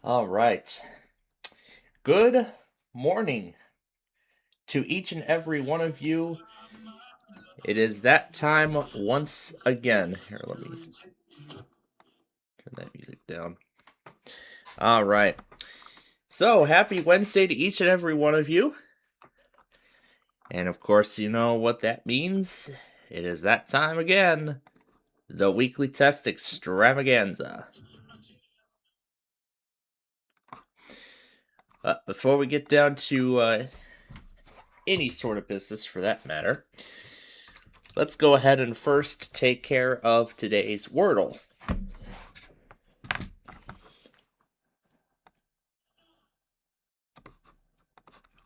All right. Good morning to each and every one of you. It is that time once again. Here, let me turn that music down. All right. So, happy Wednesday to each and every one of you. And of course, you know what that means. It is that time again. The weekly test extravaganza. Before we get down to any sort of business for that matter, let's go ahead and first take care of today's Wordle.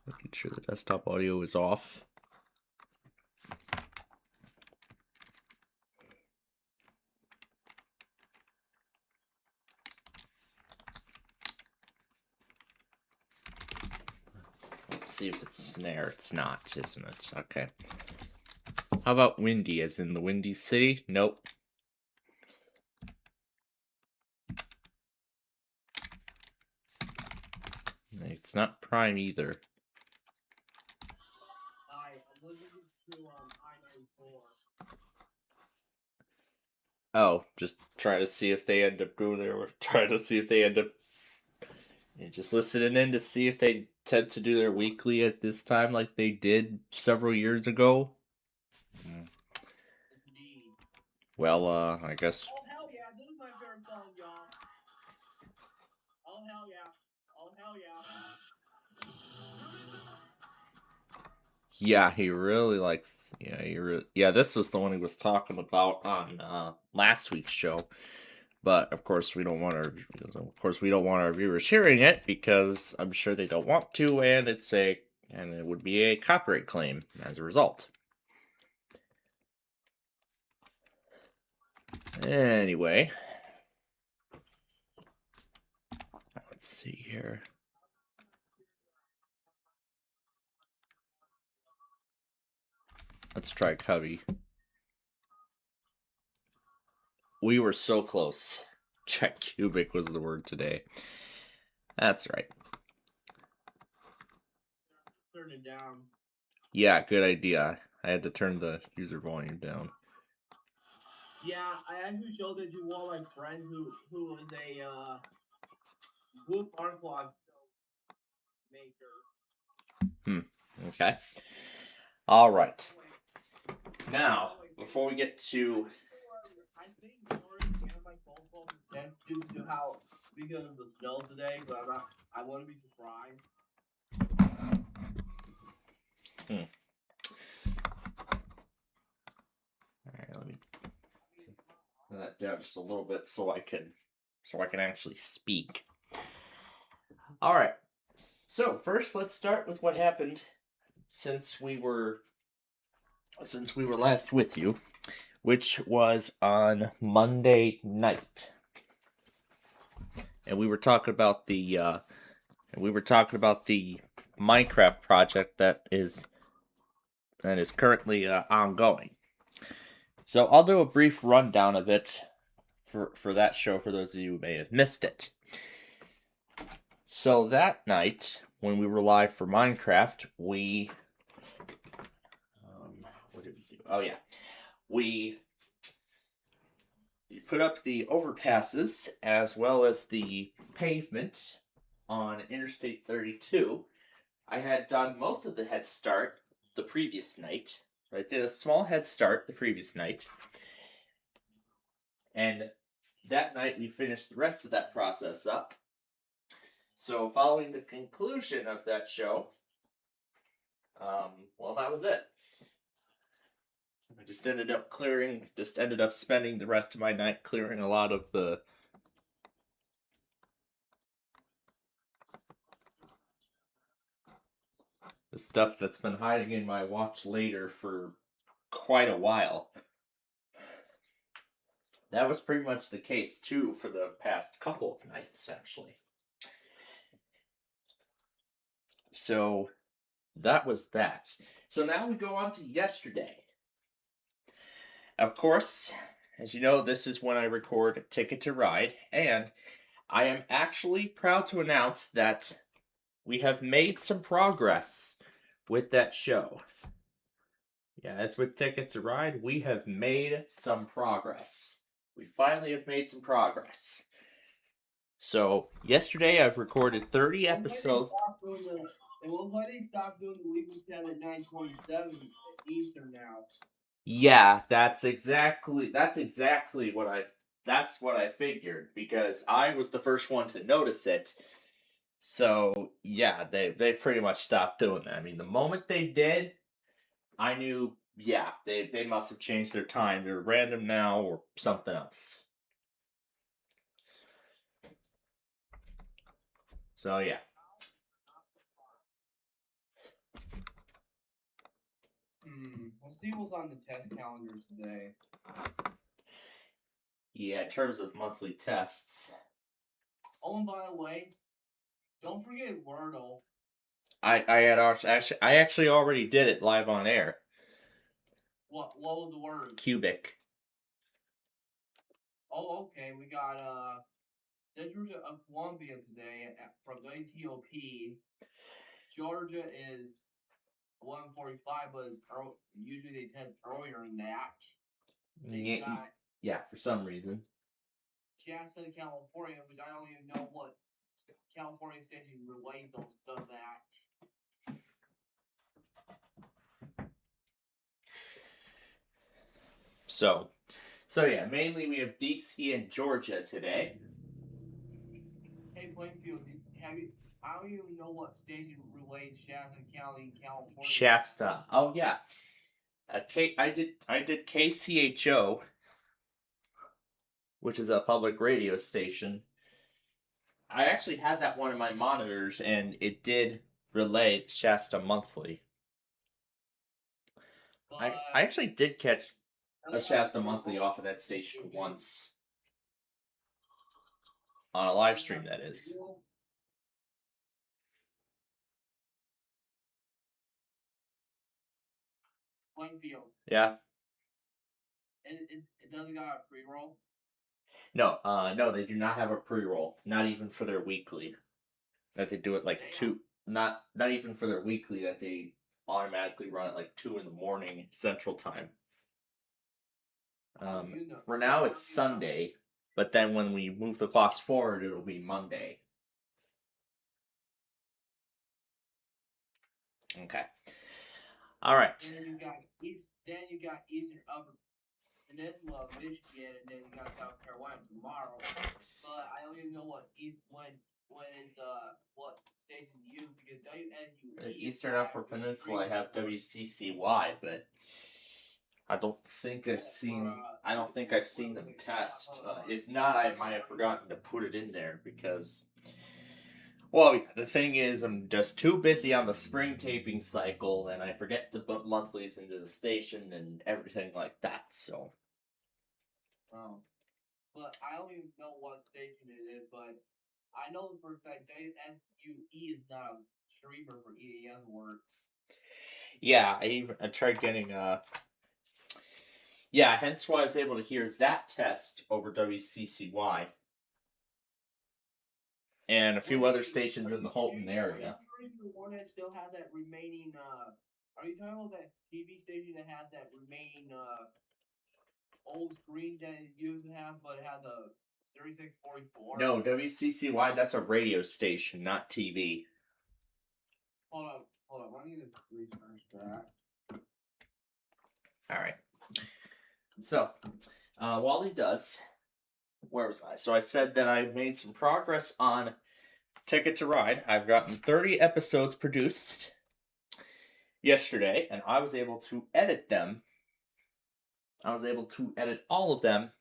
Making sure the desktop audio is off. Let's see if it's snare. It's not, isn't it? Okay. How about windy, as in the Windy City? Nope. It's not prime either. Oh, just try to see if they end up going there, or try to see if they end up just listening in to see if they tend to do their weekly at this time like they did several years ago. Well, I guess. Oh hell yeah, this is my favorite song, y'all. Oh hell yeah. Oh hell yeah. Yeah, he really likes. Yeah, this was the one he was talking about on last week's show. But of course, we don't want our viewers hearing it because I'm sure they don't want to, and it would be a copyright claim as a result. Anyway, let's see here. Let's try Cubby. We were so close. Check cubic was the word today. That's right. Turn it down. Yeah, good idea. I had to turn the user volume down. Yeah, I actually showed it to one of my friends who is a good Farquaad maker. Okay. All right. Now, before we get to I think my phone call due to how because of the snow today, but I wouldn't be surprised. All right, let me turn that down just a little bit so I can actually speak. All right. So first, let's start with what happened since we were last with you, which was on Monday night, and we were talking about the Minecraft project that is currently ongoing. So I'll do a brief rundown of it for that show for those of you who may have missed it. So that night, when we were live for Minecraft, what did we do? Oh yeah, we put up the overpasses as well as the pavement on Interstate 32. I had done most of the head start the previous night. I did a small head start the previous night, and that night we finished the rest of that process up. So, following the conclusion of that show, well, that was it. I just ended up spending the rest of my night clearing a lot of the stuff that's been hiding in my watch later for quite a while. That was pretty much the case too for the past couple of nights, actually. So that was that. So now we go on to yesterday. Of course, as you know, this is when I record Ticket to Ride, and I am actually proud to announce that we have made some progress with that show. Yeah, as with Ticket to Ride, we have made some progress. We finally have made some progress. So, yesterday I've recorded 30 episodes. Why they stop doing the Weekly 10 at 9:27 Eastern now? Yeah, that's exactly what I figured because I was the first one to notice it. So, yeah, they pretty much stopped doing that. I mean, the moment they did, I knew, yeah, they must have changed their time. They're random now or something else. So, yeah. Let's see what's on the test calendar today. Yeah, in terms of monthly tests. Oh, and by the way, don't forget Wordle. I actually already did it live on air. What was the word? Cubic. Oh, okay. We got District of Columbia today from WTOP. Georgia is 11:45, but usually they test earlier than that. Then you got Yeah, for some reason. Shasta, California, which I don't even know what California station relays those does that. So yeah, mainly we have DC and Georgia today. Hey, Plainfield, I don't even know what station relays Shasta County, California. Shasta. Oh yeah. I did KCHO, which is a public radio station. I actually had that one in my monitors, and it did relay Shasta Monthly. I actually did catch a Shasta Monthly off of that station once. On a live stream, that is. Plainfield. Yeah. It doesn't got a pre-roll? No, they do not have a pre-roll. Not even for their weekly. That they do it like two. Not even for their weekly. That they automatically run at like 2 in the morning Central Time. For now, it's Sunday, but then when we move the clocks forward, it'll be Monday. Okay. All right. And then you got Eastern Upper Peninsula of Michigan, and then you got South Carolina tomorrow. But I don't even know what station to use because WSU. The Eastern Upper Peninsula, I have WCCY, but I don't think I've seen. I don't think I've seen them test. If not, I might have forgotten to put it in there because. Well, yeah, the thing is, I'm just too busy on the spring taping cycle, and I forget to put monthlies into the station and everything like that. So. Oh, but I don't even know what station it is. But I know for a fact WSUE is not a streamer for EAN works. Yeah, I tried getting Yeah, hence why I was able to hear that test over WCCY. And a few other stations in the Holton area. Are you the one that still has that remaining? Are you talking about that TV station that has that remaining old screen that it used to have, but it had the 3644? No, WCCY. That's a radio station, not TV. Hold on. I need to research that. All right. So, while he does, where was I? So I said that I made some progress on Ticket to Ride. I've gotten 30 episodes produced yesterday, and I was able to edit them. I was able to edit all of them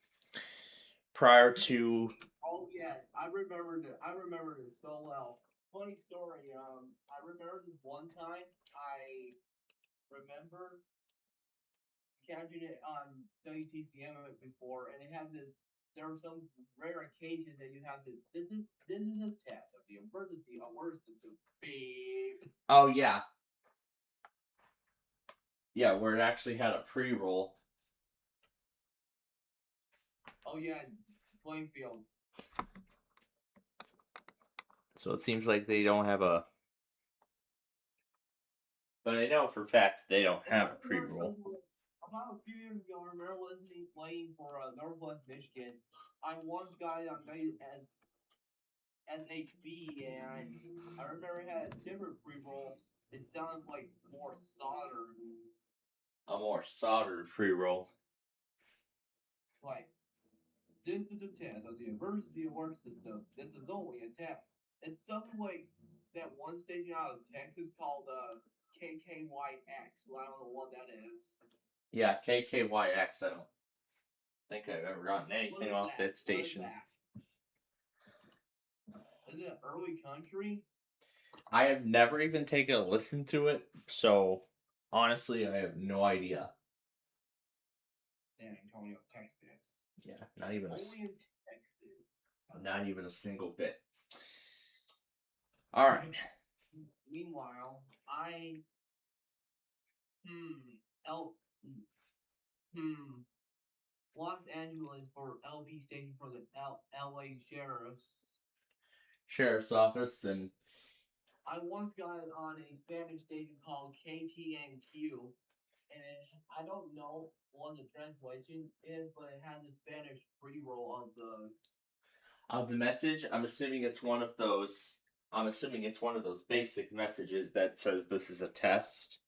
prior to. Oh yes, I remember this so well. Funny story. I remember this one time. I remember catching it on WTCM before, and it had this. There were some rare occasions that you have this. This is a test of the emergency alert system. Beep. Oh yeah. Yeah, where it actually had a pre-roll. Oh yeah, Plainfield. So it seems like they don't have a. But I know for a fact they don't have a pre-roll. About a few years ago, I remember listening playing for Northwest Michigan. I once got it on as SHB, and I remember it had a different pre-roll. It sounded like more solder. A more soldered pre-roll. Like, this is a test of the University Alert System. This is only a test. It's something like that one station out of Texas called KKYX. Well, I don't know what that is. Yeah, KKYX. I don't think I've ever gotten anything off that station. Is it early country? I have never even taken a listen to it, so honestly, I have no idea. San Antonio, Texas. Yeah, not even Only in Texas. not even a single bit. All right. Meanwhile, Los Angeles for LP station for the LA Sheriff's office, and I once got it on a Spanish station called KTNQ, and I don't know what the translation is, but it has a Spanish pre-roll of the message. I'm assuming it's one of those. I'm assuming it's one of those basic messages that says this is a test.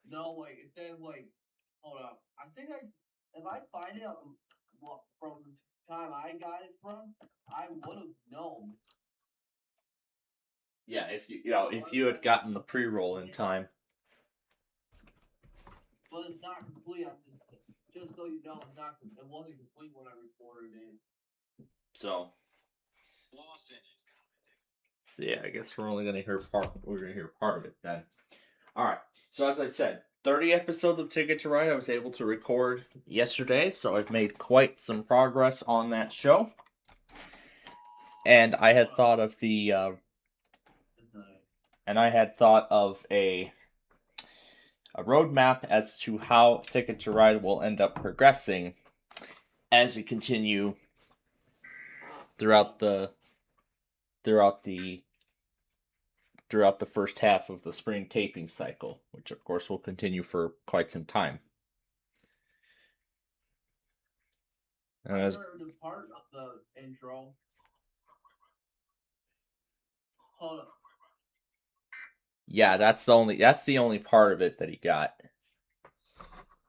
No, like it says like, hold up. I think if I find it from the time I got it from, I would have known. Yeah, if you had gotten the pre-roll in time. But it's not complete. I'm just so you know, it wasn't complete when I recorded it. So yeah, I guess we're only gonna hear part. We're gonna hear part of it then. All right. So as I said, 30 episodes of Ticket to Ride I was able to record yesterday, so I've made quite some progress on that show. And I had thought of a roadmap as to how Ticket to Ride will end up progressing as it continue throughout the first half of the spring taping cycle, which of course will continue for quite some time. I heard the part of the intro. Hold up. Yeah, that's the only part of it that he got.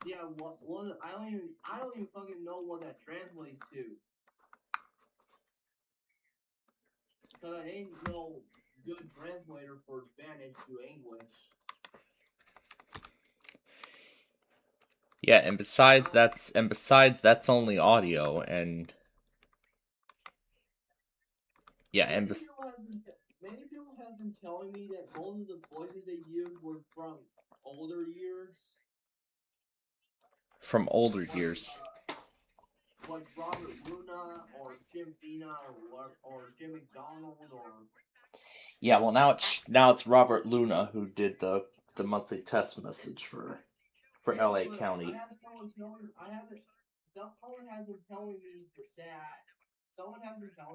Yeah, I don't even fucking know what that translates to. Cause I ain't no good translator for Spanish to English. Yeah, and besides that's only audio, and yeah, and many people have been telling me that most of the voices they used were from older years. From older years. Like Robert Luna or Jim Fina or Jim McDonald or. Yeah, well now it's Robert Luna who did the monthly test message for LA County. Someone has been telling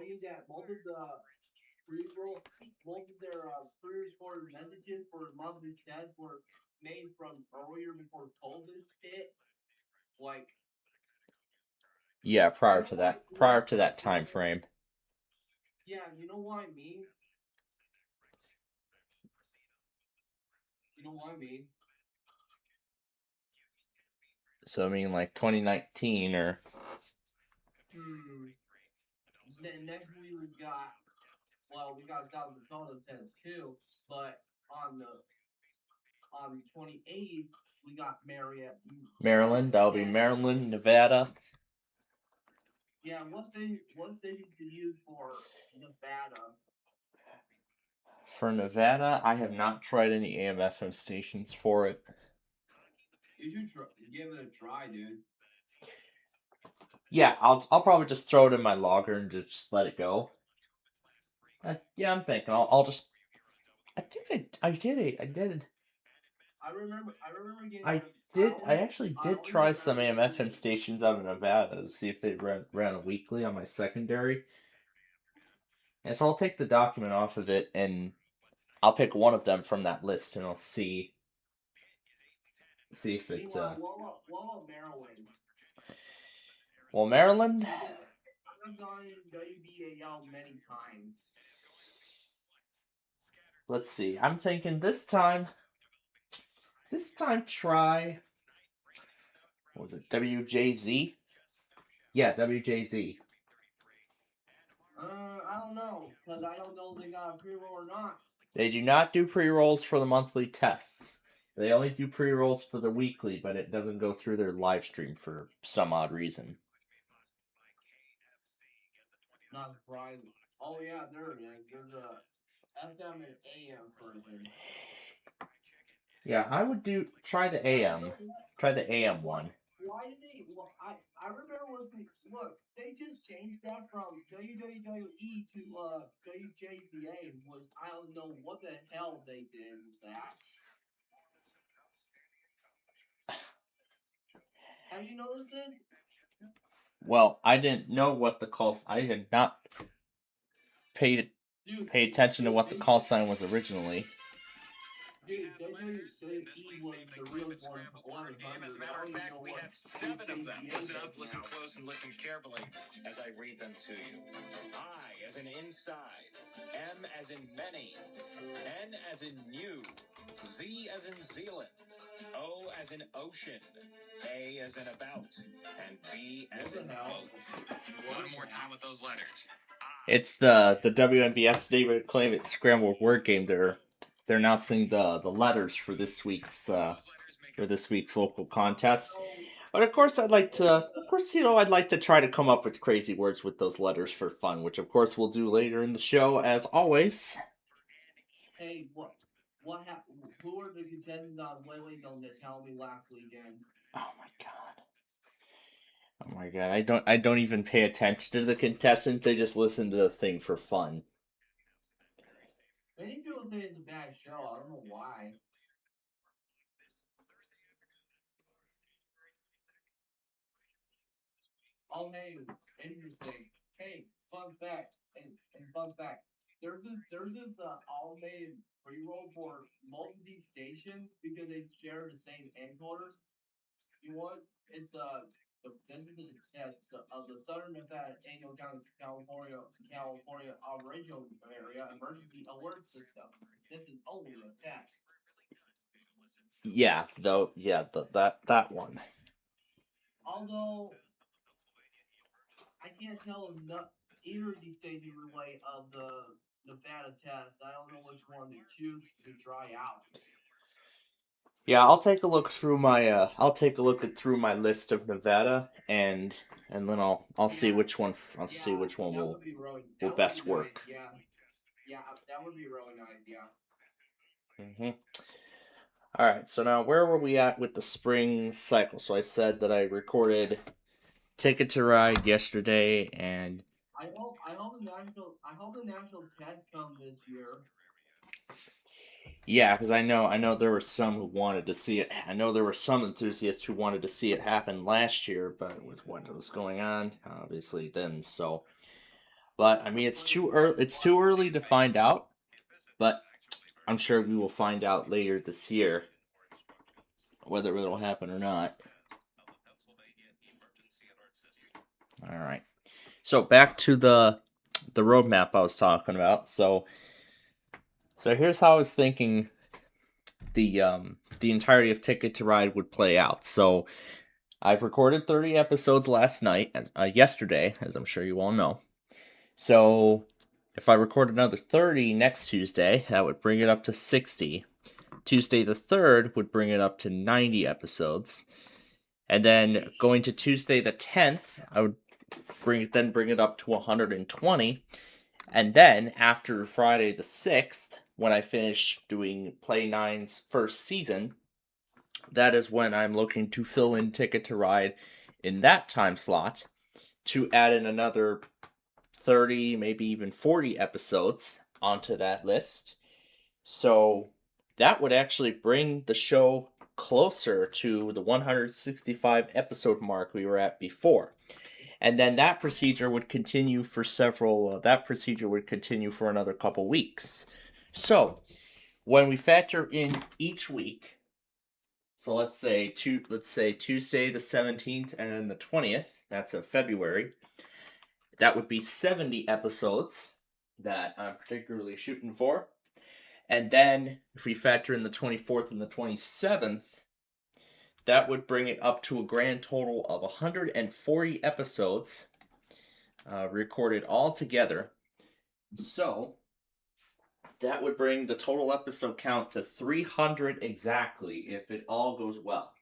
me that most of the most of their pre-recorded messages for monthly tests were made from earlier before COVID hit. Like. Yeah, prior to that time frame. Yeah, you know what I mean? So I mean like 2019 or Next week we got South Dakota test too, but on the 28th we got Maryland. That'll be Maryland, Nevada. Yeah, what station to use for Nevada? For Nevada, I have not tried any AM/FM stations for it. You should give it a try, dude. Yeah, I'll probably just throw it in my logger and just let it go. Yeah, I'm thinking I'll just. I think I did it. I did. I remember getting. I actually did try some AM/FM stations out of Nevada to see if they ran a weekly on my secondary. And so I'll take the document off of it, and I'll pick one of them from that list, and I'll see if it. Meanwhile, what about Maryland? Well, Maryland. Because I've gone in WBAL many times. Let's see. I'm thinking this time. Try. What was it? WJZ? Yeah, WJZ. I don't know, because I don't know if they got a pre-roll or not. They do not do pre-rolls for the monthly tests. They only do pre-rolls for the weekly, but it doesn't go through their live stream for some odd reason. Not surprising. Oh yeah, there it is. There's a FM and AM version. Yeah, I would try the AM. Try the AM one. Why did they? Well, I remember listening. Look, they just changed that from WWE to WJBA. Was I don't know what the hell they did with that. Have you noticed it? Well, I didn't know what the call. I had not paid attention to what the call sign was originally. Dude, WWE was the real one for 100. As a matter of fact, we have 7 of them. Listen up, listen close, and listen carefully as I read them to you. I as in inside, M as in many, N as in new, Z as in Zealand, O as in ocean, A as in about, and B as in boat. One more time with those letters. It's the WNBS David claim it's scrambled word game. They're announcing the letters for this week's local contest. But of course, I'd like to try to come up with crazy words with those letters for fun, which of course we'll do later in the show, as always. Hey, what happened? Who were the contenders on Wailing on that tell me last weekend? Oh my god! I don't even pay attention to the contestants. I just listen to the thing for fun. Many people say it's a bad show. I don't know why. Oh, hey, interesting. Hey, fun fact. And fun fact. There's this automated pre-roll for multiple stations because they share the same encoder. You want it's this is the test of the Southern Nevada Annual California regional area emergency alert system. This is only a test. Yeah, that one. Although I can't tell either of these stages relay of the Nevada test. I don't know which one to choose to try out. Yeah, I'll take a look through my through my list of Nevada, and then I'll see which one will best work. Yeah, that would be really nice. Yeah. Mhm. All right, so now where were we at with the spring cycle? So I said that I recorded Ticket to Ride yesterday, and I hope the national test come this year. Yeah, because I know there were some who wanted to see it. I know there were some enthusiasts who wanted to see it happen last year, but with what was going on, obviously it didn't. So, but I mean, it's too early. It's too early to find out, but I'm sure we will find out later this year whether it'll happen or not. All right. So back to the roadmap I was talking about. So here's how I was thinking the entirety of Ticket to Ride would play out. So I've recorded 30 episodes yesterday, as I'm sure you all know. So if I record another 30 next Tuesday, that would bring it up to 60. Tuesday the 3rd would bring it up to 90 episodes. And then going to Tuesday the 10th, I would bring it up to 120. And then after Friday the 6th, when I finish doing Play 9's first season, that is when I'm looking to fill in Ticket to Ride in that time slot to add in another 30, maybe even 40 episodes onto that list. So that would actually bring the show closer to the 165 episode mark we were at before. And then that procedure would continue for another couple weeks. So when we factor in each week, so let's say Tuesday the 17th and then the 20th, that's of February, that would be 70 episodes that I'm particularly shooting for. And then if we factor in the 24th and the 27th, that would bring it up to a grand total of 140 episodes recorded all together. So that would bring the total episode count to 300 exactly if it all goes well.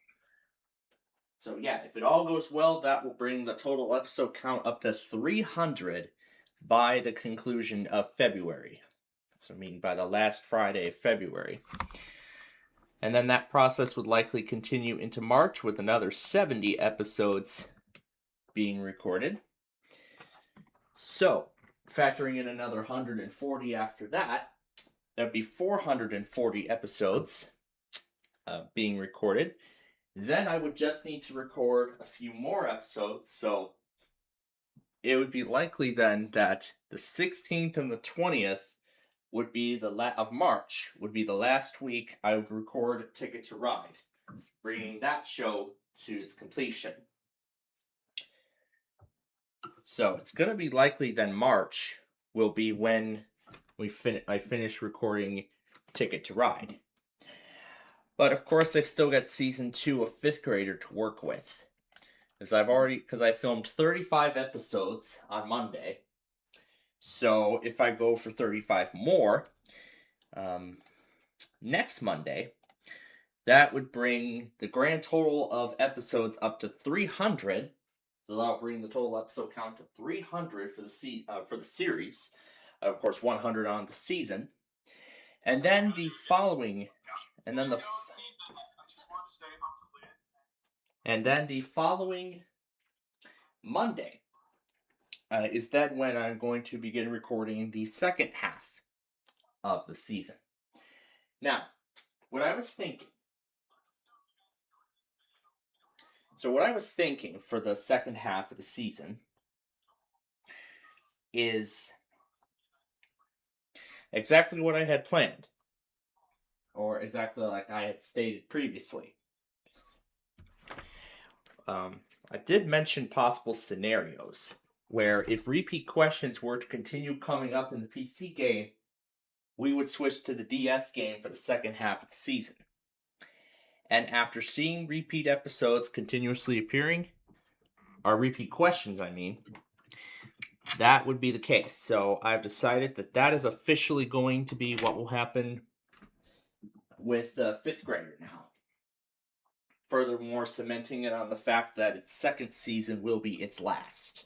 So yeah, if it all goes well, that will bring the total episode count up to 300 by the conclusion of February. So I mean by the last Friday of February. And then that process would likely continue into March with another 70 episodes being recorded. So, factoring in another 140 after that, that'd be 440 episodes being recorded. Then I would just need to record a few more episodes, so it would be likely then that the 16th and the 20th would be of March, would be the last week I would record Ticket to Ride, bringing that show to its completion. So it's going to be likely then March will be when I finish recording Ticket to Ride. But of course I've still got season 2 of 5th Grader to work with. Because I filmed 35 episodes on Monday. So if I go for 35 more next Monday, that would bring the grand total of episodes up to 300. So that'll bring the total episode count to 300 for the series. Of course, 100 on the season. And then the following Monday is then when I'm going to begin recording the second half of the season. Now, what I was thinking for the second half of the season is exactly what I had planned, or exactly like I had stated previously. I did mention possible scenarios where if repeat questions were to continue coming up in the PC game, we would switch to the DS game for the second half of the season. And after seeing repeat episodes continuously appearing, or repeat questions, I mean, that would be the case. So I've decided that is officially going to be what will happen with 5th Grader now. Furthermore, cementing it on the fact that its second season will be its last.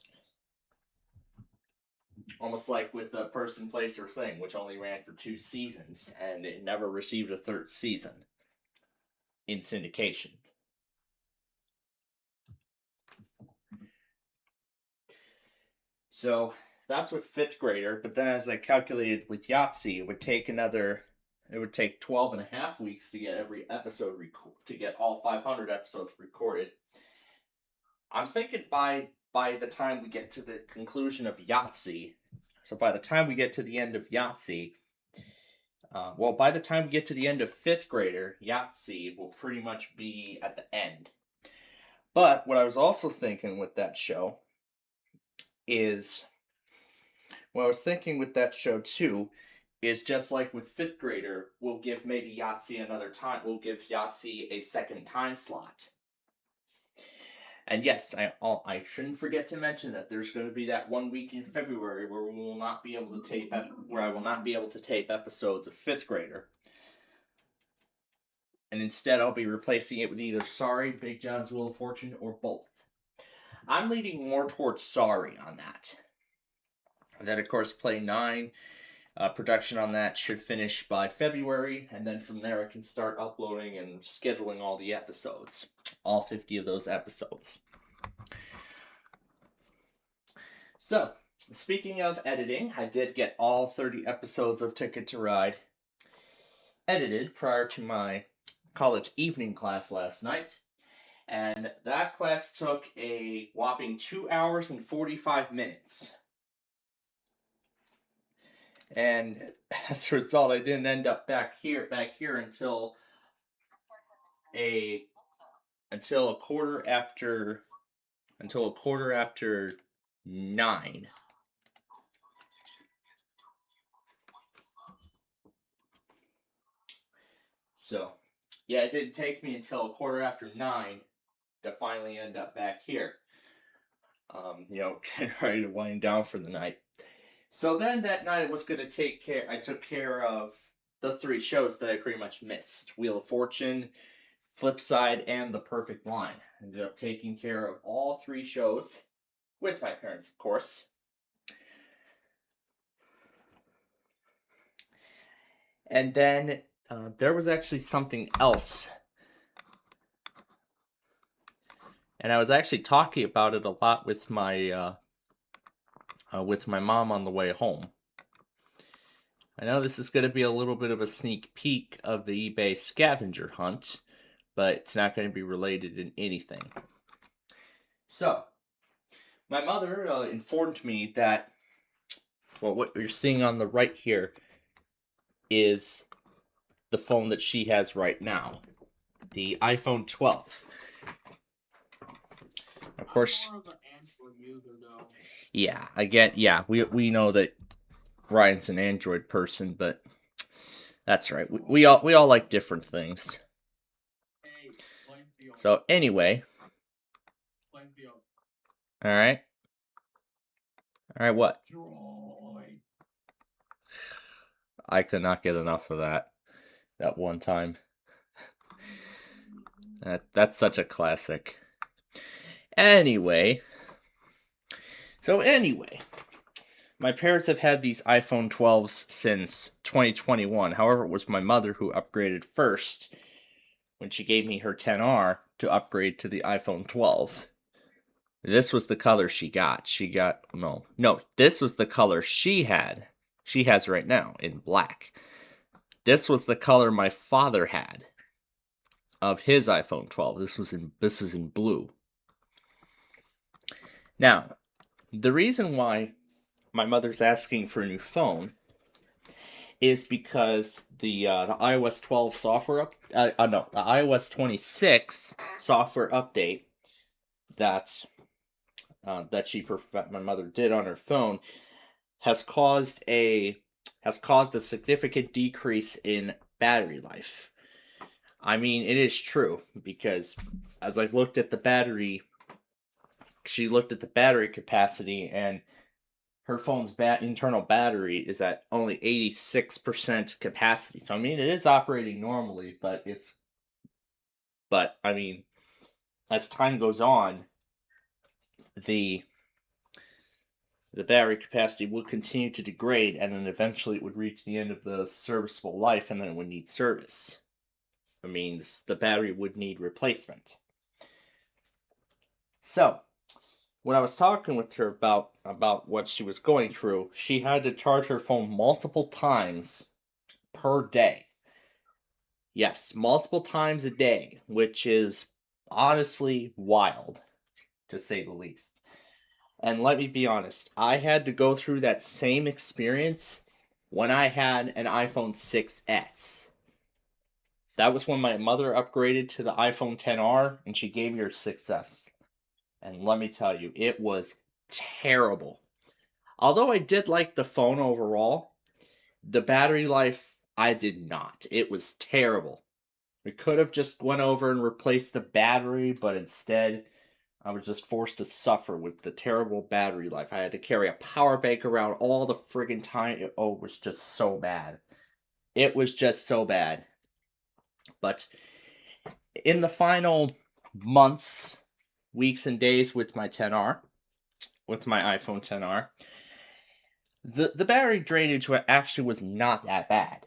Almost like with the Person, Place, or Thing, which only ran for 2 seasons, and it never received a 3rd season in syndication. So that's with 5th Grader, but then as I calculated with Yahtzee, it would take 12 and a half weeks to get every episode to get all 500 episodes recorded. I'm thinking by the time we get to the conclusion of Yahtzee, so by the time we get to the end of Yahtzee, by the time we get to the end of 5th Grader, Yahtzee will pretty much be at the end. But what I was also thinking with that show too, is just like with 5th Grader, we'll give maybe Yahtzee another time. We'll give Yahtzee a second time slot. And yes, I shouldn't forget to mention that there's going to be that 1 week in February where I will not be able to tape episodes of 5th Grader. And instead I'll be replacing it with either Sorry, Big John's Wheel of Fortune, or both. I'm leaning more towards Sorry on that. And then, of course, Play 9, production on that should finish by February, and then from there I can start uploading and scheduling all the episodes. All 50 of those episodes. So, speaking of editing, I did get all 30 episodes of Ticket to Ride edited prior to my college evening class last night. And that class took a whopping 2 hours and 45 minutes. And as a result, I didn't end up back here until a quarter after 9. So, yeah, it didn't take me until a quarter after 9 to finally end up back here. Getting ready to wind down for the night. So then that night I took care of the 3 shows that I pretty much missed. Wheel of Fortune, Flipside, and The Perfect Line. I ended up taking care of all 3 shows with my parents, of course. And then there was actually something else. And I was actually talking about it a lot with my mom on the way home. I know this is going to be a little bit of a sneak peek of the eBay scavenger hunt, but it's not going to be related in anything. So, my mother informed me that, well, what you're seeing on the right here is the phone that she has right now, the iPhone 12. Of course, yeah, again, yeah, we know that Ryan's an Android person, but that's right. We all like different things. So anyway, all right, what? I could not get enough of that one time. That's such a classic. Anyway, my parents have had these iPhone 12s since 2021. However, it was my mother who upgraded first when she gave me her 10R to upgrade to the iPhone 12. This was the color she got. This was the color she had. She has right now in black. This was the color my father had of his iPhone 12. This is in blue. Now, the reason why my mother's asking for a new phone is because the iOS 12 software the iOS 26 software update that my mother did on her phone has caused a significant decrease in battery life. I mean, it is true, because as I've looked at the battery, she looked at the battery capacity, and her phone's internal battery is at only 86% capacity. So I mean, it is operating normally, but I mean, as time goes on, the battery capacity would continue to degrade, and then eventually it would reach the end of the serviceable life, and then it would need service. It means the battery would need replacement. So, when I was talking with her about what she was going through, she had to charge her phone multiple times per day. Yes, multiple times a day, which is honestly wild, to say the least. And let me be honest, I had to go through that same experience when I had an iPhone 6S. That was when my mother upgraded to the iPhone XR, and she gave me her 6S. And let me tell you, it was terrible. Although I did like the phone overall, the battery life, I did not. It was terrible. We could have just went over and replaced the battery, but instead, I was just forced to suffer with the terrible battery life. I had to carry a power bank around all the friggin' time. It was just so bad. It was just so bad. But in the final months, weeks, and days with my iPhone XR, the battery drainage actually was not that bad.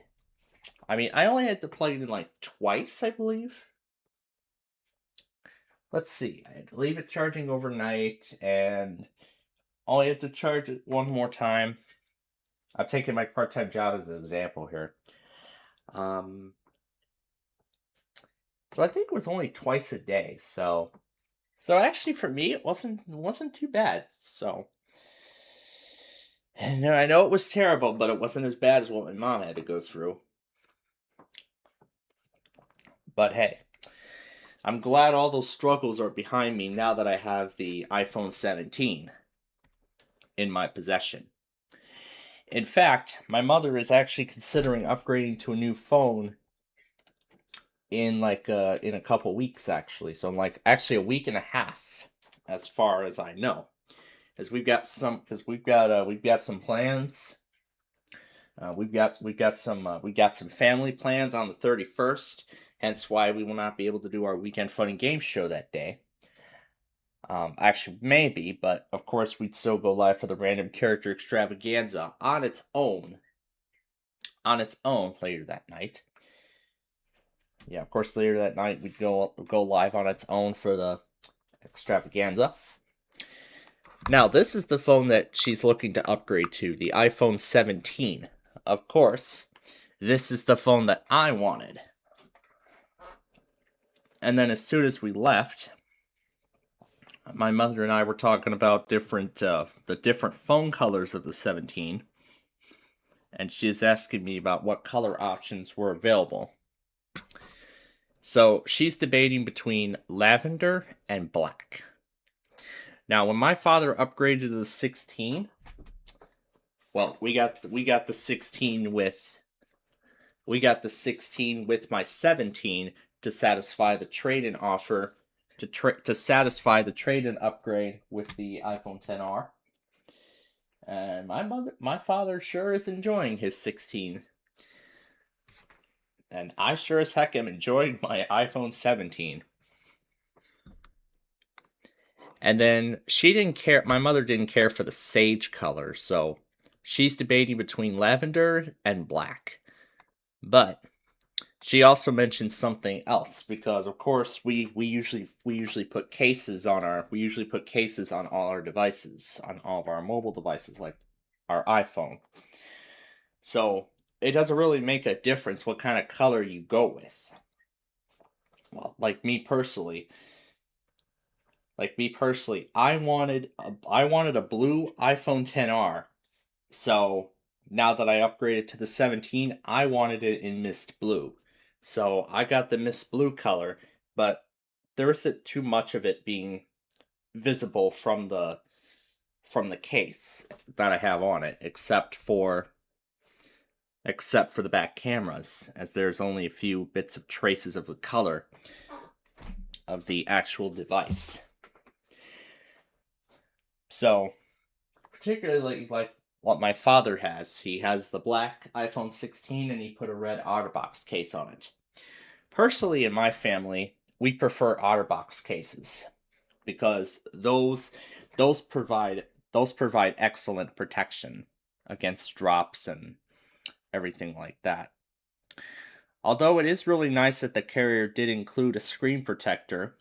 I mean, I only had to plug it in like twice, I believe. Let's see. I had to leave it charging overnight, and only had to charge it one more time. I'm taking my part-time job as an example here. So I think it was only twice a day. So actually for me it wasn't too bad. So and I know it was terrible, but it wasn't as bad as what my mom had to go through. But hey, I'm glad all those struggles are behind me now that I have the iPhone 17 in my possession. In fact, my mother is actually considering upgrading to a new phone in in a couple weeks actually. So in like actually a week and a half as far as I know. As we've got some we've got some plans. We've got some family plans on the 31st, hence why we will not be able to do our weekend fun and game show that day. Actually, maybe, but of course, we'd still go live for the random character extravaganza on its own. Later that night. Yeah, of course, later that night we'd go live on its own for the extravaganza. Now, this is the phone that she's looking to upgrade to, the iPhone 17. Of course, this is the phone that I wanted. And then as soon as we left, my mother and I were talking about the different phone colors of the 17, and she is asking me about what color options were available. So she's debating between lavender and black. Now, when my father upgraded to the 16, well, we got the 16 with my 17 to satisfy the trade-in offer to satisfy the trade-in upgrade with the iPhone XR. And my father sure is enjoying his 16. And I sure as heck am enjoying my iPhone 17. And then my mother didn't care for the sage color, so she's debating between lavender and black. But she also mentioned something else because, of course, we usually put cases on all our devices, on all of our mobile devices, like our iPhone. So it doesn't really make a difference what kind of color you go with. Well, like me personally, I wanted a blue iPhone XR. So now that I upgraded to the 17, I wanted it in mist blue. So I got the mist blue color, but there isn't too much of it being visible from the case that I have on it, except for the back cameras, as there's only a few bits of traces of the color of the actual device. So, particularly like what my father has. He has the black iPhone 16 and he put a red OtterBox case on it. Personally, in my family, we prefer OtterBox cases because those provide excellent protection against drops and everything like that. Although it is really nice that the carrier did include a screen protector,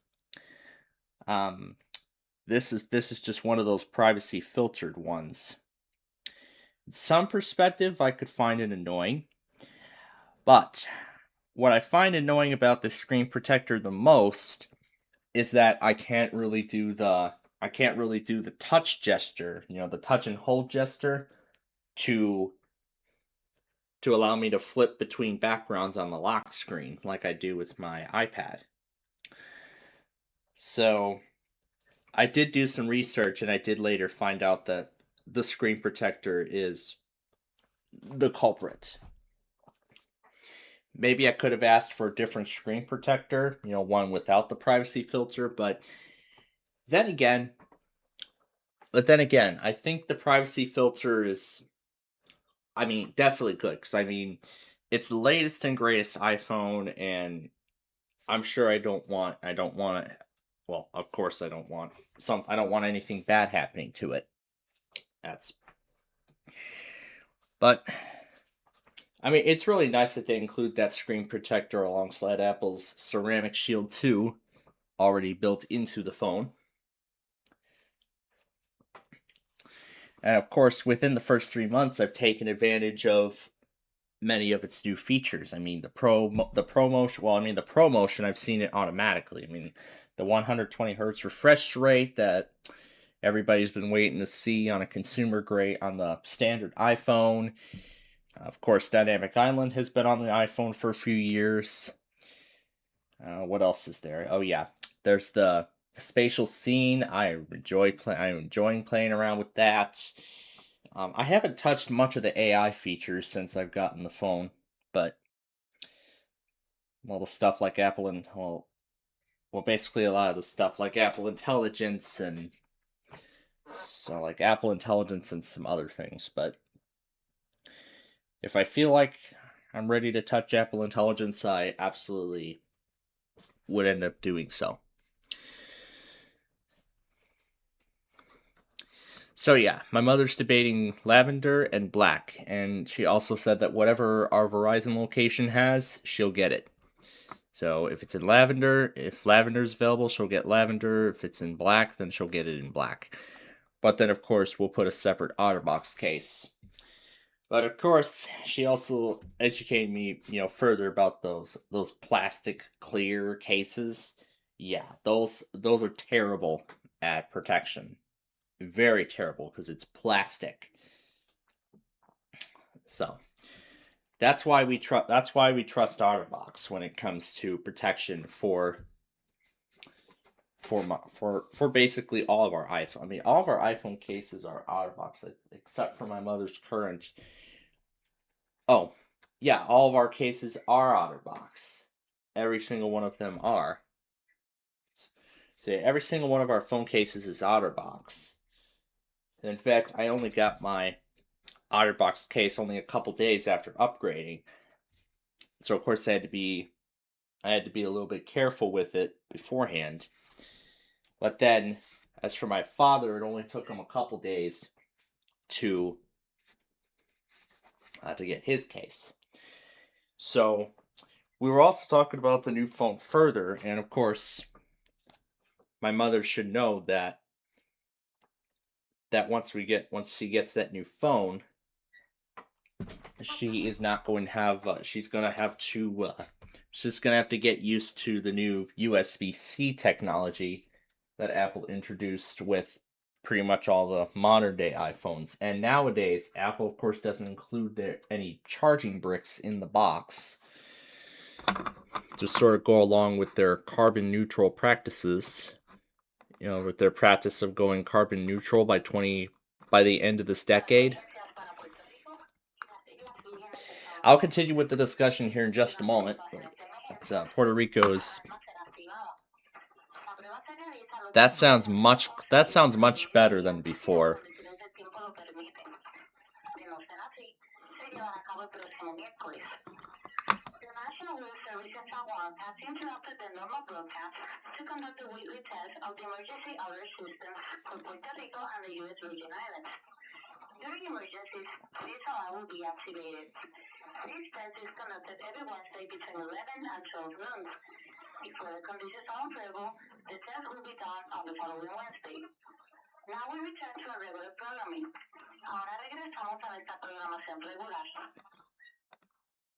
this is just one of those privacy filtered ones. In some perspective, I could find it annoying, but what I find annoying about this screen protector the most is that I can't really do the touch gesture, the touch and hold gesture to allow me to flip between backgrounds on the lock screen like I do with my iPad. So I did do some research and I did later find out that the screen protector is the culprit. Maybe I could have asked for a different screen protector, one without the privacy filter, but then again, I think the privacy filter is, definitely good, because it's the latest and greatest iPhone, and I'm sure I don't want well, of course I don't want anything bad happening to it. But it's really nice that they include that screen protector alongside Apple's Ceramic Shield 2 already built into the phone. And of course, within the first 3 months, I've taken advantage of many of its new features. I mean, the ProMotion. Well, I mean, the ProMotion. I've seen it automatically. I mean, the 120 hertz refresh rate that everybody's been waiting to see on a consumer grade on the standard iPhone. Of course, Dynamic Island has been on the iPhone for a few years. What else is there? Oh yeah, there's the spatial scene. I'm enjoying playing around with that. I haven't touched much of the AI features since I've gotten the phone, but all the stuff like Apple and basically a lot of the stuff like Apple Intelligence and some other things. But if I feel like I'm ready to touch Apple Intelligence, I absolutely would end up doing so. So yeah, my mother's debating lavender and black, and she also said that whatever our Verizon location has, she'll get it. So if it's in lavender, if lavender's available, she'll get lavender. If it's in black, then she'll get it in black. But then of course we'll put a separate OtterBox case. But of course, she also educated me, further about those plastic clear cases. Yeah, those are terrible at protection. Very terrible because it's plastic. So that's why we trust OtterBox when it comes to protection for basically all of our iPhone. I mean, all of our iPhone cases are OtterBox except for my mother's current. Oh, yeah, all of our cases are OtterBox. Every single one of them are. So every single one of our phone cases is OtterBox. And in fact, I only got my OtterBox case only a couple days after upgrading. So of course I had to be a little bit careful with it beforehand. But then, as for my father, it only took him a couple days to get his case. So we were also talking about the new phone further, and of course, my mother should know that once she gets that new phone, she is not going to have. She's gonna have to. She's gonna have to get used to the new USB-C technology that Apple introduced with pretty much all the modern day iPhones. And nowadays, Apple, of course, doesn't include any charging bricks in the box to sort of go along with their carbon neutral practices. With their practice of going carbon neutral by the end of this decade. I'll continue with the discussion here in just a moment. Puerto Rico's. That sounds much better than before. The National Weather Service in San Juan has interrupted the normal broadcast to conduct a weekly test of the emergency alert system for Puerto Rico and the U.S. Virgin Islands. During emergencies, this alarm will be activated. This test is conducted every Wednesday between 11 and 12 noon. If weather conditions are unfavorable, the test will be done on the following Wednesday. Now we return to our regular programming. Ahora regresamos a nuestra programación regular.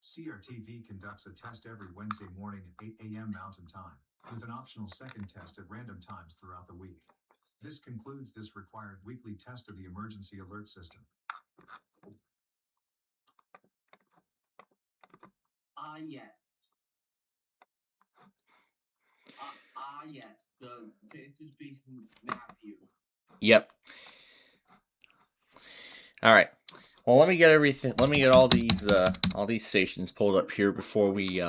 CRTV conducts a test every Wednesday morning at 8 a.m. Mountain Time, with an optional second test at random times throughout the week. This concludes this required weekly test of the emergency alert system. Yes. Yes. The test is based on Matthew. Yep. All right. Well, let me get everything. Let me get all these stations pulled up here before we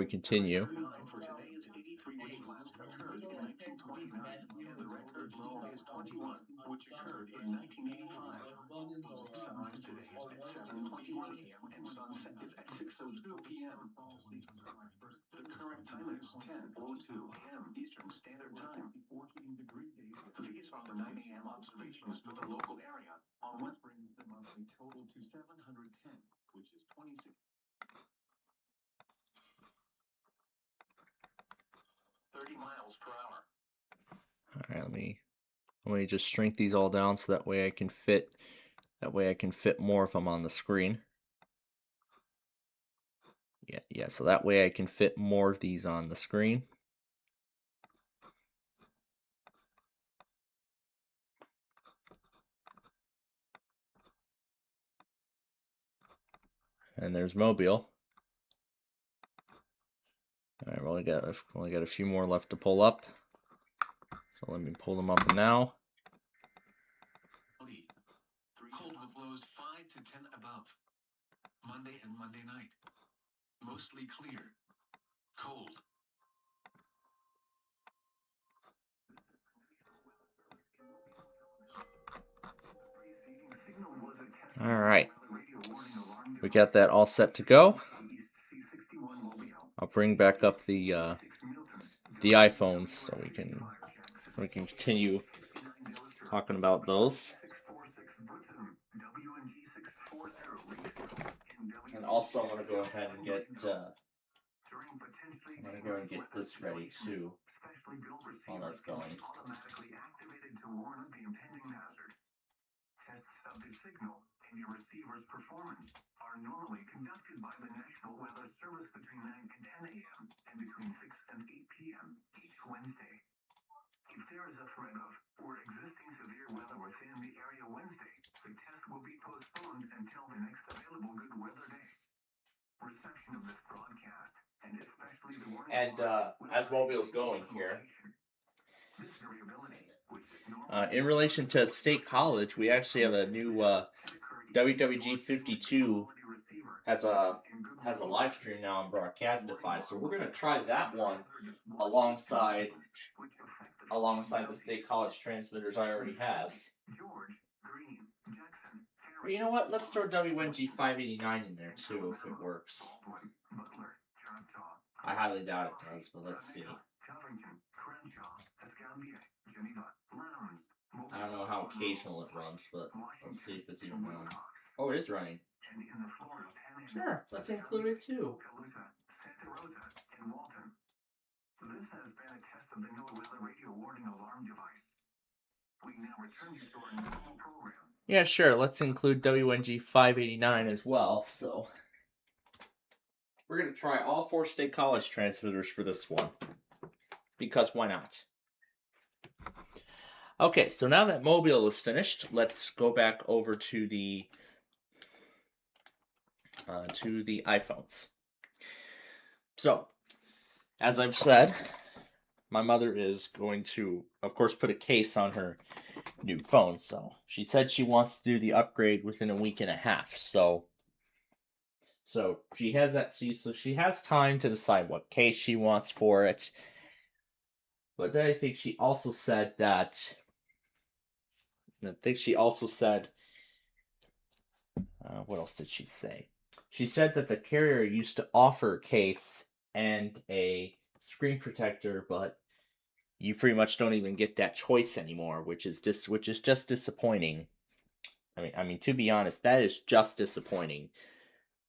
continue. Which occurred in 1985. Sunrise today is at 7:21 a.m. and sunset is at 6:02 p.m. The current time is 10:02 a.m. Eastern Standard Time. 14 degree days. These are the 9 a.m. observations for the local area. On what brings the monthly total to 710, which is 26. 30 miles per hour. All right, let me Let me just shrink these all down so that way I can fit more of them on the screen. Yeah, so that way I can fit more of these on the screen. And there's Mobile. All right, we only got a few more left to pull up. So let me pull them up now. Cold with lows 5 to 10 above. Monday and Monday night. Mostly clear. Cold. All right. We got that all set to go. I'll bring back up the iPhones so we can continue talking about those. And also, I'm gonna go ahead and get this ready too while that's going. Tests of the signal and your receiver's performance are normally conducted by the National Weather Service between 9 and 10 a.m. and between 6 and 8 p.m. each Wednesday. If there is a threat of or existing severe weather within the area Wednesday, the test will be postponed until the next available good weather day. Reception of this broadcast, and especially the warning. And as Mobile's going here, this variability, which is in relation to State College, we actually have a new WWG 52 has a live stream now on Broadcastify, so we're gonna try that one alongside the State College transmitters I already have. But you know what? Let's throw WNG 589 in there too if it works. I highly doubt it does, but let's see. I don't know how occasional it runs, but let's see if it's even running. Oh, it is running. Sure, let's include it too. This has been a test of the new weather radio warning alarm device. We now return you to our normal program. Yeah, sure. Let's include WNG 589 as well. So we're going to try all 4 State College transmitters for this one. Because why not? Okay, so now that Mobile is finished, let's go back over to the iPhones. So, as I've said, my mother is going to, of course, put a case on her new phone. So she said she wants to do the upgrade within a week and a half. So she has that. So she has time to decide what case she wants for it. But then I think she also said that. What else did she say? She said that the carrier used to offer a case and a screen protector, but you pretty much don't even get that choice anymore, which is just disappointing. I mean, to be honest, that is just disappointing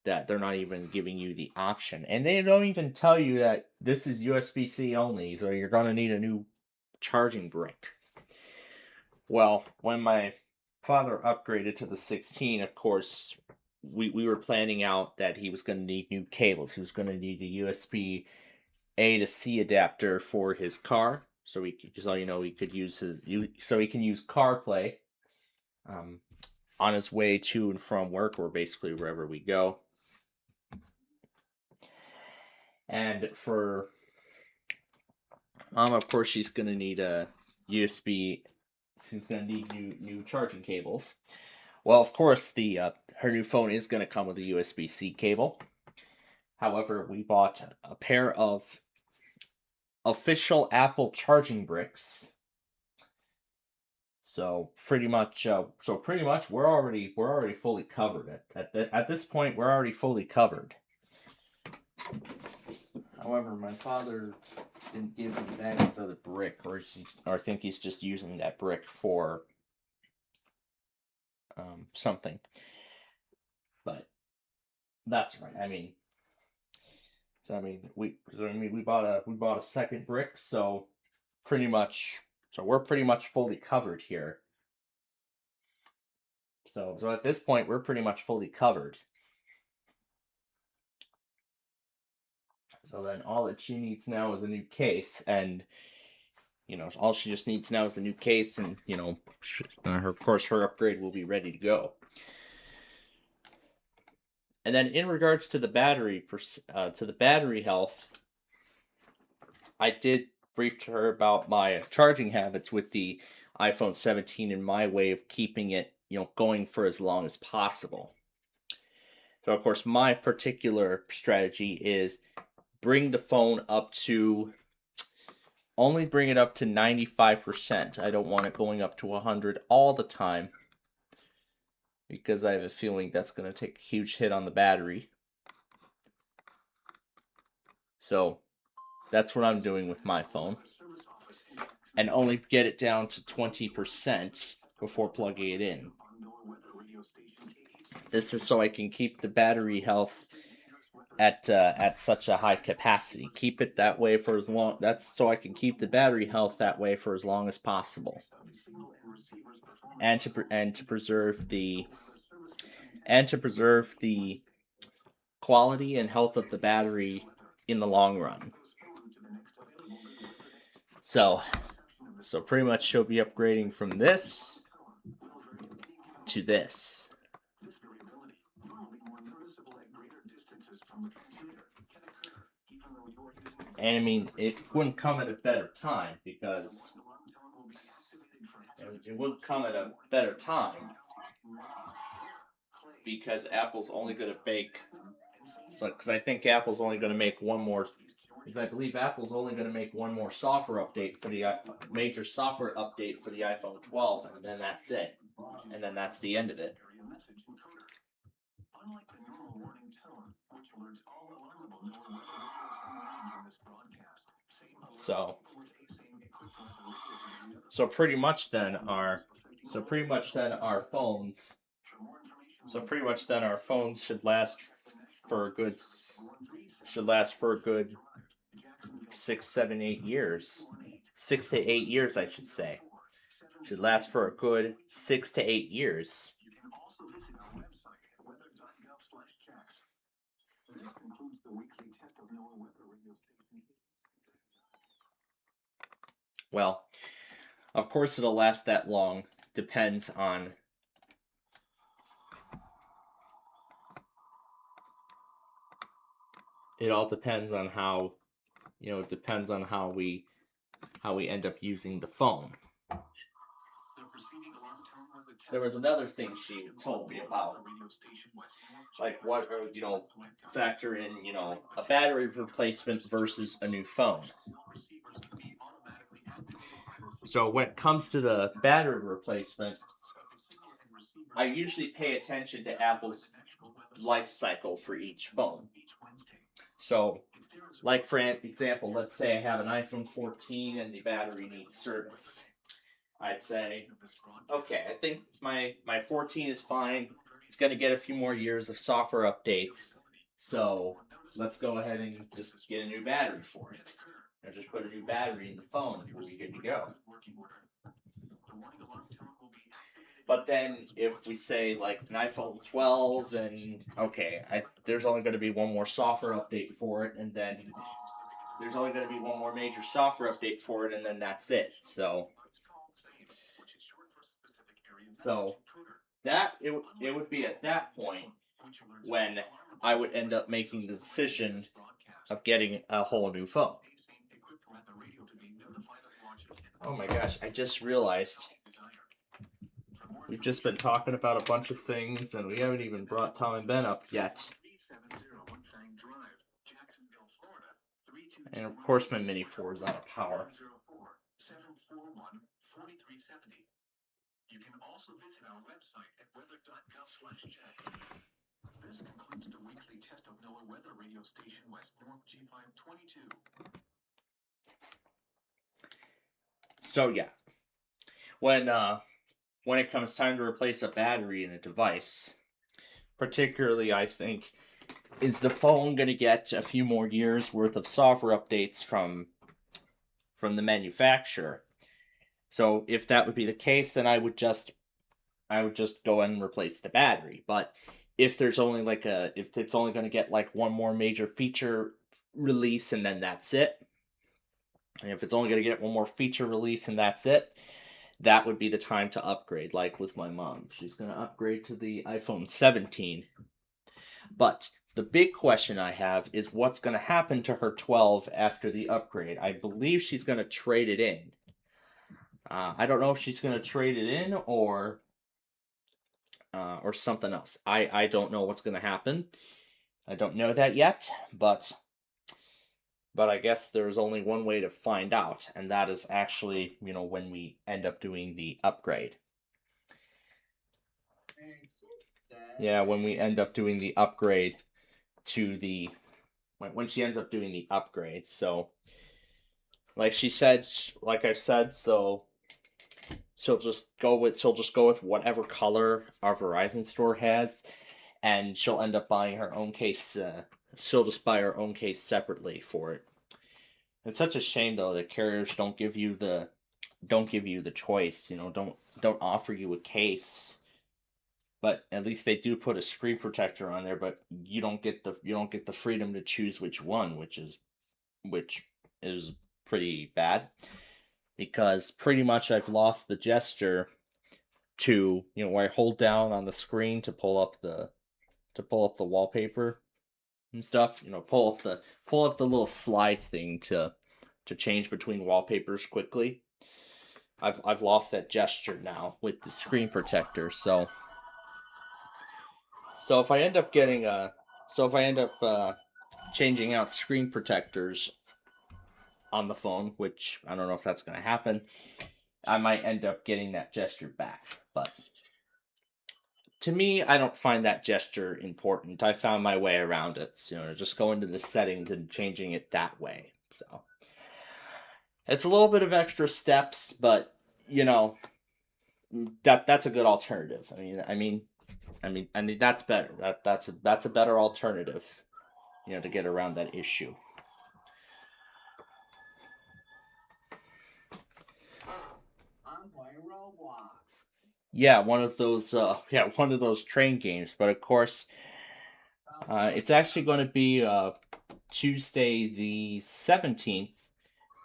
that they're not even giving you the option, and they don't even tell you that this is USB-C only, so you're gonna need a new charging brick. Well, when my father upgraded to the 16, of course, we were planning out that he was going to need new cables. He was going to need a USB A to C adapter for his car, so he could use CarPlay on his way to and from work, or basically wherever we go. And for Mom, of course, she's going to need a USB. She's going to need new charging cables. Well, of course, her new phone is going to come with a USB-C cable. However, we bought a pair of official Apple charging bricks. So pretty much, we're already fully covered. At this point, we're already fully covered. However, my father didn't give me bags of the brick, or I think he's just using that brick for something. But that's right. We bought a second brick, so pretty much So we're pretty much fully covered here. So at this point, we're pretty much fully covered. So then all that she needs now is a new case, and all she just needs now is a new case, and of course her upgrade will be ready to go. And then in regards to the battery health, I did brief to her about my charging habits with the iPhone 17 and my way of keeping it going for as long as possible. So of course my particular strategy is only bring it up to 95%. I don't want it going up to 100 all the time, because I have a feeling that's going to take a huge hit on the battery. So that's what I'm doing with my phone. And only get it down to 20% before plugging it in. This is so I can keep the battery health at such a high capacity. Keep it that way for as long. That's so I can keep the battery health that way for as long as possible. And to preserve the quality and health of the battery in the long run. So pretty much she'll be upgrading from this to this. And I mean, it wouldn't come at a better time, because Apple's only going to make. Because I think Apple's only going to make one more. Because I believe Apple's only going to make one more software update for the major software update for the iPhone 12, and then that's it. And then that's the end of it. So pretty much then our phones should last for a good 6, 7, 8 years. 6 to 8 years, I should say. Should last for a good 6 to 8 years. Well, of course it'll last that long. Depends on it all depends on how we end up using the phone. There was another thing she told me about, like what factor in a battery replacement versus a new phone. So when it comes to the battery replacement, I usually pay attention to Apple's life cycle for each phone. So, like for example, let's say I have an iPhone 14 and the battery needs service. I'd say, okay, I think my 14 is fine. It's going to get a few more years of software updates. So let's go ahead and just get a new battery for it. Or just put a new battery in the phone and we'll be good to go. But then if we say like an iPhone 12, and there's only going to be one more software update for it, and then there's only going to be one more major software update for it, and then that's it. So that it would be at that point when I would end up making the decision of getting a whole new phone. Oh my gosh, I just realized we've just been talking about a bunch of things and we haven't even brought Tom and Ben up yet. And of course my Mini 4 is out of power. You can also visit our website at weather.gov/check. This concludes the weekly test of NOAA weather radio station West North G522. So yeah, when it comes time to replace a battery in a device, particularly I think, is the phone going to get a few more years worth of software updates from the manufacturer? So if that would be the case, then I would just go and replace the battery. But if there's only if it's only going to get like one more major feature release and then that's it, and if it's only going to get one more feature release and that's it, that would be the time to upgrade. Like with my mom, she's going to upgrade to the iPhone 17. But the big question I have is what's going to happen to her 12 after the upgrade. I believe she's going to trade it in. I don't know if she's going to trade it in or something else. I don't know what's going to happen. I don't know that yet, but I guess there's only one way to find out, and that is actually, when we end up doing the upgrade. Yeah, when we end up doing the upgrade to the when she ends up doing the upgrade. So like she said, like I said, so she'll just go with whatever color our Verizon store has, and she'll end up buying her own case. She'll just buy her own case separately for it. It's such a shame though that carriers don't give you the choice. Don't offer you a case. But at least they do put a screen protector on there. But you don't get the freedom to choose which one, which is pretty bad. Because pretty much I've lost the gesture to where I hold down on the screen to pull up the wallpaper and stuff. Pull up the little slide thing to change between wallpapers quickly. I've lost that gesture now with the screen protector. So if I end up changing out screen protectors on the phone, which I don't know if that's going to happen, I might end up getting that gesture back. But to me, I don't find that gesture important. I found my way around it. Just go into the settings and changing it that way. So it's a little bit of extra steps, but that's a good alternative. I mean that's better. That's a better alternative, to get around that issue. Yeah, one of those train games. But of course, it's actually going to be Tuesday the 17th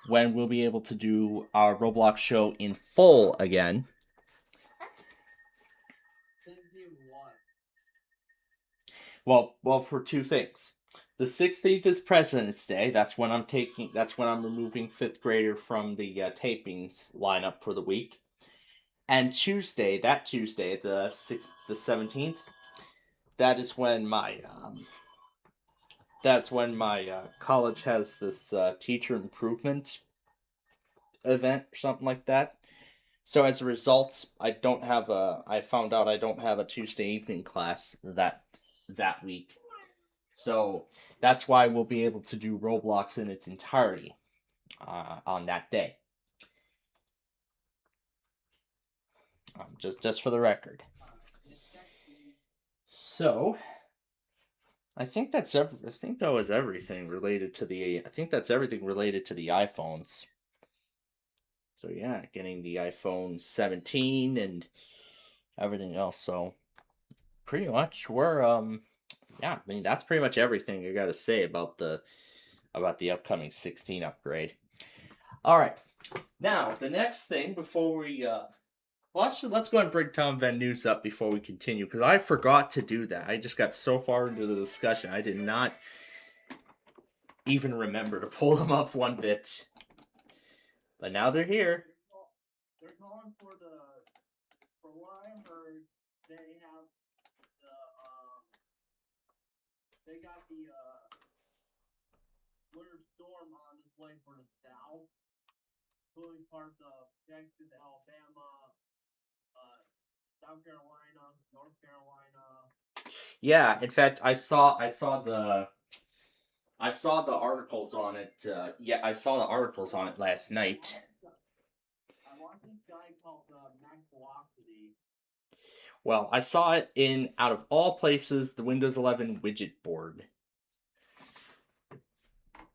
when we'll be able to do our Roblox show in full again. Well, for two things. The 16th is President's Day. That's when I'm removing 5th grader from the tapings lineup for the week. And Tuesday, the 17th, that is when my college has this teacher improvement event or something like that. So as a result, I found out I don't have a Tuesday evening class that week. So that's why we'll be able to do Roblox in its entirety on that day. Just for the record. So I think that was everything related to the. I think that's everything related to the iPhones. So yeah, getting the iPhone 17 and everything else. So pretty much we're yeah, that's pretty much everything I gotta say about the upcoming 16 upgrade. All right, now the next thing before we let's go and bring Tom Van News up before we continue, because I forgot to do that. I just got so far into the discussion I did not even remember to pull them up one bit. But now they're here. They're calling for what I heard, they have they got the winter storm on its way for the south, including parts of Texas, Alabama, South Carolina, North Carolina. Yeah, in fact, I saw the articles on it. I saw the articles on it last night. I watched this guy called Max Velocity. Well, I saw it in, out of all places, the Windows 11 widget board.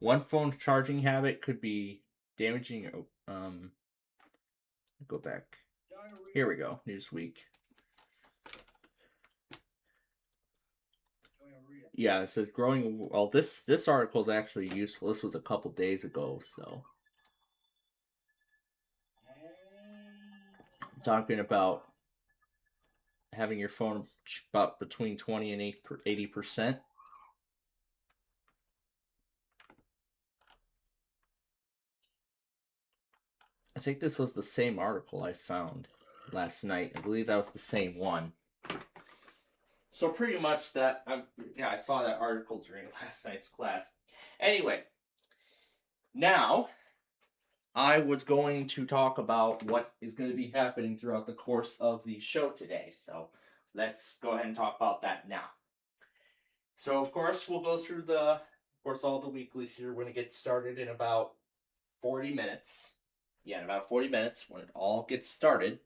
One phone's charging habit could be damaging. Go back. Diarrhea. Here we go. Newsweek. Diarrhea. Yeah, it says growing. Well, this article is actually useful. This was a couple days ago, so talking about having your phone about between 20 and 80%. I think this was the same article I found last night. I believe that was the same one. So pretty much that, I saw that article during last night's class. Anyway, now I was going to talk about what is going to be happening throughout the course of the show today. So let's go ahead and talk about that now. So of course we'll go through all the weeklies here. We're going to get started in about 40 minutes. Yeah, in about 40 minutes when it all gets started.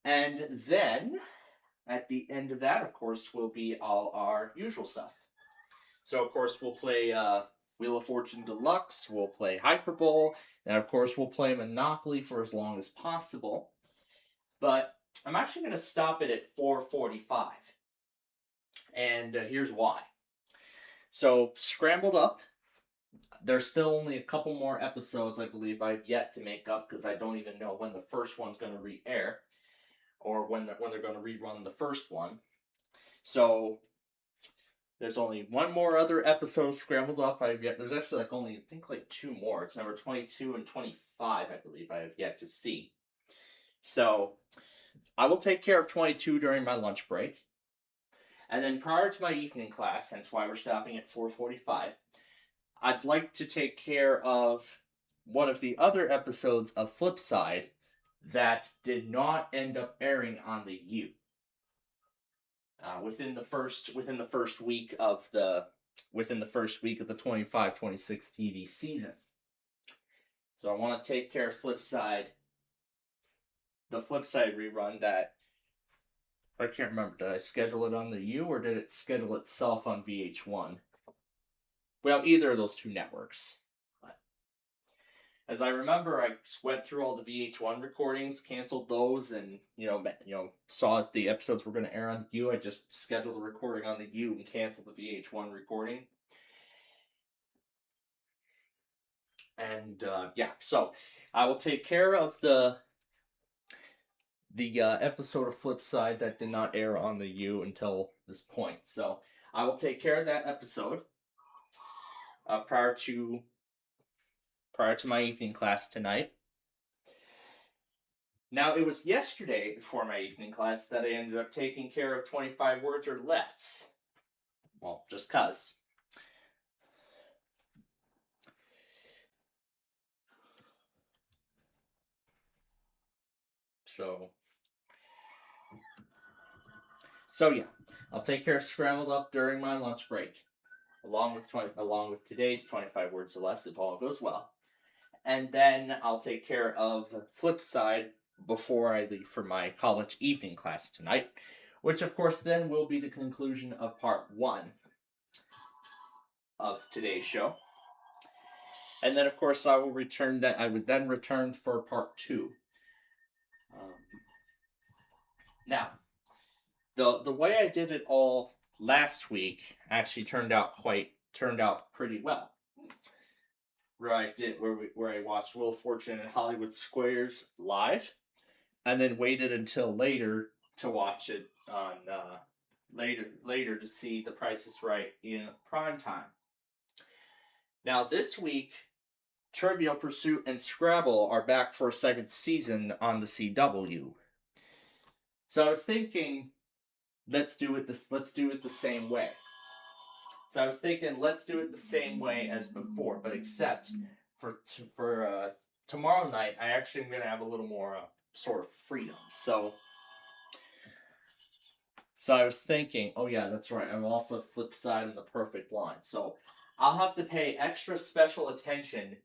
And then at the end of that, of course, will be all our usual stuff. So of course we'll play Wheel of Fortune Deluxe, we'll play Hyperbowl, and of course we'll play Monopoly for as long as possible. But I'm actually going to stop it at 4:45. And here's why. So Scrambled Up, there's still only a couple more episodes I believe I've yet to make up because I don't even know when the first one's going to re-air or when they're going to rerun the first one. So there's only one more other episode Scrambled Up I've yet. There's actually only I think two more. It's number 22 and 25 I believe I have yet to see. So I will take care of 22 during my lunch break. And then prior to my evening class, hence why we're stopping at 4:45, I'd like to take care of one of the other episodes of Flipside that did not end up airing on the U. Within the first week of the 25-26 TV season. So I want to take care of Flipside. The Flipside rerun that I can't remember. Did I schedule it on the U or did it schedule itself on VH1? Well, either of those two networks. But as I remember, I went through all the VH1 recordings, canceled those, and saw if the episodes were going to air on the U. I just scheduled the recording on the U and canceled the VH1 recording. And so I will take care of the episode of Flipside that did not air on the U until this point. So I will take care of that episode prior to my evening class tonight. Now, it was yesterday before my evening class that I ended up taking care of 25 words or less. Well, just 'cause. So yeah, I'll take care of Scrambled Up during my lunch break, along with today's 25 words or less if all goes well. And then I'll take care of Flipside before I leave for my college evening class tonight, which of course then will be the conclusion of part 1 of today's show. And then of course I would then return for part 2. Now, the way I did it all last week actually turned out pretty well. Where I watched Wheel of Fortune and Hollywood Squares live, and then waited until later to watch it on later to see The Price is Right in prime time. Now this week, Trivial Pursuit and Scrabble are back for a second season on the CW. So I was thinking, let's do it the same way. So I was thinking, let's do it the same way as before, but except for tomorrow night, I actually am going to have a little more sort of freedom. So I was thinking, oh yeah, that's right. I'm also Flipside in The Perfect Line. So I'll have to pay extra special attention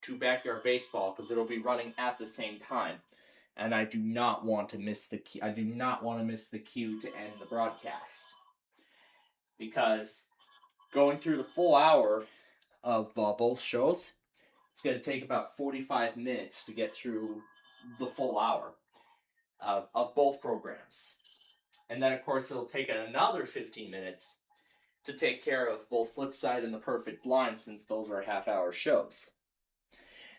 to Backyard Baseball because it'll be running at the same time, and I do not want to miss the cue to end the broadcast because going through the full hour of both shows, it's going to take about 45 minutes to get through the full hour of both programs. And then, of course, it'll take another 15 minutes to take care of both Flipside and The Perfect Blind, since those are half-hour shows.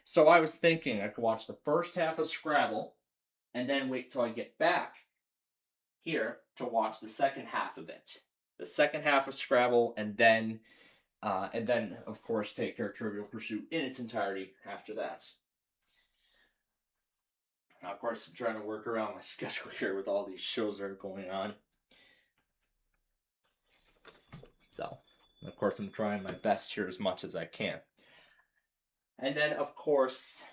So I was thinking I could watch the first half of Scrabble and then wait till I get back here to watch the second half of it. The second half of Scrabble, and then, of course, take care of Trivial Pursuit in its entirety after that. Now, of course, I'm trying to work around my schedule here with all these shows that are going on. So, of course, I'm trying my best here as much as I can. And then, of course,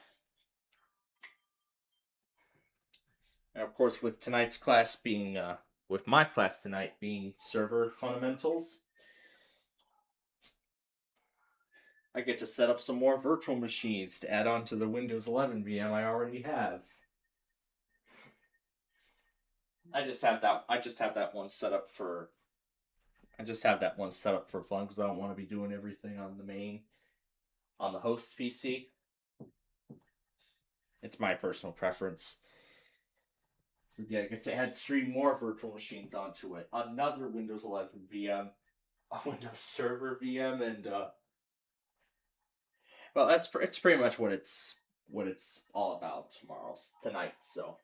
with tonight's class being, with my class tonight being server fundamentals, I get to set up some more virtual machines to add on to the Windows 11 VM I already have. I just have that one set up for fun, because I don't want to be doing everything on the host PC. It's my personal preference. So yeah, I get to add 3 more virtual machines onto it. Another Windows 11 VM, a Windows Server VM, and well, it's pretty much what it's all about tonight. So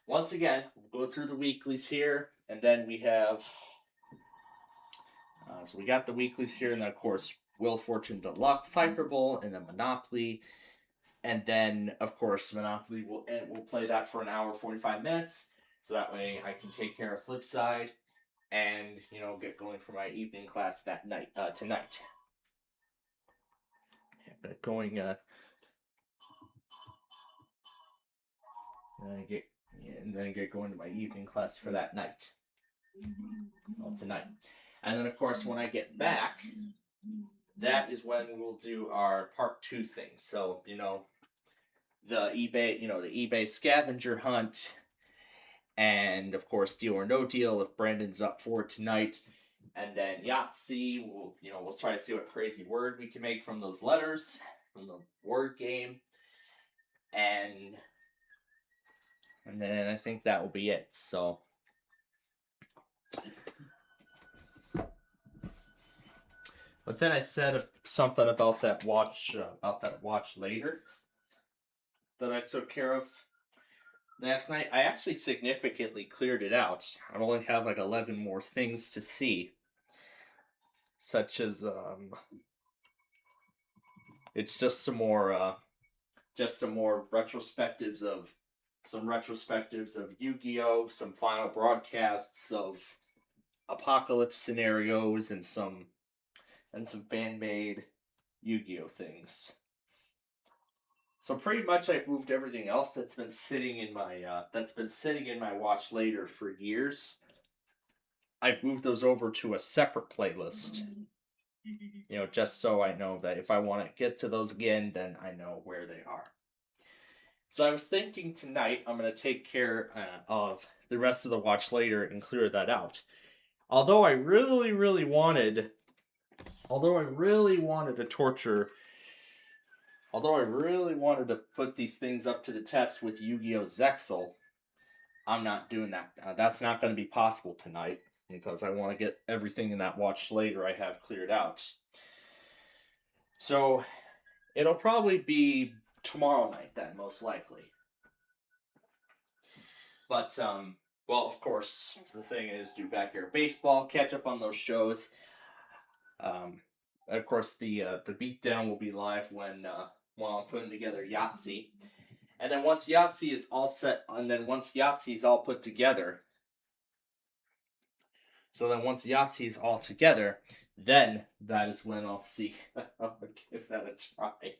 once again, we'll go through the weeklies here, and then we have. So we got the weeklies here, and then, of course, Wheel of Fortune Deluxe, Hyper Bowl, and then Monopoly. And then, of course, Monopoly we'll play that for an hour, 45 minutes. So that way I can take care of Flipside and, get going for my evening class tonight. But going, and then get going to my evening class for that night. Well, tonight. And then, of course, when I get back, that is when we'll do our part 2 thing. So, the eBay scavenger hunt, and of course, Deal or No Deal if Brandon's up for it tonight. And then Yahtzee, we'll try to see what crazy word we can make from those letters, from the word game. And then I think that will be it. So but then I said something about that watch later that I took care of last night. I actually significantly cleared it out. I only have like 11 more things to see, such as it's just some more retrospectives of Yu-Gi-Oh, some final broadcasts of apocalypse scenarios, and some fan-made Yu-Gi-Oh things. So pretty much I've moved everything else that's been sitting in my watch later for years. I've moved those over to a separate playlist. Just so I know that if I want to get to those again, then I know where they are. So I was thinking tonight I'm going to take care of the rest of the watch later and clear that out. Although I really, really wanted to put these things up to the test with Yu-Gi-Oh! Zexal, I'm not doing that. That's not going to be possible tonight, because I want to get everything in that watch later I have cleared out. So it'll probably be tomorrow night then, most likely. But, well, of course, the thing is, do Backyard Baseball, catch up on those shows. Of course, the beatdown will be live while I'm putting together Yahtzee. And then once Yahtzee is all set, and then once Yahtzee is all put together, then that is when I'll see. I'll give that a try.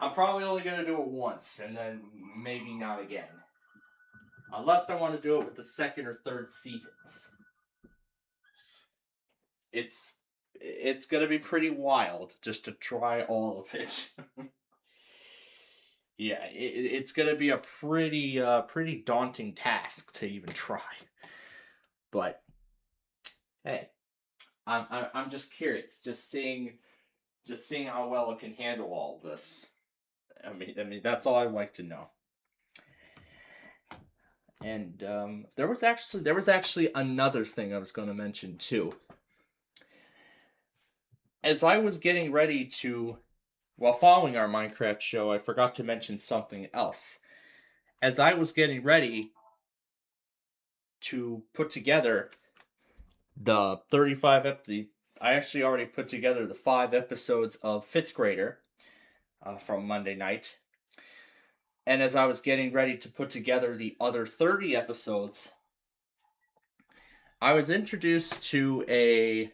I'm probably only going to do it once, and then maybe not again. Unless I want to do it with the second or third seasons. It's going to be pretty wild just to try all of it. Yeah, it's going to be a pretty daunting task to even try. But hey, I'm just curious, just seeing how well it can handle all of this. I mean that's all I'd like to know. And there was actually another thing I was going to mention too. As I was getting ready to, while following our Minecraft show, I forgot to mention something else. As I was getting ready to put together the 35 I actually already put together the 5 episodes of 5th Grader from Monday night. And as I was getting ready to put together the other 30 episodes, I was introduced to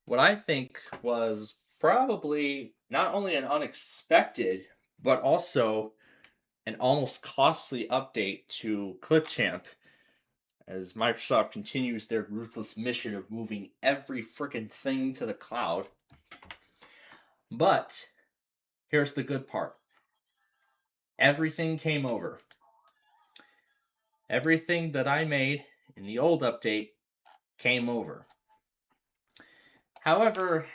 what I think was probably not only an unexpected, but also an almost costly update to Clipchamp as Microsoft continues their ruthless mission of moving every freaking thing to the cloud. But here's the good part. Everything came over. Everything that I made in the old update came over. However,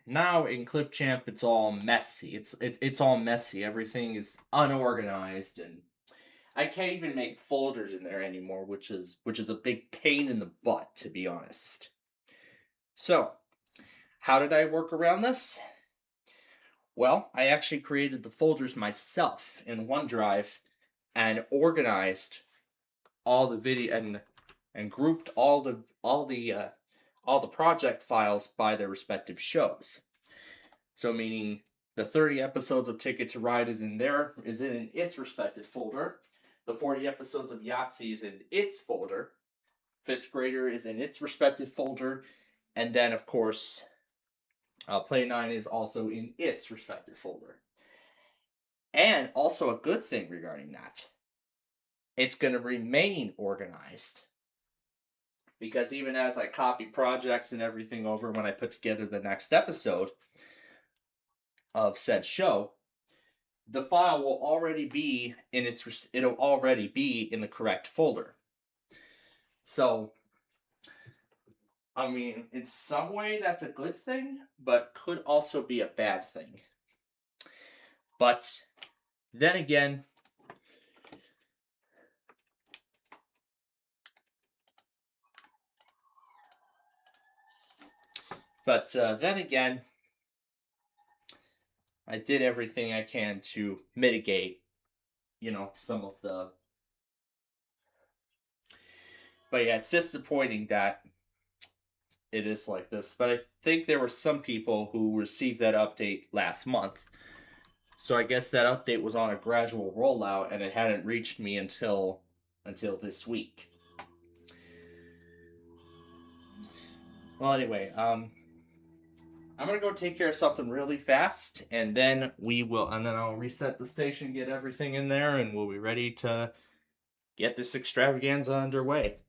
now in Clipchamp it's all messy. It's all messy. Everything is unorganized, and I can't even make folders in there anymore, which is a big pain in the butt, to be honest. So, how did I work around this? Well, I actually created the folders myself in OneDrive and organized all the video and grouped all the project files by their respective shows. So meaning the 30 episodes of Ticket to Ride is in its respective folder. The 40 episodes of Yahtzee is in its folder. 5th Grader is in its respective folder. And then, of course, Play 9 is also in its respective folder. And also a good thing regarding that, it's going to remain organized. Because even as I copy projects and everything over when I put together the next episode of said show, the file will already be it'll already be in the correct folder. So, I mean, in some way that's a good thing, but could also be a bad thing. But then again, I did everything I can to mitigate, some of the. But yeah, it's disappointing that it is like this. But I think there were some people who received that update last month. So I guess that update was on a gradual rollout and it hadn't reached me until this week. Well, anyway, I'm gonna go take care of something really fast, and then I'll reset the station, get everything in there, and we'll be ready to get this extravaganza underway.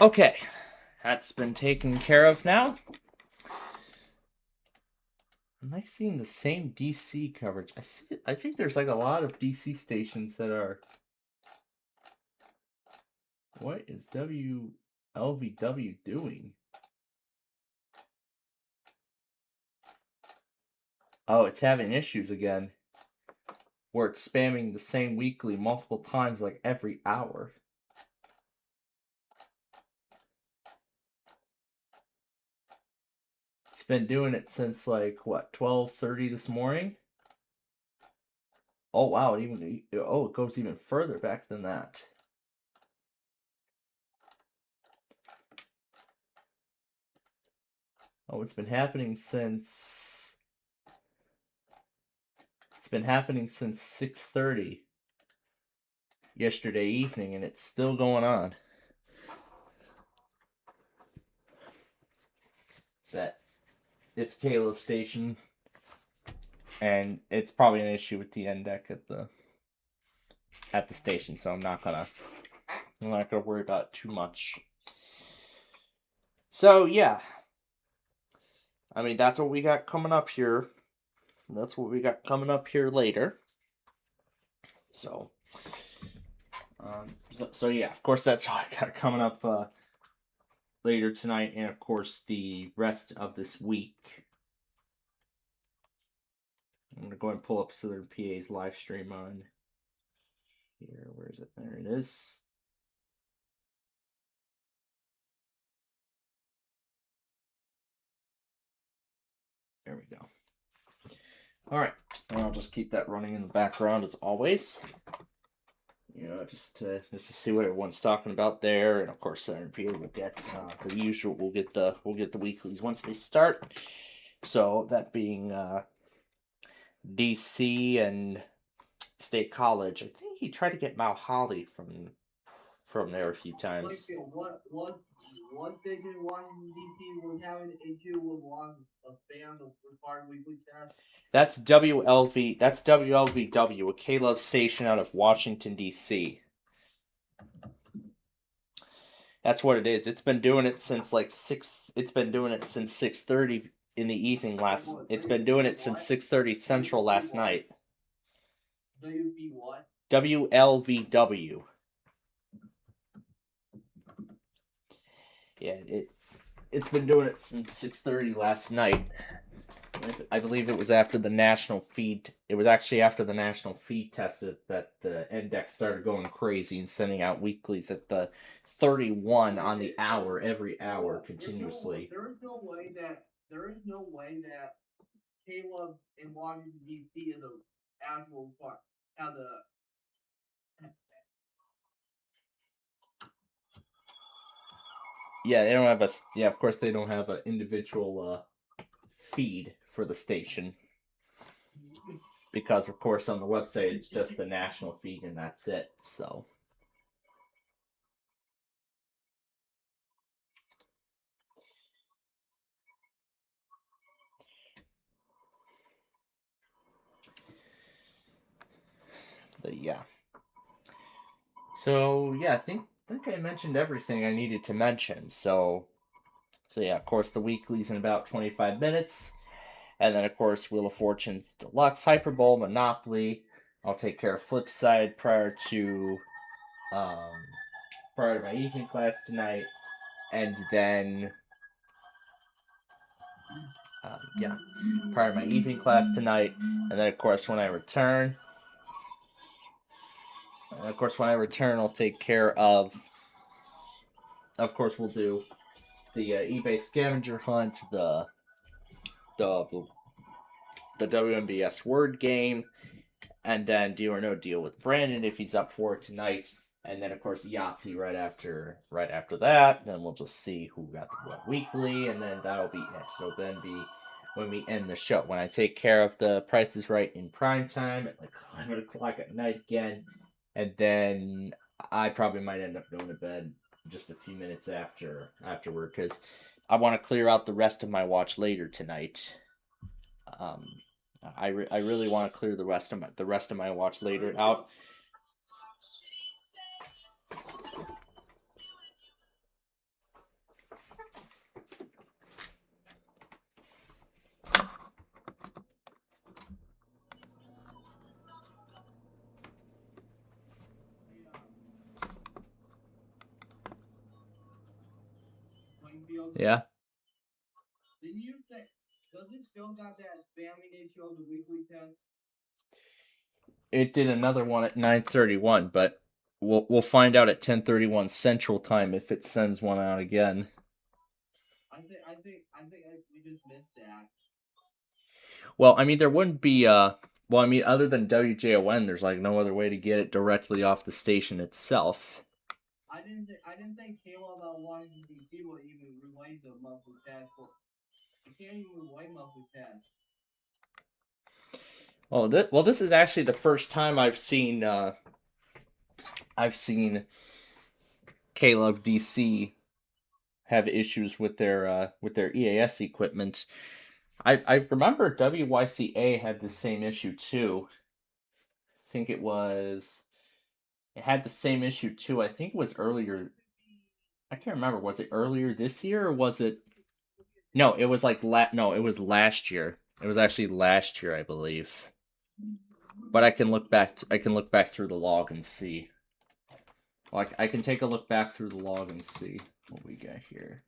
Okay, that's been taken care of now. Am I seeing the same DC coverage? I think there's like a lot of DC stations that are. What is WLVW doing? Oh, it's having issues again. Where it's spamming the same weekly multiple times, like every hour. It's been doing it since like what 12:30 this morning. Oh wow! It goes even further back than that. Oh, it's been happening since 6:30 yesterday evening, and it's still going on. That it's Caleb Station, and it's probably an issue with the end deck at the station, so I'm not gonna worry about it too much. So yeah, I mean that's what we got coming up here. That's what we got coming up here later. So yeah, of course that's all I got coming up later tonight, and of course the rest of this week. I'm gonna go ahead and pull up Southern PA's live stream on here. Where is it? There it is. There we go. All right, and I'll just keep that running in the background as always. You know, just to see what everyone's talking about there, and of course, Southern PA will get the usual. We'll get the weeklies once they start. So that being DC and State College. I think he tried to get Mount Holly from there a few times. One thing in Washington DC was having an issue with a fan of required weekly test. That's WLV. That's WLVW, a K-Love station out of Washington DC. That's what it is. It's been doing it since like 6. It's been doing it since 6:30 in the evening last. It's been doing it since 6:30 Central last night. WB what? WLVW. Yeah, it's been doing it since 6:30 last night. I believe it was after the national feed. It was actually after the national feed tested that the index started going crazy and sending out weeklies at the 31 on the hour every hour continuously. There is no way that Caleb in Washington DC is an actual part. How the Yeah, they don't have a. Yeah, of course they don't have an individual feed for the station. Because, of course, on the website, it's just the national feed and that's it, so. But, yeah. So, yeah, I think I mentioned everything I needed to mention, so yeah, of course, the weekly's in about 25 minutes. And then, of course, Wheel of Fortune's Deluxe, Hyper Bowl, Monopoly. I'll take care of Flipside prior to my evening class tonight. And then, prior to my evening class tonight. And then, of course, when I return, I'll take care of course, we'll do the eBay scavenger hunt, the WMBS word game, and then Deal or No Deal with Brandon if he's up for it tonight, and then of course Yahtzee right after that. Then we'll just see who got what weekly, and then that'll be it. It'll then be when we end the show. When I take care of the Price is Right in prime time at like 11 o'clock at night again, and then I probably might end up going to bed just a few minutes afterward because I want to clear out the rest of my watch later tonight. I really want to clear the rest of my watch later out. Plainfield. Yeah. Didn't you say? Does it still got that spamming issue of the weekly test? It did another one at 9:31, but we'll find out at 10:31 Central Time if it sends one out again. I think we just missed that. Well, I mean, there wouldn't be well, I mean, other than WJON, there's like no other way to get it directly off the station itself. I didn't think Caleb wanted the people to even relay the monthly test. You can't even relay monthly test. Oh, well, this is actually the first time I've seen K-Love DC have issues with their EAS equipment. I remember WYCA had the same issue too. I think it had the same issue too. I think it was earlier. I can't remember. Was it earlier this year or was it? No, it was like no, it was last year. It was actually last year, I believe. But I can look back. I can look back through the log and see. Like I can take a look back through the log and see what we got here.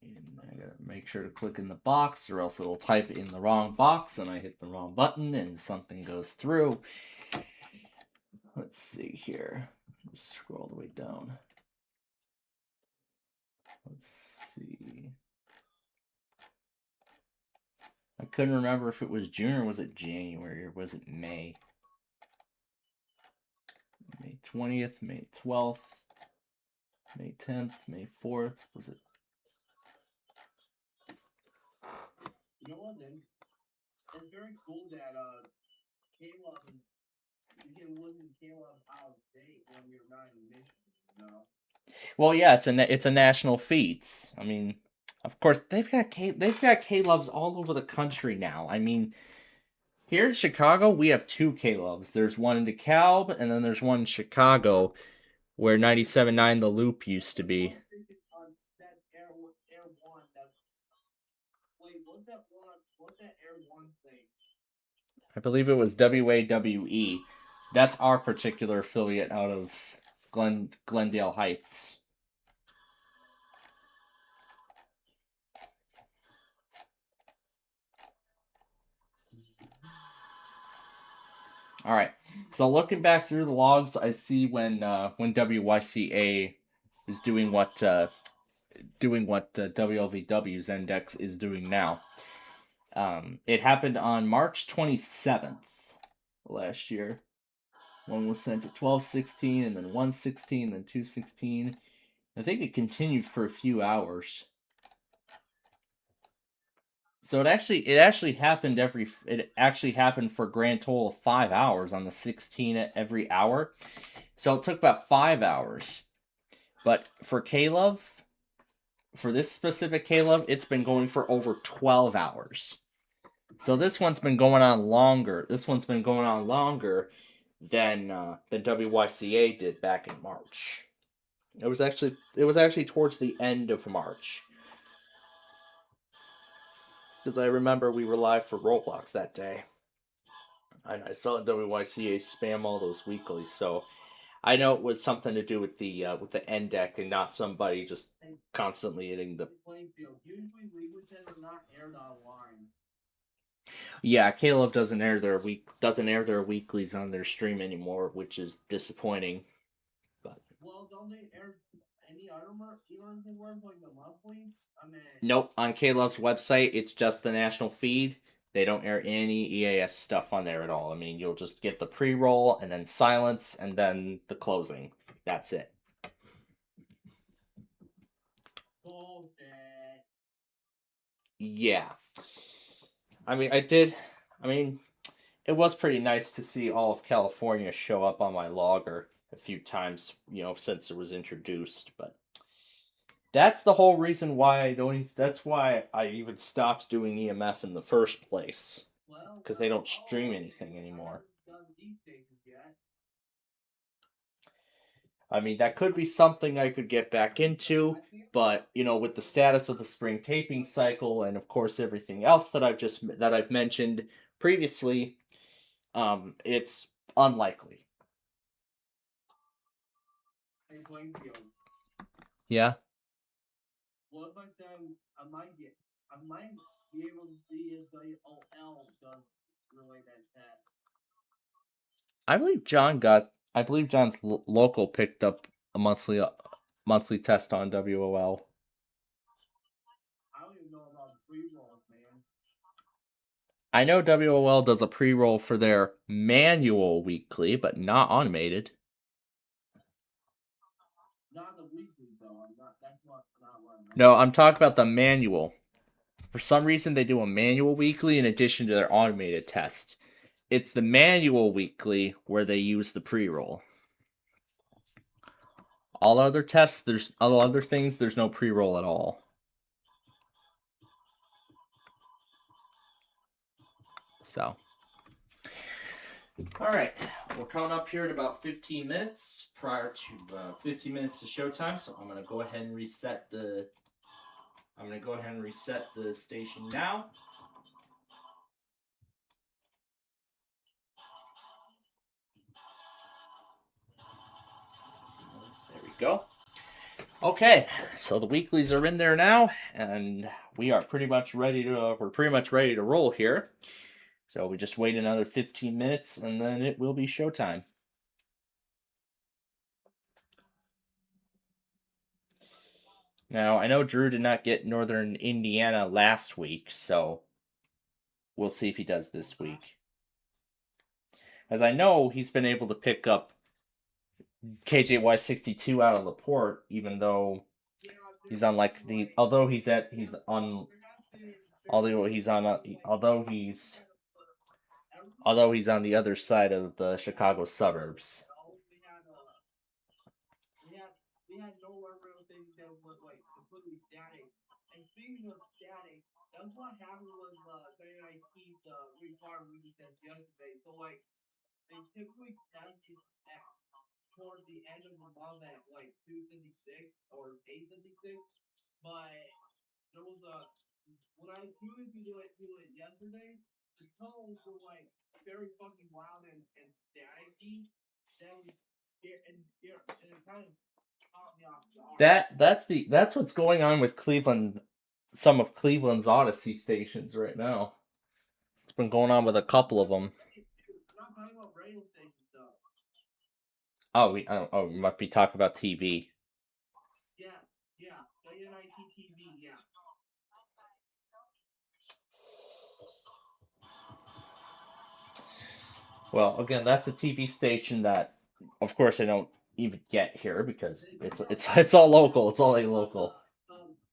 And I gotta make sure to click in the box, or else it'll type in the wrong box, and I hit the wrong button, and something goes through. Let's see here. Just scroll all the way down. Let's see. I couldn't remember if it was June or was it January or was it May. May 20th, May 12th, May 10th, May 4th. Was it? You know what then? It's very cool that Caleb you can listen to Caleb out of state when you're not in Michigan, you know? Well, yeah, it's a national feat. I mean, of course they've got K-Loves all over the country now. I mean, here in Chicago we have two K-Loves. There's one in DeKalb, and then there's one in Chicago, where 97.9 The Loop used to be. That Air One. Wait, what's that one? What's that Air One thing? I believe it was WAWE. That's our particular affiliate out of Glendale Heights. All right. So looking back through the logs, I see when WYCA is doing what WLVW's index is doing now. It happened on March 27th last year. One was sent at 12:16, and then 1:16, then 2:16. I think it continued for a few hours. So it actually happened for a grand total of 5 hours on the 16 every hour. So it took about 5 hours. But for K-Love, for this specific K-Love, it's been going for over 12 hours. So this one's been going on longer. This one's been going on longer than WYCA did back in March. It was actually towards the end of March. Because I remember we were live for Roblox that day. And I saw WYCA spam all those weeklies, so I know it was something to do with the end deck and not somebody just constantly hitting the. Usually weekly tests are not aired online. Yeah, Caleb doesn't air their weeklies on their stream anymore, which is disappointing. But well, don't they air any other words like the monthly? I mean, nope, on Caleb's website, it's just the national feed. They don't air any EAS stuff on there at all. I mean, you'll just get the pre-roll and then silence and then the closing. That's it. bullshit. Yeah. I mean, it was pretty nice to see all of California show up on my logger a few times, since it was introduced, but that's the whole reason why that's why I even stopped doing EMF in the first place. Because they don't stream anything anymore. I mean, that could be something I could get back into, but with the status of the spring taping cycle and of course everything else that I've mentioned previously, it's unlikely. Hey, Plainfield. Yeah. What I might be able to see if WOL does relay that test. I believe John's local picked up a monthly test on WOL. I don't even know about pre-rolls, man. I know WOL does a pre-roll for their manual weekly, but not automated. Not the weekly though. That's not what I'm. No, I'm talking about the manual. For some reason, they do a manual weekly in addition to their automated test. It's the manual weekly where they use the pre-roll. All other tests, there's all other things, there's no pre-roll at all. So, all right, we're coming up here at about 15 minutes prior to 15 minutes to showtime. So I'm gonna go ahead and reset the. I'm gonna go ahead and reset the station now. There we go. Okay, so the weeklies are in there now, and we are pretty much ready to. We're pretty much ready to roll here. So we just wait another 15 minutes, and then it will be showtime. Now I know Drew did not get Northern Indiana last week, so we'll see if he does this week. As I know, he's been able to pick up KJY62 out of LaPorte, even though he's on like the although he's on the other side of the Chicago suburbs. We had nowhere real things that was like completely static. And speaking of static, that's what happened with WIT's required weekly test yesterday. So like they typically test towards the end of the month at like 256 or 856, but there was a when I tuned to do it yesterday, the tones were like very fucking loud and staticky. Then and it kind of caught me off guard. That's what's going on with Cleveland. Some of Cleveland's Odyssey stations right now. It's been going on with a couple of them. I'm not talking about radio stations though. We might be talking about TV. Yeah, WNIT TV, yeah. Well, again, that's a TV station that, of course, I don't even get here because it's all local. It's all a local.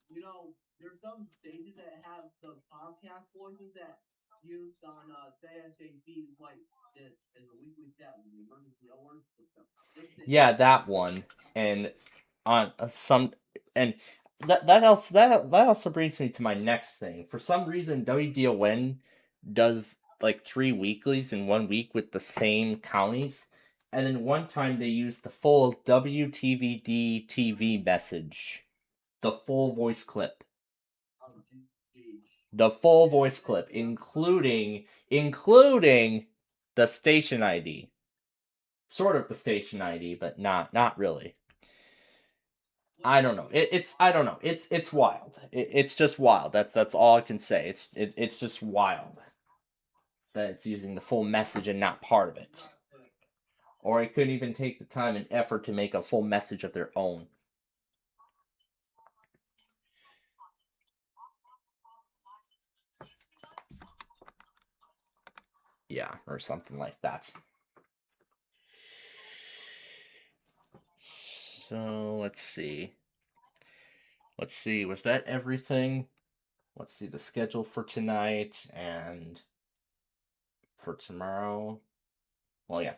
You know, there's some stations that have the podcast voices that used on KSAP, like as a weekly chat, the emergency alert system. Yeah, that one, and on some, and that also brings me to my next thing. For some reason, WDON does like 3 weeklies in 1 week with the same counties, and then one time they used the full WTVD TV message, the full voice clip. The full voice clip, including the station ID. Sort of the station ID, but not really. I don't know. I don't know. It's wild. It's just wild. That's all I can say. It's just wild that it's using the full message and not part of it. Or it couldn't even take the time and effort to make a full message of their own. Yeah, or something like that. So, let's see. Was that everything? Let's see the schedule for tonight and for tomorrow. Well, yeah.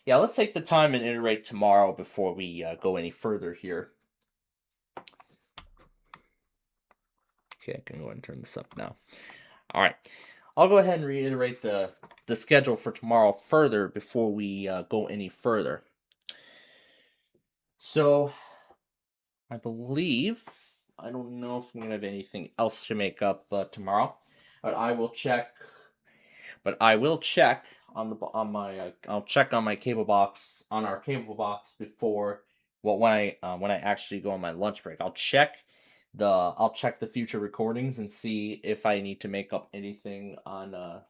Yeah, let's take the time and iterate tomorrow before we go any further here. Okay, I can go ahead and turn this up now. All right. I'll go ahead and reiterate the schedule for tomorrow further before we go any further. So, I believe, I don't know if I'm going to have anything else to make up tomorrow, but I will check. I'll check on my cable box, on our cable box before, when I actually go on my lunch break. I'll check I'll check the future recordings and see if I need to make up anything on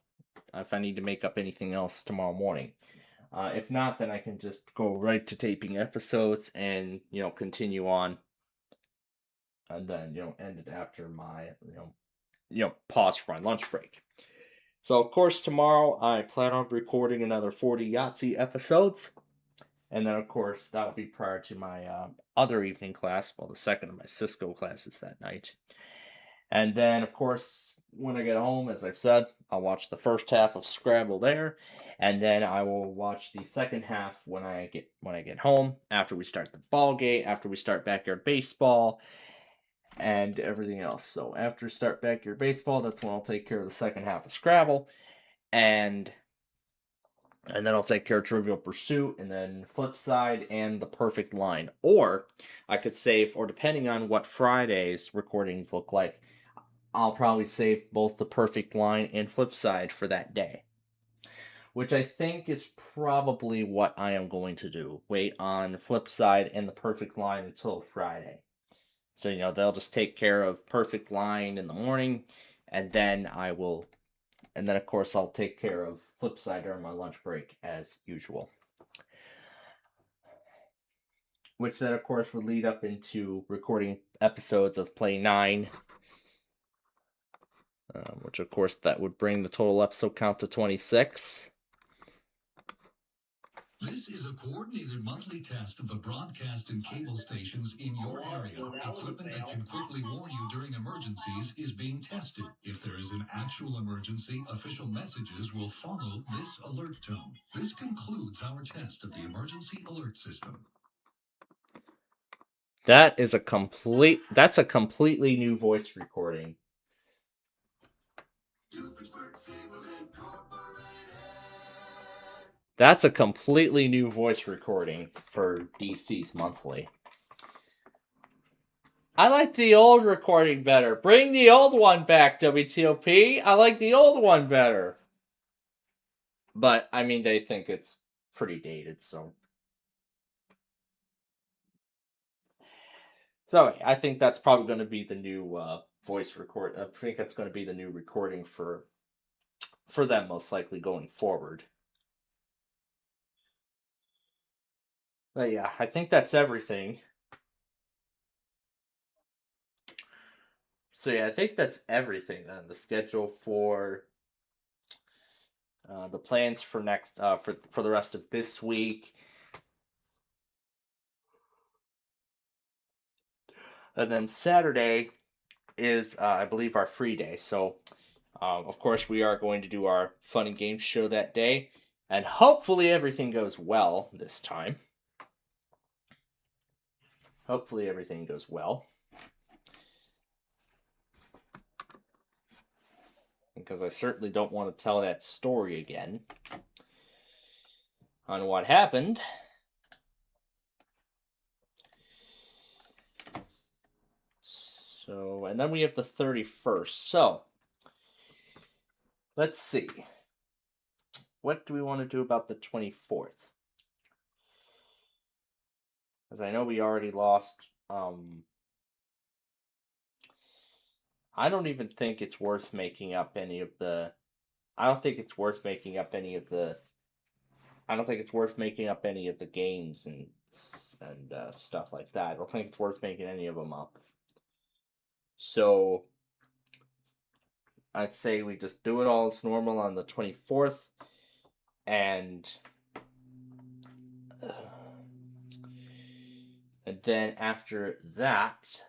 if I need to make up anything else tomorrow morning. If not, then I can just go right to taping episodes and continue on, and then end it after my pause for my lunch break. So of course tomorrow I plan on recording another 40 Yahtzee episodes, and then of course that will be prior to my other evening class. Well, the second of my Cisco classes that night, and then of course when I get home, as I've said, I'll watch the first half of Scrabble there, and then I will watch the second half when I get home, after we start the ball game, after we start backyard baseball and everything else. So after start backyard baseball, that's when I'll take care of the second half of Scrabble, and then I'll take care of Trivial Pursuit, and then Flip Side, and The Perfect Line. Or I could save, or depending on what Friday's recordings look like, I'll probably save both The Perfect Line and Flip Side for that day. Which I think is probably what I am going to do. Wait on Flip Side and The Perfect Line until Friday. So, they'll just take care of Perfect Line in the morning, and then of course, I'll take care of Flip Side during my lunch break, as usual. Which then, of course, would lead up into recording episodes of Play 9. Which, of course, that would bring the total episode count to 26. This is a coordinated monthly test of the broadcast and cable stations in your area. Equipment that can quickly warn you during emergencies is being tested. If there is an actual emergency, official messages will follow this alert tone. This concludes our test of the emergency alert system. That's a completely new voice recording. That's a completely new voice recording for DC's Monthly. I like the old recording better. Bring the old one back, WTOP. I like the old one better. But, I mean, they think it's pretty dated, so. So, I think that's probably going to be the new voice record. I think that's going to be the new recording for them, most likely, going forward. But yeah, I think that's everything. So yeah, I think that's everything then. The schedule for the plans for next for the rest of this week. And then Saturday is I believe our free day. So of course we are going to do our fun and games show that day, and hopefully everything goes well this time. Hopefully everything goes well. Because I certainly don't want to tell that story again on what happened. So, and then we have the 31st. So, let's see. What do we want to do about the 24th? Because I know we already lost. I don't even think it's worth making up any of the. I don't think it's worth making up any of the. I don't think it's worth making up any of the games and stuff like that. I don't think it's worth making any of them up. So I'd say we just do it all as normal on the 24th, and then after that,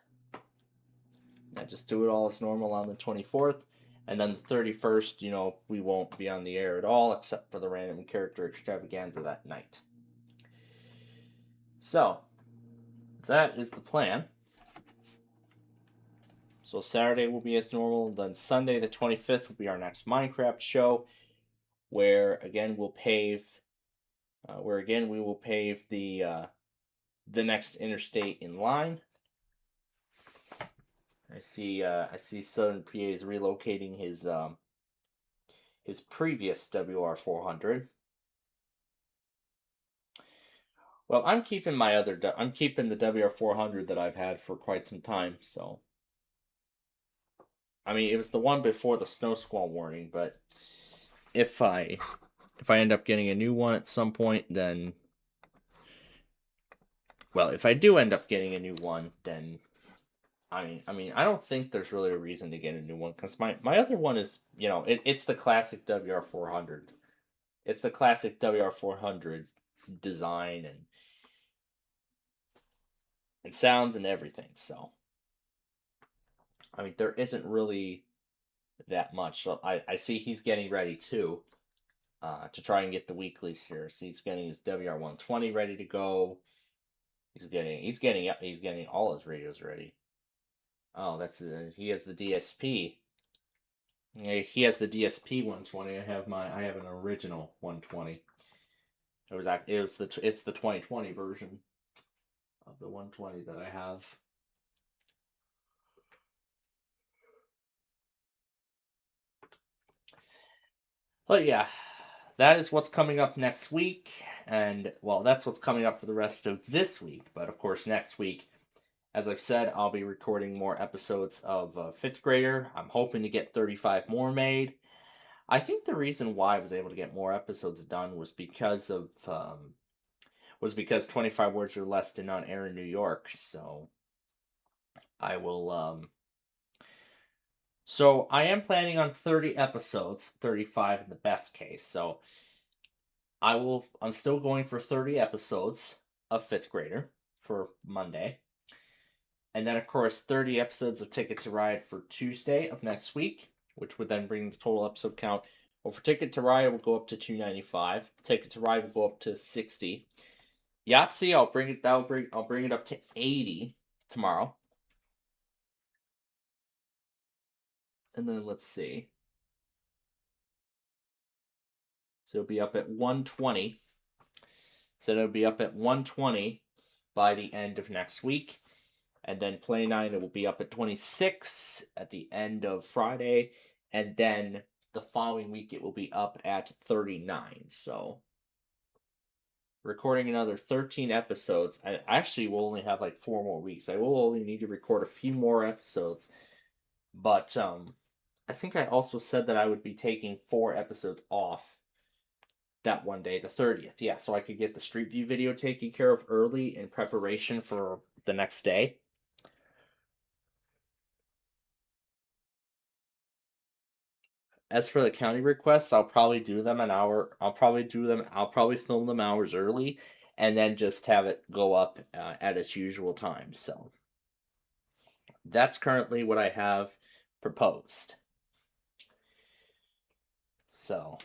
just do it all as normal on the 24th, and then the 31st, we won't be on the air at all except for the random character extravaganza that night. So that is the plan. So Saturday will be as normal. Then Sunday, the 25th, will be our next Minecraft show, where again we will pave the next interstate in line. I see Southern PA is relocating his previous WR400. Well, I'm keeping the WR400 that I've had for quite some time, so I mean, it was the one before the snow squall warning, but if I end up getting a new one at some point, then, well, if I do end up getting a new one, then I mean, I don't think there's really a reason to get a new one, because my other one is, it's the classic WR400. It's the classic WR400 design and sounds and everything. So, I mean, there isn't really that much. So I see he's getting ready too, to try and get the weeklies here. So he's getting his WR120 ready to go. He's getting all his radios ready. Oh, he has the DSP. He has the DSP 120. I have an original 120. It's the 2020 version of the 120 that I have. But yeah, that is what's coming up next week, and well, that's what's coming up for the rest of this week. But of course, next week, as I've said, I'll be recording more episodes of 5th Grader. I'm hoping to get 35 more made. I think the reason why I was able to get more episodes done was because 25 Words or Less did not air in New York. So I will So I am planning on 30 episodes, 35 in the best case. So I'm still going for 30 episodes of 5th Grader for Monday. And then, of course, 30 episodes of Ticket to Ride for Tuesday of next week, which would then bring the total episode count. Well, for Ticket to Ride, it will go up to 295. Ticket to Ride will go up to 60. Yahtzee, I'll bring it up to 80 tomorrow. And then let's see. So it'll be up at 120. So it'll be up at 120 by the end of next week. And then Play 9, it will be up at 26 at the end of Friday. And then the following week, it will be up at 39. So recording another 13 episodes. I actually will only have like 4 more weeks. I will only need to record a few more episodes. But I think I also said that I would be taking 4 episodes off that one day, the 30th. Yeah, so I could get the Street View video taken care of early in preparation for the next day. As for the county requests, I'll probably do them an hour. I'll probably film them hours early, and then just have it go up at its usual time. So that's currently what I have proposed. So,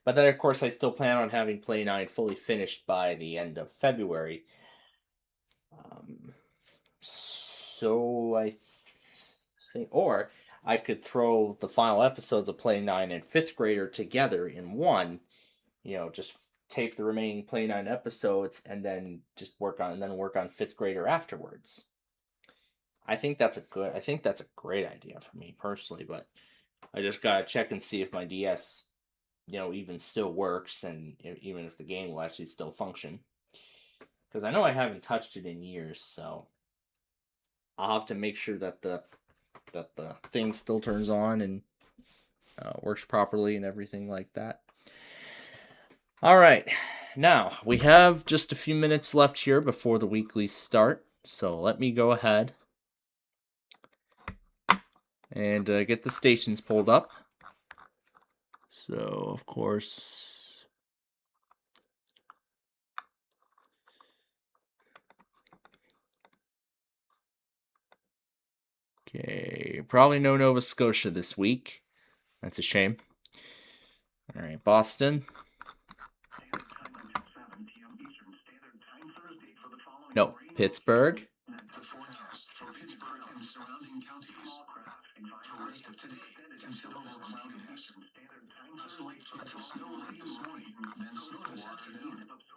but then of course I still plan on having Play 9 fully finished by the end of February. So I think, or I could throw the final episodes of Play 9 and 5th Grader together in one, just tape the remaining Play 9 episodes and then work on 5th Grader afterwards. I think that's a great idea for me personally, but I just gotta check and see if my DS, even still works, and even if the game will actually still function. Because I know I haven't touched it in years, so I'll have to make sure that the thing still turns on and works properly and everything like that. All right, now we have just a few minutes left here before the weeklies start, so let me go ahead and get the stations pulled up. So, of course, okay, probably no Nova Scotia this week. That's a shame. All right, Boston. No, Pittsburgh.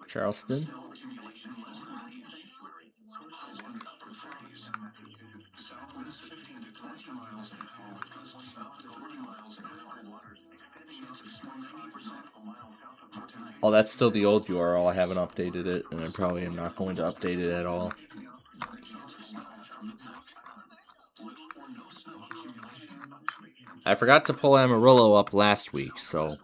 Charleston. Oh, that's still the old URL. I haven't updated it, and I probably am not going to update it at all. I forgot to pull Amarillo up last week, so.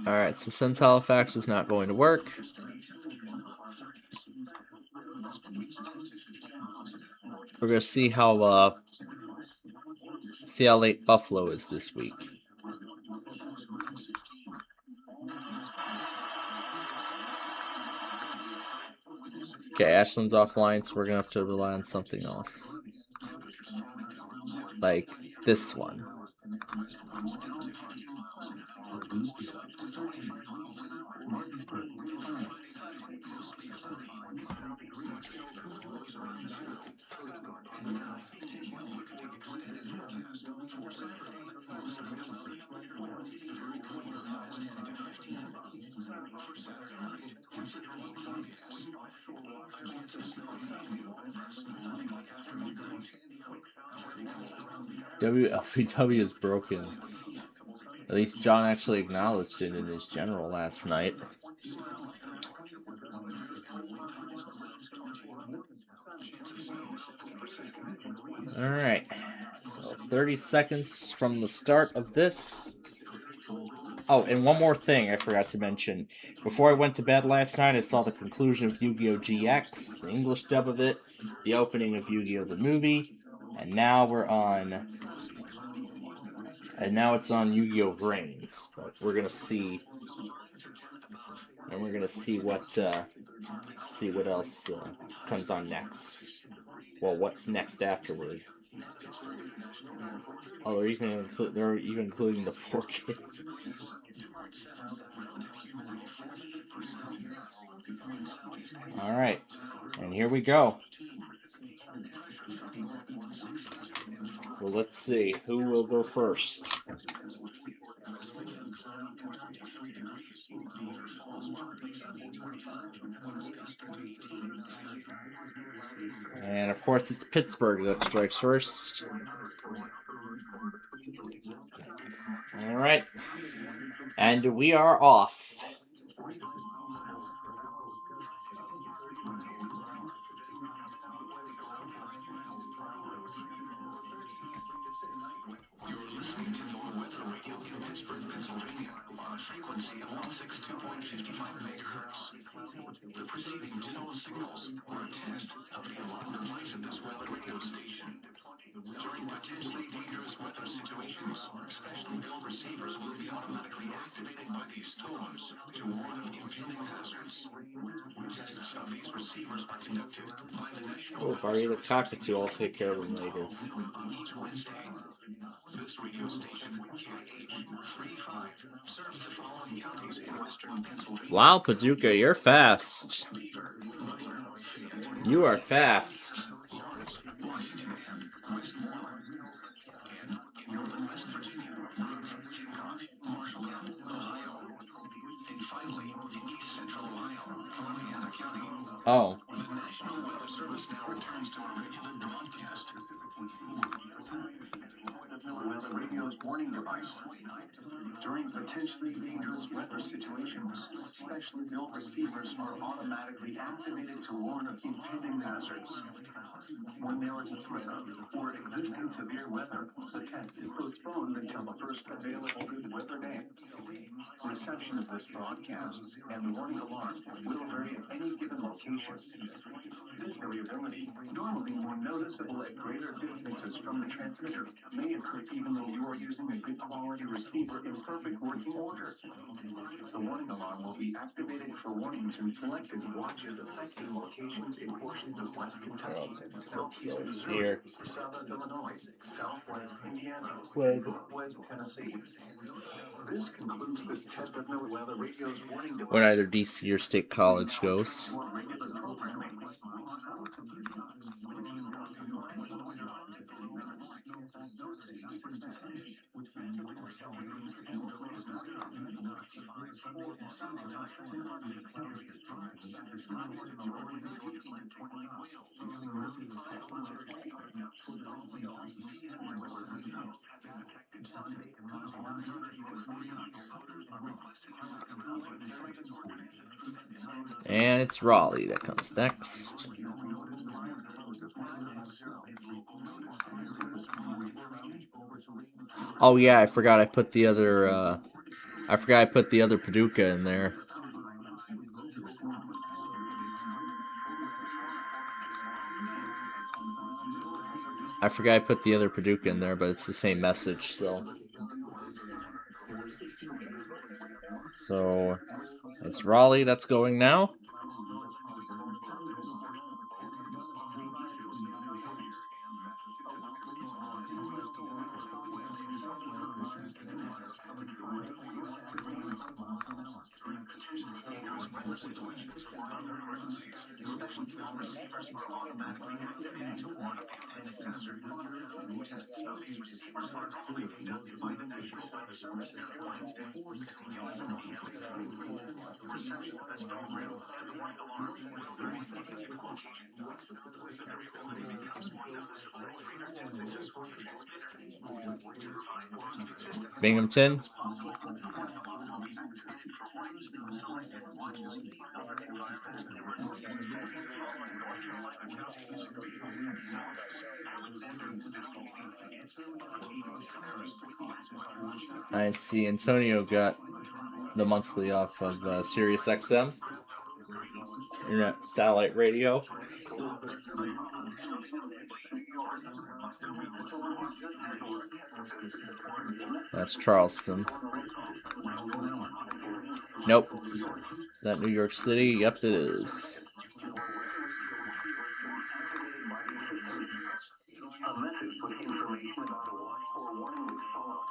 Alright, so since Halifax is not going to work, we're going to see how late Buffalo is this week. Okay, Ashland's offline, so we're going to have to rely on something else. Like this one. WLPW is broken. At least John actually acknowledged it in his general last night. Alright. So 30 seconds from the start of this. Oh, and one more thing I forgot to mention. Before I went to bed last night, I saw the conclusion of Yu-Gi-Oh! GX, the English dub of it, the opening of Yu-Gi-Oh! The movie, and now we're on... And now it's on Yu-Gi-Oh! Vrains, but we're gonna see... And we're gonna see what else comes on next. Well, what's next afterward. Oh, they're even including the 4 kids. Alright, and here we go. Well, let's see. Who will go first? And of course, it's Pittsburgh that strikes first. Alright. And we are off. The preceding tone signals were a test of the alarm device of this weather radio station. During potentially dangerous weather situations, specially built receivers will be automatically activated by these tones to warn of impending hazards. Tests of these receivers are conducted by the National... Oh, Barry the Cockatoo, I'll take care of him later. On each Wednesday, this radio station, KH35, serves the following counties in western Pennsylvania. Wow, Paducah, you're fast. You are fast. Oh. The National Weather Service now returns to our regular broadcast. Weather radio's warning device. During potentially dangerous weather situations, specially built receivers are automatically activated to warn of impending hazards. When there is a threat or existing severe weather, the test is postponed until the first available good weather day. Reception of this broadcast and the warning alarm will vary at any given location. This variability, normally more noticeable at greater distances from the transmitter, may occur even though you are using a good quality receiver in perfect working order. The warning alarm will be activated for warnings in selected watches affecting locations in portions of West Kentucky, Southeast Missouri, Southern Illinois, Southwest Indiana, and Northwest Tennessee. This concludes this test of NOAA Weather Radio's warning device. When either DC or State College goes. Regular programming. And it's Raleigh that comes next. Oh yeah, I forgot I put the other Paducah in there. I forgot I put the other Paducah in there, but it's the same message, so it's Raleigh that's going now. Binghamton. I see Antonio got the monthly off of Sirius XM, internet satellite radio. That's Charleston. Nope. Is that New York City? Yep, it is. A message with information about a watch or warning was followed.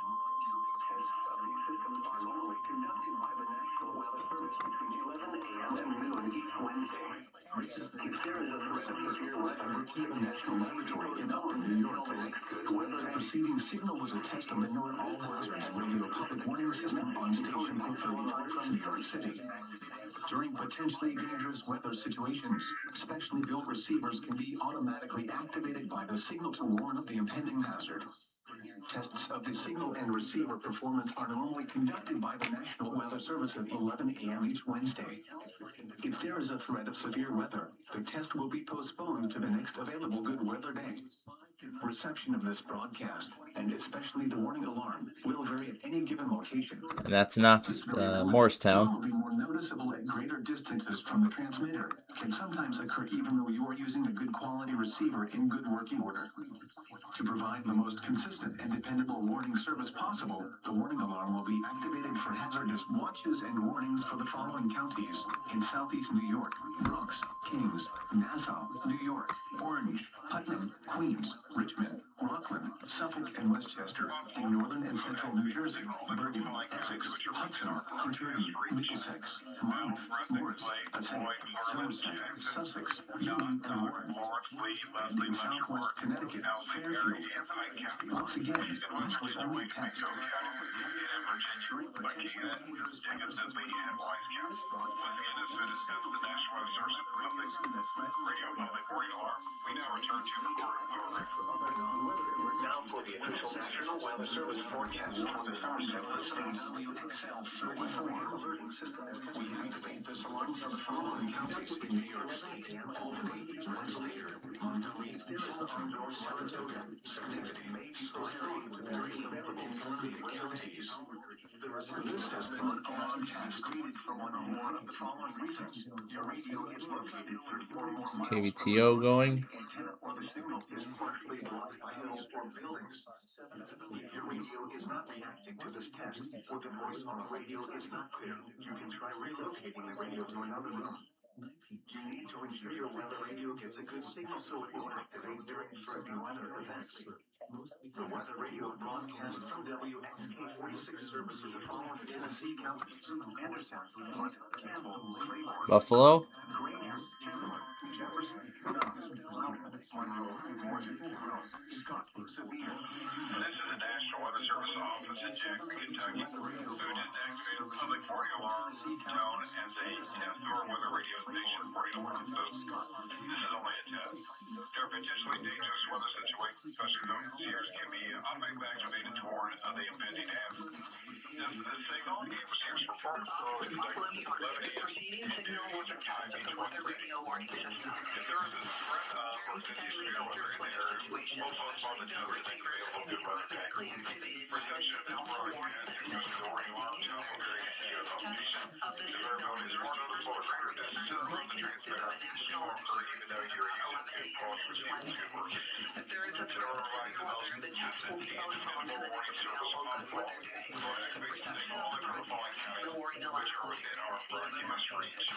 Tests of these systems are normally conducted by the National Weather Service between 11 a.m. and noon each Wednesday. If there is a threat of severe weather, the National Laboratory in Upper New York predicts good weather. The preceding signal was a test of the North All Hazard Radio Public Warning System on station code 35 from New York City. During potentially dangerous weather situations, specially built receivers can be automatically activated by the signal to warn of the impending hazard. Tests of the signal and receiver performance are normally conducted by the National Weather Service at 11 a.m. each Wednesday. If there is a threat of severe weather, the test will be postponed to the next available good weather day. Reception of this broadcast, and especially the warning alarm, will vary at any given location. And that's not Morristown. Will be more noticeable at greater distances from the transmitter. Can sometimes occur even though you are using a good quality receiver in good working order. To provide the most consistent and dependable warning service possible, the warning alarm will be activated for hazardous watches and warnings for the following counties in southeast New York: Bronx, Kings, Nassau, New York, Orange, Putnam, Queens, Richmond, Rockland, Suffolk, and Westchester. In northern and central New Jersey: Bergen, Essex, Hudson, Hunter, Middlesex, Monmouth, Morris, Passaic, Somerset, Sussex, Eaton, and Warren. And in southwest Connecticut, Fairfield. Once again, this was only a test. Now for the official National Weather Service forecast for the south-central state WXL-34 alerting system. We activate this alarm for the following counties in New York State: Albany, Rensselaer, Montgomery, Fulton, Saratoga, Schenectady, Tulare, Greene, and Columbia counties. This has been a broadcast created for one or more of the following reasons. Your radio is located 34 more miles KVTO going. or the signal is partially blocked by hills or buildings. If your radio is not reacting to this test, or the voice on the radio is not clear, you can try relocating the radio to another room. You need to ensure your weather radio gets a good signal so it will activate during certain weather events. The weather radio broadcast from WXK 46 services the following Tennessee counties: Anderson, Hunt, Campbell, Claiborne, Buffalo. Grayson, Jefferson, Loudoun, Monroe, Morton, Rome, Scott, Sabina. This is the National Weather Service office in Jackson, Kentucky. Who didn't activate a public warning alarm tone as a test or weather radio station reporting alarm. So this is only a test. There are potentially dangerous weather situations, especially those receivers can be automatically activated to warn of the impending hazard. This signal gave receivers max performance will conduct 11 a.m. Signal was attached to the weather radio warning system. If there is a threat for potentially severe weather in the area, we'll postpone the test and make available good weather day. Reception of Alpha and transmission warning alarm channel will vary in station. The variability is more noticeable at greater distances from the transmitter. More hurry even though you're using good pulse receiving good work. If there is a threat of severe weather, the test will be postponed to the next available good weather day. Reception of the broadcast and the warning alarm will be Broadcast range.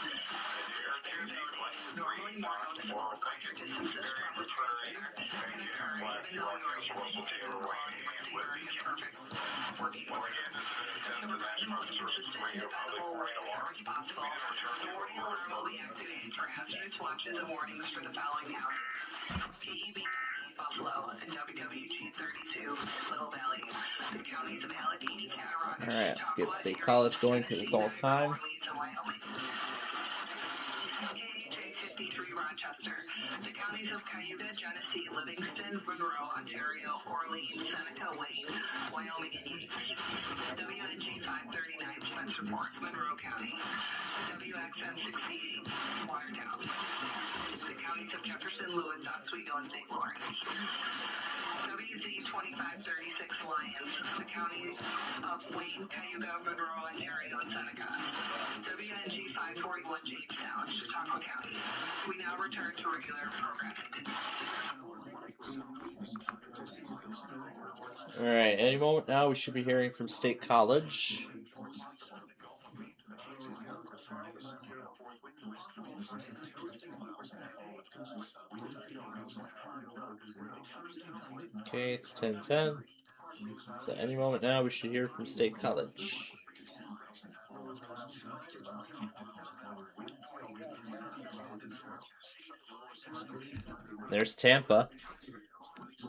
normally more noticeable at greater distances from the transmitter can occur even though your transmission quality receiver is perfect. Working order. The professional system is available when responsible. The warning alarm will be activated for hazardous watches and warnings for the following counties: PEB, Buffalo, and WWG32, Little Valley. The counties of Allegheny, Cattaraugus, Alright, let's get Chautauqua, State Erie, College going because it's almost time. Orleans, and Wyoming. KHA53 Rochester. The counties of Cayuga, Genesee, Livingston, Monroe, Ontario, Orleans, Seneca, Wayne, Wyoming, and Yates. WNG 539 Spencerport, Monroe County. WXN 68 Watertown. The counties of Jefferson, Lewis, Oswego, and St. Lawrence. WZ 2536 Lyons, the county of Wayne, Cayuga, Monroe, Ontario, and Seneca. WNG 541 Jamestown, Chautauqua County. We now return to regular programming. Alright, any moment now we should be hearing from State College. Okay, it's 10:10. So any moment now we should hear from State College. There's Tampa.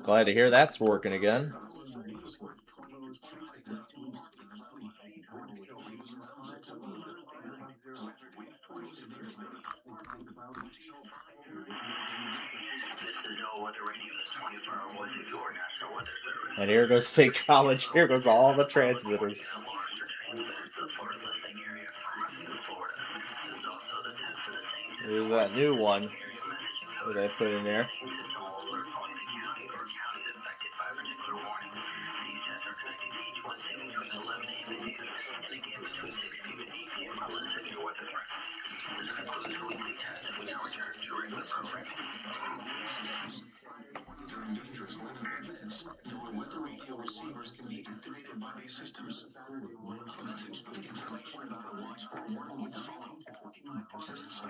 Glad to hear that's working again. And here goes State College. Here goes all the transmitters. There's that new one that I put in there.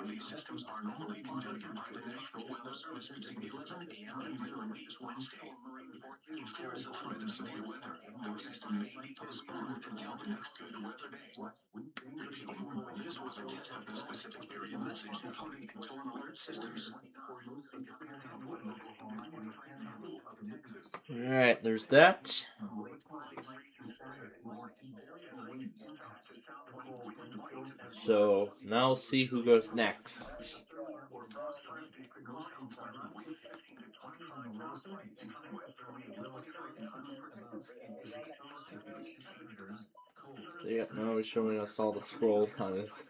These systems are normally conducted by the National Weather Service between 11 a.m. and noon each Wednesday. If there is a threat of severe weather, the test may be postponed until the next good weather day. Repeating, this was a test of the specific area message, including storm alert systems. Alright, there's that. So now we'll see who goes next. So yeah, now he's showing us all the scrolls on his.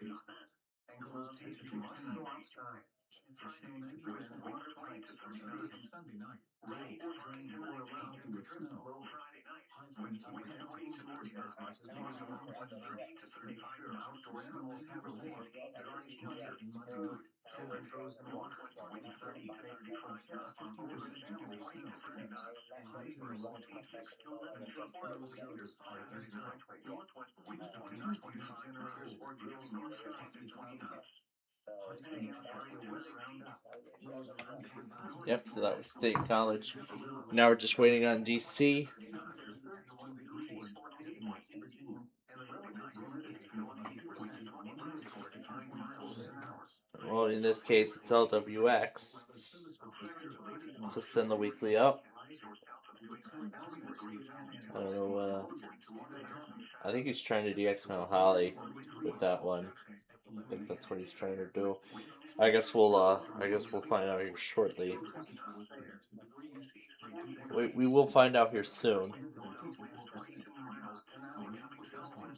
Yep, so that was State College. Now we're just waiting on DC. Well, in this case, it's LWX to send the weekly up. I don't know. I think he's trying to DX Mount Holly with that one. I think that's what he's trying to do. I guess we'll find out here shortly. We will find out here soon.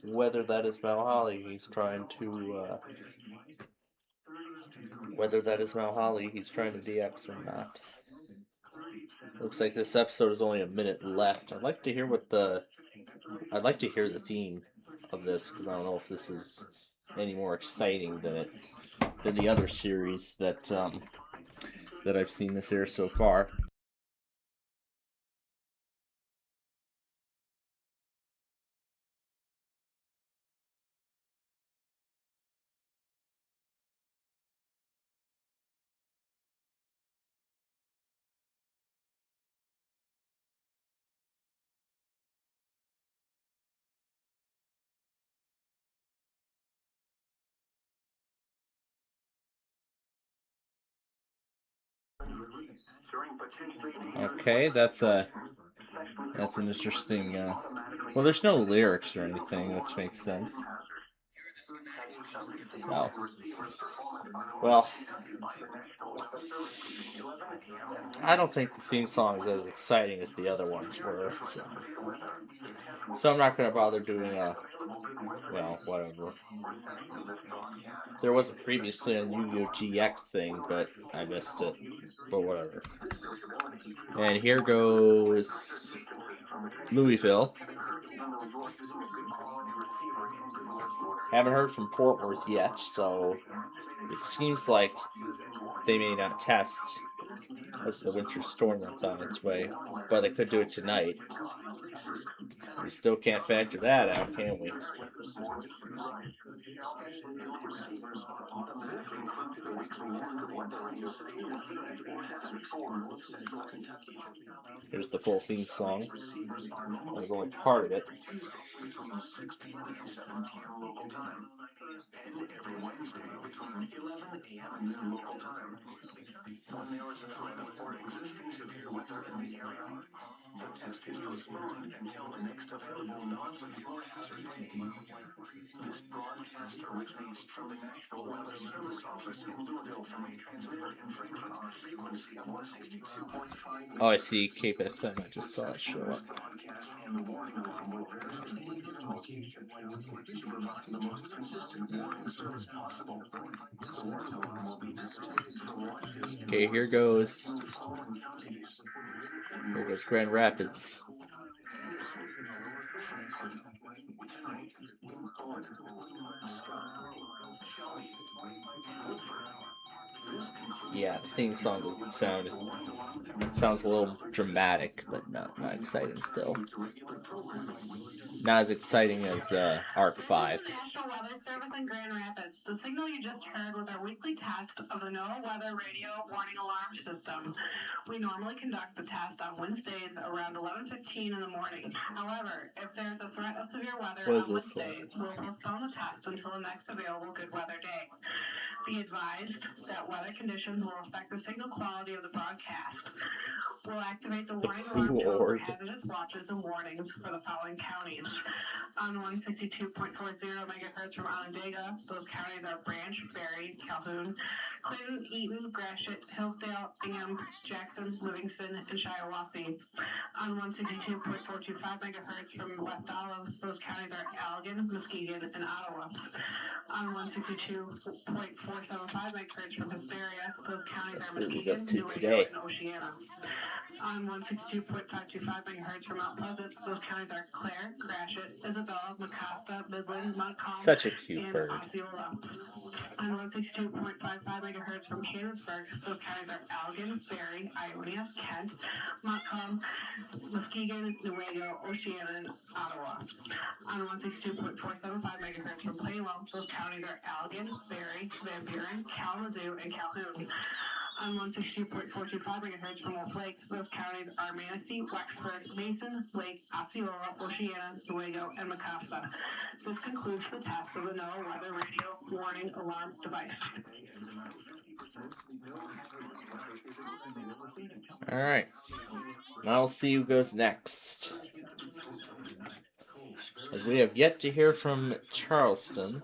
whether that is Mount Holly he's trying to DX or not. Looks like this episode is only a minute left. I'd like to hear the theme of this, because I don't know if this is any more exciting than the other series that I've seen this year so far. Okay, that's an interesting. Well, there's no lyrics or anything, which makes sense. So, well, I don't think the theme song is as exciting as the other ones were, so I'm not going to bother doing well, whatever. There was previously a Yu-Gi-Oh! GX thing, but I missed it. But whatever. And here goes Louisville. Haven't heard from Fort Worth yet, so it seems like they may not test because of the winter storm that's on its way, but they could do it tonight. We still can't factor that out, can we? Here's the full theme song. That was only part of it. Oh, I see. Cape FM. I just saw it show up. Okay, here goes Grand Rapids. Yeah, the theme song doesn't sound. It sounds a little dramatic, but not exciting still. Not as exciting as Arc 5. National Weather Service in Grand Rapids. The signal you just heard was our weekly test of the NOAA Weather Radio Warning Alarm System. We normally conduct the test on Wednesdays around 11:15 in the morning. However, if there's a threat of severe weather on Wednesdays, we'll postpone the test until the next available good weather day. Be advised that weather conditions will affect the signal quality of the broadcast. We'll activate the warning alarm tone for hazardous watches and warnings for the following counties. On 162.40 megahertz from Onondaga, those counties are Branch, Berry, Calhoun, Clinton, Eaton, Gratiot, Hillsdale, Ingham, Jackson, Livingston, and Shiawassee. On 162.425 megahertz from West Olive, those counties are Allegan, Muskegon, and Ottawa. On 162.475 megahertz from Hesperia, those counties are Muskegon, Newaygo, and Oceana. On 162.525 megahertz from Mount Pleasant, those counties are Clare, Gratiot, Isabella, Mecosta, Midland, Montcalm, Such a cute and bird. Osceola. On 162.55 megahertz from Canonsburg, those counties are Allegan, Berry, Ionia, Kent, Montcalm, Muskegon, Newaygo, Oceana, and Ottawa. On 162.475 megahertz from Plano, those counties are Allegan, Berry, Van Buren, Kalamazoo, and Calhoun. On 162.425 megahertz from Wolf Lake, those counties are Manistee, Wexford, Mason, Lake, Osceola, Oceana, Newaygo, and Mecosta. This concludes the test of the NOAA Weather Radio Warning Alarm device. Alright. Now we'll see who goes next. As we have yet to hear from Charleston.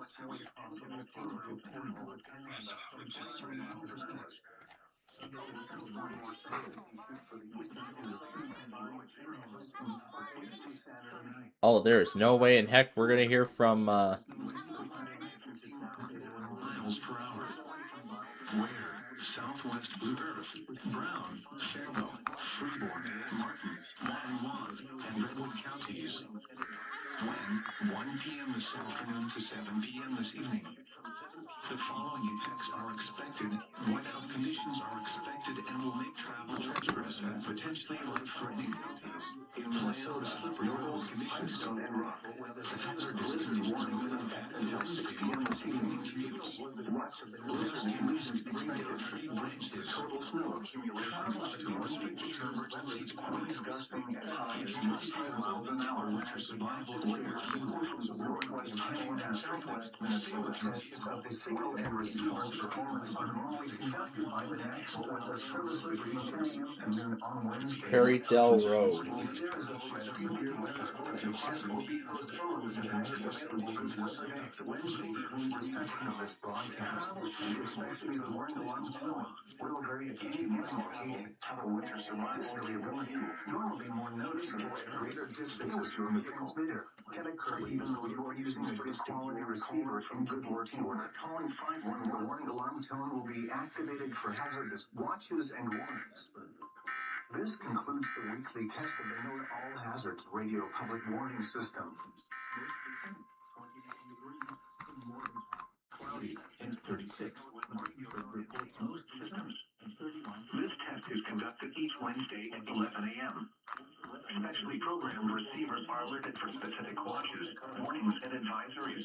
Oh, there's no way in heck we're gonna hear from. Miles per hour. Where? Southwest Blue Earth, Brown, Faribault, Freeborn, Martin, Juan, and Redwood counties. When? 1 p.m. this afternoon to 7 p.m. this evening. The following effects are expected. Whiteout conditions are expected and will make travel treacherous and potentially life-threatening. In land or slippery road conditions, stone and rock. The hazard blizzard warning will impact until 6 p.m. this evening. Blizzard conditions expected. Tree branches, total snow accumulation up to 150 emergencies. Winds gusting at highs 95 miles an hour. Winter survival layer. Portions of northwest Michigan and southwest Minnesota. Tests of the signal and receivers performance are normally conducted by the National Weather Service between 10 a.m. and noon on Wednesday. Perry Del Road. There is a threat of severe weather. The test will be postponed to the next available good weather day. Wednesday evening reception of this broadcast, especially the morning alarm tone, will vary at any given location. Have a winter survival variability. Normally more noticeable at greater distances from the transmitter. Can occur even though you are using a good quality receiver from good working order. Calling 511, the warning alarm tone will be activated for hazardous watches and warnings. This concludes the weekly test of the NOAA All Hazards Radio Public Warning System. Cloudy and 36. Most systems. This test is conducted each Wednesday at 11 a.m. Specially programmed receivers are alerted for specific watches, warnings, and advisories.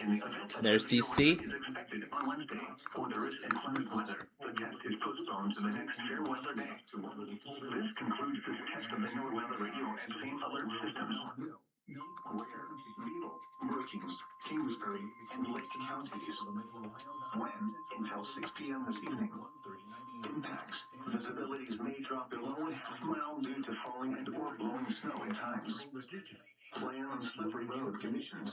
In the event that There's the DC. is expected on Wednesday, or there is inclement weather, the test is postponed to the next fair weather day. This concludes this test of the NOAA Weather Radio and Same Alert systems. Where? Beetle, Brookings, Kingsbury, and Lake counties. When? Until 6 p.m. this evening. Impacts. Visibilities may drop below a half mile due to falling and or blowing snow at times. Plan on slippery road conditions.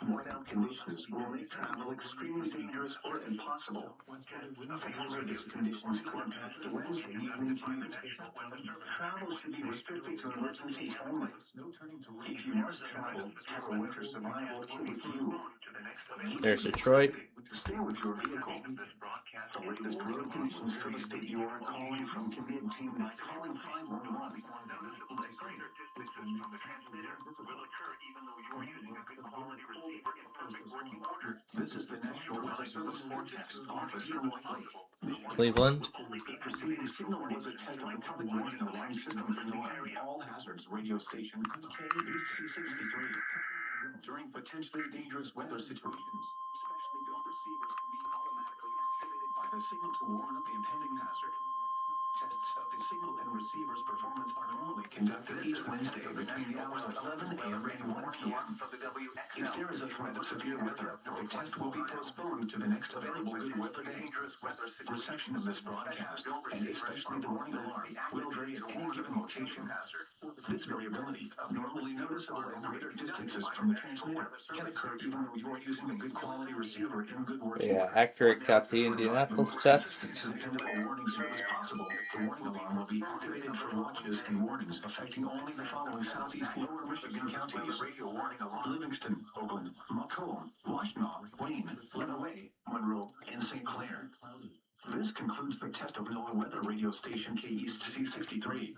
Whiteout conditions will make travel extremely dangerous or impossible. Hazardous conditions forecast Wednesday evening Tuesday. Travel should be restricted to emergencies only. If you must travel, have a winter survival kit with you. There's Detroit. Stay with your vehicle. The latest road conditions for the state you are calling from can be obtained by calling 511. This is the National Weather Service forecast office from Whiteley. Cleveland. The preceding signal was a test of the public warning alarm system for no area all hazards radio station KHC63. During potentially dangerous weather situations, especially if receivers can be automatically activated by the signal to warn of the impending hazard. Tests of the signal and receiver's performance are normally conducted each Wednesday between the hours of 11 a.m. and 1 p.m. If there is a threat of severe weather, the test will be postponed to the next available good weather day. Reception of this broadcast, and especially the warning alarm, will vary at any given location. This variability, normally noticeable at greater distances from the transmitter, can occur even though you are using a good quality receiver in good working Yeah, order. Accurate got the Indianapolis test. Dependable warning service possible. The warning alarm will be activated for watches and warnings affecting only the following southeast lower Michigan counties: Livingston, Oakland, Macomb, Washtenaw, Wayne, Lenawee, Monroe, and St. Clair. This concludes the test of NOAA weather radio station KEC63.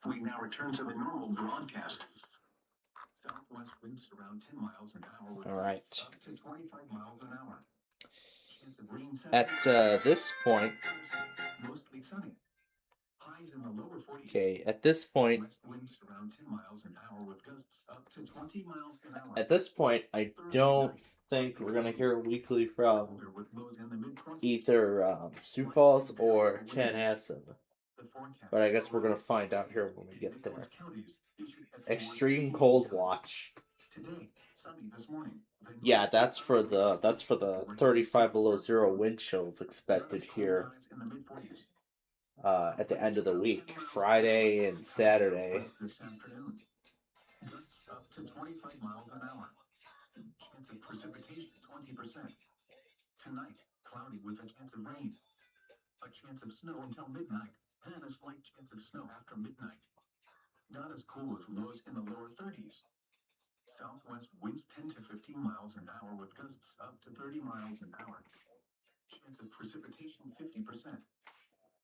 We now return to the normal broadcast. Southwest winds around 10 miles an hour with All right. up to 25 miles an hour. Chance of rain At this point, mostly sunny. Highs in the lower 40s. okay, at this point, West winds around 10 miles an hour with gusts up to 20 miles an hour. at this point, I don't think we're gonna hear weekly from With lows in the mid-20s. either Sioux Falls or Chanhassen. But I guess we're gonna find out here when we get there. Extreme cold watch. Today, sunny this morning. Yeah, that's for the 35 below zero wind chills expected here at the end of the week, Friday and Saturday. This afternoon. Gusts up to 25 miles an hour. Chance of precipitation 20%. Tonight, cloudy with a chance of rain. A chance of snow until midnight, and a slight chance of snow after midnight. not as cool with lows in the lower 30s. Southwest winds 10 to 15 miles an hour with gusts up to 30 miles an hour. Chance of precipitation 50%.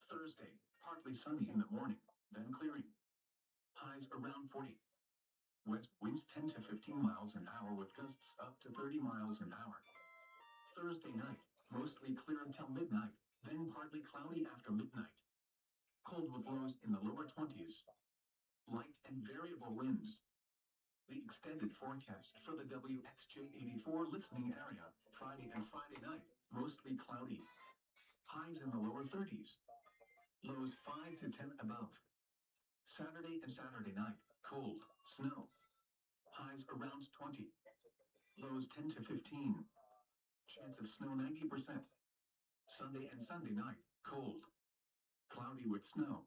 Thursday, partly sunny in the morning, then clearing. Highs around 40. West winds 10 to 15 miles an hour with gusts up to 30 miles an hour. Thursday night, mostly clear until midnight, then partly cloudy after midnight. Cold with lows in the lower 20s. Light and variable winds. The extended forecast for the WXJ84 listening area, Friday and Friday night, mostly cloudy. Highs in the lower 30s. Lows 5 to 10 above. Saturday and Saturday night, cold, snow. Highs around 20. Lows 10 to 15. Chance of snow 90%. Sunday and Sunday night, cold. Cloudy with snow.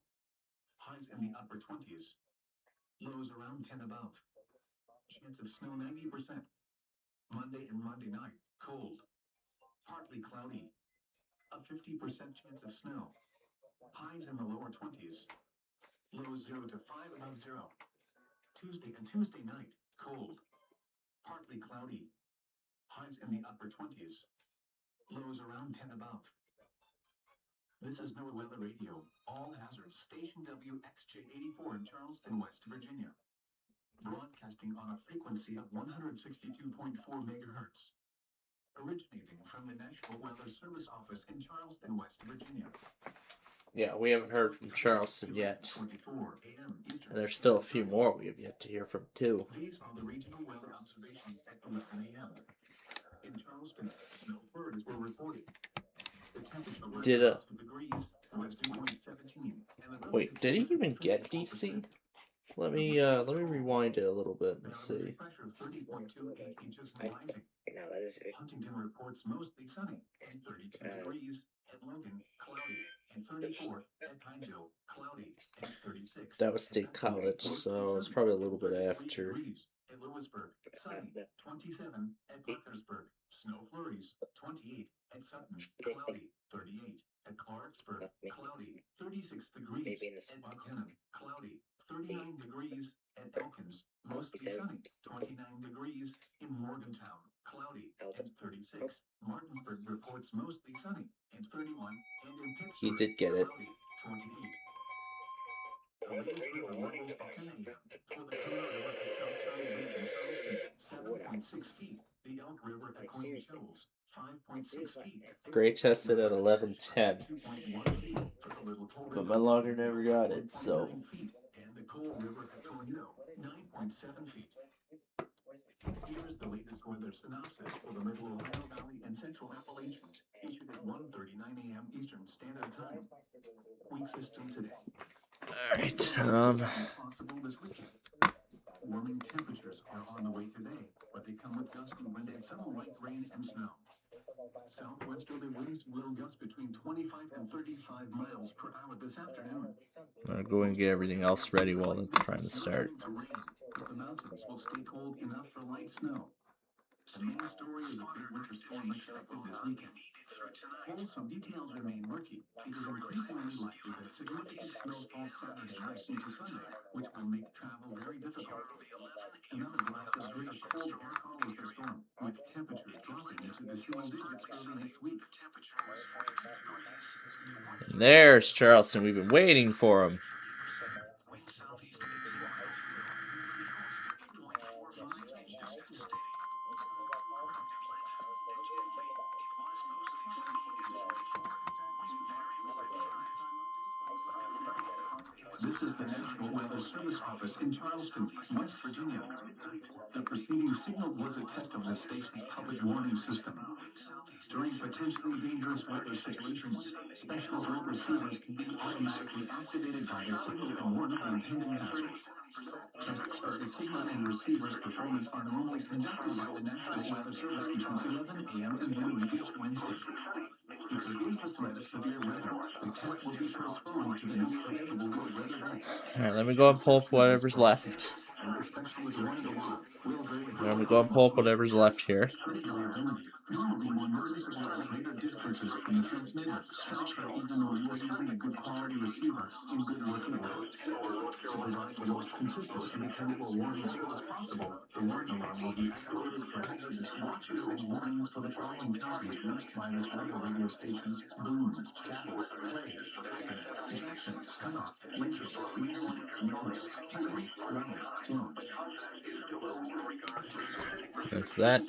Highs in the upper 20s. Lows around 10 above. Chance of snow 90%. Monday and Monday night, cold. Partly cloudy. A 50% chance of snow. Highs in the lower 20s. Lows 0 to 5 above 0. Tuesday and Tuesday night, cold. Partly cloudy. Highs in the upper 20s. Lows around 10 above. This is NOAA Weather Radio, all hazards, station WXJ84 in Charleston, West Virginia. Broadcasting on a frequency of 162.4 megahertz. Originating from the National Weather Service Office in Charleston, West Virginia. Yeah, we haven't heard from Charleston yet. 24 a.m. Eastern. And there's still a few more we have yet to hear from, too. These are the regional weather observations at 11 a.m. In Charleston, snow flurries were reported. The temperature was Did a- degrees, was 2.17. Wait, did he even get DC? Let me rewind it a little bit and see. Pressure of 30.28 inches and rising. No, that is it. Huntington reports mostly sunny and 32 degrees. At Logan, cloudy, and 34 at Pineville, cloudy, and 36. That was State College, so it's probably a little bit after. At Lewisburg, sunny, 27 at Parkersburg, snow flurries, 28 at Sutton, cloudy, 38 at Clarksburg, cloudy, 36 degrees. Maybe in the At Buchanan, cloudy, 39 degrees. At Elkins, mostly sunny, 29 degrees. In Morgantown, cloudy, and 36. Martinsburg reports mostly sunny, and 31. And in Pittsburgh, He did get it. cloudy, 28. The latest river levels at 10 a.m. for the Clear River at Southside Lake in Charleston, 7.6 feet. The Elk River at Queen Shoals, 5.6 feet. Gray tested at 11:10, 2.1 feet for the Little Coal but River, my logger never got it, so 9 feet. And the Coal River at Toledo, 9.7 feet. Here's the latest weather synopsis for the Middle Ohio Valley and Central Appalachians, issued at 1:39 a.m. Eastern Standard Time. Weak system today. alright. Possible this weekend. Warming temperatures are on the way today, but they come with gusty wind and some light rain and snow. Southwesterly winds will gust between 25 and 35 miles per hour this afternoon. I'm going to get everything else ready while it's trying to start. The mountains will stay cold enough for light snow. The main story is a big winter storm expected this weekend. While some details remain murky, it is increasingly likely that significant snowfall Saturday night into Sunday, which will make travel very difficult. Another glass is very cold air follows the storm, with temperatures dropping into the single digits early next week. And there's Charleston. We've been waiting for him. This is the National Weather Service Office in Charleston, West Virginia. The preceding signal was a test of the station's public warning system. During potentially dangerous weather situations, special alert receivers can be automatically activated by the signal and warn of the impending hazard. Tests of the signal and receiver's performance are normally conducted by the National Weather Service between 11 a.m. and noon each Wednesday. If there is a threat of severe weather, the test will be postponed to the next available good weather day. Alright, let me go and pull up whatever's left. Special is warned alarm will I'm gonna go and pull up whatever's left here. Normally more noticeable at greater distances from the transmitter. Especially even though you are using a good quality receiver in good working order. To provide the most consistent and dependable warning signal as possible, the warning alarm will be activated for hazardous watches and warnings for the following counties reached by this radio stations: Boone, Cabot, Clay, Packard, Jackson, Scunnock, Winchester, Wheeling, Norris, Henry, Raleigh, Plum. That's that.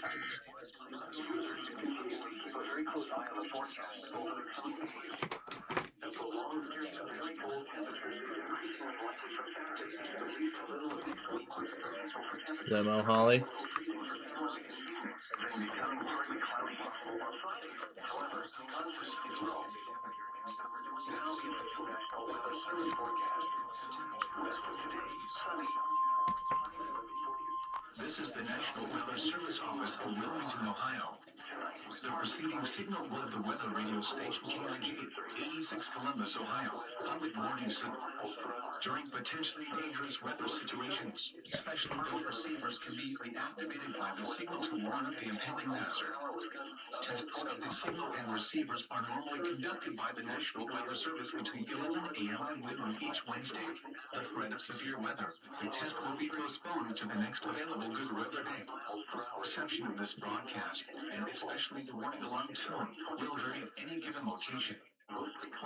Demo Holly. This is the National Weather Service Office of Wilmington, Ohio. The preceding signal was the weather radio station KIG, 86 Columbus, Ohio, public warning signal. During potentially dangerous weather situations, especially those receivers can be reactivated by the signal to warn of the impending hazard. Tests of the signal and receivers are normally conducted by the National Weather Service between 11 a.m. and midnight each Wednesday. The threat of severe weather, the test will be postponed to the next available good weather day. Reception of this broadcast, and especially the warning alarm tone, will vary at any given location.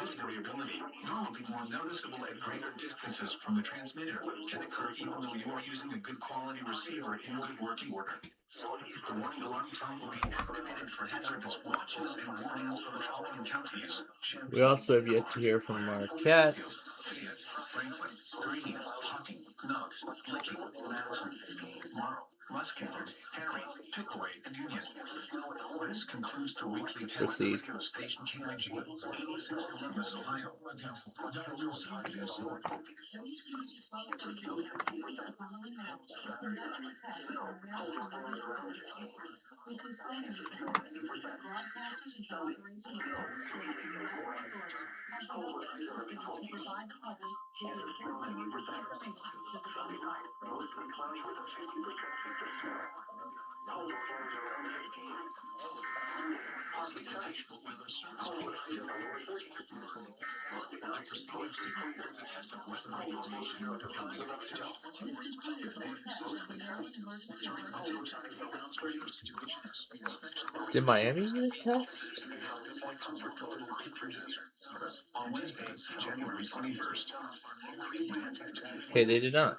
This variability, normally more noticeable at greater distances from the transmitter, can occur even though you are using a good quality receiver in good working order. The warning alarm tone will be activated for hazardous watches and warnings for the following counties: We also have yet to hear from Marquette. Fayette, Franklin, Greene, Hocking, Knox, Licking, Madison, Morrow, Muscatel, Harry, Pickaway, and Union. This concludes the weekly test Proceed. radio station KIG, 86 Columbus, Ohio. Did Miami get a test? On Wednesday, January 21st. Okay, they did not.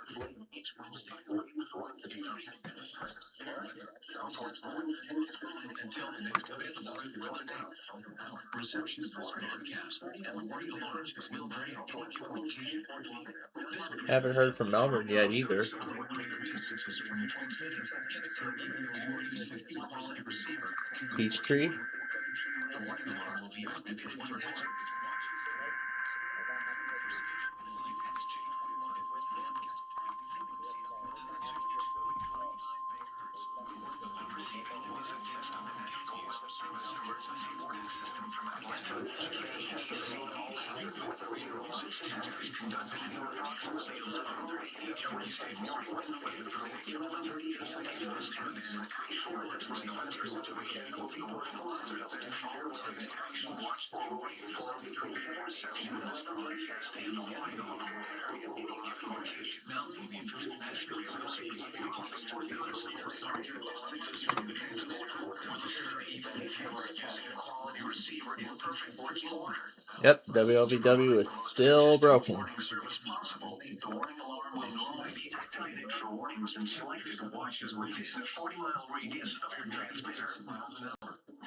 Until the next available good weather day. Reception of this broadcast and warning alarms will vary at any given location. Haven't heard from Melbourne yet either. Peachtree. The warning alarm will be activated for hazardous Yep, WLVW is still broken. The warning alarm will normally be activated for warnings and selected watches within a 40-mile radius of your transmitter.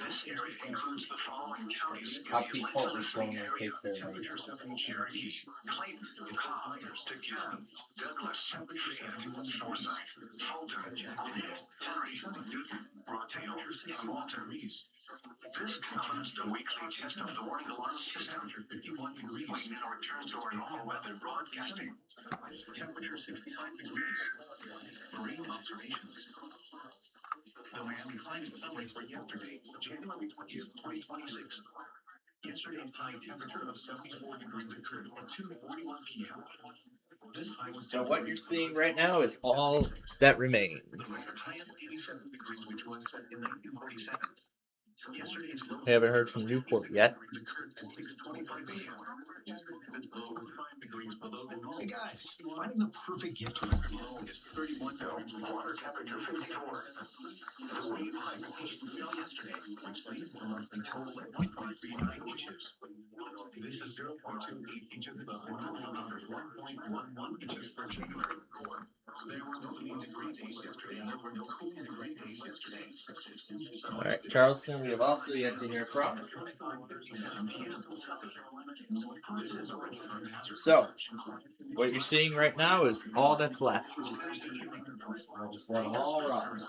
This area includes the following counties. I'll keep focus going in case they're late. Temperatures of Cherokee, Clayton, Cobb, Staccato, Douglas, Fayetteville, Forsyth, Fulton, Jacksonville, Henry, Newton, Rockdale, and Walter Reed. This concludes the weekly test of the warning alarm system. 51 degrees. We now return to our normal weather broadcasting. Temperature 65 degrees. Marine observations. The Miami climate summary for yesterday, January 20th, 2026. Yesterday's high temperature of 74 degrees occurred at 2:41 p.m. So what you're seeing right now is all that remains. I haven't heard from Newport yet. Hey guys, finding the perfect gift for the glow is 31 water temperature 54. The wave high fell yesterday, which leaves the monthly total at 1.39 inches. This is 0.28 inches above the normal numbers 1.11 inches for January. There were no heating degree days yesterday, and there were no cooling degree days yesterday. All right, Charleston, we have also yet to hear from. So, what you're seeing right now is all that's left. I'll just let them all run.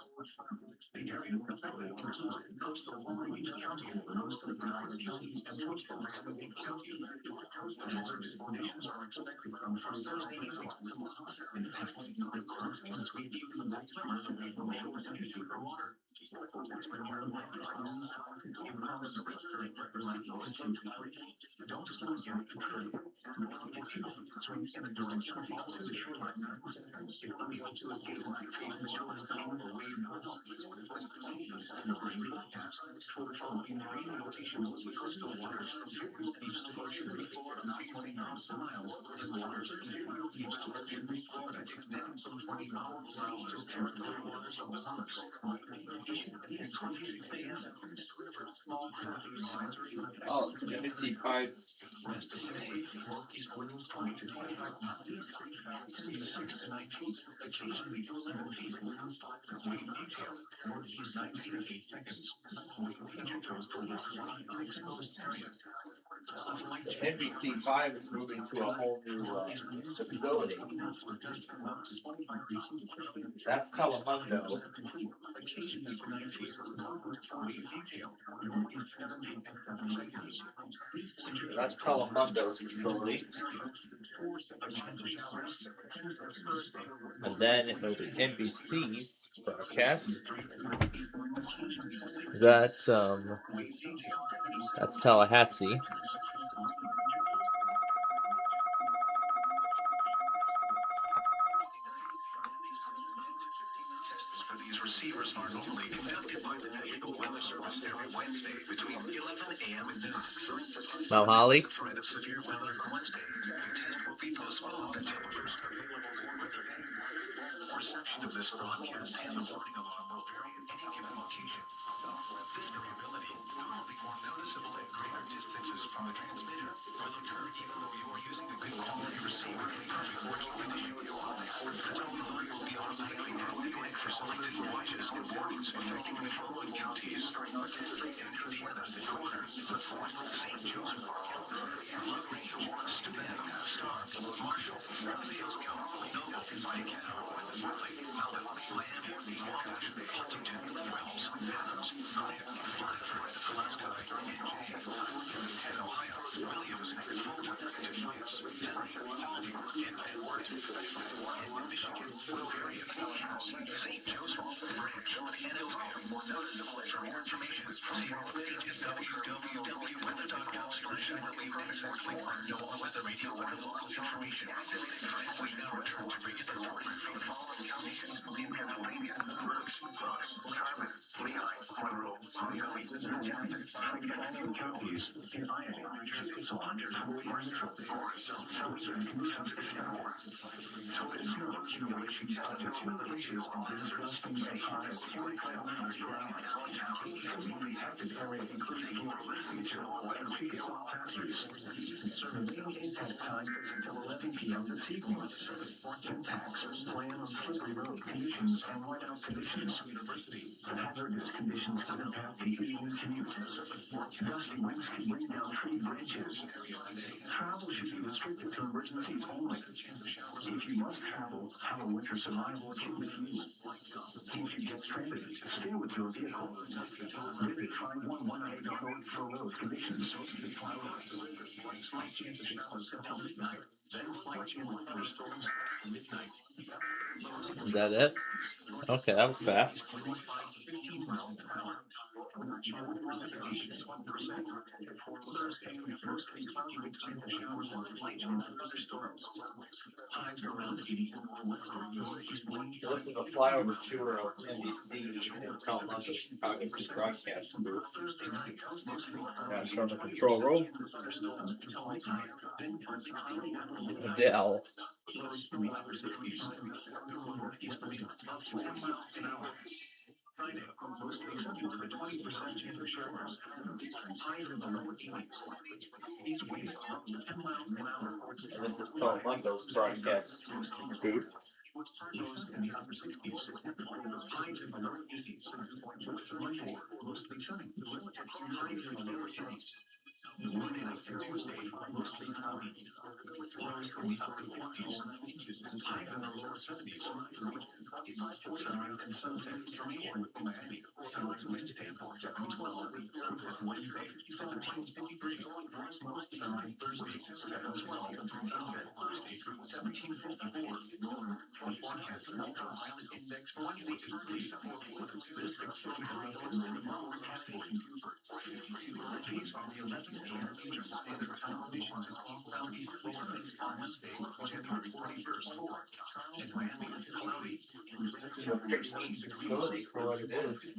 Oh, so let me see 5. NBC5 is moving to a whole new facility. That's Telemundo. That's Telemundo's facility. And then it'll be NBC's broadcast. That's Tallahassee. These receivers are normally conducted by the National Weather Service every Wednesday between 11 a.m. and noon. Mount Holly. The threat of severe weather on Wednesday. The test will be postponed until Thursday. Reception of this broadcast and the warning alarm will vary at any given location. This variability will be more noticeable at greater distances from the transmitter will occur even though you are using a good quality receiver in perfect working condition. The tone alert will be automatically activated for selected watches and warnings affecting the following counties. Indiana, Warner, St. Joseph, Love Radio, Steuben, Stark, Marshall, Fayetteville, Noble, Decatur, Raleigh, Malden, Miami, Wabash, Huntington, Wells, Adams, Nyack, Bradford, Glasgow, NJ, and Ohio, Williams, Fulton, Defiance, Henry, Albany, and Edward. In Michigan, Bavaria, Kansas, St. Joseph, Branch, and Elsewhere. More noticeable for more information, see www.weather.gov/weather. Click on NOAA Weather Radio under local information. We now return to regular programming. Pennsylvania, Berks, Bucks, Charlotte, Lehigh, Monroe, Montgomery, Newcastle, Franklin counties, in Iowa, New Jersey, Saunders, Marshall, Southern conditions, and more. So there's no accumulation subject to the issues of disgusting as high as 45 miles per hour. The detected area including listening to weather field factors. Surveying impact time until 11 p.m. this evening. Impacts, plan on slippery road conditions and whiteout conditions. The hazardous conditions that impact the evening commute. Gusty winds can bring down tree branches. Travel should be restricted to emergencies only. If you must travel, have a winter survival kit with you. If you get stranded, stay with your vehicle. Visit 5118.org for road conditions. Flight chances showers until midnight. Then flight chances thunderstorms at midnight. Is that it? Okay, that was fast. So this is a flyover tour of NBC and Telemundo Chicago's new broadcast booths. Now showing the control room. Adele. And this is Telemundo's broadcast booth. This is a pretty neat facility for what it is.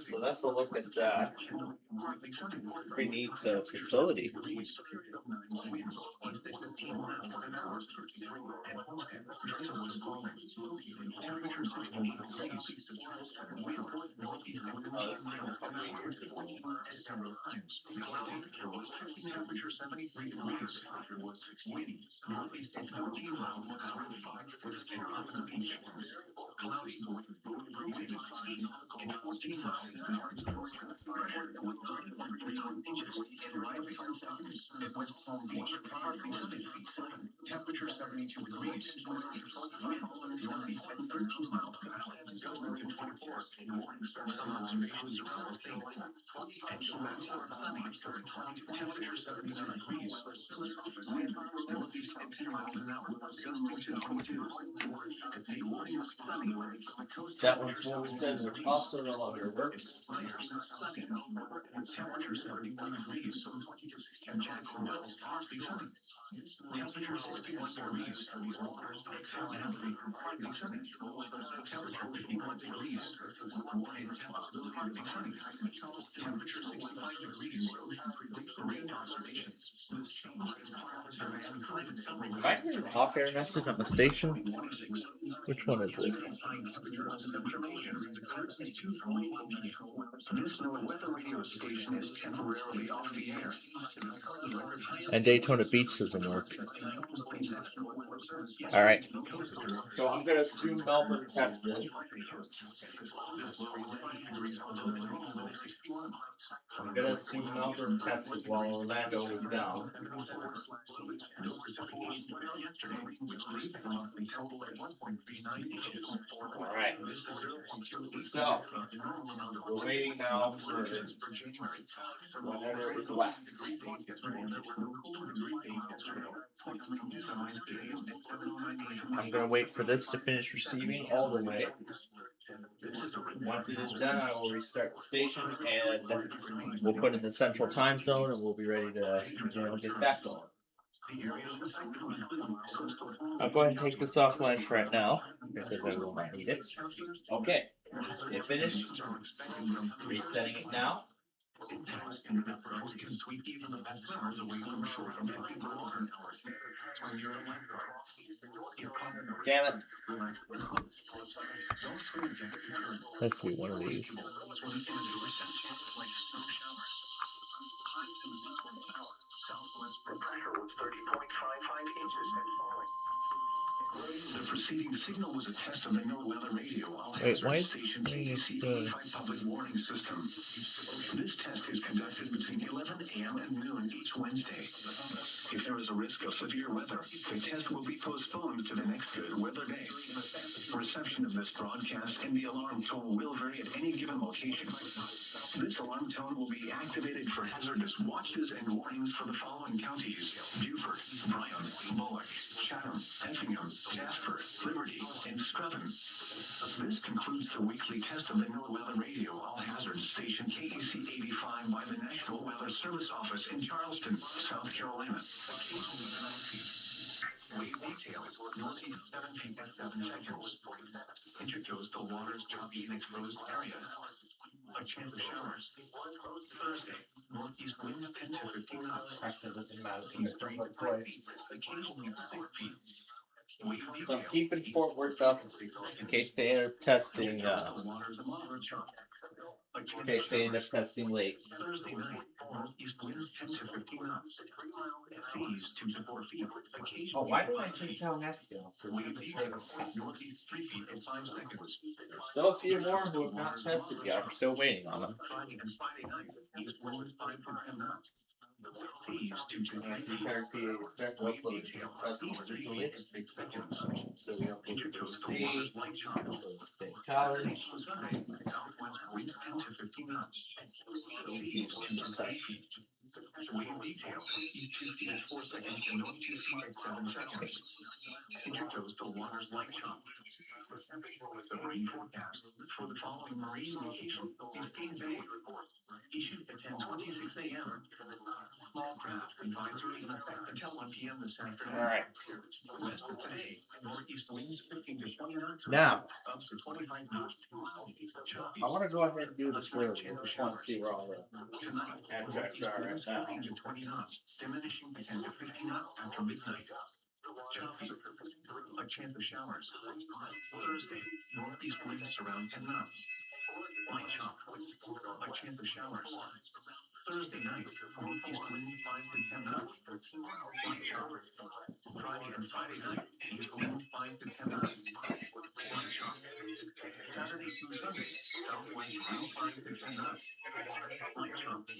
So that's a look at that. Pretty neat facility. That one's Wilmington, which also no longer works. Am I hearing an off-air message on the station? Which one is it? And Daytona Beach doesn't work. Alright. So I'm gonna assume Melbourne tested. I'm gonna assume Melbourne tested while Orlando was down. Alright. So we're waiting now for whatever is left. I'm gonna wait for this to finish receiving all the way. Once it is done, I will restart the station and we'll put it in the central time zone and we'll be ready to get that going. I'll go ahead and take this offline for right now because I will not need it. Okay, it finished. Resetting it now. Damn it. Let's do one of these. The preceding signal was a test of the NOAA radio. Wait, why is it saying it's public warning system. This test is conducted between 11 a.m. and noon each Wednesday. If there is is a risk of severe weather, the test will be postponed to the next good weather day. Reception of this broadcast and the alarm tone will vary at any given location. This alarm tone will be activated for hazardous watches and warnings for the following counties: Beaufort, Bryan, Bullock, Chatham, Effingham, Jasper, Liberty, and Scranton. This concludes the weekly test of the NOAA Weather Radio All Hazards Station KEC 85 by the National Weather Service Office in Charleston, South Carolina. Wave details, northeast 7 feet at 7 seconds. Intercoastal waters choppy in exposed area. A chance of showers. Thursday, northeast winds 10 to 15 knots. Actually, it doesn't matter. I'm gonna bring it twice. Occasionally 6 feet. So I'm keeping Fort Worth up in case they end up testing. In case they end up testing late. Thursday night, northeast winds 10 to 15 knots. Seas 2 to 4 feet. Oh, why did I take down Eskil? Northeast 3 feet in 5 seconds. There's still a few more who have not tested yet. We're still waiting on them. Friday and Friday night, east winds 5 to 10 knots. Seas 2 to 3 feet. CCRP expect uploads to testing originally. So we upload to C, State College. Winds 10 to 15 knots. AC touch. Wave details, east 2 feet 4 seconds and north 2 feet 7 seconds. Intercoastal waters light chop. The rain forecast for the following marine locations: Biscayne Bay, issued at 10:26 a.m. Small craft advisory in effect until 1 p.m. this afternoon. All right. West of today, northeast winds 15 to 20 knots. Now, Up to 25 knots. I want to go ahead and do this early. I just want to see where all the Tonight, abstracts are right now. 15 to 20 knots, diminishing to 10 to 15 knots after midnight. Choppy. A chance of showers. Thursday, northeast winds around 10 knots. Light chop. A chance of showers. Thursday night, northeast winds 5 to 10 knots. Light chop. Friday and Friday night, east winds 5 to 10 knots. Light chop. Saturday through Sunday, southwest winds 5 to 10 knots. Light chop. This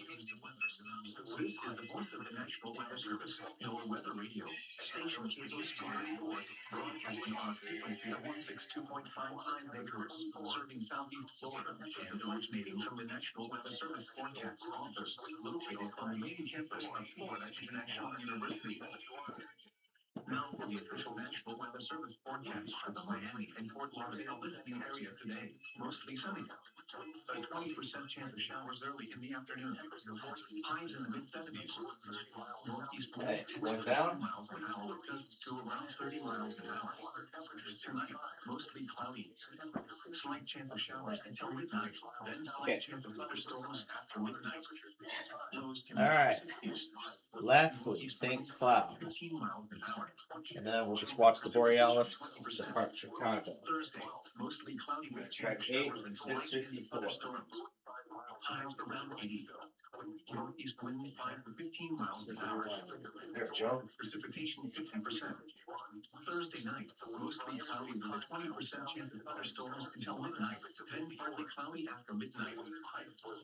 is the voice of the National Weather Service, NOAA Weather Radio, station KEC 84, broadcasting on a frequency of 162.55 megahertz, serving southeast Florida, and originating from the National Weather Service Forecast Office, located on the main campus of Florida International University. Now for the official National Weather Service forecast for the Miami and Fort Lauderdale listening area today. Mostly sunny. A 20% chance of showers early in the afternoon. Highs in the mid-70s. Northeast winds 10 to 15 miles an hour to around 30 miles an hour. Tonight, mostly cloudy. Slight chance of showers until midnight. Then slight chance of thunderstorms after midnight. All right. Lastly, St. Cloud. 15 miles an hour. And then we'll just watch the Borealis depart Chicago. Thursday, mostly cloudy with Track 8 and 654. Highs around 80. Northeast wind 5 to 15 miles an hour. There we go. Precipitation 50%. Thursday night, mostly cloudy with a 20% chance of thunderstorms until midnight. Then partly cloudy after midnight.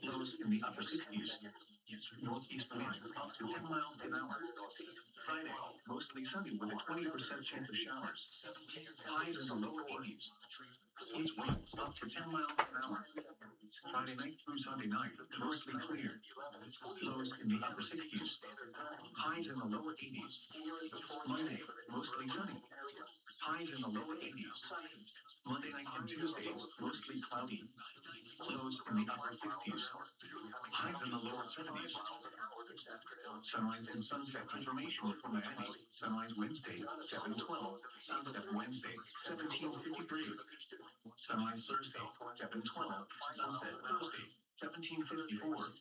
Lows in the upper 60s. Northeast wind up to 10 miles an hour. Friday, mostly sunny with a 20% chance of showers. Highs in the lower 80s. East winds up to 10 miles an hour. Friday night through Sunday night, mostly clear. Lows in the upper 60s. Highs in the lower 80s. Monday, mostly sunny. Highs in the lower 80s. Monday night and Tuesday, mostly cloudy. Lows in the upper 50s. Highs in the lower 70s. Sunrise and sunset information from Miami. Sunrise Wednesday, 7:12. Sunset Wednesday, 17:53. Sunrise Thursday, 7:12. Sunset Thursday, 17:54.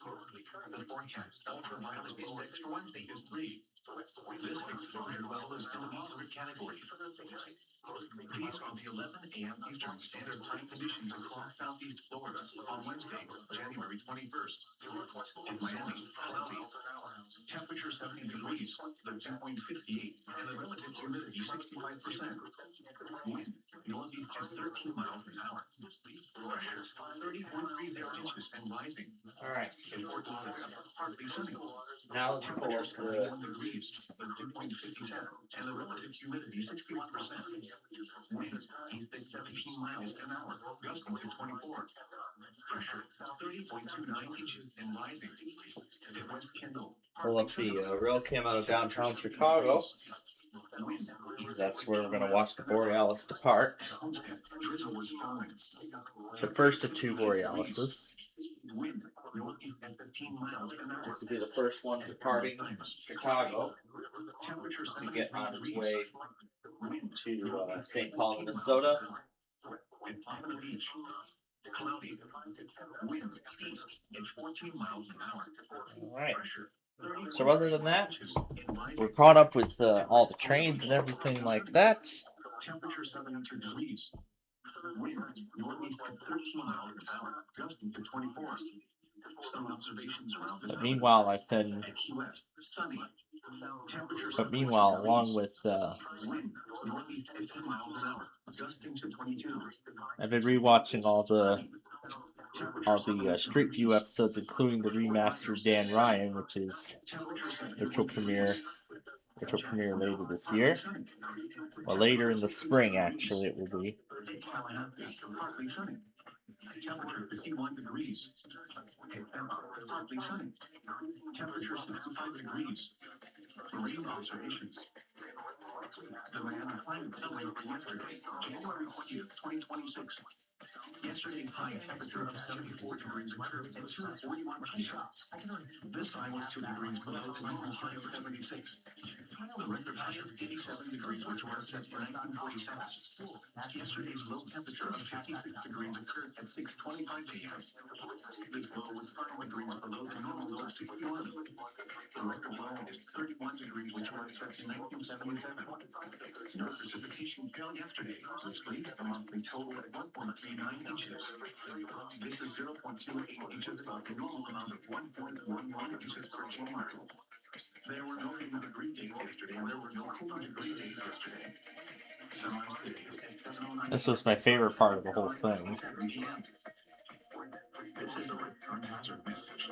The forecast ultraviolet index for Wednesday is 3. This exposure level is in the moderate category. These are the 11 a.m. Eastern Standard Time conditions across southeast Florida on Wednesday, January 21st. In Miami, cloudy. Temperature 70 degrees, the dew point 58, and the relative humidity 65%. Wind, northeast to 13 miles an hour. Pressure, 30.30 inches and rising. All right. In Fort Lauderdale, partly sunny. Now let's pull up the degrees, dew point 57, and the relative humidity 61%. Winds east at 17 miles an hour, gusting to 24. Pressure 30.29 inches and rising. It was Kendall. Pull up the real cam out of downtown Chicago. That's where we're gonna watch the Borealis depart. Drizzle was falling. The first of two Borealises. Wind northeast at 15 miles an hour. This will be the first one departing Chicago Temperature to get on its way Wind to St. Paul, Minnesota. at 5 on the beach. Cloudy. Wind east at 14 miles an hour. All right. Pressure So other than that, we're caught up with all the trains and everything like that. Temperature 72 degrees. Wind northeast at 13 miles an hour, gusting to 24. Some observations around the But meanwhile, I've been. at Key West, sunny. Temperature But meanwhile, along with wind northeast at 10 miles an hour, gusting to 22. I've been rewatching all the Street View episodes, including the remastered Dan Ryan, which will premiere later this year. Well, later in the spring, actually, it will be. Partly sunny. Temperature 51 degrees. Partly sunny. Temperature 65 degrees. Marine observations. The Manhattan Climate Survey for yesterday, January 20th, 2026. Yesterday's high temperature of 74 degrees weather and 241 shots. This high was 2 degrees below the normal high of 76. The record high of 87 degrees was set for 1947. Yesterday's low temperature of 56 degrees occurred at 6:25 p.m. This low was 5 degrees below the normal low of 61. The record low is 31 degrees, which was set in 1977. No precipitation fell yesterday, which leaves the monthly total at 1.39 inches. This is 0.28 inches above the normal amount of 1.11 inches per January. There were no 80-degree days yesterday, and there were no 40-degree days yesterday. Sunrise today at 7:09. This was my favorite part of the whole thing. This is a return hazard message.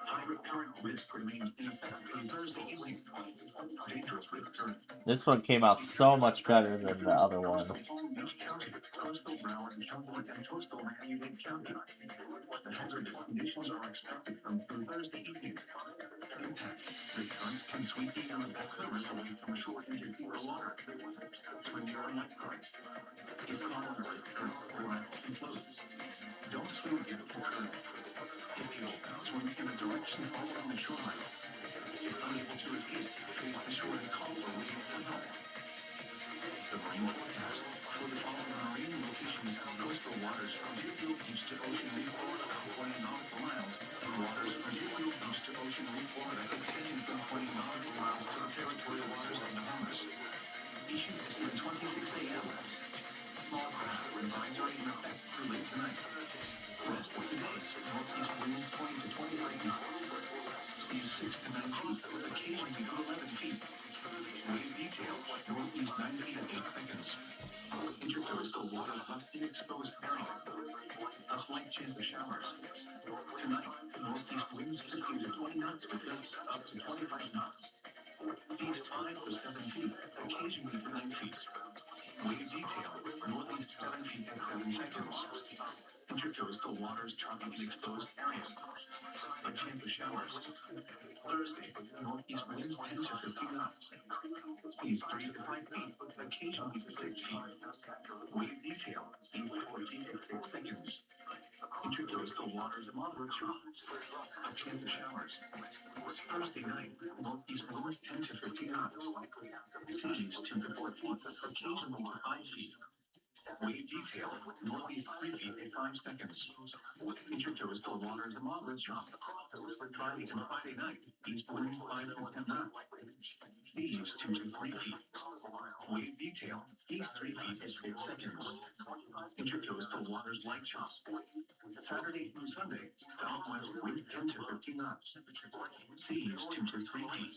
High recurrent risk remains in effect through Thursday evening. Dangerous risk current. This one came out so much better than the other one. Each county, coastal Broward, Shelburne, and coastal Miami-Dade County. The hazardous conditions are expected from through Thursday evening. Impact. The current can sweep in on the back of the river away from shore into deeper water. Swim your light current. If caught on the river current, relax and float. Don't swim against the current. If you swim in a direction following the shoreline. If unable to escape, face the shore and call or wave for help. The marine forecast for the following marine locations: coastal waters from Deerfield Beach to Ocean Reef, Florida, 20 nautical miles. And waters from Deerfield Beach to Ocean Reef, Florida, extending from 20 nautical miles to the territorial waters of the Bahamas. Issued at 10:26 a.m. Small craft winds are in effect through late tonight. West for today, northeast winds 20 to 25 knots. Speed 6 to 9 feet, occasionally to 11 feet. Wave detail, northeast 9 feet at 8 seconds. Intercoastal waters must be exposed area. A slight chance of showers. Tonight, northeast winds 15 to 20 knots with gusts up to 25 knots. Speed 5 to 7 feet, occasionally to 9 feet. Wave detail, northeast 7 feet at 7 seconds. Intercoastal waters choppy in exposed areas. A chance of showers. Thursday, northeast winds 10 to 15 knots. Speeds 3 to 5 feet, occasionally to 6 feet. Wave detail, speed 4 feet at 6 seconds. Intercoastal waters moderate chop. A chance of showers. Thursday night, northeast winds 10 to 15 knots. Seas 2 to 4 feet, occasionally to 5 feet. Wave detail, northeast 3 feet at 5 seconds. Intercoastal waters moderate chop. Friday and Friday night, east winds 5 to 10 knots. Seas 2 to 3 feet. Wave detail, east 3 feet at 6 seconds. Intercoastal waters light chop. Saturday through Sunday, southwest winds 10 to 15 knots. Seas 2 to 3 feet.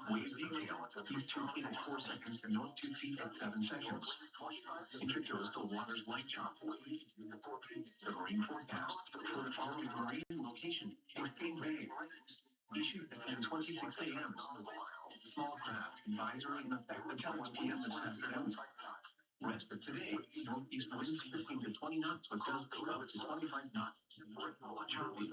Wave detail, east 2 feet at 4 seconds and north 2 feet at 7 seconds. Intercoastal waters light chop. The marine forecast for the following marine location is Green Bay. Issued at 10:26 a.m. Small craft advisory in effect until 1 p.m. this afternoon. Rest of today, northeast winds 15 to 20 knots with gusts up to 25 knots. Choppy.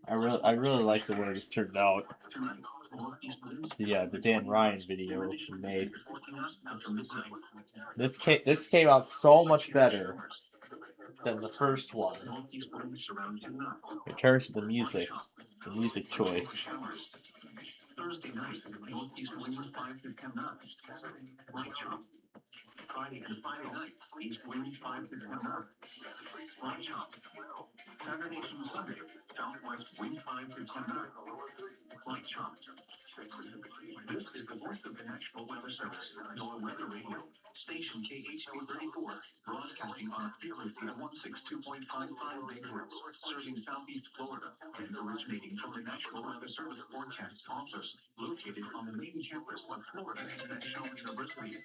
I really like the way this turned out. Tonight, northeast winds The Dan Ryan video he made. 14 knots after midnight. This came out so much better than the first one Northeast winds around 10 knots. in terms of the music choice. Showers. Thursday night, northeast winds 5 to 10 knots. Light chop. Friday and Friday night, east winds 5 to 10 knots. Light chop. Saturday and Sunday, southwest wind 5 to 10 knots. Light chop. This is the voice of the National Weather Service, NOAA Weather Radio, station KHQ34, broadcasting on a frequency of 162.55 megahertz, serving southeast Florida, and originating from the National Weather Service Forecast Office, located on the main campus of Florida International University.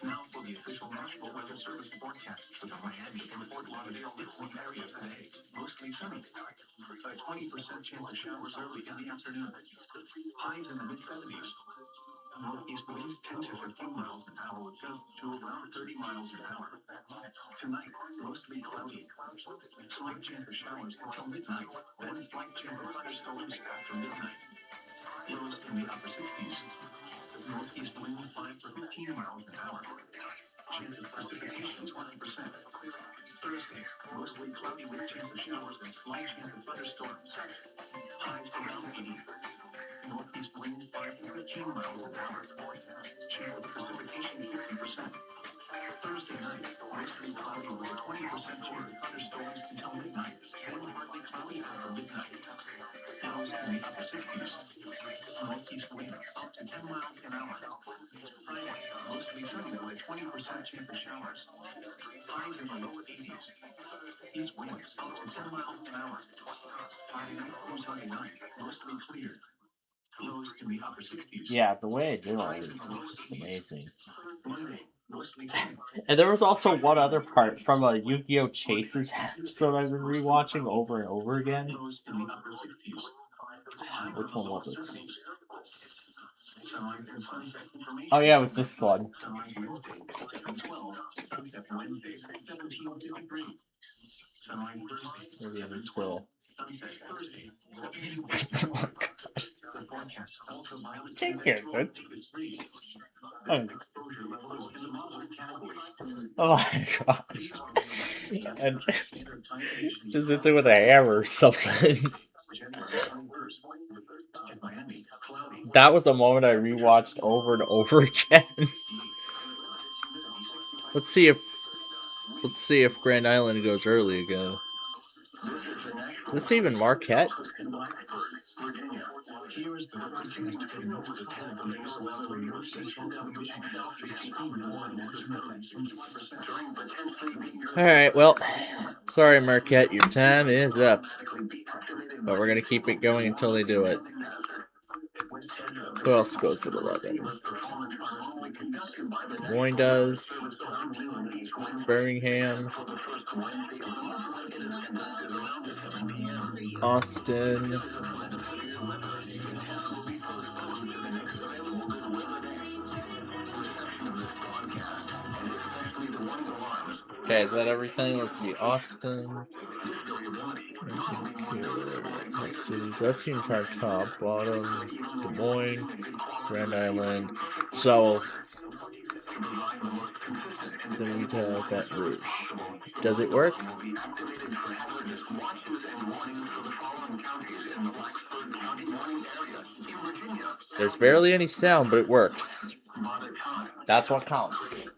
Now for the official National Weather Service forecast for the Miami and Fort Lauderdale listening area today. Mostly sunny. A 20% chance of showers early in the afternoon. Highs in the mid-70s. Northeast winds 10 to 15 miles an hour with gusts to around 30 miles an hour. Tonight, mostly cloudy. Slight chance of showers until midnight, then slight chance of thunderstorms after midnight. Lows in the upper 60s. Northeast wind 5 to 15 miles an hour. Chance of precipitation 20%. Thursday, mostly cloudy with chance of showers and slight chance of thunderstorms. Highs around 80. Northeast wind 5 to 15 miles an hour. Chance of precipitation 50%. Thursday night, mostly cloudy with a 20% chance of thunderstorms until midnight. Then partly cloudy after midnight. Lows in the upper 60s. Northeast wind up to 10 miles an hour. Friday, mostly sunny with a 20% chance of showers. Highs in the lower 80s. East winds up to 10 miles an hour. Friday night through Sunday night, mostly clear. Lows in the upper 60s. Yeah, the way I did all this is just amazing. Monday, mostly sunny. And there was also one other part from a Yu-Gi-Oh! Chasers episode I've been rewatching over and over again. Lows in the upper 60s. Which one was it? Sunrise and sunset information. Oh yeah, it was this one. Sunrise Wednesday, 7:12. Sunset Wednesday, 17:53. Sunrise Thursday, Maybe I need 7:12. to... Sunset Thursday, Oh my gosh. the forecast ultraviolet Take care, good. is 3. Oh. Exposure level is in the moderate category. Oh my gosh. And just hits it with a hammer or something. At Miami, cloudy. That was a moment I rewatched over and over again. Let's see if Grand Island goes early again. Is this even Marquette? Here is the forecast for NOAA to 10 days weather radio central Alright, well, sorry Marquette, your time is up. But we're gonna keep it going until they do it. Who else goes at 11? Des Moines does. Birmingham. Austin. Okay, is that everything? Let's see. Austin. That seems our top, bottom, Des Moines, Grand Island. So then we'd have Baton Rouge. Does it work? There's barely any sound, but it works. That's what counts.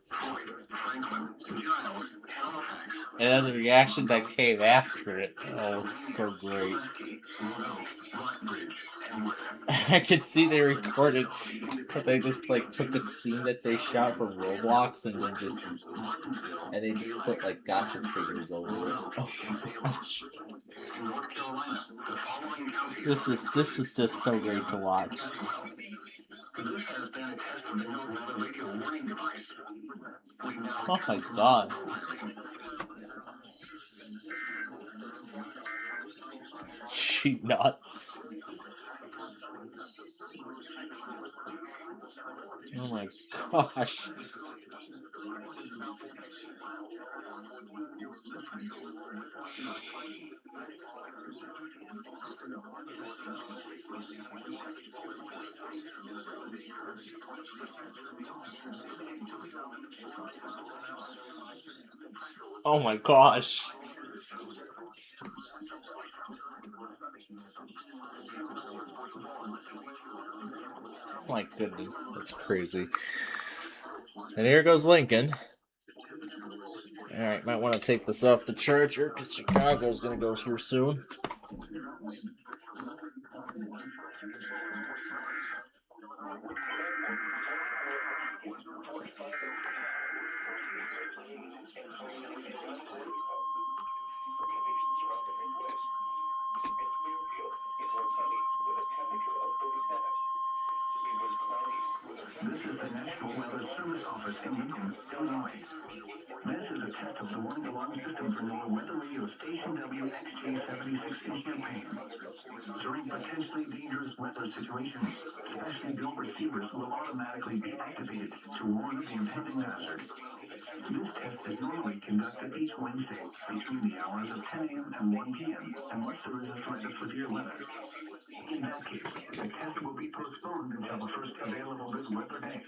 And then the reaction that came after it, oh, was so great. I could see they recorded, but they just like took a scene that they shot for Roblox and then they just put like gotcha figures over it. Oh my gosh. This is just so great to watch. Oh my god. She nuts. Oh my gosh. Oh my gosh. My goodness, that's crazy. And here goes Lincoln. Alright, might want to take this off the charger because Chicago's going to go here soon. This is the National Weather Service Office in Lincoln, Illinois. This is a test of the warning alarm system for NOAA weather radio station WXJ76 in Champaign. During potentially dangerous weather situations, specially built receivers will automatically be activated to warn of the impending hazard. This test is normally conducted each Wednesday between the hours of 10 a.m. and 1 p.m. unless there is a threat of severe weather. In that case, the test will be postponed until the first available good weather day.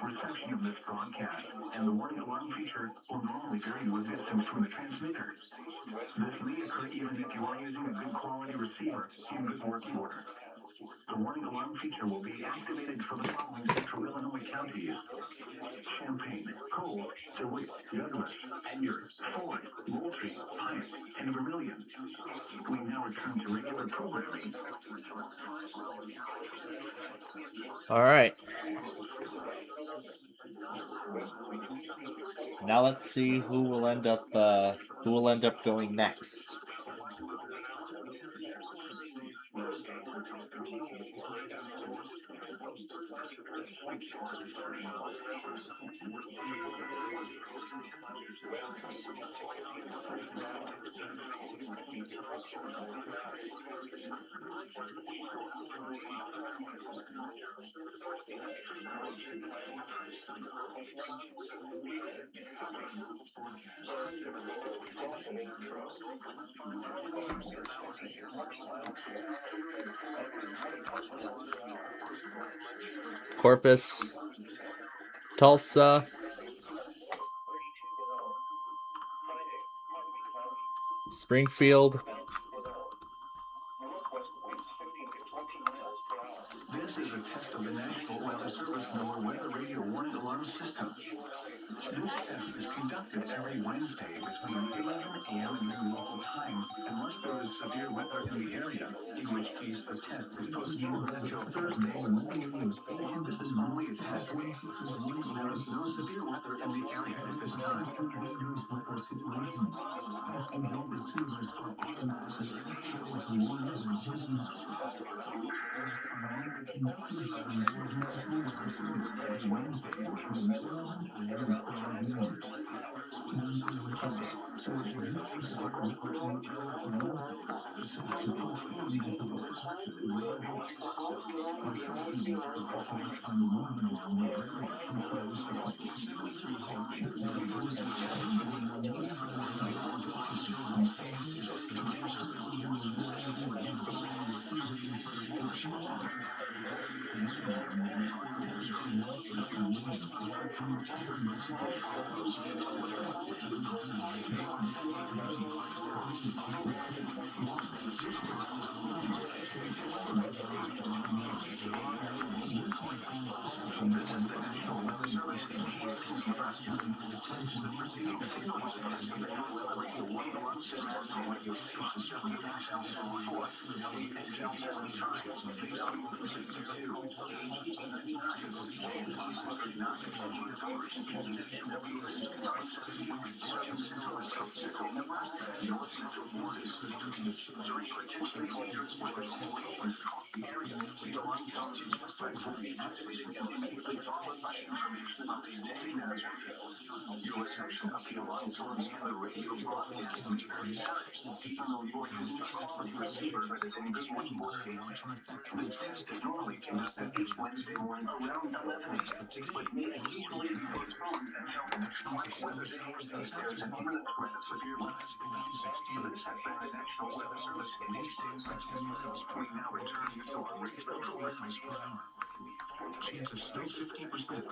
Reception of this broadcast and the warning alarm feature will normally vary with distance from the transmitter. This may occur even if you are using a good quality receiver in good working order. The warning alarm feature will be activated for the following central Illinois counties: Champaign, Cole, DeWitt, Douglas, Edgar, Ford, Moultrie, Pike, and Vermilion. We now return to regular programming. All right. Now let's see who will end up going next. Corpus, Tulsa, Springfield, This is a test of the National Weather Service NOAA Weather Radio Warning Alarm System. This test is conducted every Wednesday between 11 a.m. and noon local time, unless there is severe weather in the area, in which case the test is postponed until Thursday. This is only a test. There is no severe weather in the area at this time. Chance of snow 50%.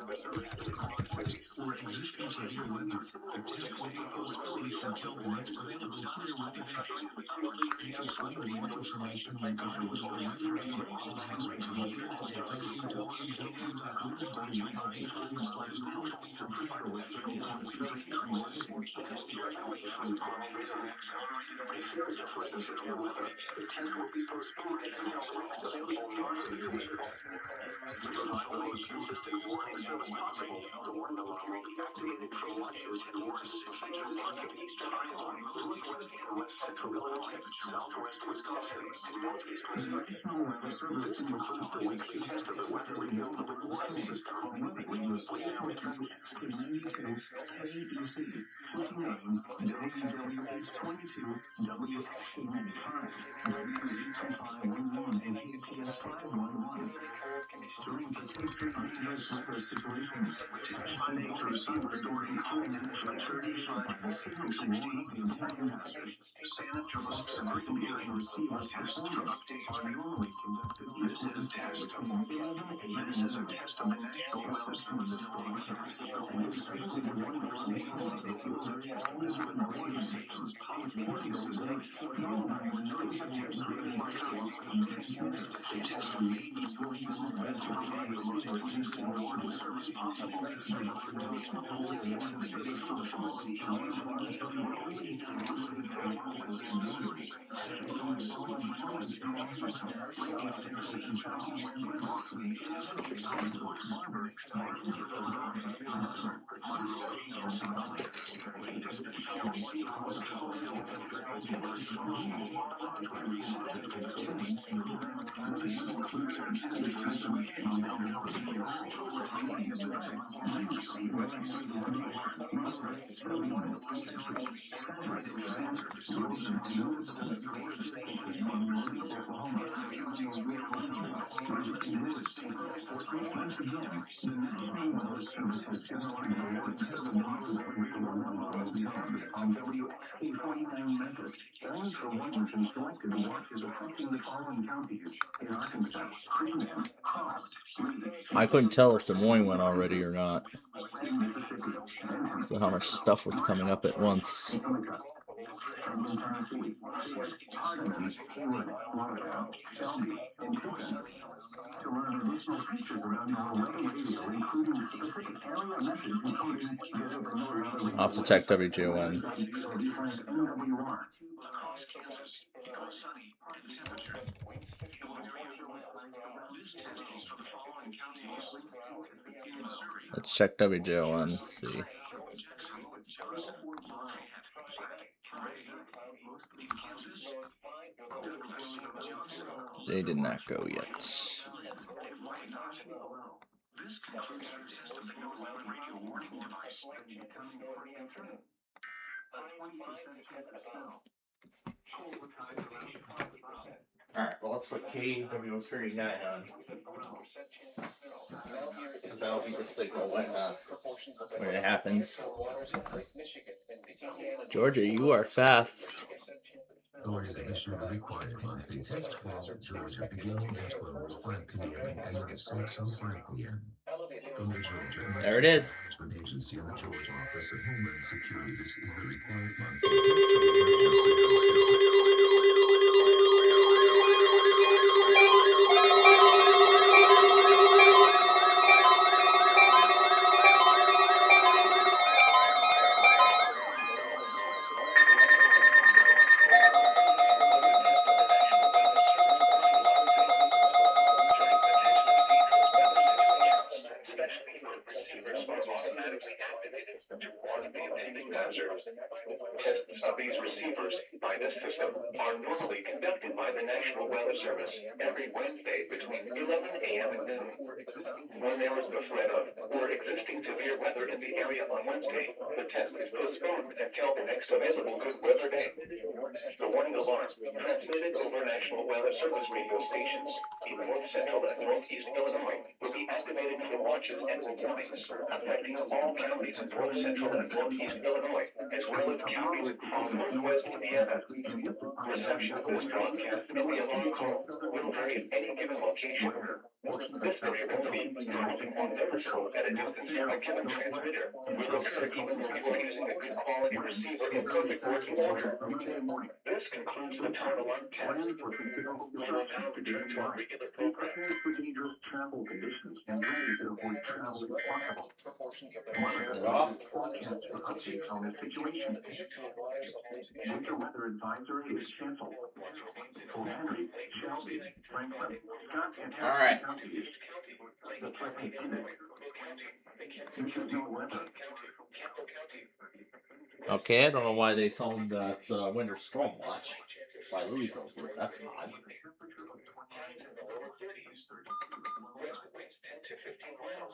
For existing severe weather, the test will be postponed until the next available clear weather day. You can find more information regarding the weather radio on I couldn't tell if Des Moines went already or not. So how much stuff was coming up at once. I'll have to check WGON. Let's check WGON, see. They did not go yet. Alright, well let's put KWO39 on. Because that'll be the signal when it happens. Georgia, you are fast. Authorities have issued a required monthly test for all of Georgia beginning at 12:05 p.m. and ending at 6:05 p.m. From the Georgia There it is. Management Agency and the Georgia Office of Homeland Security, this is the required monthly test for the emergency system. Tests of these receivers by this system are normally conducted by the National Weather Service every Wednesday between 11 a.m. a.m. and noon. When there is a threat of or existing severe weather in the area on Wednesday, the test is postponed until the next available good weather day. The warning alarm, transmitted over National Weather Service radio stations in north central and northeast Illinois, will be activated for watches and warnings affecting all counties in north central and northeast Illinois, as well as counties from northwest Indiana. Reception of this broadcast and the alarm call will vary at any given location. This variability, causing one never show at a distance from a given transmitter, will occur even when you are using a good quality receiver in perfect working order. This concludes the time alarm test. We will now return to our regular program. Prepare for dangerous travel conditions and ready to avoid travel if possible. Forecast for updates on the situation. Winter weather advisory is canceled. For Henry, Shelby, Franklin, Scott, and All right. counties, the threatening ended. Future no weather. Okay, I don't know why they told him that winter storm watch by Louisville. That's odd.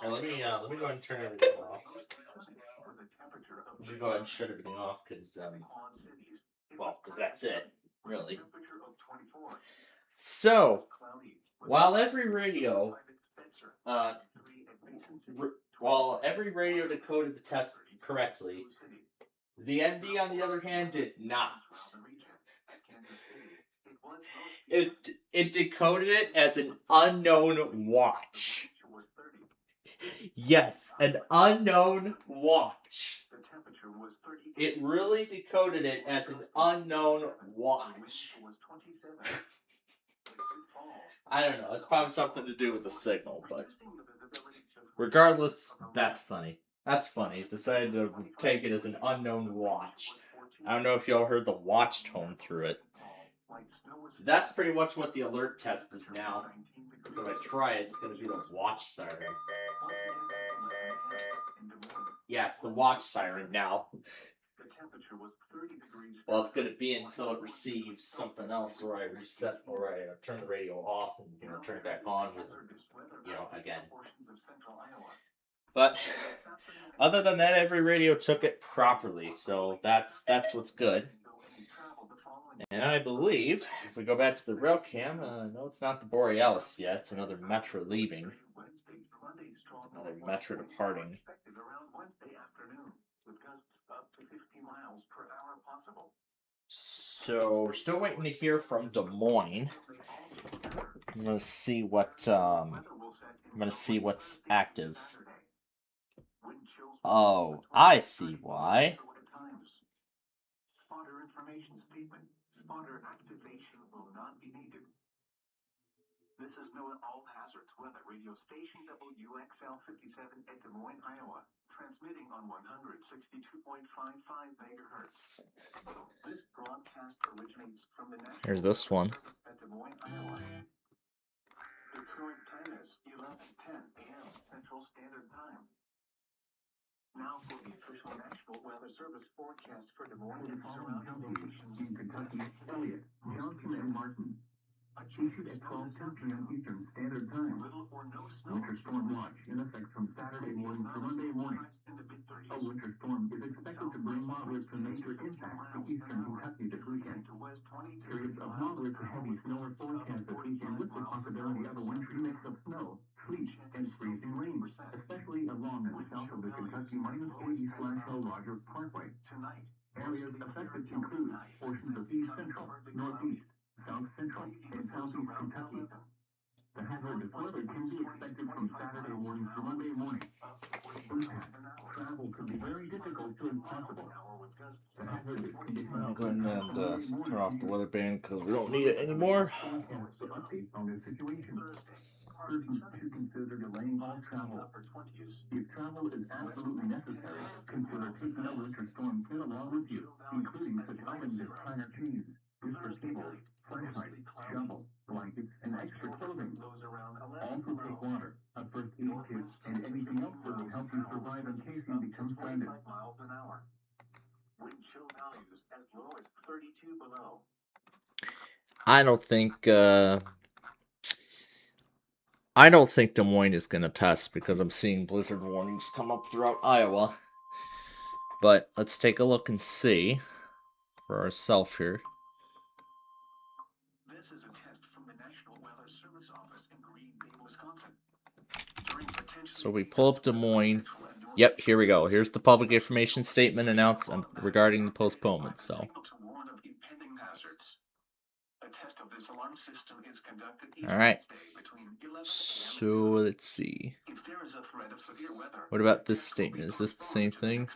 Hey, let me go ahead and turn everything off. Let me go ahead and shut everything off because that's it, really. So, while every radio decoded the test correctly, the MD, on the other hand, did not. It decoded it as an unknown watch. Yes, an unknown watch. It really decoded it as an unknown watch. I don't know, it's probably something to do with the signal, but regardless, that's funny. That's funny. It decided to take it as an unknown watch. I don't know if y'all heard the watch tone through it. That's pretty much what the alert test is now. So if I try it, it's going to be the watch siren. Yeah, it's the watch siren now. Well, it's going to be until it receives something else, or I reset, or I turn the radio off and turn it back on with, again. But other than that, every radio took it properly, so that's what's good. And I believe, if we go back to the rail cam, no, it's not the Borealis yet. It's another Metro leaving. It's another Metro departing. So we're still waiting to hear from Des Moines. I'm gonna see what's active. Oh, I see why. Spotter information statement. Spotter activation will not be needed. This is NOAA All Hazards Weather Radio Station WXL 57 at Des Moines, Iowa, transmitting on 162.55 megahertz. This broadcast originates from the National Here's this one. at Des Moines, Iowa. The current time is 11:10 a.m. Central Standard Time. Now for the official National Weather Service forecast for Des Moines and surrounding locations in Kentucky, Elliott, Johnson, and Martin. Issued at 12:10 p.m. Eastern Standard Time. Little or no snow. Winter storm watch in effect from Saturday morning to Monday morning. A winter storm is expected to bring moderate to major impacts to eastern Kentucky this weekend. Periods of moderate to heavy snow are forecast this weekend with the possibility of a wintry mix of snow, sleet, and freezing rain, especially along and south of the Kentucky -80/L Rogers Parkway. Areas affected include portions of east central, northeast, south central, and southeast Kentucky. The hazardous weather can be expected from Saturday morning to Monday morning. Impact. Travel could be very difficult to impossible. The hazardous conditions I'll go ahead and turn off the weather band because we don't need it anymore. forecast for updates on this situation. Persons should consider delaying all travel. If travel is absolutely necessary, consider taking a winter storm kit along with you, including such items as tire chains, booster cables, flashlights, shovels, blankets, and extra clothing. Also take water, a first aid kit, and anything else that will help you survive in case you become stranded. Wind chill values as low as 32 below. I don't think I don't think Des Moines is going to test because I'm seeing blizzard warnings come up throughout Iowa. But let's take a look and see for ourselves here. This is a test from the National Weather Service office in Green Bay, Wisconsin. So we pull up Des Moines. Yep, here we go. Here's the public information statement announced regarding the postponement. So. All right. So let's see. What about this statement? Is this the same thing?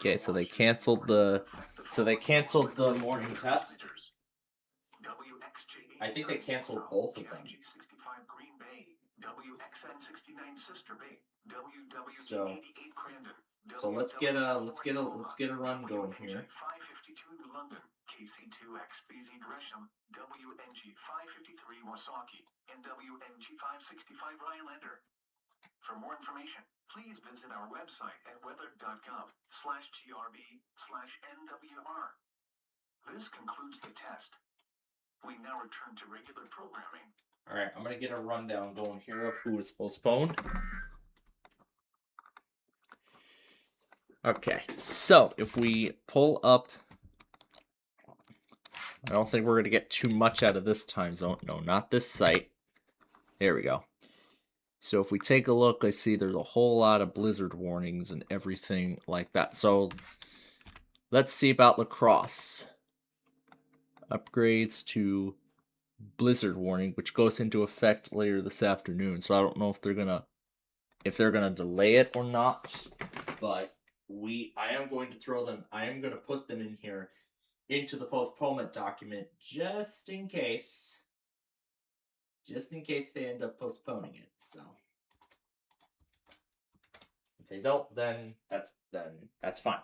Okay, so they canceled the morning test. I think they canceled both of them. So let's get a run going here. KC2X BZ Gresham, WNG 553 Wasaki, and WNG 565 Rhinelander. For more information, please visit our website at weather.gov/grb/NWR. This concludes the test. We now return to regular programming. All right, I'm going to get a rundown going here of who is postponed. Okay, so if we pull up, I don't think we're going to get too much out of this time zone. No, not this site. There we go. So if we take a look, I see there's a whole lot of blizzard warnings and everything like that. So let's see about La Crosse. Upgrades to blizzard warning, which goes into effect later this afternoon. So I don't know if they're gonna delay it or not, but I am going to put them in here into the postponement document just in case they end up postponing it. So if they don't, then that's fine.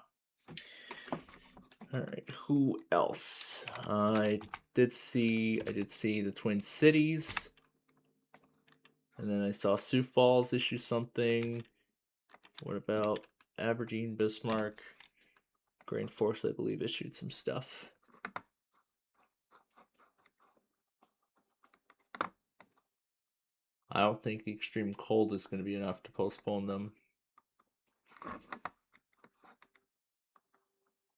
All right, who else? I did see the Twin Cities, and then I saw Sioux Falls issue something. What about Aberdeen, Bismarck? Grand Forks, I believe, issued some stuff. I don't think the extreme cold is going to be enough to postpone them. I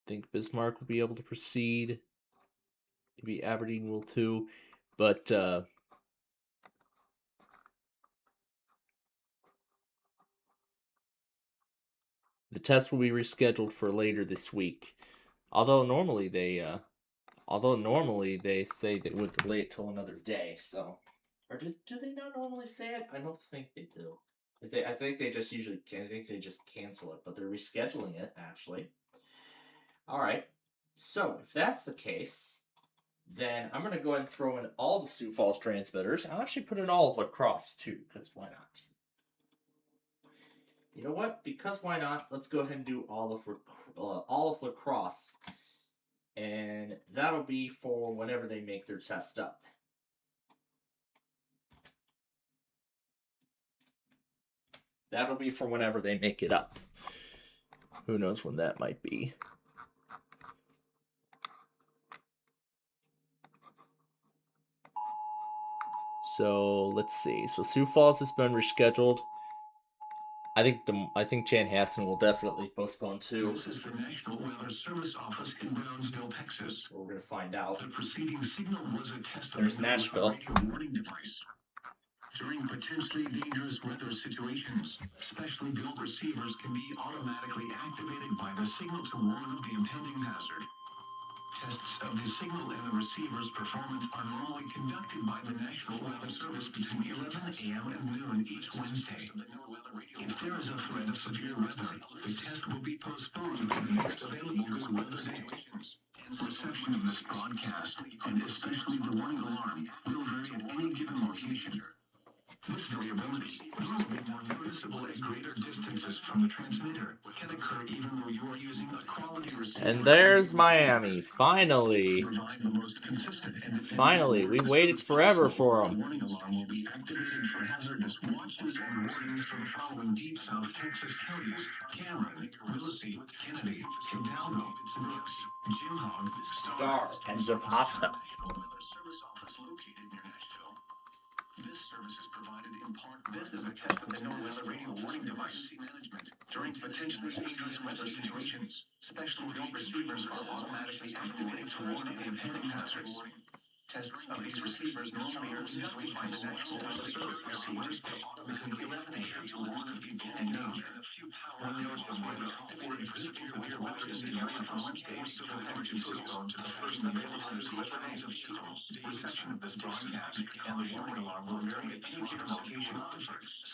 think Bismarck will be able to proceed. Maybe Aberdeen will too. But the test will be rescheduled for later this week. Although normally they say they would delay it till another day. So, or do they not normally say it? I don't think they do. I think they just cancel it, but they're rescheduling it actually. All right. So if that's the case, then I'm going to go ahead and throw in all the Sioux Falls transmitters. I'll actually put in all of La Crosse too, because why not? You know what? Because why not? Let's go ahead and do all of La Crosse, and that'll be for whenever they make their test up. That'll be for whenever they make it up. Who knows when that might be. So let's see. So Sioux Falls has been rescheduled. I think Chanhassen will definitely postpone too. This is the National Weather Service office in Brownsville, Texas. We're gonna find out. The preceding signal was a test of There's the Nashville. radio warning device. During potentially dangerous weather situations, specially built receivers can be automatically activated by the signal to warn of the impending hazard. Tests of the signal and the receiver's performance are normally conducted by the National Weather Service between 11 a.m. and noon each Wednesday. If there is a threat of severe weather, the test will be postponed to the next available good weather day. Reception of this broadcast, and especially the warning alarm, will vary at any given location. This variability, which will be more noticeable at greater distances from the transmitter, can occur even though you are using a quality receiver. And there's Miami, finally. Finally, we waited forever for them. The warning alarm will be activated for hazardous watches and warnings from following deep South Texas counties: Cameron, Willacy, Kennedy, Hidalgo, Brooks, Jim Hogg, Star, and Zapata. This is a test of the NOAA radio warning device management. During potentially dangerous weather situations, special field receivers are automatically activated to warn of the impending hazards. Tests of these receivers normally are conducted by the National Weather Service receivers between 11 a.m. to 1 p.m. and noon. One note of weather or existing severe weather in the area for Wednesday so that emergency goes on to the first available phase of signals. The reception of this broadcast and the warning alarm will vary at any given location.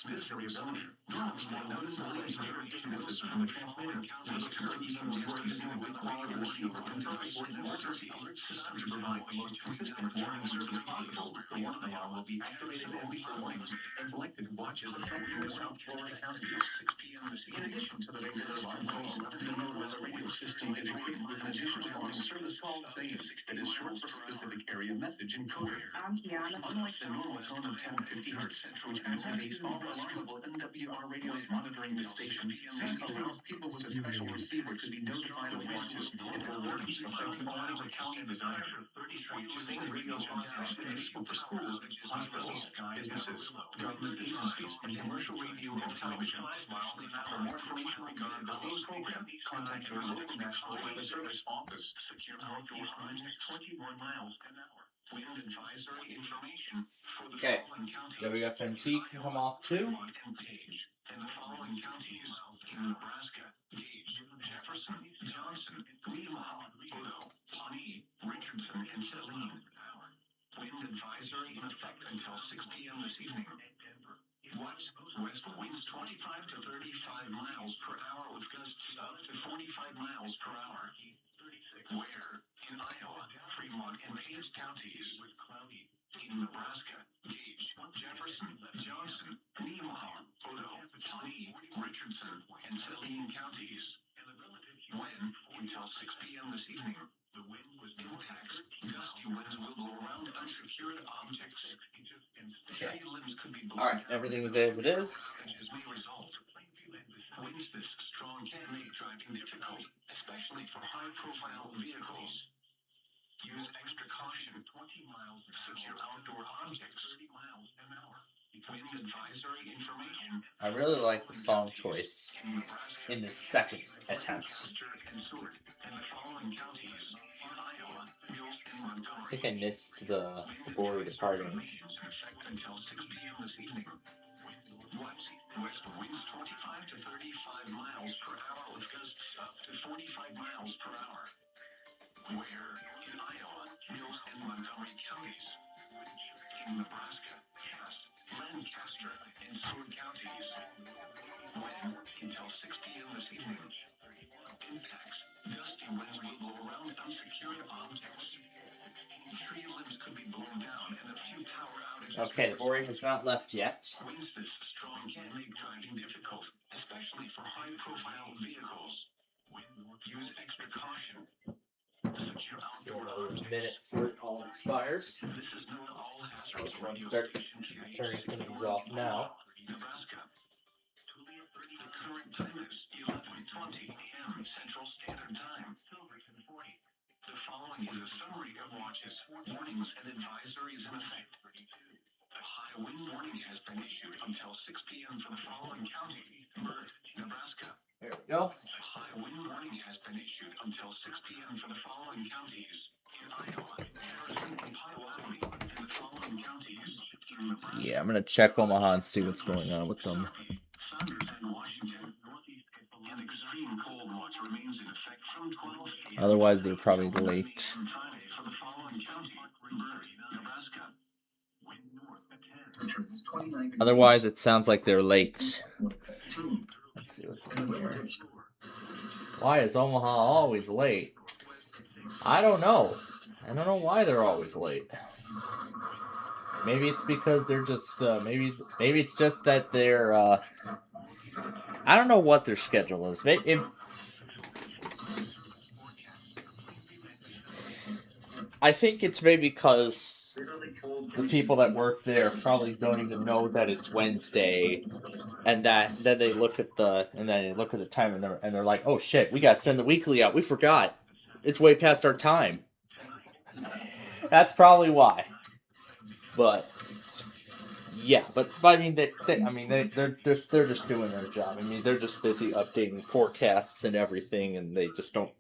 This variability may noticeably vary notice from the transmitter. Will occur even before using a good quality receiver device or an emergency alert system to provide the most consistent warning service possible. The warning alarm will be activated and beeper warnings and selected watches affecting the South Florida counties. 6 p.m. this evening. In addition to the regular alarm calls, the NOAA radio system is equipped with an additional warning service called SAVE. It is short for specific area message encoder. Unlike the normal tone of 1050 Hz, which activates all alarms for NWR radios monitoring the station, SAVE allows people with a special receiver to be notified of watches if their warnings affect only the county desired. SAVE radio broadcasts are useful for schools, hospitals, businesses, government agencies, and commercial radio and television. For more information regarding the SAVE program, contact your local National Weather Service office. Secure outdoor times 21 miles an hour. Wind advisory information for the Okay. following counties. WFMT can come off too. And the following counties in Nebraska: Gage, Jefferson, Johnson, Meemaw, Odo, Pawnee, Richardson, and Saline. Wind advisory in effect until 6 p.m. this evening. West winds 25 to 35 miles per hour with gusts up to 45 miles per hour. Where in Iowa, Fremont, and Page counties with cloudy. In Nebraska, Gage, Jefferson, Johnson, Meemaw, Odo, Pawnee, Richardson, and Saline counties. When until 6 p.m. this evening. The wind was impacts. Gusty winds will blow around unsecured objects. Okay. Limbs could be blown. All right, everything is as it is. May result. Winds this strong can make driving difficult, especially for high-profile vehicles. Use extra caution. 20 miles. Secure outdoor objects. 30 miles an hour. Wind advisory information. I really like the song choice in the second attempt. I think I missed the Glory departing. Until 6 p.m. this evening. West winds 25 to 35 miles per hour with gusts up to 45 miles per hour. Where in Iowa, Mills and Montgomery counties. In Nebraska, Cass, Lancaster, and Sword counties. When until 6 p.m. this evening. Impacts. Gusty winds will blow around unsecured objects. Tree limbs could be blown down and a few power outages. Okay, the boring has not left yet. Winds this strong can make driving difficult, especially for high-profile vehicles. Use extra caution. Secure outdoor Another objects. minute before it all expires. This is known all hazards Let's radio start station QH. turning some of these off now. Nebraska. The current time is 11:20 a.m. Central Standard Time. The following is a summary of watches, warnings, and advisories in effect. A high wind warning has been issued until 6 p.m. for the following county: Burt, Nebraska. There we go. A high wind warning has been issued until 6 p.m. for the following counties: in Iowa, Harrison, and Potawatomi, and the following counties: in Nebraska. Yeah, I'm gonna check Omaha and see what's going on with them. Saunders and Washington. An extreme cold watch remains in effect from 12 a.m. Otherwise, they're probably late. on Friday for the following county: Burt, Nebraska. Wind north at 10. Otherwise, it sounds like they're late. Let's see what's in here. Why is Omaha always late? I don't know. I don't know why they're always late. Maybe it's because they're just maybe it's just that they're I don't know what their schedule is. I think it's maybe because the people that work there probably don't even know that it's Wednesday, and then they look at the time and they're like, oh shit, we gotta send the weekly out. We forgot. It's way past our time. That's probably why. But Yeah, but I mean, they're just doing their job. I mean, they're just busy updating forecasts and everything, and they just don't.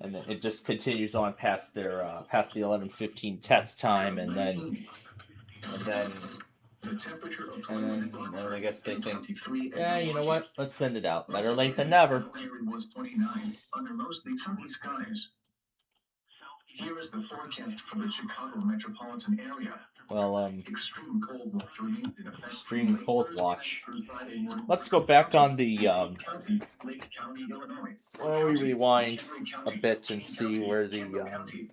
And then it just continues on past their past the 11:15 test time, and then I guess they think, yeah, you know what? Let's send it out. Better late than never. Was 29 under mostly sunny skies. Here is the forecast for the Chicago metropolitan area. Well, Extreme cold watch remains in effect. Extreme cold watch. Let's go back on the Lake County, Illinois. Well, we rewind a bit and see where the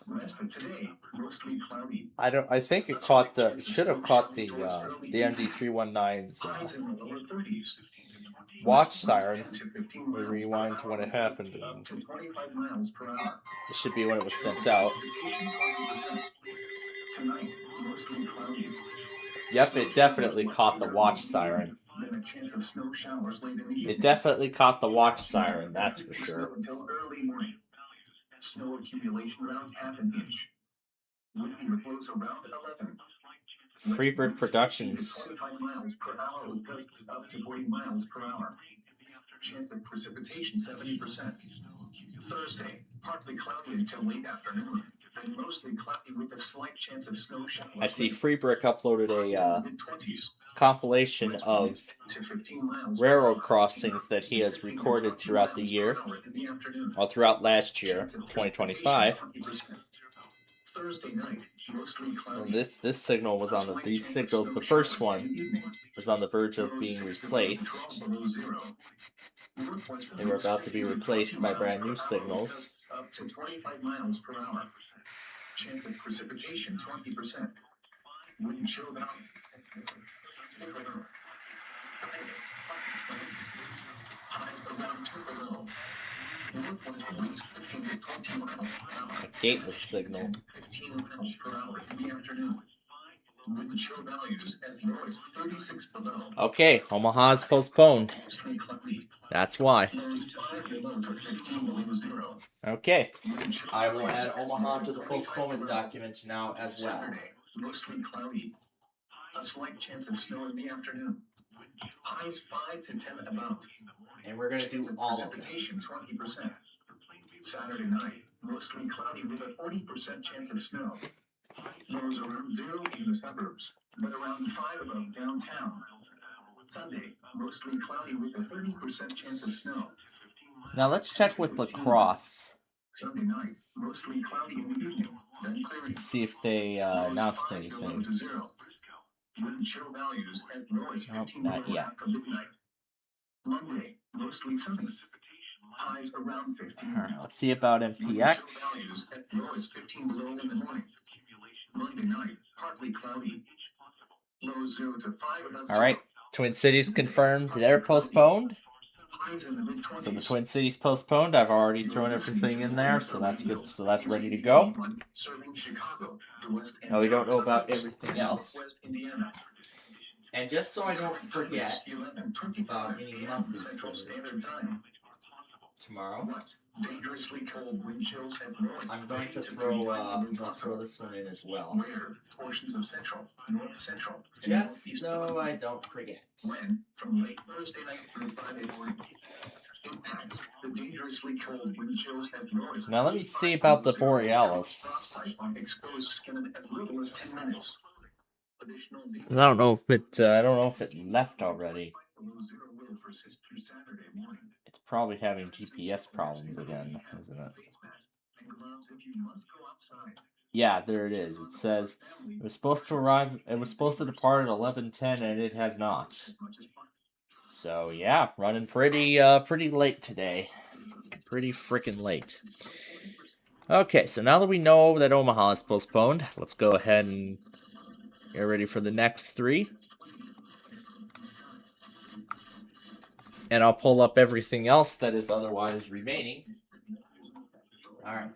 Rest of today, mostly cloudy. I think it caught the. It should have caught the MD319's Highs in the lower 30s. watch siren. We rewind to when it happened. Up to 25 miles per hour. It should be when it was sent out. Tonight, mostly cloudy. Yep, it definitely caught the watch siren. Then a chance of snow showers late in the evening. It definitely caught the watch siren, that's for sure. Until early morning. Snow accumulation around half an inch. Wind flows around 11. Freebird Productions. 25 miles per hour with gusts up to 40 miles per hour. Chance of precipitation 70%. Thursday, partly cloudy until late afternoon. Then mostly cloudy with a slight chance of snow showers. I see Freebrick uploaded a compilation of railroad crossings that he has recorded throughout the year, or throughout last year, 2025. And this signal was on these signals. The first one was on the verge of being replaced. They were about to be replaced by brand new signals. Up to 25 miles per hour. Chance of precipitation 20%. Wind chill down. Highs around 2 below. Northwest winds 15 to 20 miles per hour. A gateless signal. 15 miles per hour in the afternoon. Wind chill values as low as 36 below. Okay, Omaha's postponed. Mostly cloudy. That's why. Lows 5 below to 15 below zero. Okay, I will add Omaha to the postponement documents now as well. Mostly cloudy. A slight chance of snow in the afternoon. Highs 5 to 10 above. And we're going to do all of them. Precipitation 20%. Saturday night, mostly cloudy with a 40% chance of snow. Lows around 0 in the suburbs, but around 5 above downtown. Sunday, mostly cloudy with a 30% chance of snow. Now let's check with La Crosse. Sunday night, mostly cloudy in the evening, then clearing. See if they announced anything. To 0. Wind chill values as low as 15 Nope, not below yet. after midnight. Monday, mostly sunny. Highs around 15. All right, let's see about MPX. Values as low as 15 below in the morning. Monday night, partly cloudy. Lows 0 to 5 above. All right, Twin Cities confirmed they're postponed. Highs in the mid-20s. So the Twin Cities postponed. I've already thrown everything in there, so that's good. So that's ready to go. Serving Chicago, the West End. Now we don't know about everything else. West Indiana. And just so I don't forget 11:25 about any monthly Central story Standard Time. tomorrow, Dangerously cold wind chills at north. I'm going to throw this one in as well, Where portions of central, north central, and just northeast so I don't forget. when from late Thursday night through Friday morning. Impacts the dangerously cold wind chills at north. Now let me see about the Borealis. Frostbite on exposed skin in as little as 10 minutes. Additional I don't know if it left already. below zero will persist through Saturday morning. It's probably having GPS problems again, isn't it? And gloves if you must go outside. Yeah, there it is. It says it was supposed to arrive. It was supposed to depart at 11:10, and it has not. So yeah, running pretty late today. Pretty freaking late. Okay, so now that we know that Omaha is postponed, let's go ahead and get ready for the next three. And I'll pull up everything else that is otherwise remaining. All right.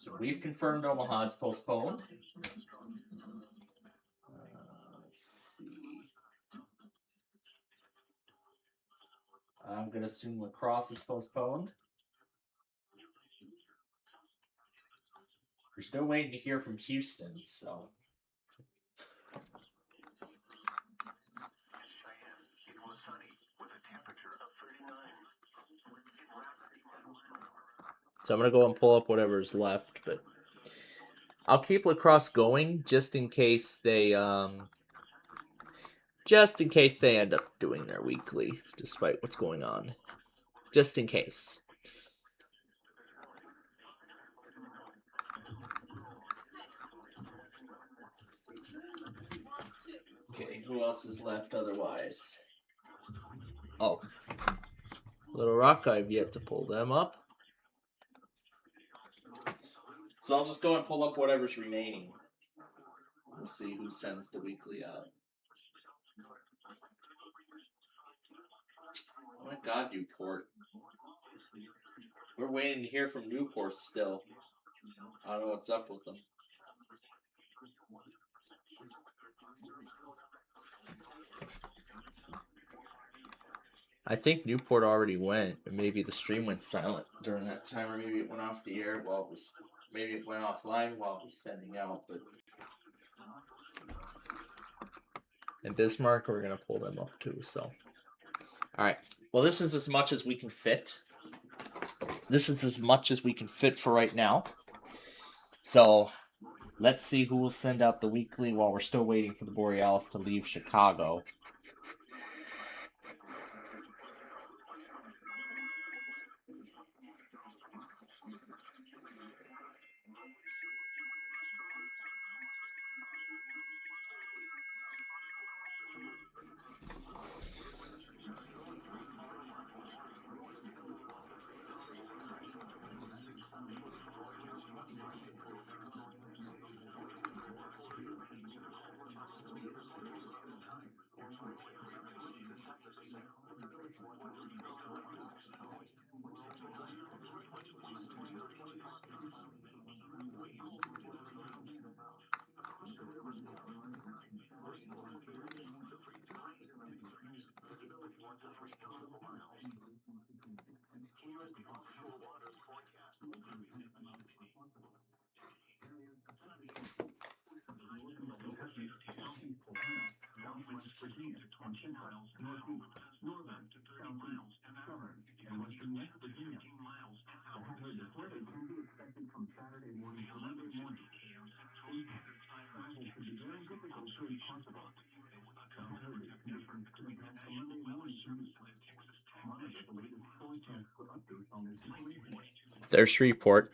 So we've confirmed Omaha is postponed. Let's see. I'm going to assume La Crosse is postponed. We're still waiting to hear from Houston, so. So I'm going to go and pull up whatever's left, but I'll keep lacrosse going just in case they end up doing their weekly, despite what's going on. Just in case. Okay, who else is left otherwise? Oh. Little Rock, I've yet to pull them up. So I'll just go and pull up whatever's remaining. We'll see who sends the weekly out. Oh my god, Newport. We're waiting to hear from Newport still. I don't know what's up with them. I think Newport already went. Maybe the stream went silent during that time, or maybe it went off the air while it was. Maybe it went offline while it was sending out. But and Bismarck, we're gonna pull them up too. So, all right. Well, this is as much as we can fit. This is as much as we can fit for right now. So, let's see who will send out the weekly while we're still waiting for the Borealis to leave Chicago. There's Shreveport.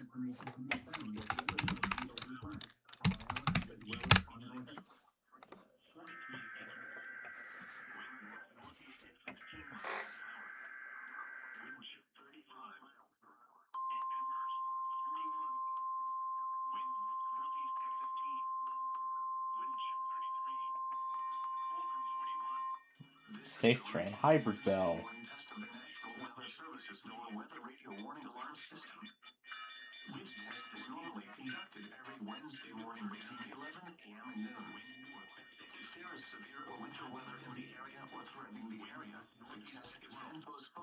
Safe Train, Hybrid Bell.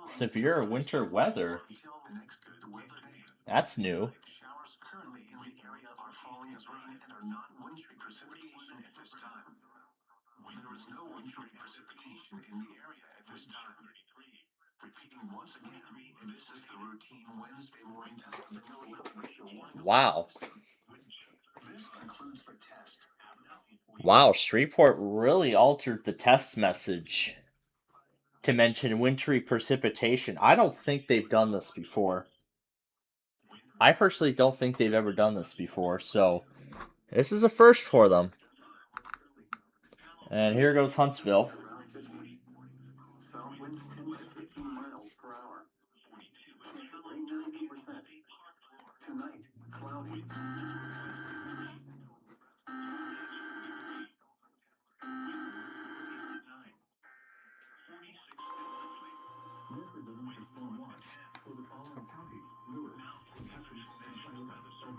Severe winter weather? That's new. Showers currently in the area are falling as rain and are not wintry precipitation at this time. There is no wintry precipitation in the area at this time. Repeating once again, this is the routine Wednesday morning test of the NOAA weather radio warning. Wow. This concludes the test. Wow, Shreveport really altered the test message to mention wintry precipitation. I don't think they've done this before. I personally don't think they've ever done this before, so this is a first for them. And here goes Huntsville. South winds 10 to 15 miles per hour. Rain 90%. Tonight, cloudy. This is a winter storm watch for the following counties: Lewis, Kentucky, and Ohio. From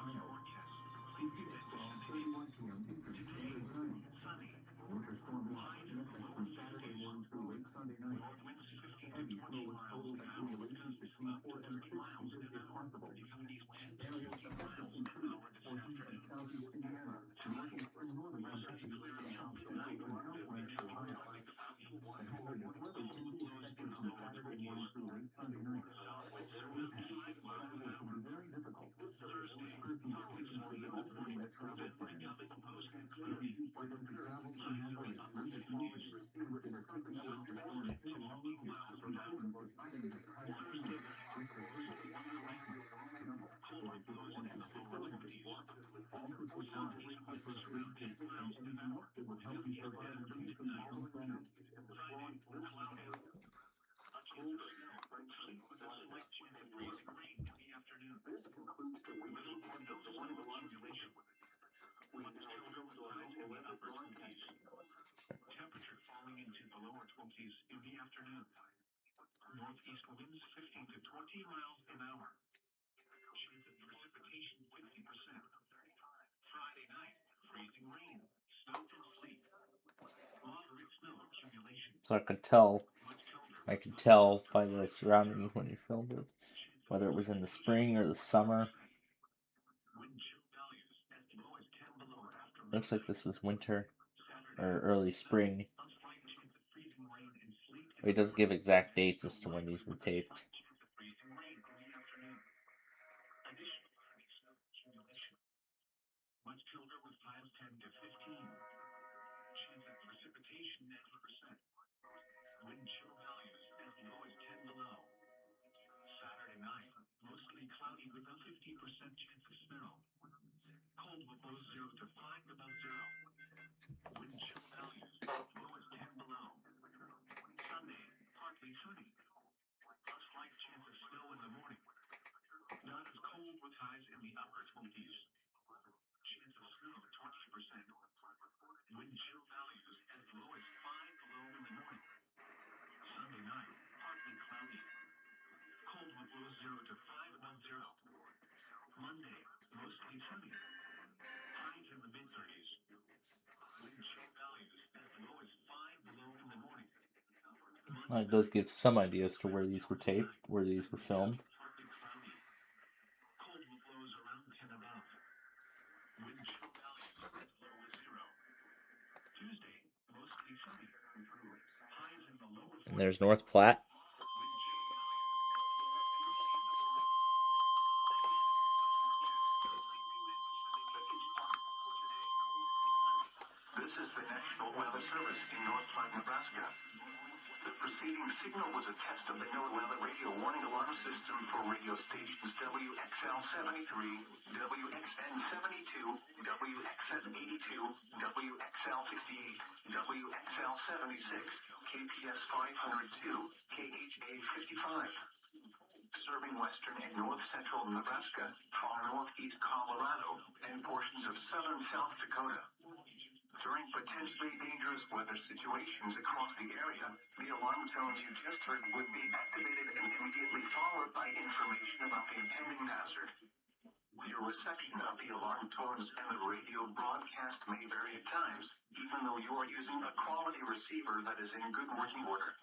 31 p.m. Eastern Standard Time. Winter storm watch in effect from Saturday morning through late Sunday night. Heavy snow with total accumulations between 4 and 6 inches if possible. Areas affected include northeast and southeast Indiana, northeastern northern Kentucky, south central and southwest Ohio. The hazardous weather can be expected from Saturday morning through late Sunday night. Impacts. Travel can be very difficult afternoon. Northeast winds 15 to 20 miles an hour. Chance of precipitation 50%. Friday night, freezing rain, snow and sleet. Moderate snow accumulation. So I could tell by the surroundings when you filmed it, whether it was in the spring or the summer. Looks like this was winter or early spring. It doesn't give exact dates as to when these were taped. Much colder with highs 10 to 15. Chance of precipitation 90%. Wind chill values as low as 10 below. Saturday night, mostly cloudy with a 50% chance of snow. Cold with low 0 to 5 above 0. Wind chill values low as 10 below. Sunday, partly sunny. A slight chance of snow in the morning. Not as cold with highs in the upper 20s. Chance of snow 20%. Wind chill values as low as 5 below in the morning. Sunday night, partly cloudy. Cold with low 0 to 5 above 0. Monday, mostly sunny. Highs in the mid-30s. Wind chill values as low as 5 below in the morning. It does give some idea as to where these were taped, where these were filmed. Partly cloudy. Cold with lows around 10 above. Wind chill values as low as 0. Tuesday, mostly sunny. Highs in the lower 40s. And there's North Platte. This is the National Weather Service in North Platte, Nebraska. The preceding signal was a test of the NOAA Weather Radio Warning Alarm System for radio stations WXL 73, WXN 72, WXN 82, WXL 58, WXL 76, KPS 502, KHA 55. Serving western and north central Nebraska, far northeast Colorado, and portions of southern South Dakota. During potentially dangerous weather situations across the area, the alarm tones you just heard would be activated and immediately followed by information about the impending hazard. Your reception of the alarm tones and the radio broadcast may vary at times, even though you are using a quality receiver that is in good working order.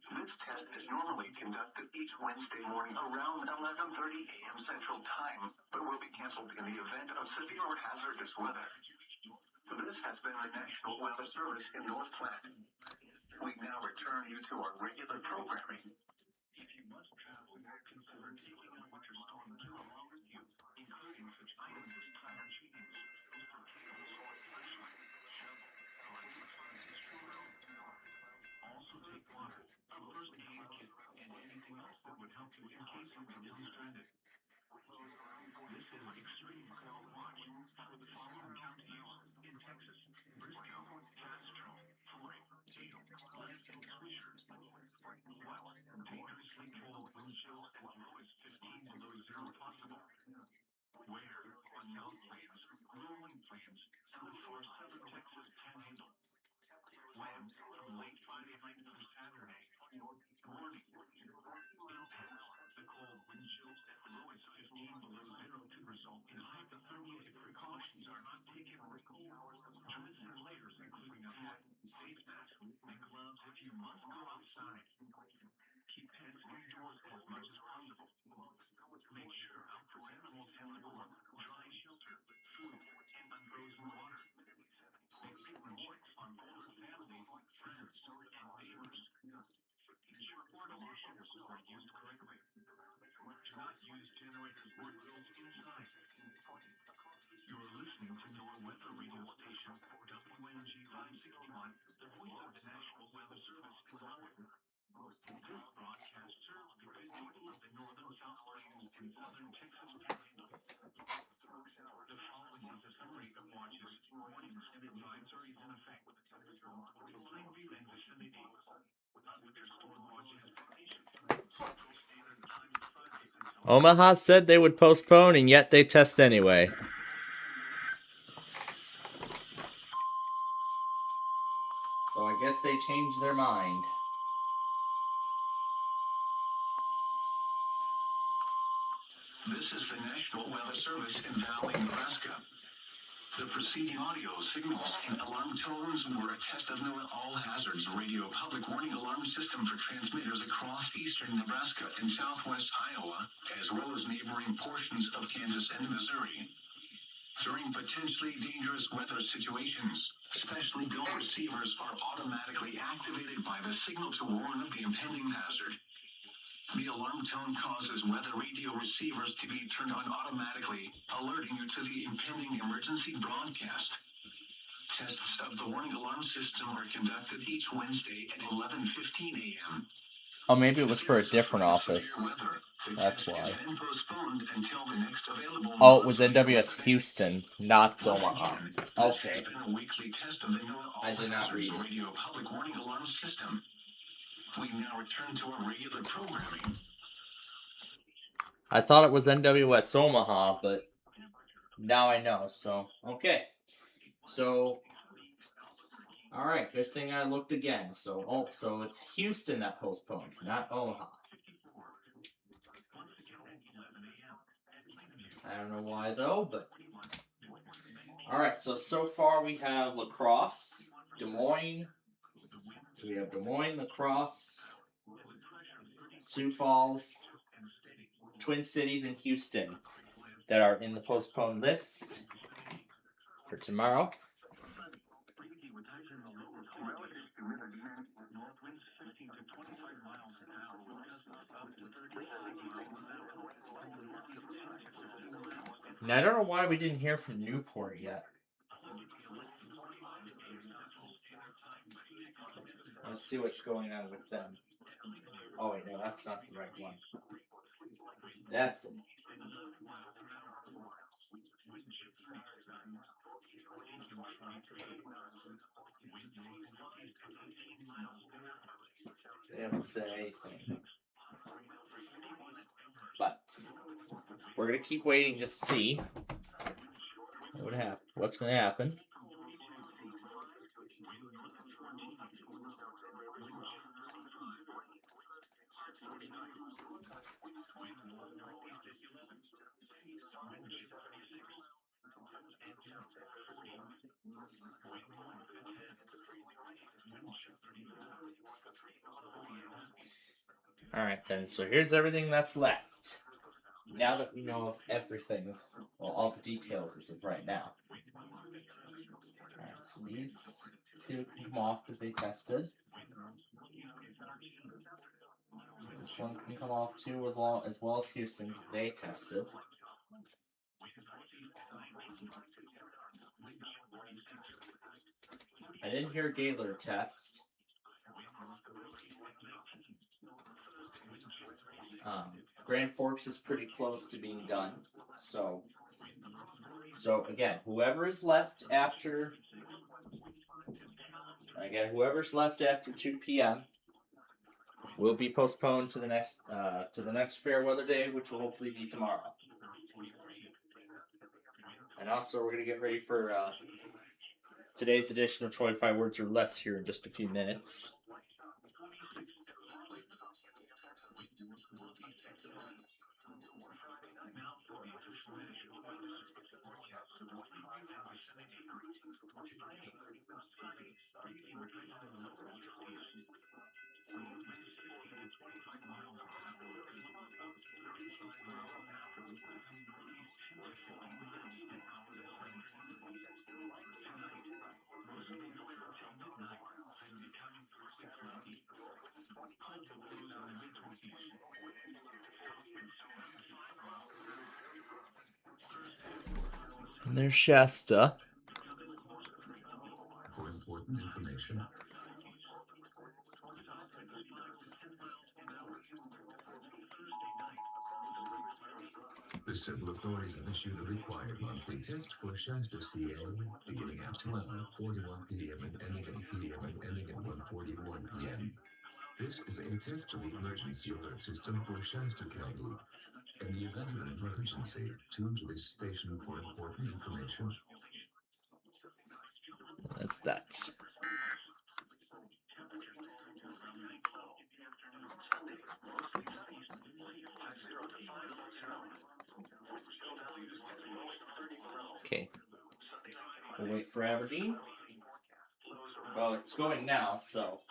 This test is normally conducted each Wednesday morning around 11:30 a.m. Central Time, but will be canceled in the event of severe or hazardous weather. This has been the National Weather Service in North Platte. We now return you to our regular programming. If you must travel, consider taking a winter storm gear along with you, including such items as tire chains, cables, flashlight, shovel, or also take water, a first aid kit, and anything else that would help you in case you become stranded. This is Extreme Cold Watch for the following counties in Texas: Briscoe, Castro, Floyd, Dale, Lansing, Swisher. What? Dangerously cold wind chills as low as 15 below 0 possible. Where? On South Plains, rolling plains, and the far southern Texas panhandle. When? From late Friday night through Saturday. Warning. In Texas, the cold wind chills as low as 15 below 0 could result in hypothermia if precautions are not taken. Dress in layers including a hat, face mask, and gloves if you must go outside. Keep pets indoors as much as possible. Make sure outdoor animals have warm, dry shelter, food, and unfrozen water. Make frequent checks on older family, friends, and neighbors. Ensure portable washers are used correctly. Do not use generators or grills inside. You're listening to NOAA Weather Radio Station, WNG 561, the voice of the National Weather Service in Lowell. This broadcast serves the good people of the northern South Plains and southern Texas panhandle. The following is a summary of watches, warnings, and advisories in effect. Plainview and vicinity. Winter storm watch has been issued. Central Standard Time is Friday until Omaha said they would postpone, and yet they test anyway. So I guess they changed their mind. service in Valley, Nebraska. The preceding audio signals and alarm tones were a test of the All Hazards Radio Public Warning Alarm System for transmitters across eastern Nebraska and southwest Iowa, as well as neighboring portions of Kansas and Missouri. During potentially dangerous weather situations, specially built receivers are automatically activated by the signal to warn of the impending hazard. The alarm tone causes weather radio receivers to be turned on automatically, alerting you to the impending emergency broadcast. Tests of the warning alarm system are conducted each Wednesday at 11:15 a.m. Oh, maybe it was for a different office. That's why. Oh, it was NWS Houston, not Omaha. Okay. I did not read it. Radio public warning alarm system. We now return to our regular programming. I thought it was NWS Omaha, but now I know, so okay. So alright, good thing I looked again. So it's Houston that postponed, not Omaha. I don't know why though, but alright, so far we have La Crosse, Des Moines. So we have Des Moines, La Crosse, Sioux Falls, Twin Cities, and Houston that are in the postponed list for tomorrow. Now, I don't know why we didn't hear from Newport yet. Let's see what's going on with them. Oh, wait, no, that's not the right one. That's it. They haven't said anything. But we're going to keep waiting just to see what's going to happen. Alright then, so here's everything that's left. Now that we know of everything, well, all the details as of right now. Alright, so these two can come off because they tested. This one can come off too, as well as Houston because they tested. I didn't hear Gaylord test. Grand Forks is pretty close to being done. So again, whoever's left after 2 p.m. will be postponed to the next fair weather day, which will hopefully be tomorrow. And also, we're gonna get ready for today's edition of 25 Words or Less here in just a few minutes. And there's Shasta. For important information, the civil authorities have issued a required monthly test for Shasta CA beginning at 12:41 p.m. and ending at 8 p.m. and ending at 1:41 p.m. This is a test of the emergency alert system for Shasta County. In the event of an emergency, tune to this station for important information. That's that. Okay. We'll wait for Aberdeen. Well, it's going now, so.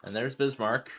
And there's Bismarck.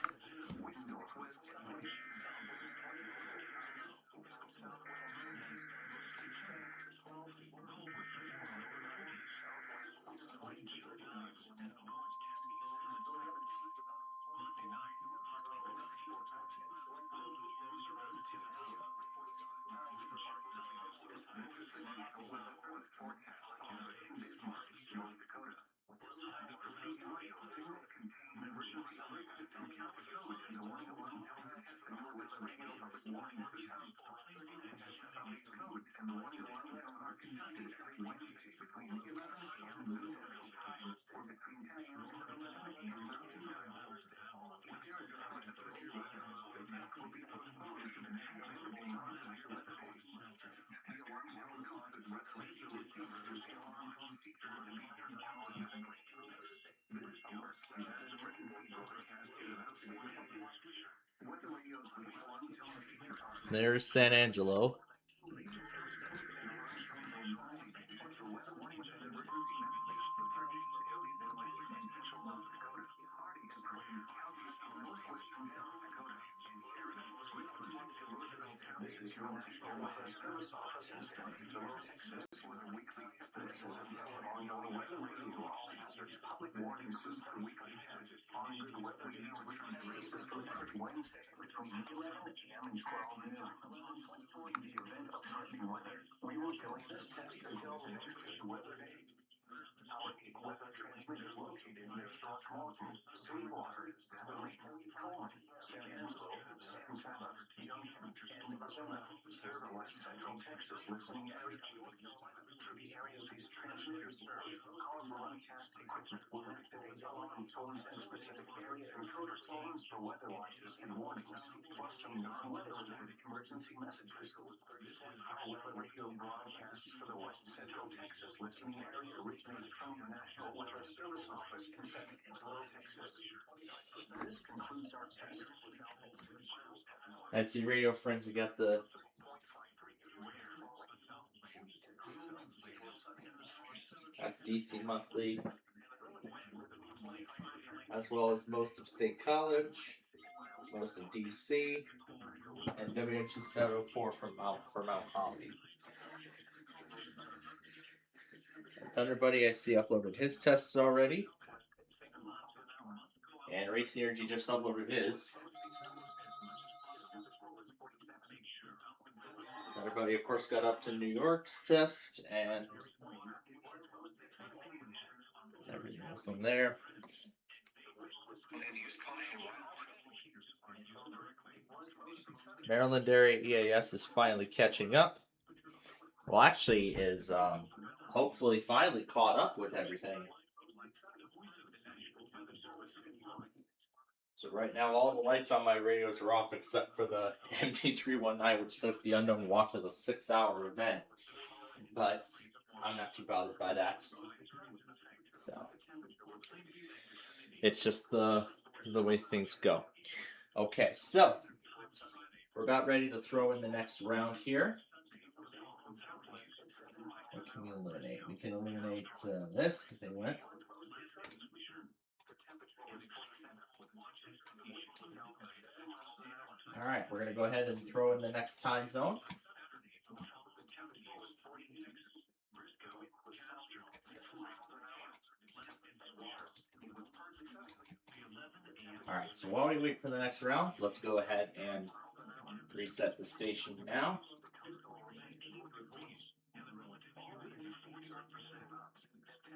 There's San Angelo. I see Radio Friends. We got the DC Monthly, as well as most of State College, most of DC, and WNG 704 from Mount Holly. Thunder Buddy, I see, uploaded his tests already. And Racing Energy just uploaded his. Thunder Buddy, of course, got up to New York's test, and everything else in there. Maryland Area EAS is finally catching up. Well, actually, is hopefully finally caught up with everything. So right now, all the lights on my radios are off except for the MD319, which took the Unknown Watch as a 6-hour event. But I'm not too bothered by that. So it's just the way things go. Okay, so we're about ready to throw in the next round here. What can we eliminate? We can eliminate this because they went. All right, we're gonna go ahead and throw in the next time zone. All right, so while we wait for the next round, let's go ahead and reset the station now.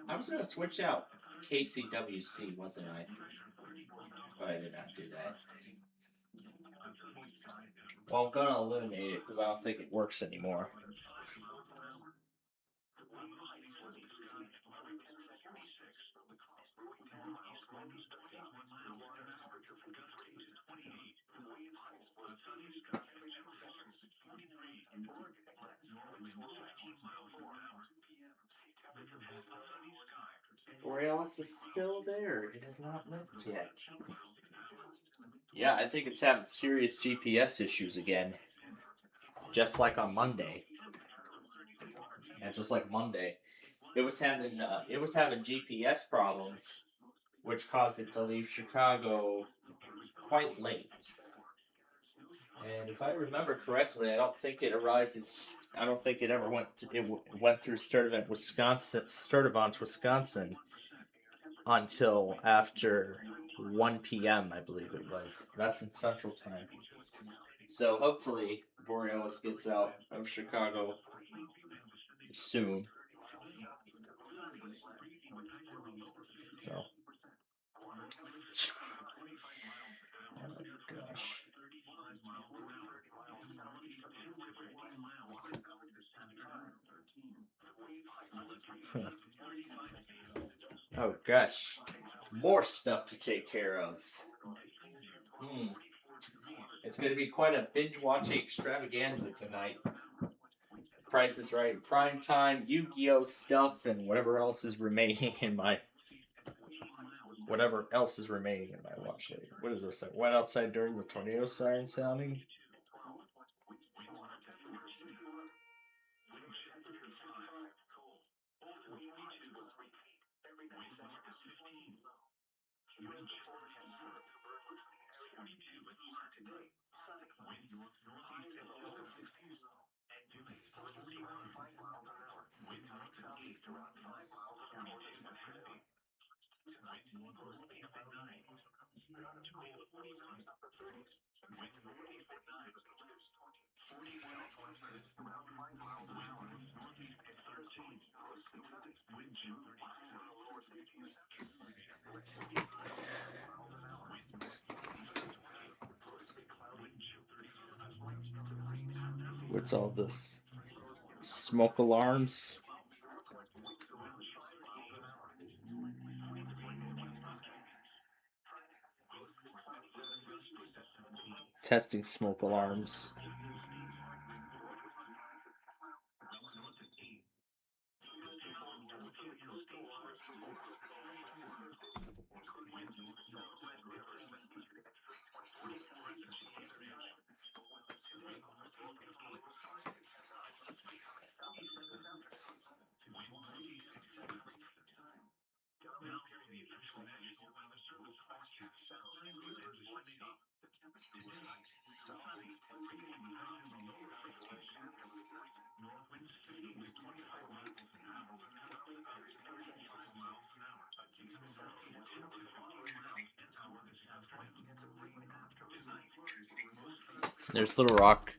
I was gonna switch out KCWC, wasn't I? But I did not do that. Well, I'm gonna eliminate it because I don't think it works anymore. Borealis is still there. It has not left yet. Yeah, I think it's having serious GPS issues again. Just like on Monday. Yeah, just like Monday. It was having GPS problems, which caused it to leave Chicago quite late. And if I remember correctly, I don't think it arrived in. I don't think it ever went. Went through Sturtevant, Wisconsin, until after 1 p.m. I believe it was. That's in Central Time. So hopefully Borealis gets out of Chicago soon. So. Oh gosh. Oh gosh. More stuff to take care of. It's going to be quite a binge watching extravaganza tonight. Price is Right, prime time, Yu-Gi-Oh stuff, and whatever else is remaining in my watch list. What is this? I went outside during the tornado siren sounding. What's all this? Smoke alarms? Testing smoke alarms. There's Little Rock.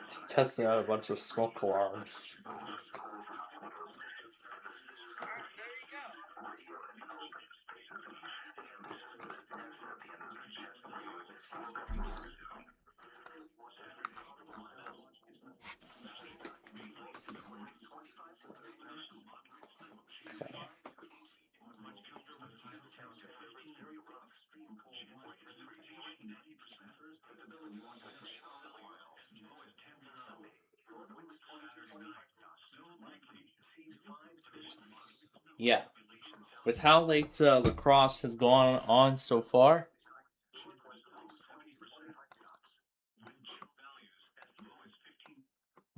Just testing out a bunch of smoke alarms. There you go. Yeah. With how late lacrosse has gone on so far,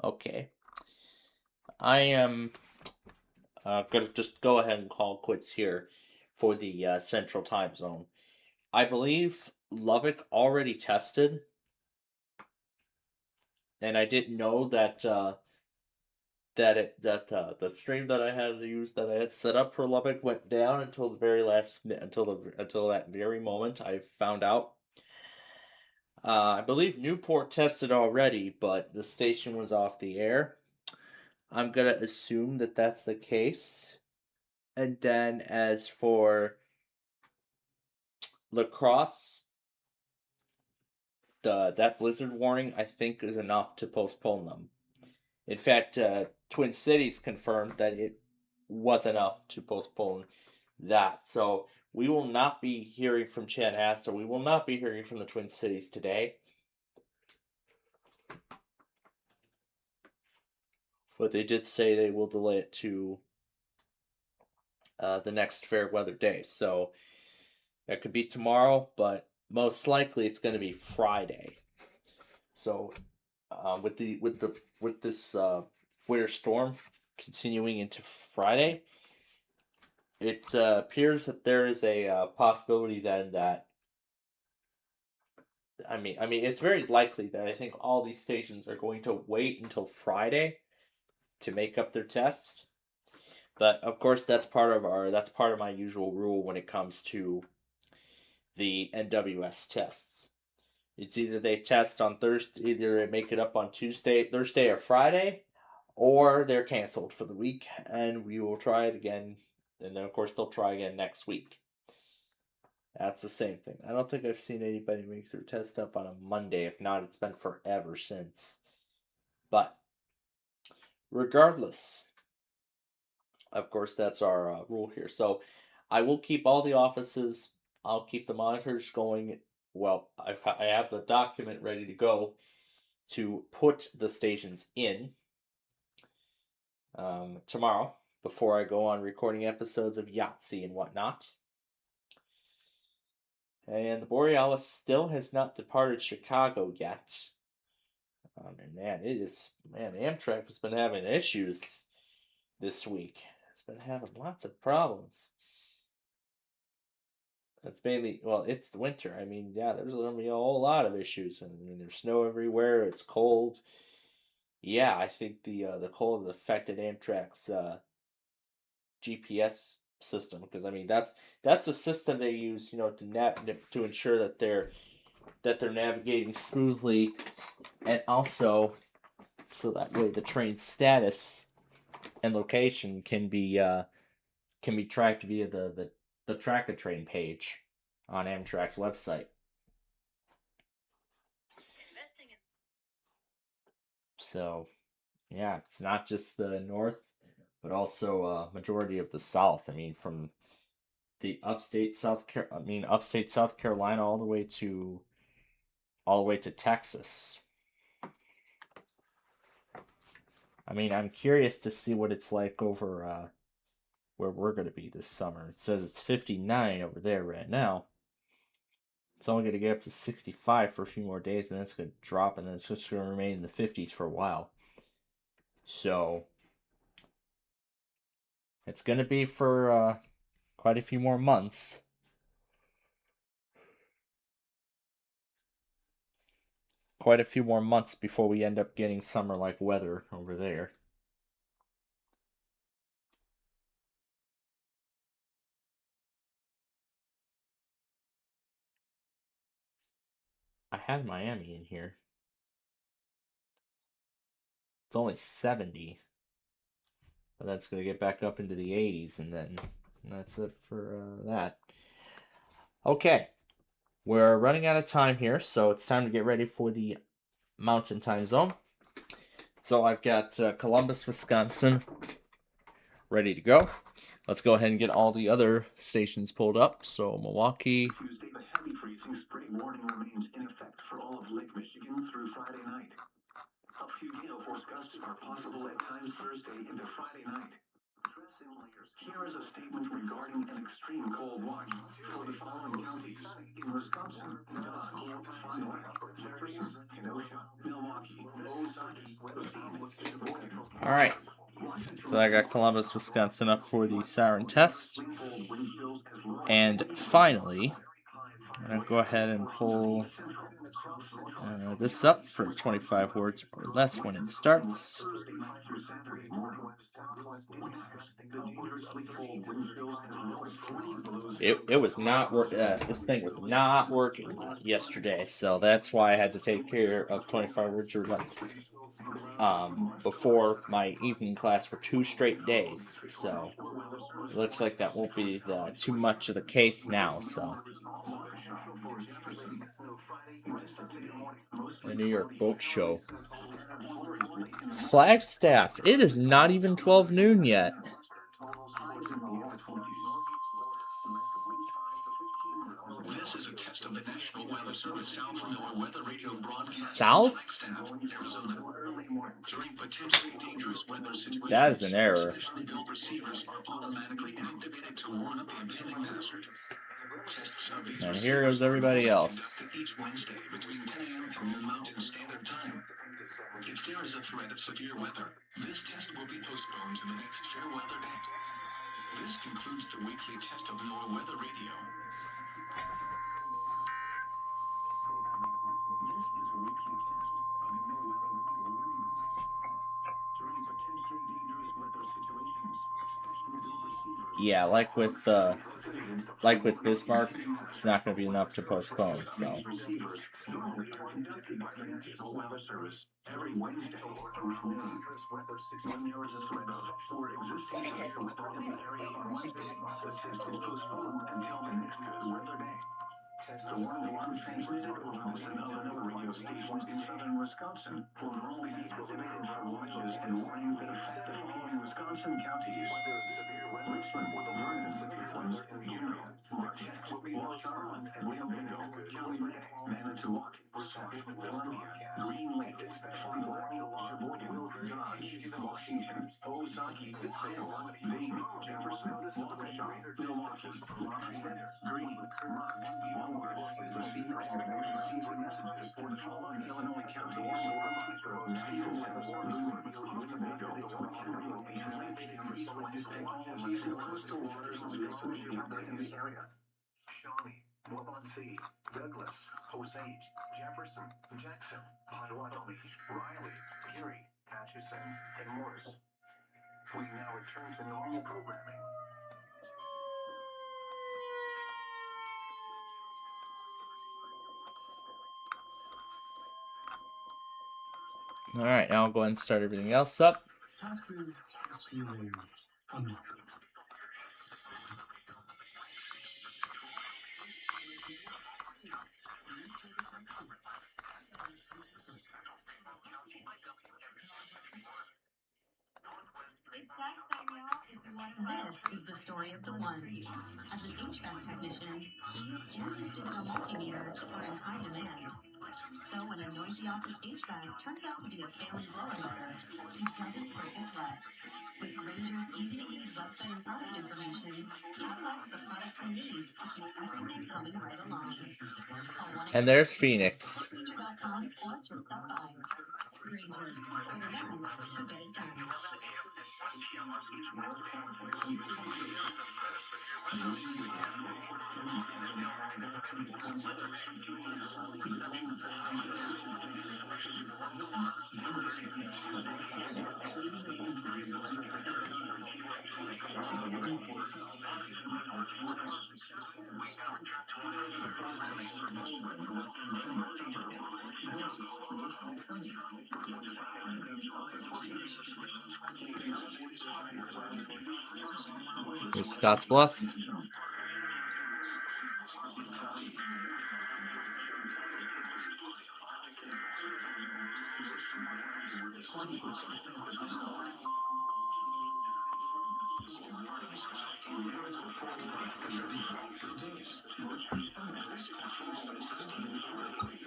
okay, I am gonna just go ahead and call quits here for the Central Time Zone. I believe Lubbock already tested, and I didn't know that the stream that I had used that I had set up for Lubbock went down until the very last until that very moment. I found out. I believe Newport tested already, but the station was off the air. I'm gonna assume that that's the case. And then as for lacrosse, that blizzard warning I think is enough to postpone them. In fact, Twin Cities confirmed that it was enough to postpone that. So we will not be hearing from Chanhassen. We will not be hearing from the Twin Cities today. But they did say they will delay it to the next fair weather day. So that could be tomorrow, but most likely it's going to be Friday. So with this winter storm continuing into Friday, it appears that there is a possibility then that I mean it's very likely that I think all these stations are going to wait until Friday to make up their tests. But of course that's part of my usual rule when it comes to the NWS tests. It's either they test on Thursday, either they make it up on Thursday or Friday, or they're canceled for the week, and we will try it again. And then, of course, they'll try again next week. That's the same thing. I don't think I've seen anybody make their test up on a Monday. If not, it's been forever since. But regardless, of course, that's our rule here. So I will keep all the offices. I'll keep the monitors going. Well, I have the document ready to go to put the stations in tomorrow before I go on recording episodes of Yahtzee and whatnot. And the Borealis still has not departed Chicago yet. And man, Amtrak has been having issues this week. It's been having lots of problems. It's mainly, well, it's the winter. I mean, yeah, there's going to be a whole lot of issues. I mean, there's snow everywhere. It's cold. Yeah, I think the cold has affected Amtrak's GPS system because I mean that's the system they use, to ensure that they're navigating smoothly, and also so that way the train's status and location can be tracked via the Track a Train page on Amtrak's website. So, yeah, it's not just the north, but also majority of the south. I mean, from the upstate South Carolina all the way to Texas. I mean, I'm curious to see what it's like over where we're going to be this summer. It says it's 59 over there right now. It's only going to get up to 65 for a few more days, and then it's going to drop, and then it's just going to remain in the 50s for a while. So, it's going to be for quite a few more months. Quite a few more months before we end up getting summer-like weather over there. had Miami in here. It's only 70. But that's going to get back up into the 80s, and then that's it for that. Okay. We're running out of time here, so it's time to get ready for the Mountain Time Zone. So I've got Columbus, Wisconsin ready to go. Let's go ahead and get all the other stations pulled up. So Milwaukee. Tuesday, the heavy freezing spring warning remains in effect for all of Lake Michigan through Friday night. A few gale force gusts are possible at times Thursday into Friday night. Dress in layers. Here is a statement regarding an extreme cold watch for the following counties: in Wisconsin, Dodge, Fond du Lac, Jefferson, Kenosha, Milwaukee, Ozaukee, Sheboygan. All right. So I got Columbus, Wisconsin up for the siren test. And finally, I'm going to go ahead and pull this up for 25 words or less when it starts. It was not working. This thing was not working yesterday, so that's why I had to take care of 25 words or less before my evening class for 2 straight days. So it looks like that won't be too much of the case now. So the New York Boat Show. Flagstaff. It is not even 12 noon yet. This is a test of the National Weather Service South NOAA Weather Radio broadcast. South? Arizona. During potentially dangerous weather situations, That is an error. specially built receivers are automatically activated to warn of the impending hazard. Tests of these And here goes everybody else. each Wednesday between 10 a.m. and noon Mountain Standard Time. If there is a threat of severe weather, this test will be postponed to the next fair weather day. This concludes the weekly test of NOAA Weather Radio. Yeah, like with Bismarck, it's not going to be enough to postpone. So. Every Wednesday around noon. When there is a threat of or existing threat of weather in the area on Wednesday, the test is postponed until the next good weather day. The one transmitted over the Sonoma radio stations in southern Wisconsin will normally be activated for watches and warnings that affect the following Wisconsin counties: Richmond, Vernon, Flint, Union, Marquette, Charlotte, Winnebago, Calumet, Manitowoc, Columbia, Green Lake, Fond du Lac, Sheboygan, Dodge, Washington, Ozaukee, Salem, Davie, Jefferson, Waukesha, Milwaukee, Lafayette, Greene, Rock, Walworth. Receiver messages for the following Illinois counties: Naperville, Winnebago, Calumet, and Lake. Technologies and coastal waters will be associated in the area. Shawnee, Waubonsee, Douglas, Osage, Jefferson, Jackson, Potawatomi, Riley, Erie, Atchison, and Morris. We now return to normal programming. All right, now I'll go ahead and start everything else up. Taxes is feeling unwelcome. This is the story of the one. As an HVAC technician, he and his digital multimeter are in high demand. So when a noisy office HVAC turns out to be a failing blower motor, he doesn't break a sweat. With Granger's easy-to-use website and product information, he selects the product he needs to keep everything coming right along. And there's Phoenix. Granger.com or just stop by. Granger, for the ones who get it done. Here's Scott's Bluff.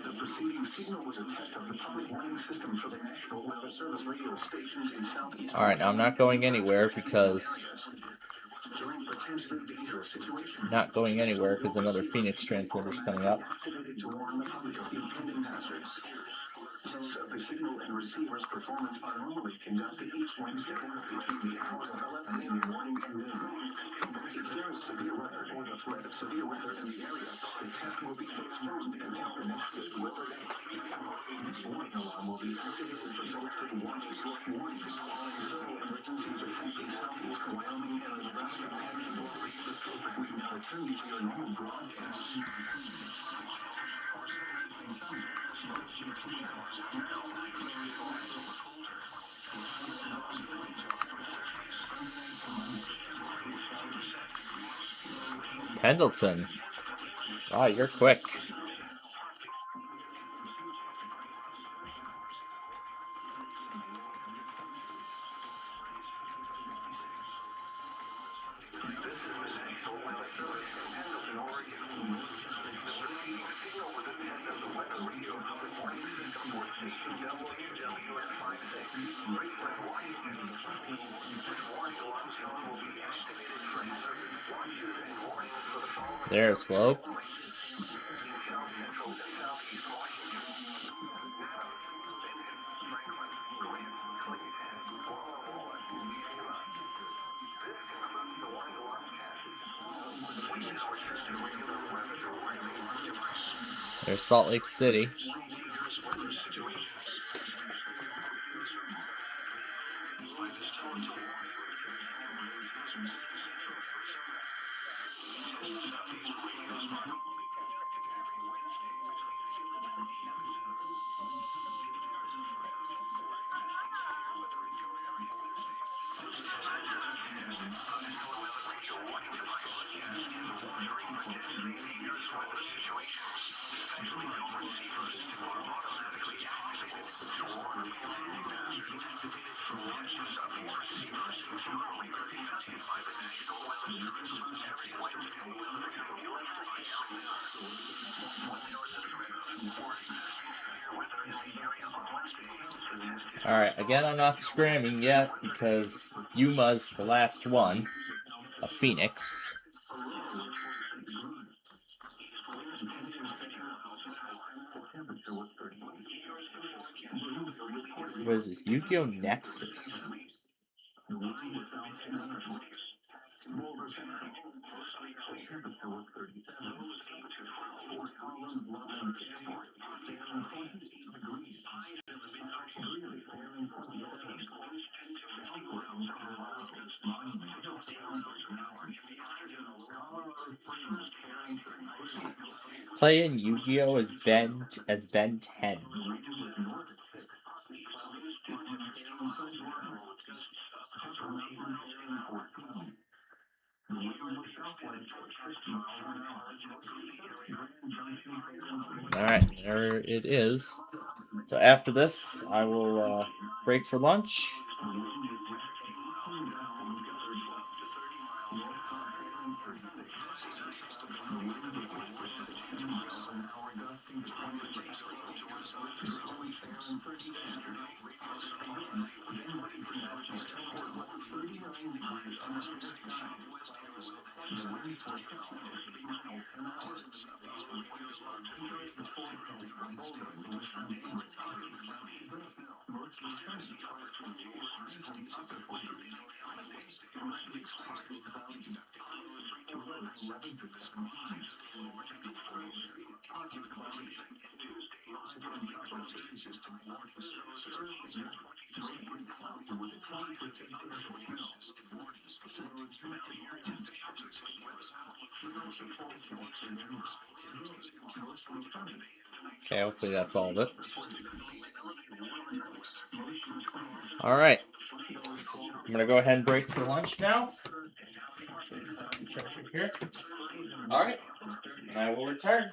The preceding signal was a test of the public warning system for the National Weather Service radio stations in Southeast. All right, now I'm not going anywhere because not going anywhere because another Phoenix transmitter's coming up. Activated to warn the public of impending hazards. Tests of the signal and receiver's performance are normally conducted each Wednesday between the hours of 11 in the morning and noon. If there is severe weather or the threat of severe weather in the area, the test will be postponed until the next good weather day. This warning alarm will be activated for selected warnings. Several emergencies affecting Southeast Wyoming and the Nebraska Panhandle. We now return to your normal broadcast. Pendleton. Wow, you're quick. There's Globe. There's Salt Lake City. Alright, again, I'm not scramming yet because Yuma's the last one, a Phoenix. What is this? Yu-Gi-Oh! Nexus. Playing Yu-Gi-Oh! as Ben 10. Alright, there it is. So after this, I will break for lunch. Mostly sunny, opportunities up to 40. Mostly partly cloudy. Low 11 to 7 highs. Partly cloudy. Circulation system north of Thursday. Mostly cloudy with a 20% chance of snow. Mostly sunny. Okay, hopefully that's all of it. All right. I'm gonna go ahead and break for lunch now. Charger here. All right, and I will return.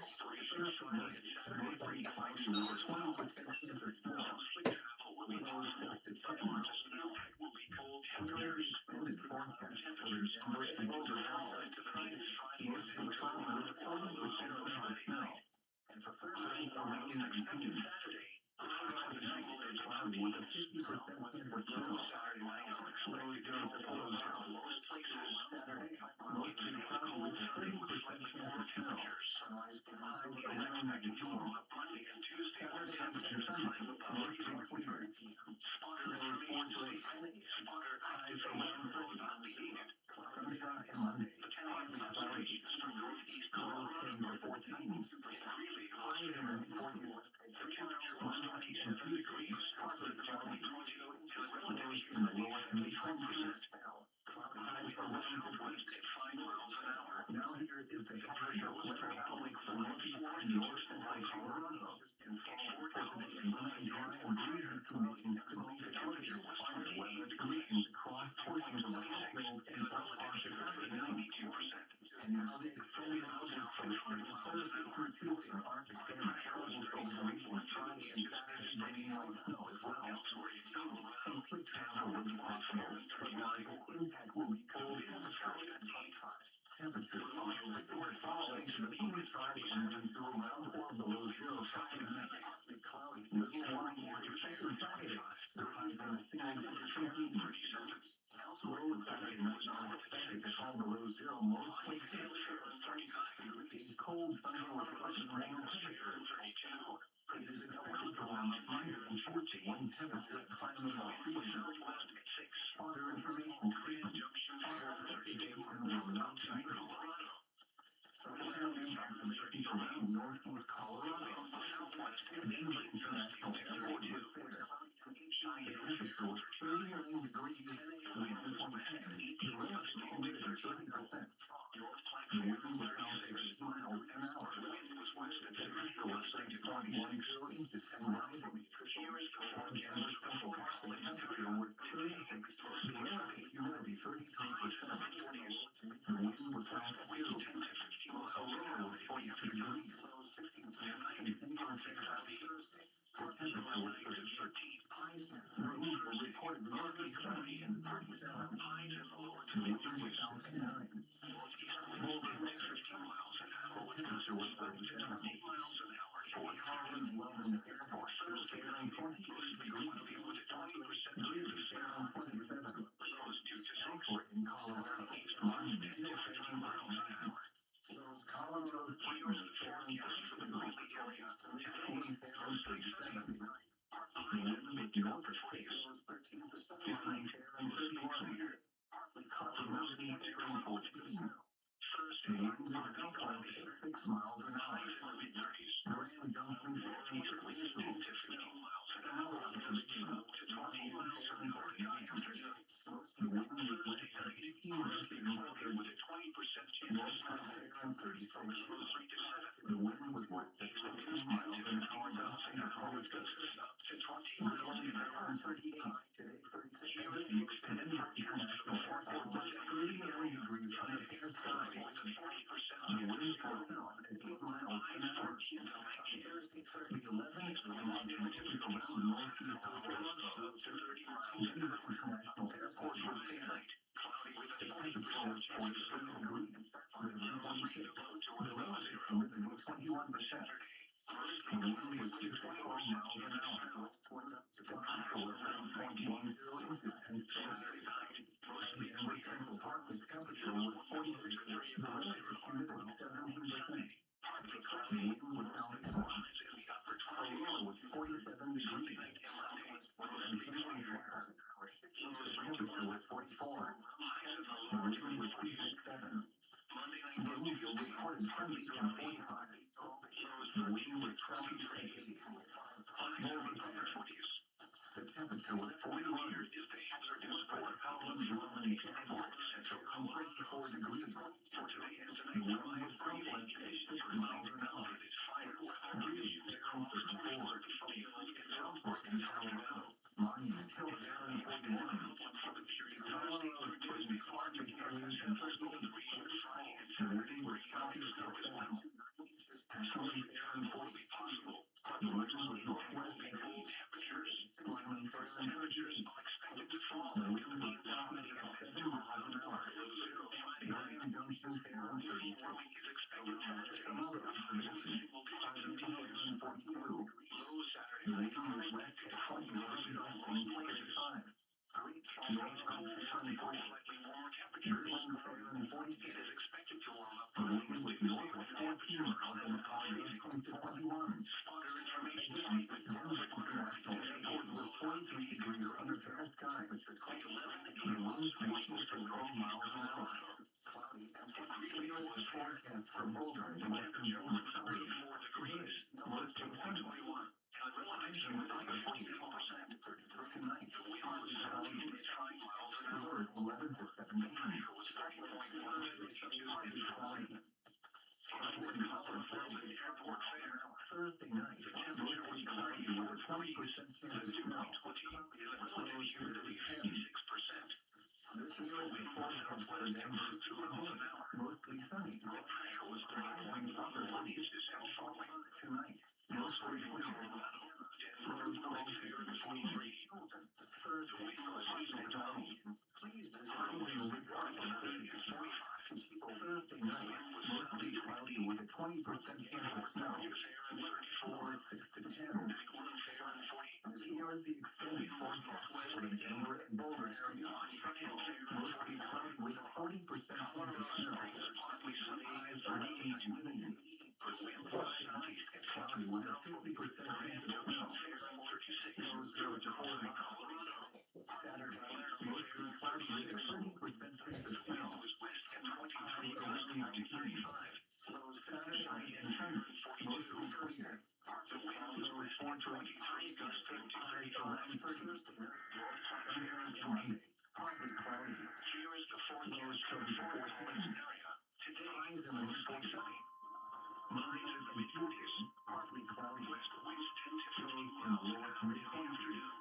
recorded sunny and 45. The wind was 23. More opportunities. The temperature was 41. Is the hazardous for Howland's Roman airport. Central 54 degrees. For today and tonight, the wind is pretty light. 6 miles an hour. It's fire weather. Breeze 034. Southport in Colorado. Monument Hill down in 41. For the period of Colorado, Disney Park and Harris and Bristol 3 Friday and Saturday were counties as well. Sunny and 40 possible. The winds of northwest and cold temperatures. Temperatures are expected to fall. The wind will dominate at 7 miles an hour. Low 0. Ryan Junction Fair on 34 week is expected to come over on single digits and 42. Low Saturday night is west at 20 miles an hour. Most places 5. Great North cold Sunday night, slightly warmer temperatures. It is expected to warm up. The wind will north at 14 miles an hour. 21. Spotter information statement. Airport will 23 degrees under fair sky. Quite 11 and winds reaching 12 miles an hour. Cloudy and 43 was forecast for Boulder and western Jones. 34 degrees. Most of 21. And the relative humidity is 44%. Tonight, the wind was south at 5 miles an hour. 11 to 17. Pressure was 30.1. Airport fair. Thursday night, temperature was cloudy with 20% chance of 20. Relative humidity 56%. This is the wind from southwest at 2 miles an hour. Mostly sunny. The pressure was 30.1 inches and falling. Tonight, mostly clear. Denver, fair 23. Thursday, seasonal down. Please visit Thursday night, mostly cloudy with a 20% chance of snow. 34, 6 to 10. Here is the extended forecast for the Denver and Boulder area. Mostly cloudy with a 40% chance of snow. Partly sunny, highs are 80 to 90. Cloudy with a 50% chance of snow. 0 to 4 in Colorado. Saturday, mostly cloudy with a 30% chance of snow. High 11 to 35. Saturday and Sunday, mostly clear. The wind is 423 gusting to 35. Sunday and Monday, partly cloudy. Here is the forecast for the forecast area. Today, highs and mostly sunny. Monday to the mid-40s, partly cloudy. West winds 10 to 15 miles an hour in the afternoon.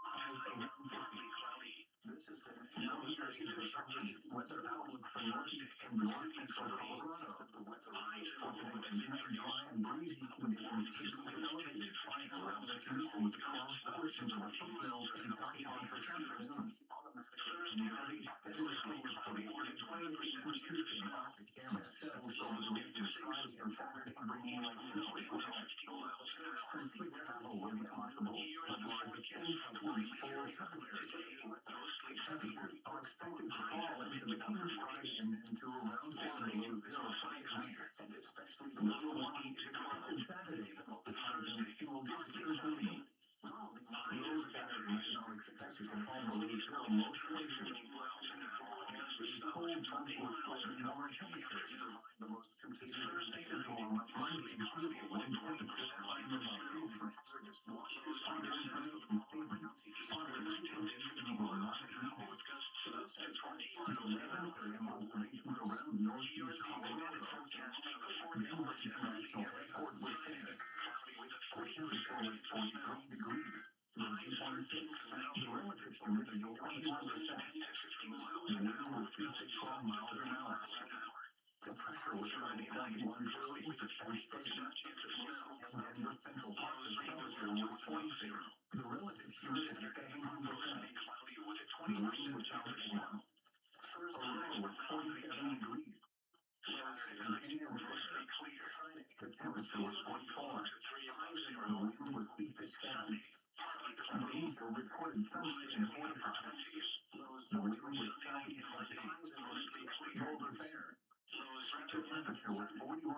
Highs around partly cloudy. This is the weather outlook for Northeast and Northeast Colorado. Highs for tonight are dry and breezy conditions with elevated flight around the coast across portions of the foothills and downtown for afternoon. Thursday night, mostly cloudy with a 20% chance of snow. Those wind to 6 and Saturday bringing like snow to 15 miles an hour. Complete travel will be possible. Here is the forecast for the Today, mostly sunny. Are expected to fall into the Upper Friday and into around Saturday, 0 higher, and especially the low 1 to 12 Saturday. The Thursday will be sunny. Low Saturdays are expected to fall below 0 most places. Cold 20 miles an hour temperatures. The most complete Thursday and Monday including 120% light and snow. The pressure was running like 1 with a chance of snow, and Denver Central Park temperature was 20. The relative humidity 81%. Cloudy with a 20% chance of snow. Thursday was 47 degrees. Saturday night was mostly clear. The temperature was 44. The wind was weak at 70. Winds were recorded sunlight in 40 20s. The wind was south and mostly clear. Boulder Fair. The temperature was 41.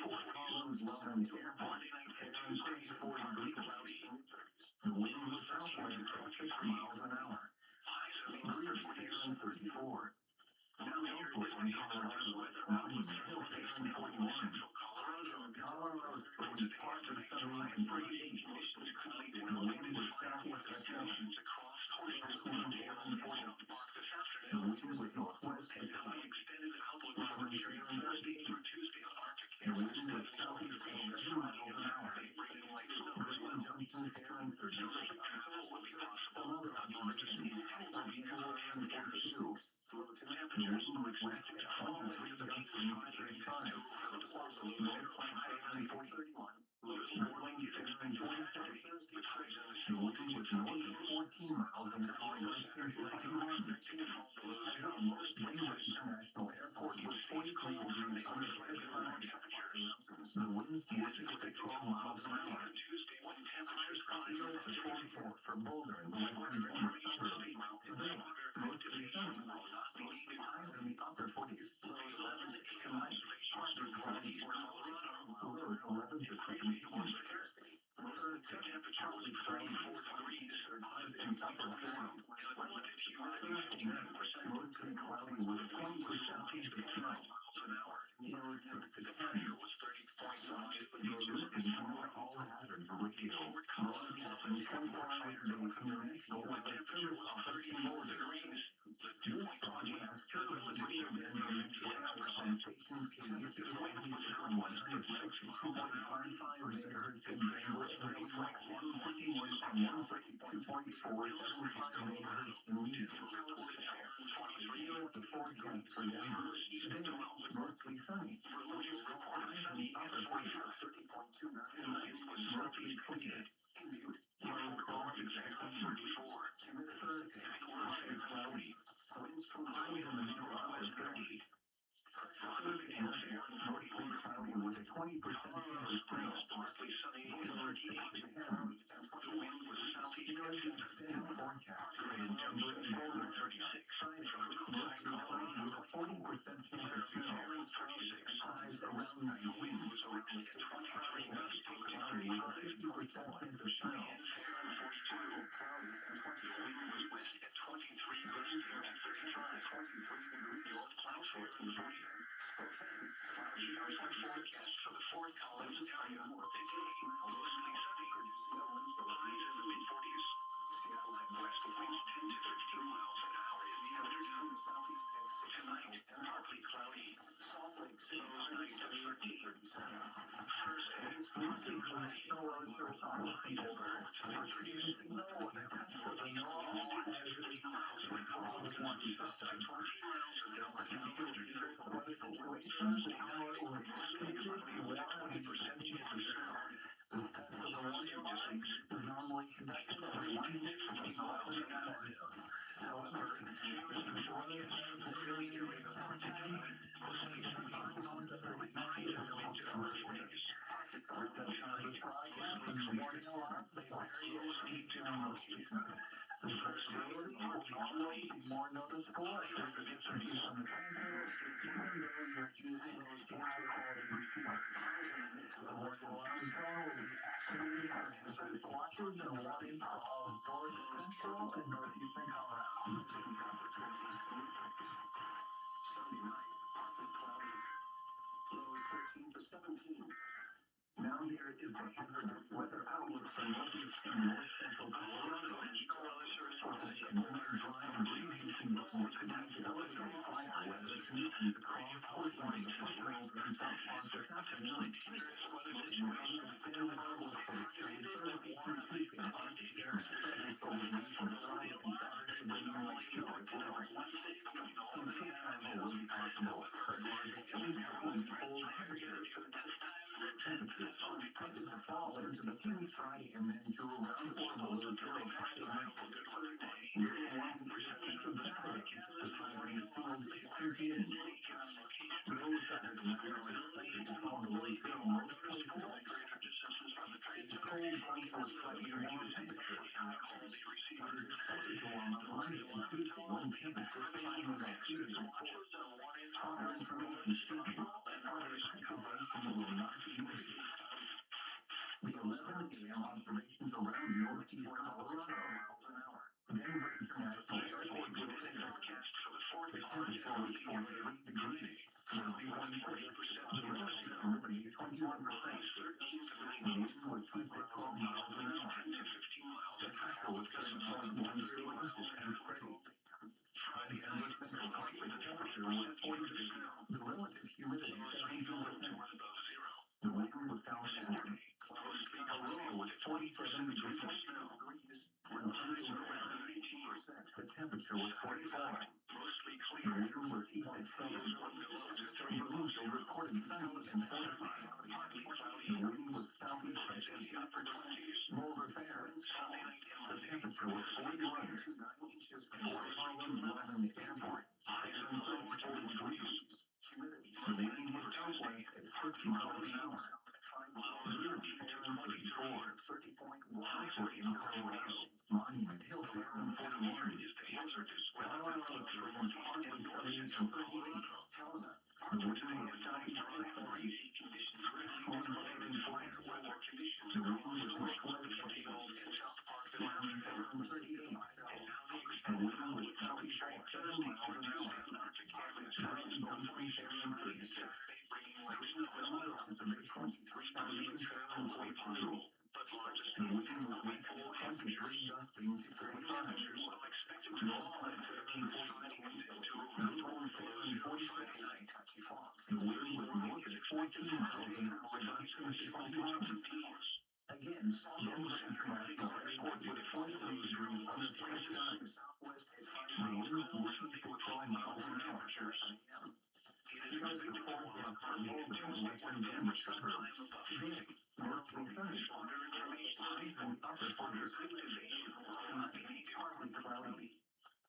Fort Collins Loveland Airport. And stays 40 degrees cloudy. The wind was southwest at 6 miles an hour. Breeze 34. Now here is Colorado's weather outlook still facing 41. Central Colorado is partly sunny and breezy. Conditions could lead to the wind with southwest conditions across portions of Montana and South Park this afternoon. The wind with northwest and heavy extended outlook for material Thursday through Tuesday on Arctic air. Wind with southeast winds 7 miles an hour. Bringing light snow. Brisbane, Johnson, Aaron, 36. Will be possible around Georgia and will be cool and 42. Low temperatures with west at 12 degrees North Miami 431. Lows morning is entering 27. With highs in the snow with north of 14 miles an hour. Western 51. Lows at most Greenwich International Airport with 40 degrees under 55 temperatures. The winds is expected 12 miles an hour. Tuesday when temperatures rise to 44 for Boulder and western Denver suburbs. Today, most of the sun will not be needed. Highs in the upper 40s. Lows 11 to 9. Partly cloudy for Colorado. Lows 11 to 31. Thursday, temperature will be 34 degrees. Highs in the upper 40s. Relative humidity 89%. Mostly cloudy with 20% chance of snow. An hour. Lows to 10. Was 30.5. You're listening to All Hazards Radio. Broadcasting 24 hours a day from the National Weather Service office in Boulder. This broadcast is the radio and stations KUCY 106.55 megahertz in Bangor and 141 and 132.475 megahertz in Leeds. Here at the forecast for Denver. Today, mostly sunny. Highs in the upper 40s. 30.29. Northeast 28. Low clouds exactly 34. Thursday, partly cloudy. Winds from highs in the middle upper 30s. Thursday, mostly cloudy with a 20% chance of snow. Partly sunny and 38 ahead. The wind was southeast. Extended forecast in Denver and Boulder 36. Mostly cloudy with a 40% chance of snow. 36. Highs around 9. The wind was around 23 gusts. Cloudy with a 50% chance of snow. 42. Cloudy and 20. The wind was west at 23 gusts and 35. 23 degrees north clouds for 40. Spokane. Cloudy and forecast for the fourth column area. Mostly sunny. Highs in the mid-40s. Seattle and west winds 10 to 13 miles an hour in the afternoon. Southeast tonight, partly cloudy. Salt Lake City, 9 to 13. Thursday, mostly cloudy. Snow showers on the over. Temperatures low and for the north as 50 miles an hour. 1 to 20 miles an hour. Weather situations now are mostly cloudy with a 20% chance of snow. The test of the weather is normally conducted at 1 to 50 miles an hour. However, here's the forecast for the early area of today. Mostly sunny, early 9 to mid-hour 40s. Reception of the broadcast and the warning alarm may vary depending on location. The first hour will normally be more noticeable after the distribution of the transmitter, even though you're using those high quality receivers. The warning alarm tone will be activated for hazardous watches and warning for all of North Central and Northeastern Colorado. Sunday night, partly cloudy. Low 13 to 17. Now here is the hazardous weather outlook for Northeast and North Central Colorado. Winter dry and breezy conditions could lead to elevated fire weather conditions across portions of the Central and South Park this afternoon. Most rain and thin will for periods Thursday through Tuesday on Arctic air. Over winds from Friday and Saturday bringing light snow to Denver. Some sea travel will be possible. Largely incoming cold temperatures. Temperatures will be expected to fall into the teens Friday and then to around 4 below zero Friday night. Nearly 1% of Saturday. The Friday is still 6:30 in. No Saturday night are expected to fall below zero most places. The cold front will slightly warm temperatures. Are expected to warm up Monday and Tuesday when temperatures climb about 2 to 4. Other information speaking, further circulation will not be increased. The 11 a.m. observations around northeast Colorado miles an hour. Denver International Airport with a forecast for the fourth temperature was The relative humidity 21%. 13 to 19. The wind was 12 miles an hour. 10 to 15 miles. The temperature was 7.10 miles and steady. Friday and Central Park, the temperature was 40%. The relative humidity 72%. Above zero. The wind was south-easterly. Mostly cloudy with 47 degrees of snow. The highs were around 19%. The temperature was 44. Mostly clear. The wind was east at 7. The winds were recorded sunny and 45. Partly cloudy. The wind was southeast at in the upper 20s. Moreover, fair. Sunday night and the temperature was 41. 45 in the airport. Highs in the low 40 degrees. Humidity. The wind was Tuesday at 30 miles an hour. Highs were in Colorado. Monument Hill fair and 41. The hazard is weather from northeast and north central Colorado. Helena. The wind was southeast at 30. Conditions really fire weather conditions. The wind was northwest at 8 and South Parkville around 38. The wind was southeast at 7 miles an hour. Arctic areas highs no free sharing free. Saturday bringing light snow as well. The mid 23,000 and 42. But largest in the wind will be cool temperatures, dusting to 35. Temperatures will expected to fall at 13 Friday into below 40 Friday night. The wind will north at 14 miles an hour, dusting to 25. Again, Denver International Airport with 23 degrees on the places. Southwest at 5 miles to 12 miles an hour. It is expected to warm up for low Tuesday when temperatures climb above freezing. Northern sunny. Further information highs and upper further activation will not be partly cloudy.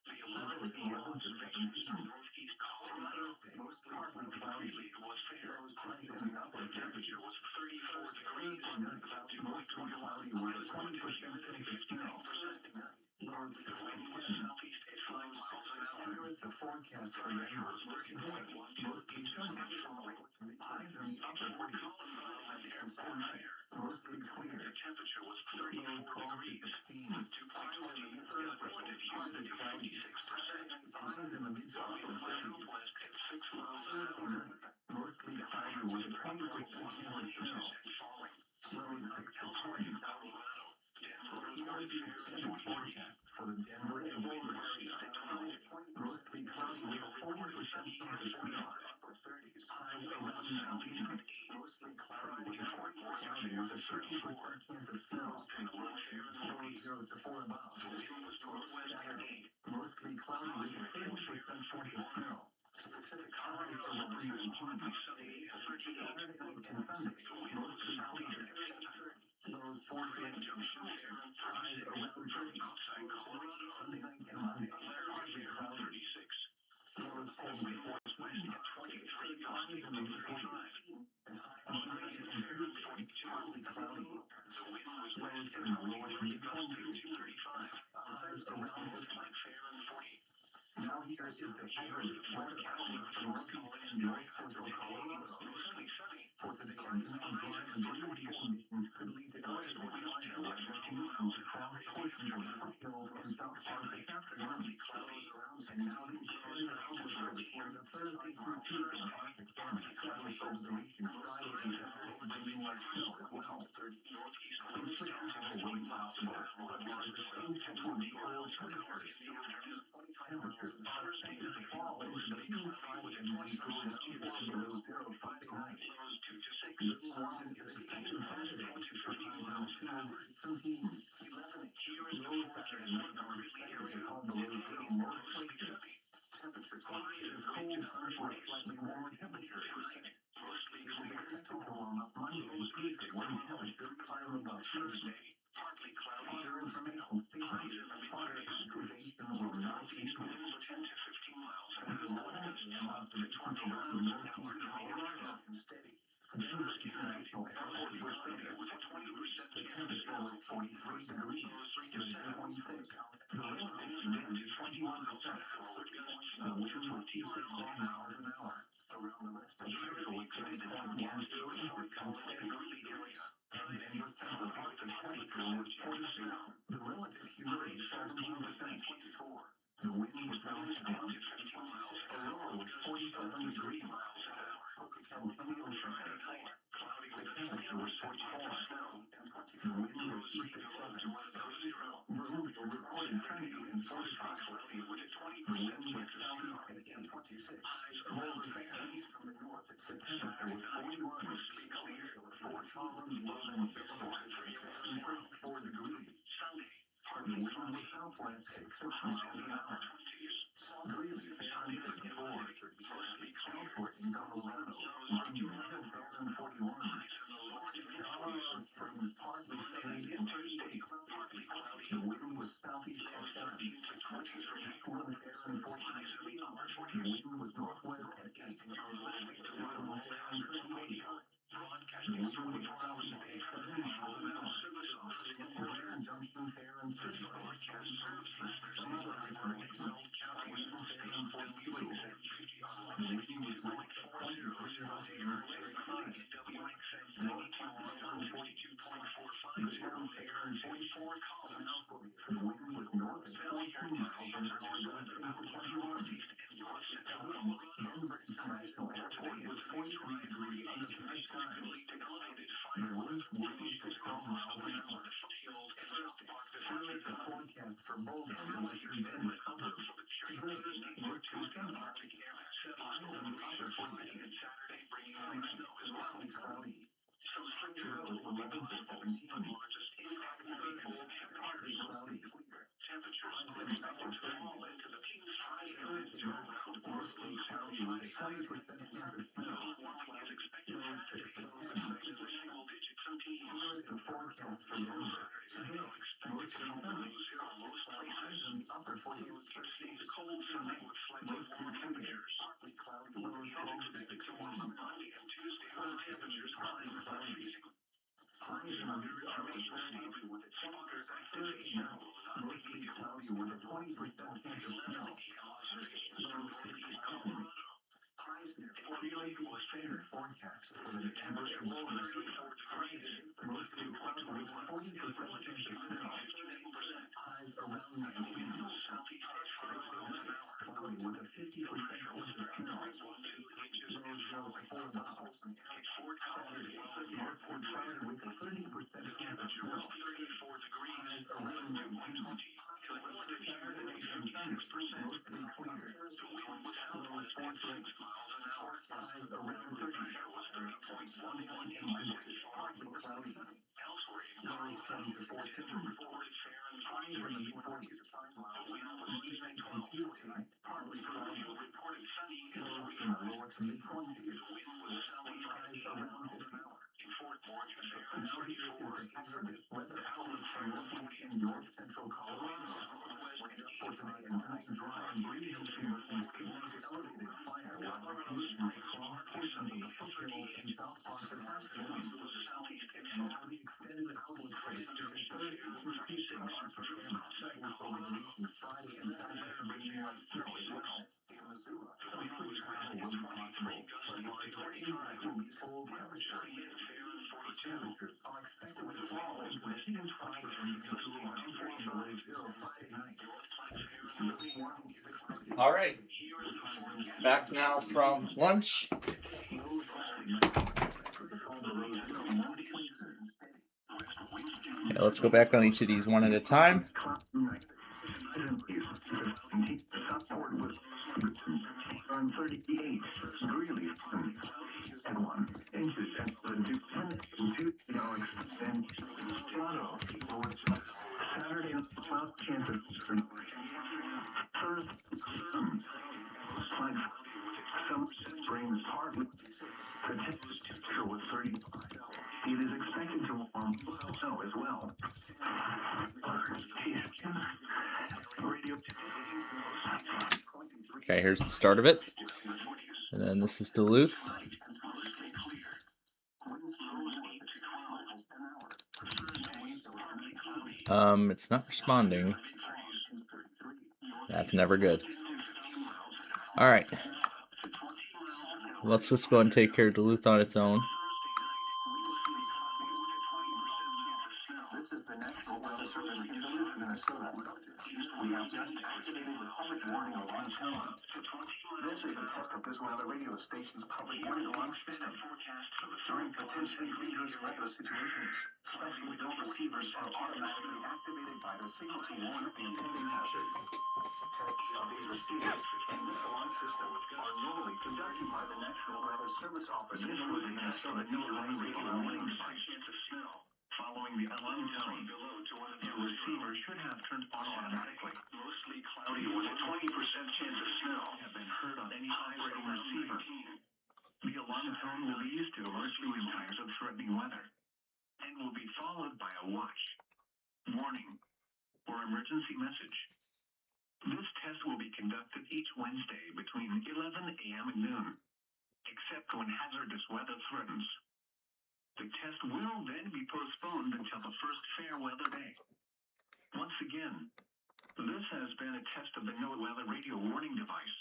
The 11th eastern northeast Colorado, mostly partly cloudy. It was fair. The upper temperature was 34 degrees. Mostly cloudy with 20% and 15%. North the wind was southeast at 5 miles an hour. The forecast for rain was looking like mostly sunny. Highs in the upper 40s. Airport fair. Mostly clear. The temperature was 34 degrees. 2.20. Relative humidity 56%. Highs in the mid-south and southwest at 6 miles an hour. Mostly cloudy with 20% and falling. Slowing 6 till 20. Colorado. Denver and forecast for the Denver and Boulder area. Mostly cloudy with 40% chance of snow. Upper 30s. Highs around 70. Mostly cloudy with 44% with a 30% chance of snow. And low fair and low 0 to 4 above. The wind was northwest at 8. Mostly cloudy with a 30% chance of snow. Pacific highs around 20. Sunday at 38. And Sunday, mostly cloudy at 30. Lows 40 and highs around 30 outside Colorado. Sunday night and Monday. Partly around 36. Lows 44 west at 23. Highs in the 45. And highs in fair and 42. Partly cloudy. The wind was west and the low wind gusting to 35. Highs around like fair and 40. Now here is the average forecast for North and North Central Colorado. Mostly sunny. For today, highs and breezy conditions could lead to west winds and west winds across portions of the foothills and South Park this afternoon. Cloudy. And now the extended hours for the Thursday through Tuesday. Partly cloudy observation Friday and Saturday, bringing light snow as well. Northeast winds down to the wind possible. But largest winds to 20 miles per hour in the afternoon. Temperatures Thursday night fall into the 25 with a 20% chance below 0 Friday night. Lows 2 to 6. Warm is expected Saturday to 15 miles an hour. 13. 11. Here is the forecast for the Greeley area. Mostly sunny. Temperature quiet and cold for a slightly warmer temperature tonight. Mostly clear to warm up Monday and Tuesday when temperatures climb above Thursday. Partly cloudy. Information highs in the mid-30s. From northeast winds 10 to 15 miles an hour. Up to 20 miles an hour in Colorado. Steady. Denver International Airport was steady with a 20% chance of snow at 43 degrees. 3 to 7.6. The relative humidity 21%. Forward gusts. The winds were 26 miles an hour. Around the rest of the area, extended forecast for the North Carolina Greeley area. And Denver Central Park, the temperature was 46. The relative humidity 17%. 24. The wind was down to 10 to 15 miles an hour with 47 degrees miles an hour. temperature was 44. The wind was 67 to 0. Bermuda recorded 30 and 45. The wind was southeast and 26. Boulder Fair east from the north at September there was 41. Fort Collins was in 4 degrees. The wind was southwest at 6 miles an hour. Greeley Fair 54. Southport in Colorado, Monumental Fair 41. Colorado Springs partly sunny and Thursday. The wind was southeast at 7. Eastwood Fair 14. The wind was northwest at 8. Fairfield Fair 38. The wind was southeast at 7 miles an hour. Grand Junction Fair 30. All right, back now from lunch. Yeah, let's go back on each of these one at a time. Okay, here's the start of it. And then this is Duluth. It's not responding. That's never good. All right. Let's just go ahead and take care of Duluth on its own. During potentially dangerous weather situations, special dome receivers are automatically activated by the signal to warn of the impending hazard. Tests of these receivers and this alarm system are normally conducted by the National Weather Service Office in the Minnesota NOAA radio warning device. Following the alarm tone, your receiver should have turned on automatically. Mostly cloudy with a 20% chance of snow have been heard on any high-rating receiver. The alarm tone will be used to alert you in times of threatening weather and will be followed by a watch, warning, or emergency message. This test will be conducted each Wednesday between 11 a.m. and noon, except when hazardous weather threatens. The test will then be postponed until the first fair weather day. Once again, this has been a test of the NOAA Weather Radio Warning Device.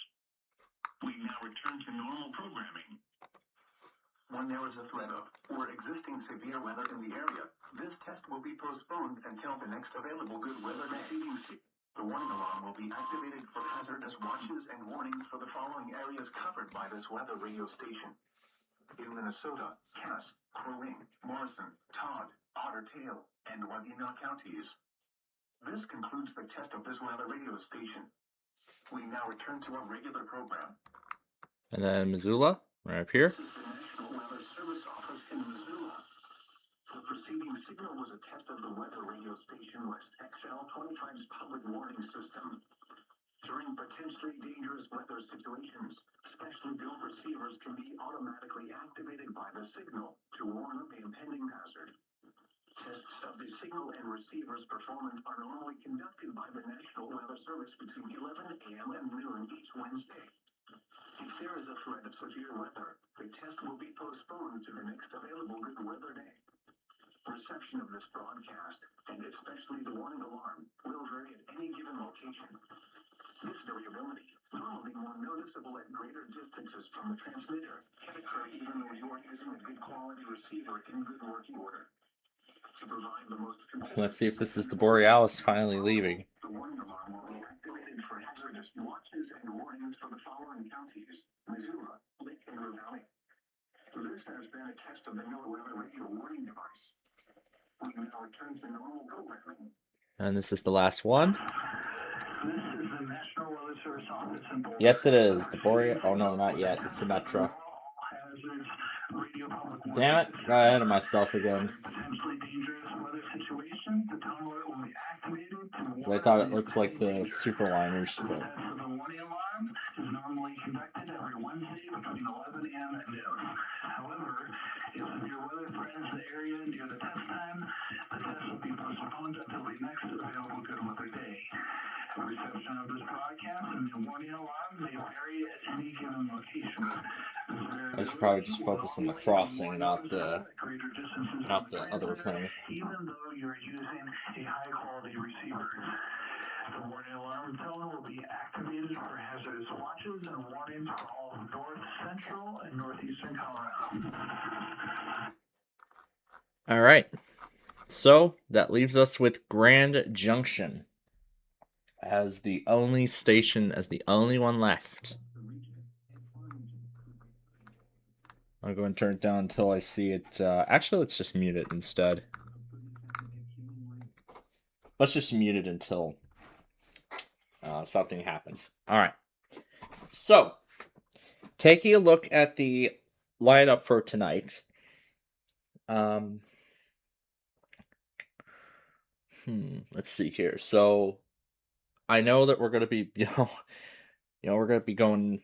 We now return to normal programming. When there is a threat of or existing severe weather in the area, this test will be postponed until the next available good weather day. The warning alarm will be activated for hazardous watches and warnings for the following areas covered by this weather radio station. In Minnesota, Cass, Crow Wing, Morrison, Todd, Otter Tail, and Washtenaw counties. This concludes the test of this weather radio station. We now return to our regular program. And then Missoula, right up here. This is the National Weather Service Office in Missoula. The preceding signal was a test of the weather radio station West XL 25's public warning system. During potentially dangerous weather situations, specially built receivers can be automatically activated by the signal to warn of the impending hazard. Tests of the signal and receiver's performance are normally conducted by the National Weather Service between 11 a.m. and noon each Wednesday. If there is a threat of severe weather, the test will be postponed to the next available good weather day. Reception of this broadcast, and especially the warning alarm, will vary at any given location. This variability, normally more noticeable at greater distances from the transmitter, can occur even though you are using a good quality receiver in good working order. To provide the most Let's see if this is the Borealis finally leaving. The warning alarm will be activated for hazardous watches and warnings for the following counties: Missoula, Lake and River Valley. This has been a test of the NOAA Weather Radio Warning Device. We now return to normal programming. And this is the last one. This is the National Weather Service Office in Boulder. Yes, it is. The Borealis. Oh, no, not yet. It's the Metro. Damn it. Got ahead of myself again. Potentially dangerous weather situation, the tone alert will be activated to I thought it looked like the Superliners, but... The warning alarm is normally conducted every Wednesday between 11 a.m. and noon. However, if severe weather threatens the area near the test time, the test will be postponed until the next available good weather day. The reception of this broadcast and the warning alarm may vary at any given location. I should probably just focus on the crossing, not the other thing. Even though you're using a high-quality receiver. The warning alarm tone will be activated for hazardous watches and warnings for all of north, central, and northeastern Colorado. All right. So that leaves us with Grand Junction as the only station, as the only one left. I'll go and turn it down until I see it. Actually, let's just mute it instead. Let's just mute it until something happens. All right. So, taking a look at the lineup for tonight. Let's see here. So, I know that we're going to be, we're going to be going,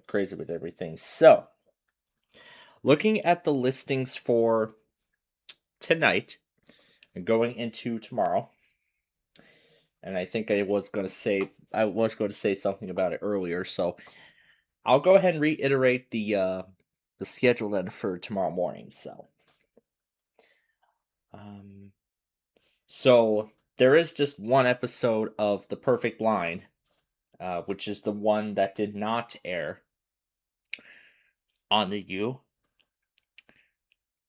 crazy with everything. So, looking at the listings for tonight and going into tomorrow, and I think I was going to say something about it earlier, so I'll go ahead and reiterate the schedule then for tomorrow morning. So there is just one episode of The Perfect Line, which is the one that did not air on the U.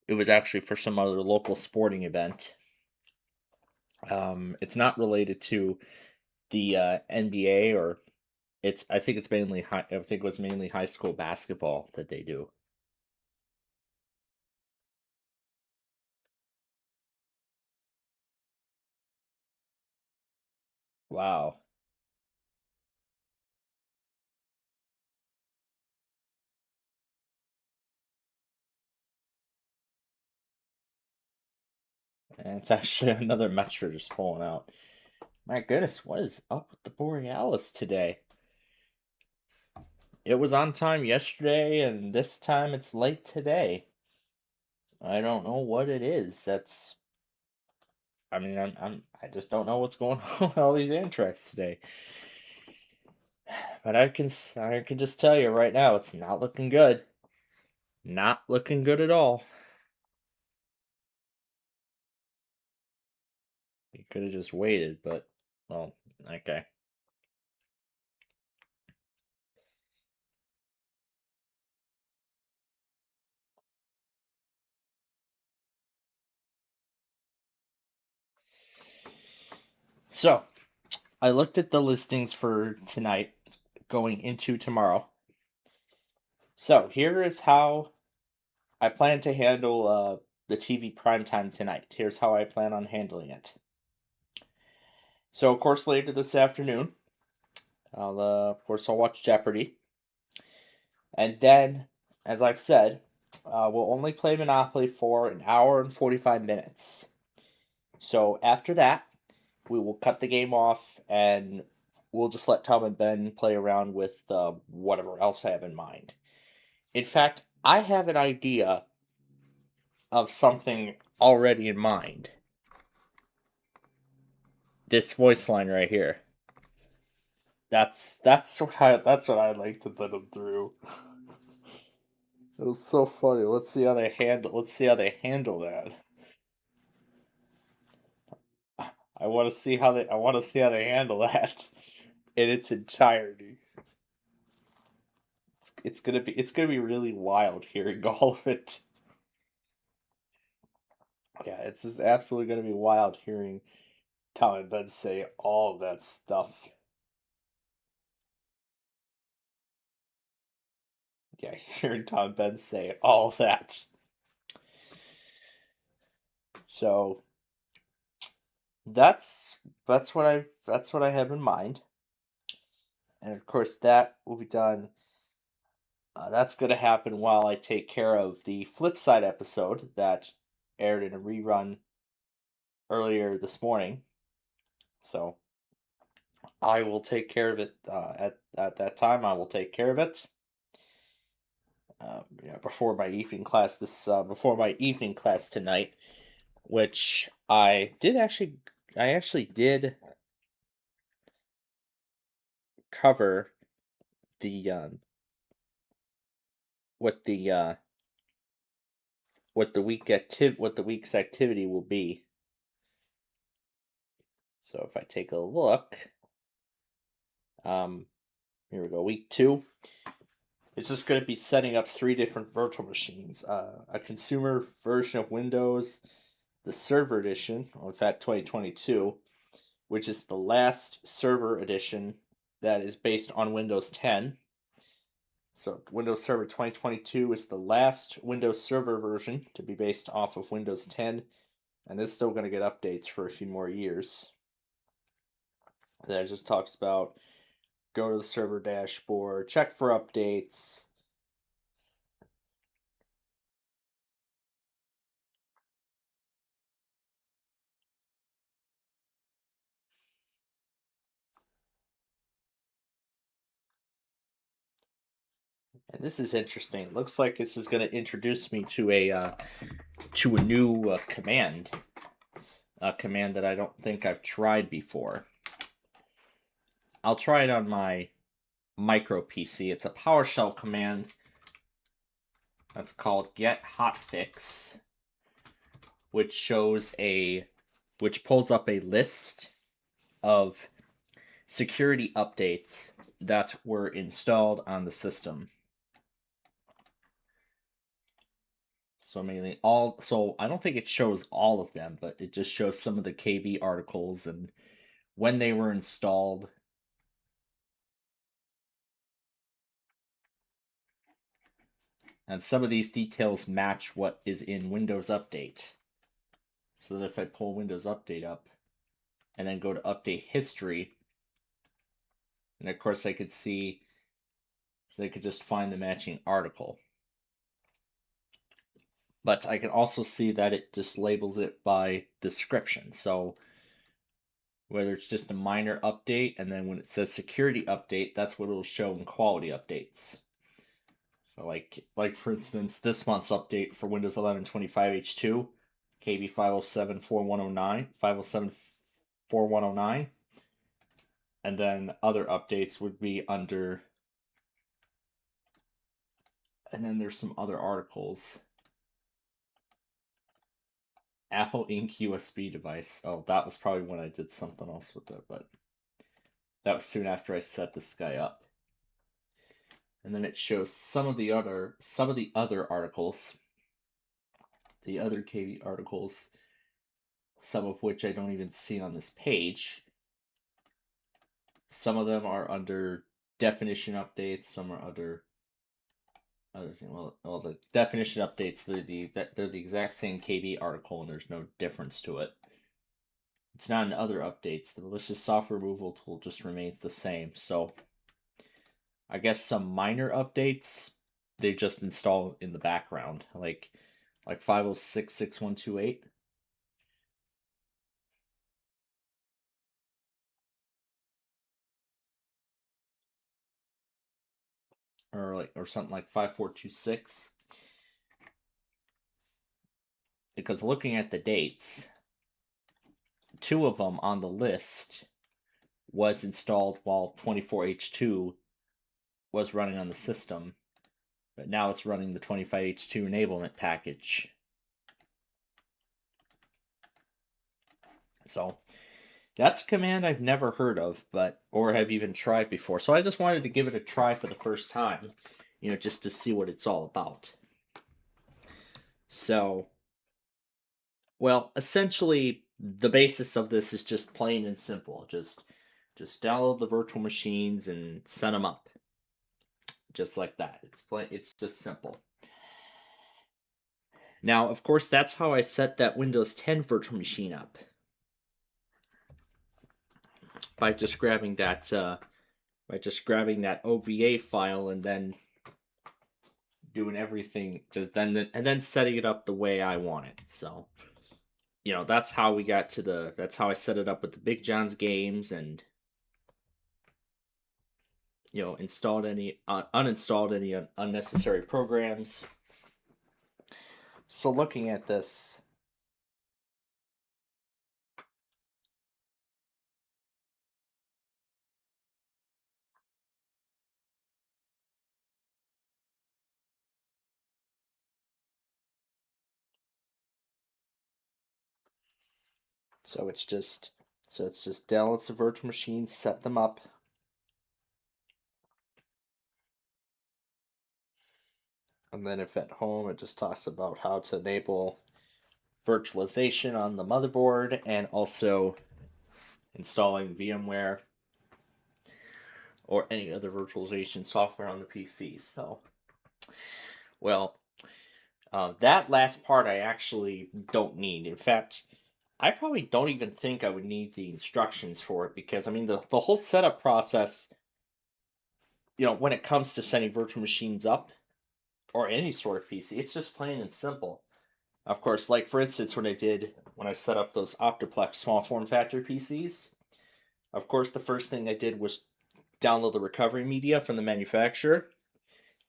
It was actually for some other local sporting event. It's not related to the NBA, or I think it was mainly high school basketball that they do. Wow. And it's actually another Metro just pulling out. My goodness, what is up with the Borealis today? It was on time yesterday, and this time it's late today. I don't know what it is. I just don't know what's going on with all these Amtrak today. But I can just tell you right now, it's not looking good. Not looking good at all. You could have just waited, but well, okay. So, I looked at the listings for tonight going into tomorrow. So, here is how I plan to handle the TV primetime tonight. Here's how I plan on handling it. So, of course, later this afternoon, I'll watch Jeopardy. And then, as I've said, we'll only play Monopoly for an hour and 45 minutes. So, after that, we will cut the game off and we'll just let Tom and Ben play around with whatever else I have in mind. In fact, I have an idea of something already in mind. This voice line right here. That's what I'd like to put them through. It was so funny. Let's see how they handle that. I want to see how they handle that in its entirety. It's gonna be really wild hearing all of it. Yeah, it's just absolutely gonna be wild hearing Tom and Ben say all of that stuff. Yeah, hearing Tom and Ben say all that. So that's what I have in mind, and of course that will be done. That's going to happen while I take care of the flip side episode that aired in a rerun earlier this morning. So I will take care of it at that time. I will take care of it. Before my evening class tonight, which I actually did cover the what the week's activity will be. So if I take a look, here we go, week 2. It's just going to be setting up 3 different virtual machines. A consumer version of Windows, the server edition of FAT 2022, which is the last server edition that is based on Windows 10. So Windows Server 2022 is the last Windows Server version to be based off of Windows 10, and it's still going to get updates for a few more years. That just talks about go to the server dashboard, check for updates. And this is interesting. It looks like this is going to introduce me to a new command. A command that I don't think I've tried before. I'll try it on my micro PC. It's a PowerShell command that's called get hotfix, which pulls up a list of security updates that were installed on the system. So mainly so I don't think it shows all of them, but it just shows some of the KB articles and when they were installed. And some of these details match what is in Windows Update. So that if I pull Windows Update up and then go to Update History, And of course I could see, so I could just find the matching article. But I can also see that it just labels it by description. So whether it's just a minor update, and then when it says security update, that's what it'll show in quality updates. So like for instance, this month's update for Windows 11 25H2, KB 507.4109, 507.4109, and then other updates would be under, and then there's some other articles. Apple Inc. USB device. Oh, that was probably when I did something else with it, but that was soon after I set this guy up. And then it shows some of the other articles, the other KB articles, some of which I don't even see on this page. Some of them are under definition updates, some are other thing. Well, the definition updates, they're the exact same KB article, and there's no difference to it. It's not in other updates. The malicious software removal tool just remains the same. So I guess some minor updates they just install in the background, like 506.6128. Or something like 5426. Because looking at the dates, 2 of them on the list was installed while 24H2 was running on the system, but now it's running the 25H2 enablement package. So that's a command I've never heard of, or have even tried before. So I just wanted to give it a try for the first time, just to see what it's all about. So, well, essentially the basis of this is just plain and simple. Just download the virtual machines and set them up. Just like that. It's just simple. Now, of course, that's how I set that Windows 10 virtual machine up. By just grabbing that OVA file and then doing everything, and then setting it up the way I want it. So, that's how I set it up with the Big John's games, and uninstalled any unnecessary programs. So looking at this, so it's just download the virtual machines, set them up. And then if at home, it just talks about how to enable virtualization on the motherboard and also installing VMware or any other virtualization software on the PC. So, well, that last part I actually don't need. In fact, I probably don't even think I would need the instructions for it, because I mean the whole setup process, when it comes to setting virtual machines up or any sort of PC, it's just plain and simple. Of course, like for instance, when I set up those Optiplex small form factor PCs, of course the first thing I did was download the recovery media from the manufacturer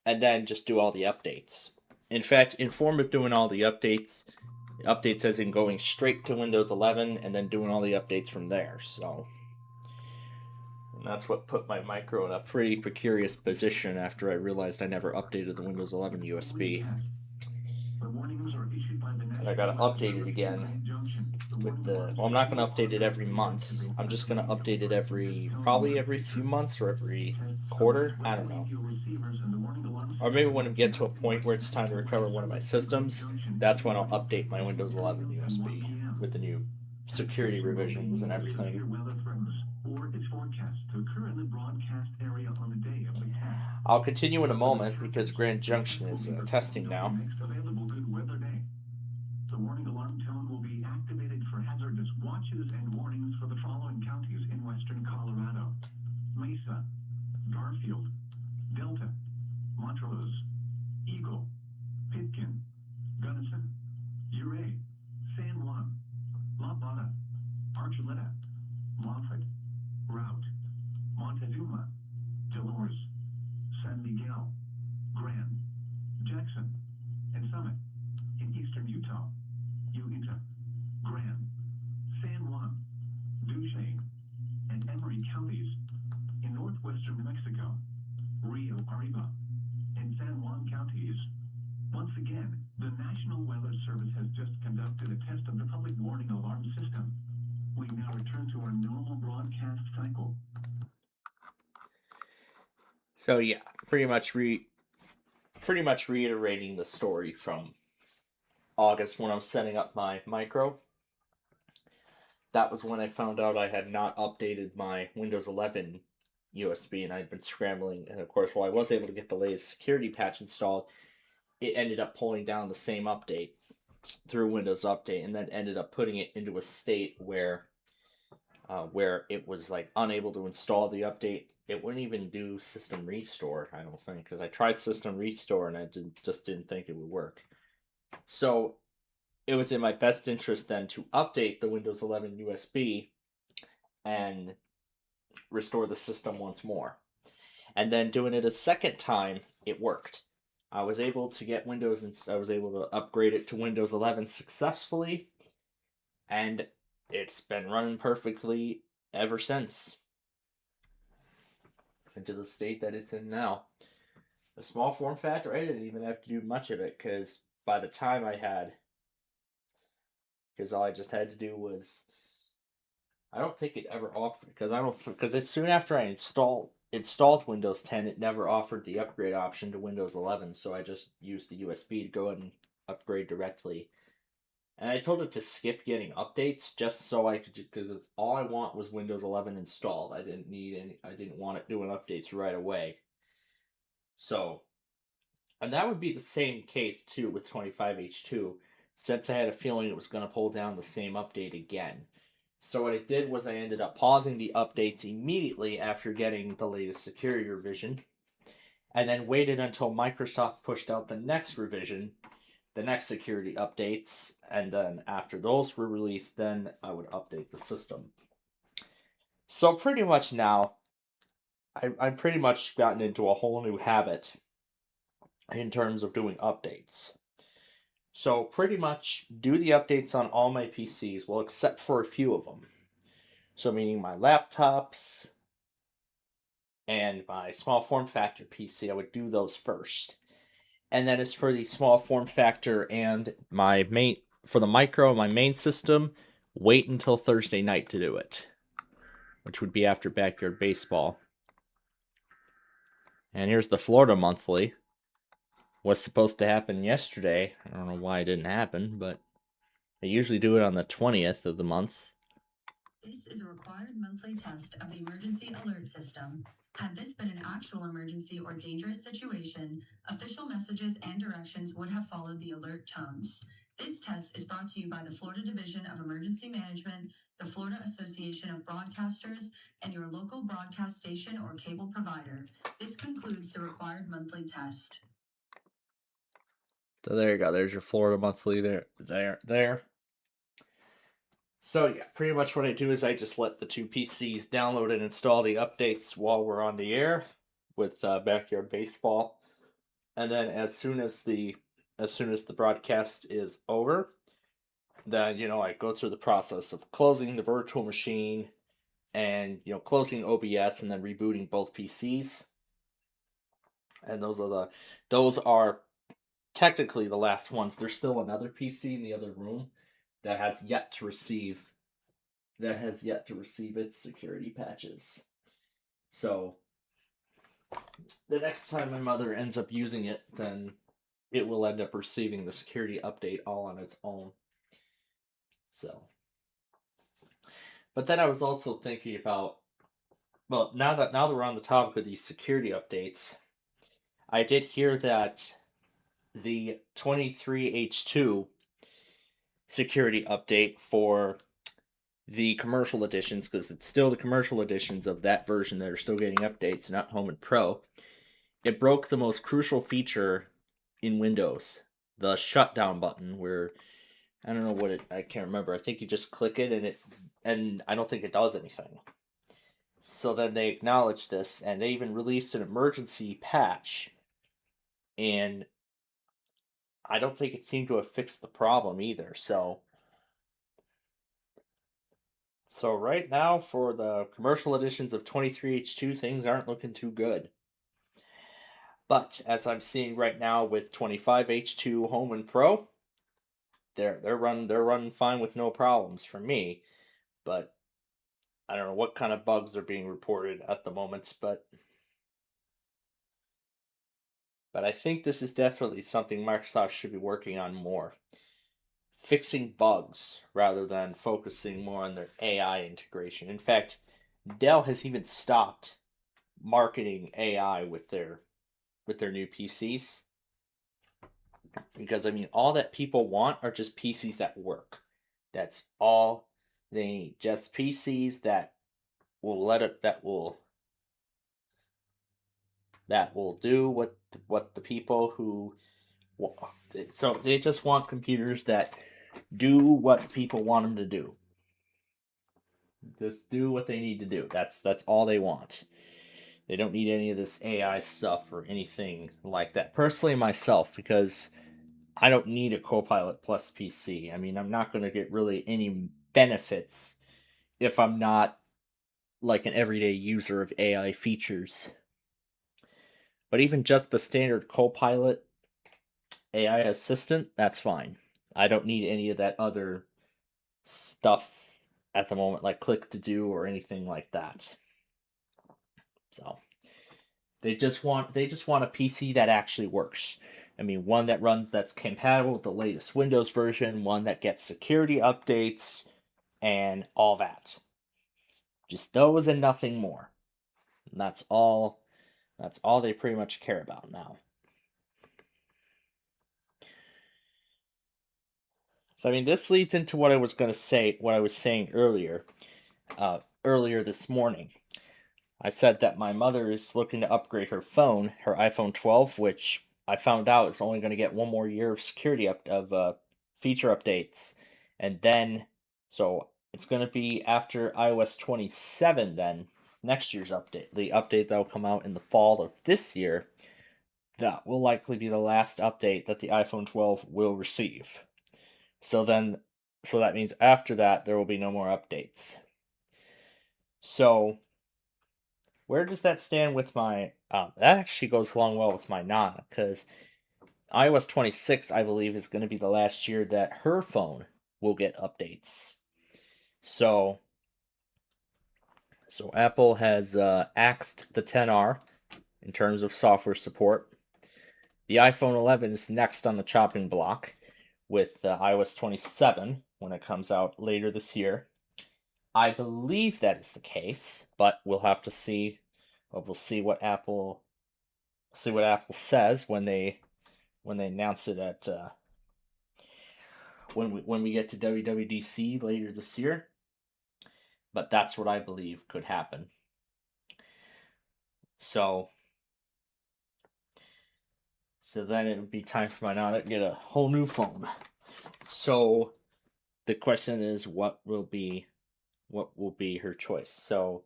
and then just do all the updates. In fact, in form of doing all the updates as in going straight to Windows 11 and then doing all the updates from there. So, and that's what put my micro in a pretty precarious position after I realized I never updated the Windows 11 USB. And I gotta update it again with I'm not gonna update it every month. I'm just gonna update it probably every few months or every quarter. I don't know. Or maybe when I get to a point where it's time to recover one of my systems, that's when I'll update my Windows 11 USB with the new security revisions and everything. I'll continue in a moment because Grand Junction is testing now. The warning alarm tone will be activated for hazardous watches and warnings for the following counties in western Colorado: Mesa, So yeah, pretty much reiterating the story from August when I was setting up my micro. That was when I found out I had not updated my Windows 11 USB, and I'd been scrambling. And of course, while I was able to get the latest security patch installed, it ended up pulling down the same update through Windows Update, and then ended up putting it into a state where it was like unable to install the update. It wouldn't even do System Restore, I don't think, because I tried System Restore and I just didn't think it would work. So it was in my best interest then to update the Windows 11 USB and restore the system once more. And then doing it a second time, it worked. I was able to get Windows, and I was able to upgrade it to Windows 11 successfully, and it's been running perfectly ever since. Into the state that it's in now. The small form factor, I didn't even have to do much of it, because by the time because all I just had to do was, I don't think it ever offered, because as soon after I installed Windows 10, it never offered the upgrade option to Windows 11, so I just used the USB to go ahead and upgrade directly. And I told it to skip getting updates just so I could, because all I want was Windows 11 installed. I didn't want it doing updates right away. So, and that would be the same case too with 25H2, since I had a feeling it was going to pull down the same update again. So what it did was I ended up pausing the updates immediately after getting the latest security revision, and then waited until Microsoft pushed out the next revision, the next security updates, and then after those were released, then I would update the system. So pretty much now, I've pretty much gotten into a whole new habit in terms of doing updates. So pretty much do the updates on all my PCs, well, except for a few of them. So meaning my laptops and my small form factor PC, I would do those first. And then as for the small form factor and my for the micro, my main system, wait until Thursday night to do it, which would be after Backyard Baseball. And here's the Florida Monthly. Was supposed to happen yesterday. I don't know why it didn't happen, but they usually do it on the 20th of the month. This is a required monthly test of the emergency alert system. Had this been an actual emergency or dangerous situation, official messages and directions would have followed the alert tones. This test is brought to you by the Florida Division of Emergency Management, the Florida Association of Broadcasters, and your local broadcast station or cable provider. This concludes the required monthly test. So there you go. There's your Florida Monthly there. So yeah, pretty much what I do is I just let the two PCs download and install the updates while we're on the air with Backyard Baseball, and then as soon as the broadcast is over, then I go through the process of closing the virtual machine and closing OBS and then rebooting both PCs. And those are technically the last ones. There's still another PC in the other room that has yet to receive its security patches. So the next time my mother ends up using it, then it will end up receiving the security update all on its own. So, but then I was also thinking about, well, now that we're on the topic of these security updates, I did hear that the 23H2 security update for the commercial editions, because it's still the commercial editions of that version that are still getting updates, not Home and Pro, it broke the most crucial feature in Windows, the shutdown button, where I don't know I can't remember. I think you just click it and I don't think it does anything. So then they acknowledged this, and they even released an emergency patch, and I don't think it seemed to have fixed the problem either. So right now, for the commercial editions of 23H2, things aren't looking too good. But as I'm seeing right now with 25H2 Home and Pro, they're running fine with no problems for me. But I don't know what kind of bugs are being reported at the moment, but But I think this is definitely something Microsoft should be working on more. Fixing bugs rather than focusing more on their AI integration. In fact, Dell has even stopped marketing AI with their new PCs. Because I mean, all that people want are just PCs that work. That's all they need. Just PCs that will do what the people who so they just want computers that do what people want them to do. Just do what they need to do. That's all they want. They don't need any of this AI stuff or anything like that. Personally, myself, because I don't need a Copilot Plus PC. I mean, I'm not going to get really any benefits if I'm not like an everyday user of AI features. But even just the standard Copilot AI assistant, that's fine. I don't need any of that other stuff at the moment, like Click to Do or anything like that. So they just want a PC that actually works. I mean, one that runs that's compatible with the latest Windows version, one that gets security updates, and all that. Just those and nothing more. And that's all they pretty much care about now. So I mean, this leads into what I was going to say, what I was saying earlier this morning. I said that my mother is looking to upgrade her phone, her iPhone 12, which I found out is only going to get one more year of security feature updates, and then so it's going to be after iOS 27. Then next year's update, the update that will come out in the fall of this year, that will likely be the last update that the iPhone 12 will receive. So that means after that there will be no more updates. So where does that stand with my that actually goes along well with my Nana, because iOS 26, I believe, is going to be the last year that her phone will get updates. So Apple has axed the XR in terms of software support. The iPhone 11 is next on the chopping block with iOS 27 when it comes out later this year. I believe that is the case, but we'll have to see. We'll see what Apple says when they announce it at when we get to WWDC later this year. But that's what I believe could happen. So then it would be time for my Nana to get a whole new phone. So the question is, what will be her choice? So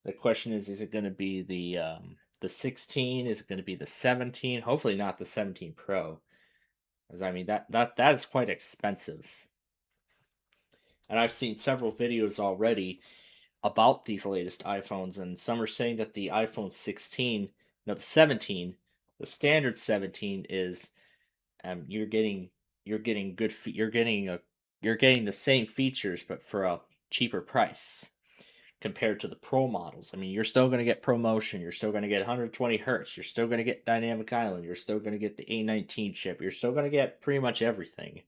the question is it going to be the 16? Is it going to be the 17? Hopefully not the 17 Pro, because I mean that is quite expensive. And I've seen several videos already about these latest iPhones, and some are saying that the iPhone 16, no, the 17, the standard 17 is you're getting the same features but for a cheaper price compared to the Pro models. I mean, you're still going to get ProMotion, you're still going to get 120 hertz, you're still going to get Dynamic Island, you're still going to get the A19 chip, you're still going to get pretty much everything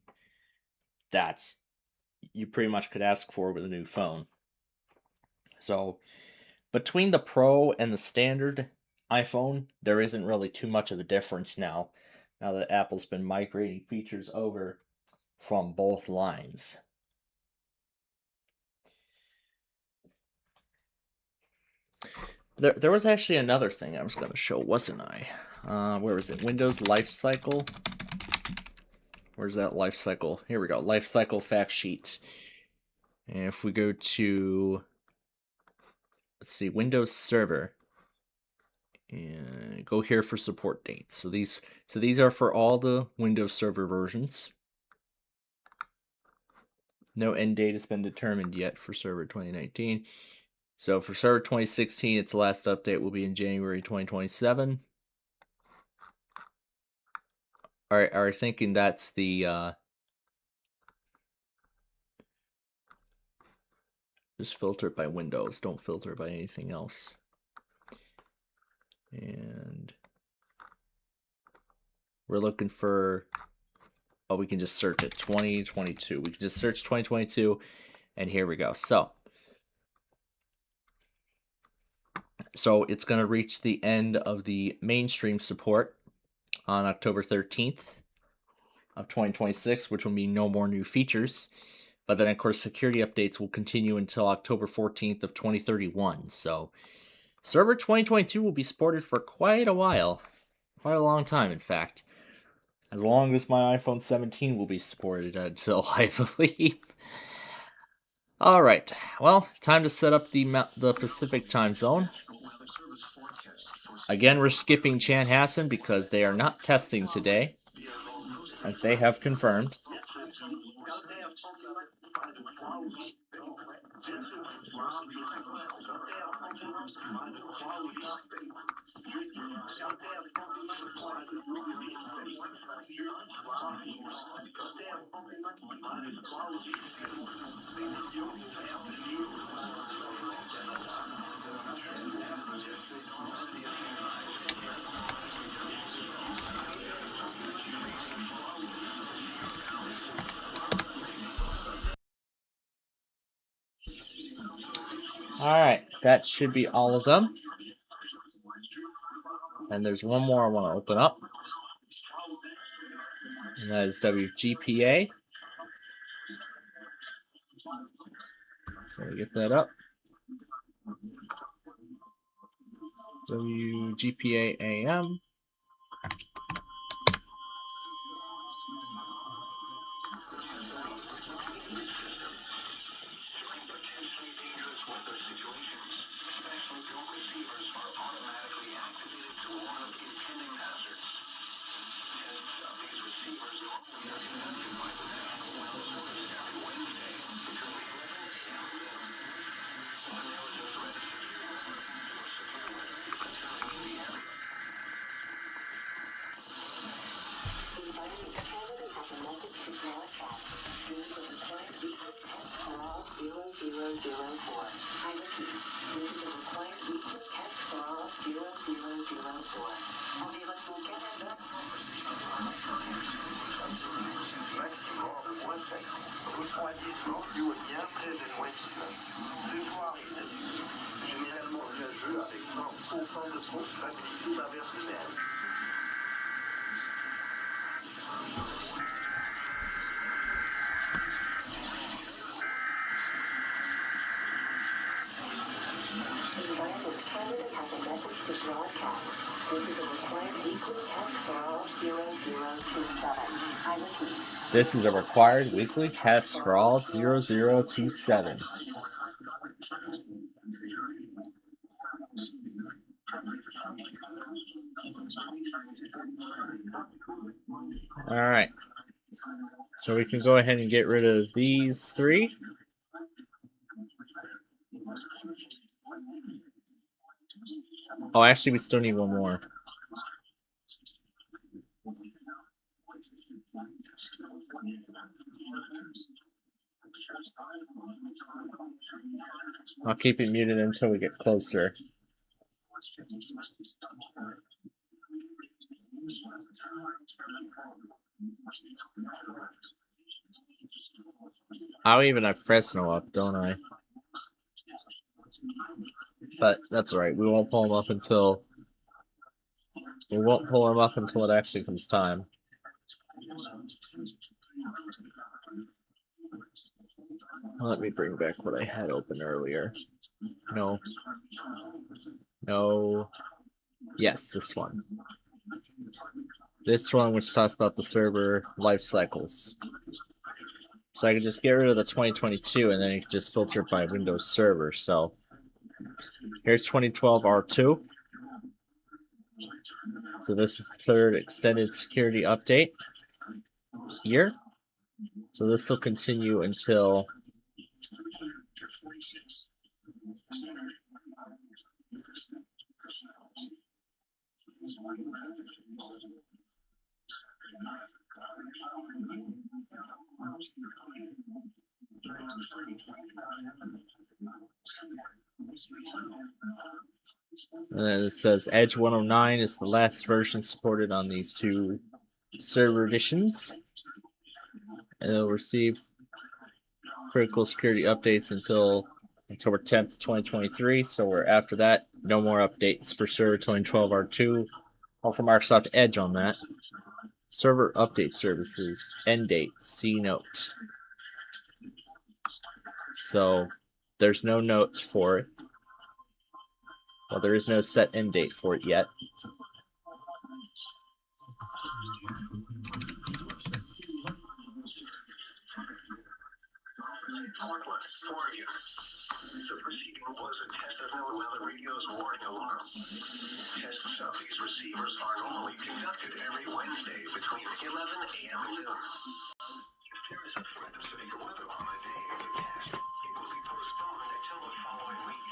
that you pretty much could ask for with a new phone. So between the Pro and the standard iPhone, there isn't really too much of a difference now that Apple's been migrating features over from both lines. There was actually another thing I was going to show, wasn't I? Where was it? Windows Lifecycle. Where's that Lifecycle? Here we go. Lifecycle fact sheet. And if we go to, let's see, Windows Server, and go here for support dates. So these are for all the Windows Server versions. No end date has been determined yet for Server 2019. So for Server 2016, its last update will be in January 2027. Are thinking that's the just filter it by Windows, don't filter it by anything else. And we're looking for, oh, we can just search it, 2022. We can just search 2022, and here we go. So it's going to reach the end of the mainstream support on October 13th of 2026, which will mean no more new features. But then, of course, security updates will continue until October 14th of 2031. So Server 2022 will be supported for quite a while. Quite a long time, in fact. As long as my iPhone 17 will be supported until, I believe. Alright, well, time to set up the Pacific time zone. Again, we're skipping Chanhassen because they are not testing today, as they have confirmed. Alright, that should be all of them. And there's one more I want to open up. And that is WGPA. So we get that up. WGPA AM. This is a required weekly test for all 0027. Alright. So we can go ahead and get rid of these three. Oh, actually, we still need one more. I'll keep it muted until we get closer. I'll even have Fresno up, don't I? But that's alright. We won't pull him up until it actually comes time. Let me bring back what I had open earlier. No. Yes, this one. This one, which talks about the server life cycles. So I can just get rid of the 2022, and then you can just filter it by Windows Server. So here's 2012 R2. So this is the third extended security update here. So this will continue until and then it says Edge 109 is the last version supported on these two server additions, and they'll receive critical security updates until October 10th, 2023. So we're after that. No more updates for Server 2012 R2. All from Microsoft Edge on that. Server update services. End date. See note. So there's no notes for it. Well, there is no set end date for it yet. The preceding was a test of NOAA Weather Radio's warning alarm. Tests of these receivers are normally conducted every Wednesday between 11 a.m. and noon. If there is a threat of severe weather on the day of the test, it will be postponed until the following week.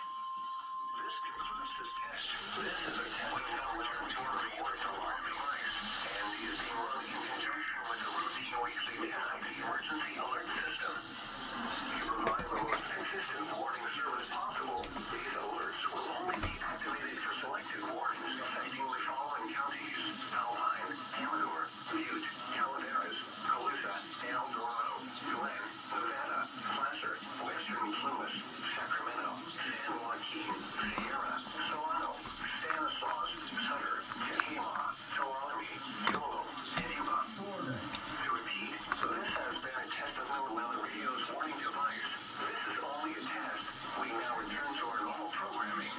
This concludes this test. This is a test we now return to our warning alarm device, and is being run in conjunction with the routine weekly test emergency alert system. To provide the most consistent warning service possible, these alerts will only be activated for selected warnings affecting the following counties: Alpine, Amador, Butte, Calaveras, Colusa, El Dorado, Glen, Nevada, Placer, Western Plumas, Sacramento, San Joaquin, Sierra, Solano, Stanislaus, Sutter, Tehama, Tuolumne, Yolo, and Yuba. To repeat, this has been a test of NOAA Weather Radio's warning device. This is only a test. We now return to our normal programming.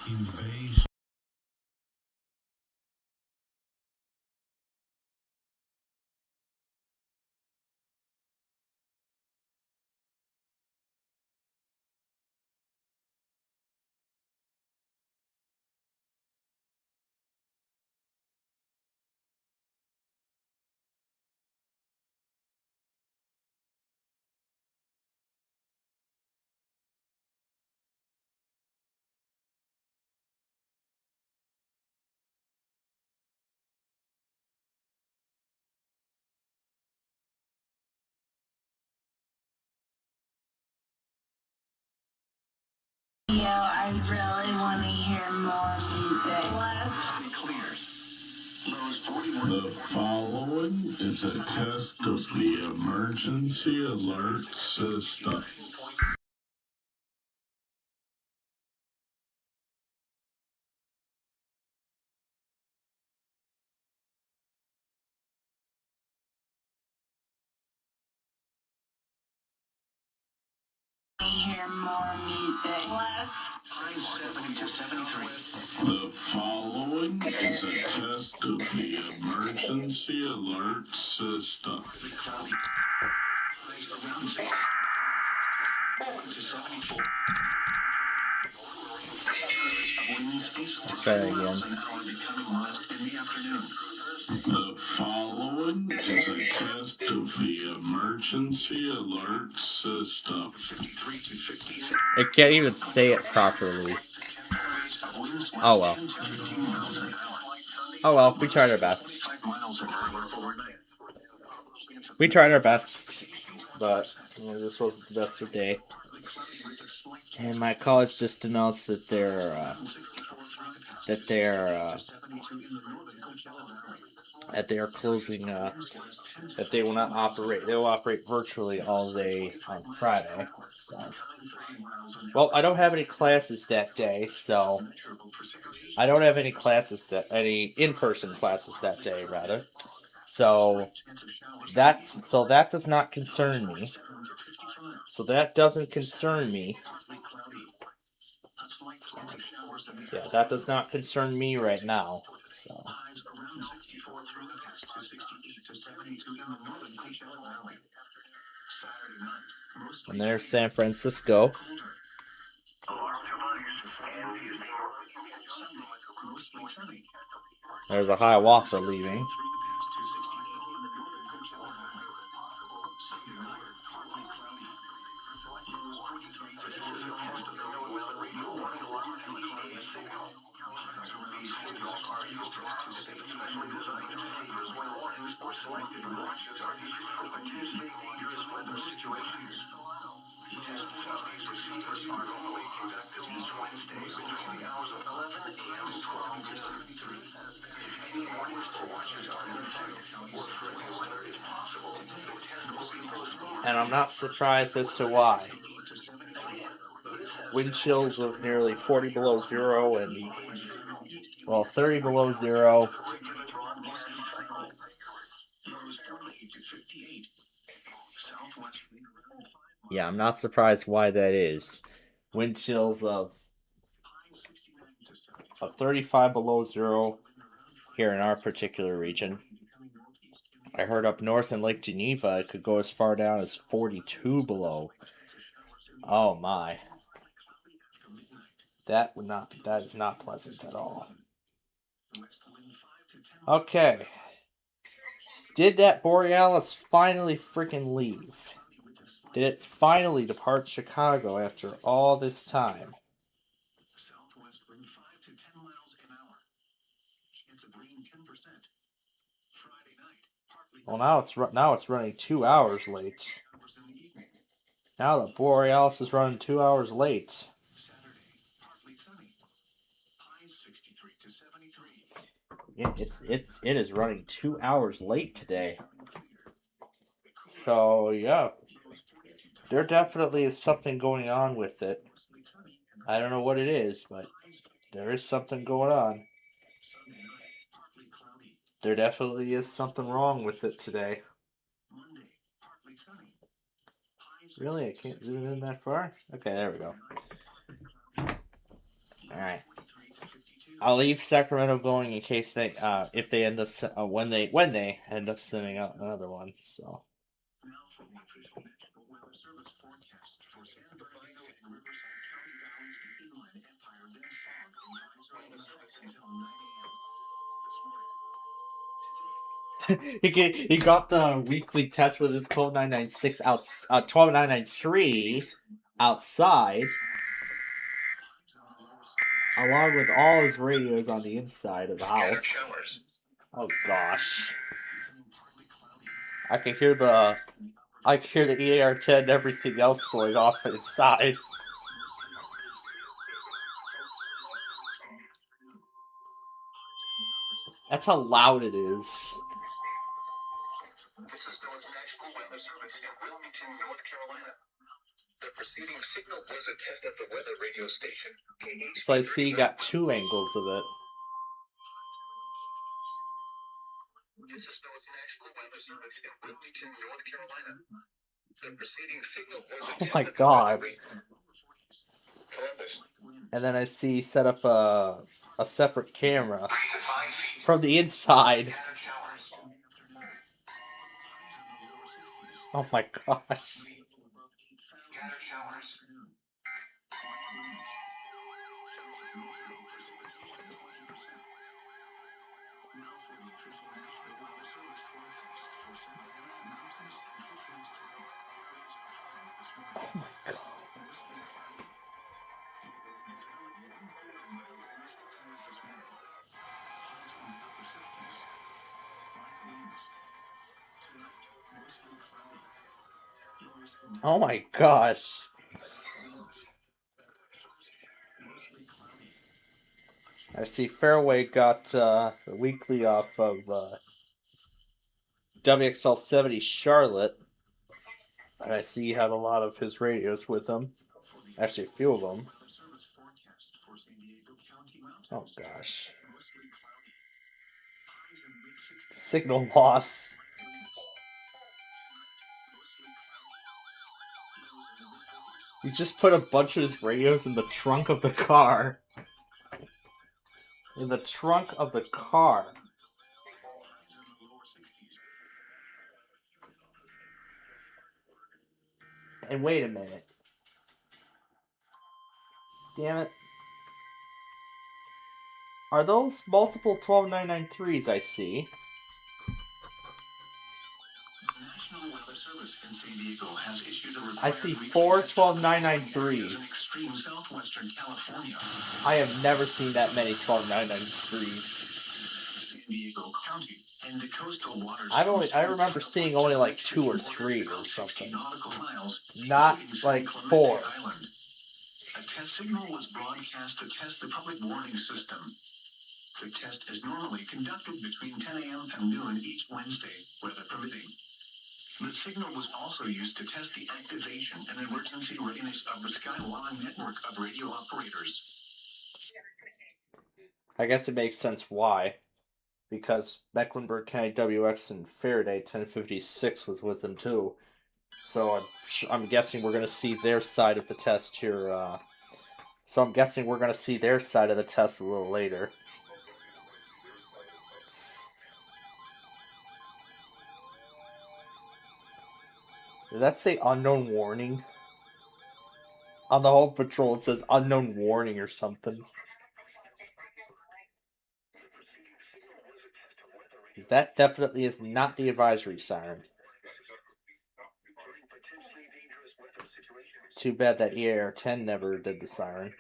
Invasion. Yo, I really want to hear more music. The following is a test of the emergency alert system. Hear more music. The following is a test of the emergency alert system. Try that again. The following is a test of the emergency alert system. It can't even say it properly. Oh well. Oh well, we tried our best. We tried our best, but this wasn't the best of day. And my college just announced that they're closing. That they will not operate. They will operate virtually all day on Friday. So, well, I don't have any classes that day, so I don't have any in-person classes that day, rather. So that does not concern me. So that doesn't concern me. So, yeah, that does not concern me right now. So. And there's San Francisco. There's a Hiawatha leaving. And I'm not surprised as to why. Wind chills of nearly 40 below zero and, well, 30 below zero. Yeah, I'm not surprised why that is. Wind chills of 35 below zero here in our particular region. I heard up north in Lake Geneva it could go as far down as 42 below. Oh my. That is not pleasant at all. Okay. Did that Borealis finally freaking leave? Did it finally depart Chicago after all this time? Well, now it's running 2 hours late. Now the Borealis is running 2 hours late. It is running 2 hours late today. So yeah, there definitely is something going on with it. I don't know what it is, but there is something going on. There definitely is something wrong with it today. Really? I can't zoom in that far? Okay, there we go. Alright. I'll leave Sacramento going in case they, if they end up, when they end up sending out another one, so. he got the weekly test with his 12996 12993 outside, along with all his radios on the inside of the house. Oh gosh, I can hear the EAR-10 and everything else going off inside. That's how loud it is. So I see you got two angles of it. Oh my god. And then I see set up a separate camera from the inside. Oh my gosh. Oh my god. Oh my gosh. I see Fairway got the weekly off of WXL 70 Charlotte. And I see he had a lot of his radios with him. Actually, a few of them. Oh gosh. Signal loss. He just put a bunch of his radios in the trunk of the car. In the trunk of the car. And wait a minute. Damn it. Are those multiple 12993s I see? I see 4 12993s. I have never seen that many 12993s. I remember seeing only like 2 or 3 or something. Not like 4. A test signal was broadcast to test the public warning system. The test is normally conducted between 10 a.m. and noon each Wednesday, weather permitting. The signal was also used to test the activation and emergency readiness of the Skylon network of radio operators. I guess it makes sense why. Because Mecklenburg County WX and Faraday 1056 was with them too. So I'm guessing we're going to see their side of the test here. So I'm guessing we're going to see their side of the test a little later. Does that say unknown warning? On the home patrol it says unknown warning or something. Because that definitely is not the advisory siren. Too bad that EAR-10 never did the siren.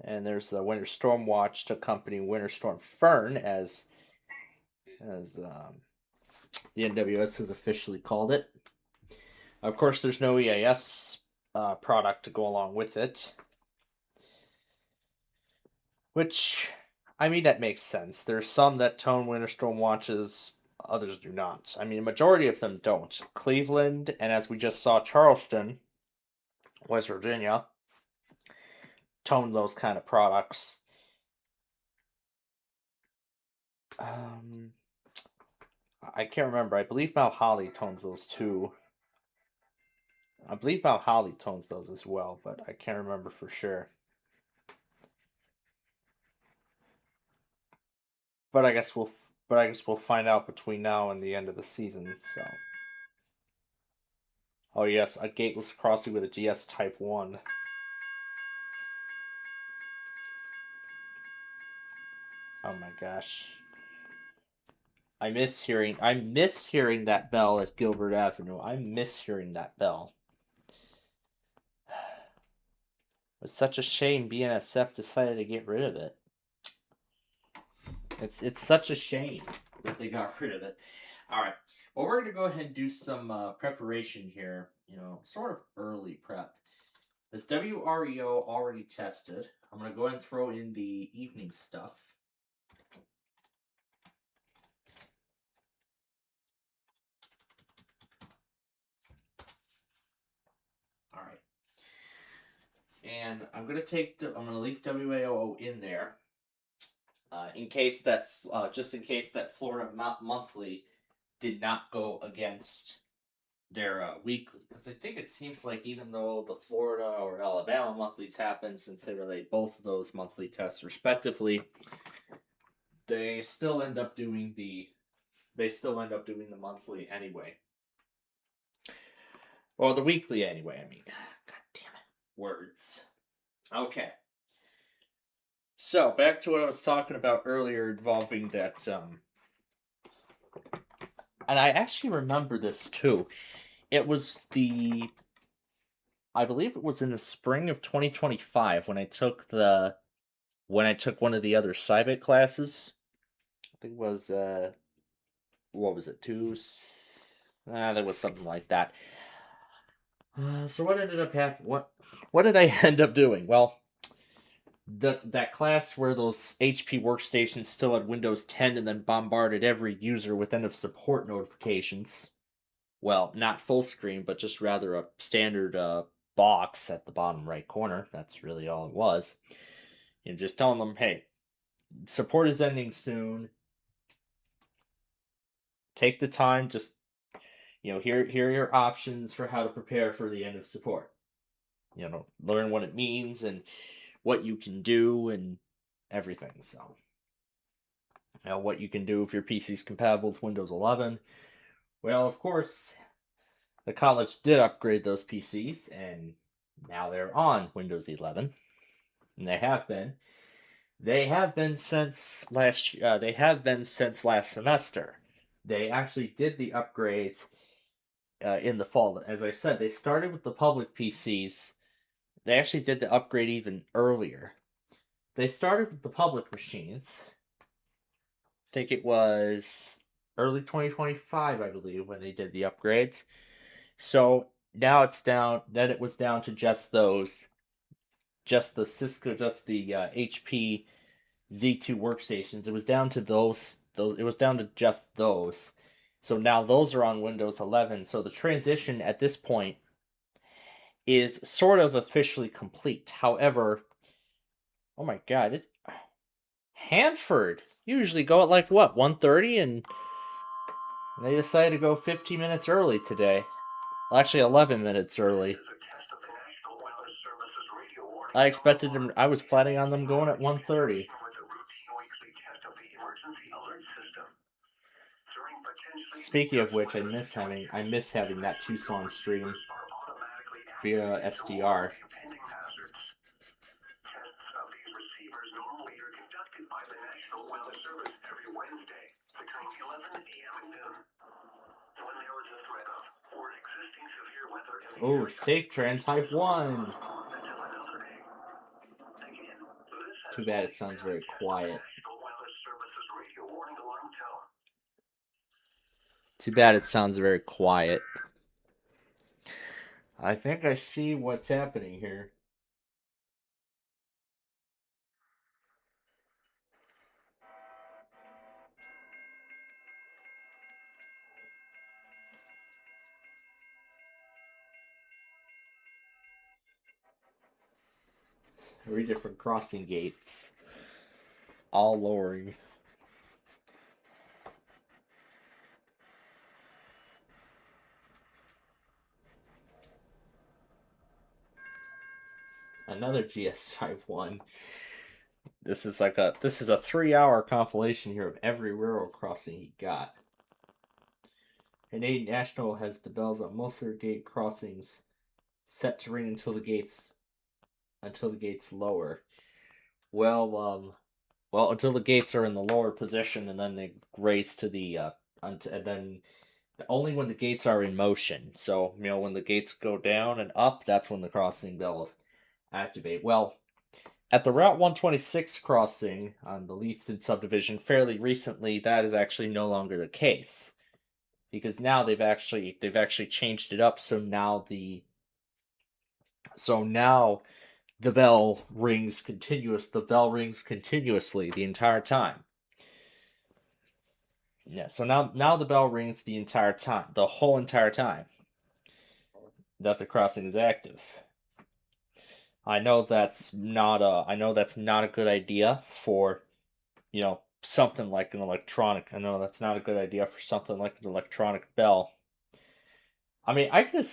And there's the Winter Storm Watch to accompany Winter Storm Fern, as the NWS has officially called it. Of course, there's no EAS product to go along with it. Which, I mean, that makes sense. There's some that tone Winter Storm Watches, others do not. I mean, a majority of them don't. Cleveland, and as we just saw, Charleston, West Virginia, tone those kind of products. I can't remember. I believe Mount Holly tones those too. I believe Mount Holly tones those as well, but I can't remember for sure. But I guess we'll find out between now and the end of the season. So. Oh yes, a gateless crossing with a GS Type 1. Oh my gosh. I miss hearing that bell at Gilbert Avenue. I miss hearing that bell. It was such a shame BNSF decided to get rid of it. It's such a shame that they got rid of it. Alright. Well, we're going to go ahead and do some preparation here. You know, sort of early prep. This WREO already tested. I'm going to go ahead and throw in the evening stuff. Alright. And I'm going to leave WAOO in there. Just in case that Florida Monthly did not go against their weekly, because I think it seems like even though the Florida or Alabama monthlies happen, since they relate both of those monthly tests respectively, they still end up doing the monthly anyway, or the weekly anyway. I mean, god damn it, words. Okay. So, back to what I was talking about earlier involving that, and I actually remember this too. It was I believe it was in the spring of 2025 when I took one of the other SciBit classes. I think it was, what was it, there was something like that. So what ended up happening, what did I end up doing? Well, that class where those HP workstations still had Windows 10 and then bombarded every user with end of support notifications. Well, not full screen, but just rather a standard box at the bottom right corner. That's really all it was. You know, just telling them, hey, support is ending soon. Take the time, just, you know, here are your options for how to prepare for the end of support. You know, learn what it means and what you can do and everything. So, you know, what you can do if your PC is compatible with Windows 11. Well, of course, the college did upgrade those PCs, and now they're on Windows 11. And they have been. They have been since last semester. They actually did the upgrades in the fall. As I said, they started with the public PCs. They actually did the upgrade even earlier. They started with the public machines. I think it was early 2025, I believe, when they did the upgrades. So now it's down. Then it was down to just the Cisco, just the HP Z2 workstations. It was down to those those. It was down to just those. So now those are on Windows 11. So the transition at this point is sort of officially complete. However, oh my god, it's Hanford. Usually go at like what, 1:30, and they decided to go 15 minutes early today. Well, actually 11 minutes early. I expected them. I was planning on them going at 1:30. Speaking of which, I miss having that Tucson stream via SDR. Oh, SafeTran Type 1. Too bad it sounds very quiet. Too bad it sounds very quiet. I think I see what's happening here. Three different crossing gates. All lowering. Another GS Type 1. This is a 3-hour compilation here of every railroad crossing he got. Canadian National has the bells on most of their gate crossings set to ring until the gates lower. Well, until the gates are in the lower position, and then they race to the and then only when the gates are in motion. So when the gates go down and up, that's when the crossing bells activate. Well, at the Route 126 crossing on the Leaston subdivision, fairly recently, that is actually no longer the case, because now they've actually changed it up. So now the bell rings continuously the entire time. Yeah, so now the bell rings the whole entire time that the crossing is active. I know that's not a good idea for something like an electronic. I know that's not a good idea for something like an electronic bell. I mean, I can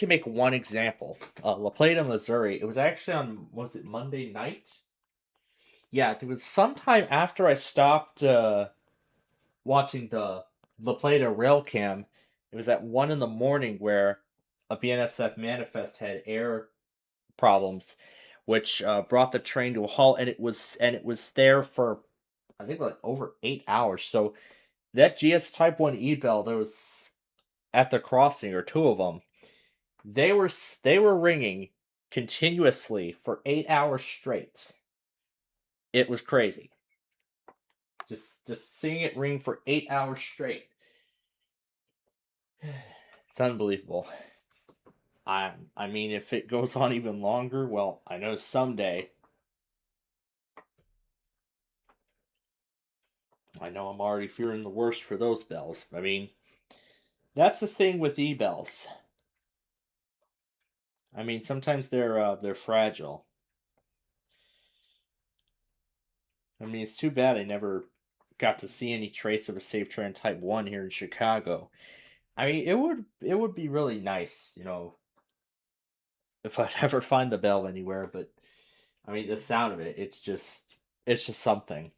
make one example. La Plata, Missouri. It was actually was it Monday night? Yeah, it was sometime after I stopped watching the La Plata rail cam. It was at 1 a.m. where a BNSF manifest had air problems, which brought the train to a halt, and it was there for I think like over 8 hours. So that GS Type 1 E-Bell that was at the crossing, or two of them, they were ringing continuously for 8 hours straight. It was crazy. Just seeing it ring for 8 hours straight. It's unbelievable. I mean, if it goes on even longer, well, I know someday. I know I'm already fearing the worst for those bells. I mean, that's the thing with e-bells. I mean, sometimes they're fragile. I mean, it's too bad I never got to see any trace of a SafeTran Type 1 here in Chicago. I mean, it would be really nice, if I'd ever find the bell anywhere, but I mean, the sound of it, it's just something.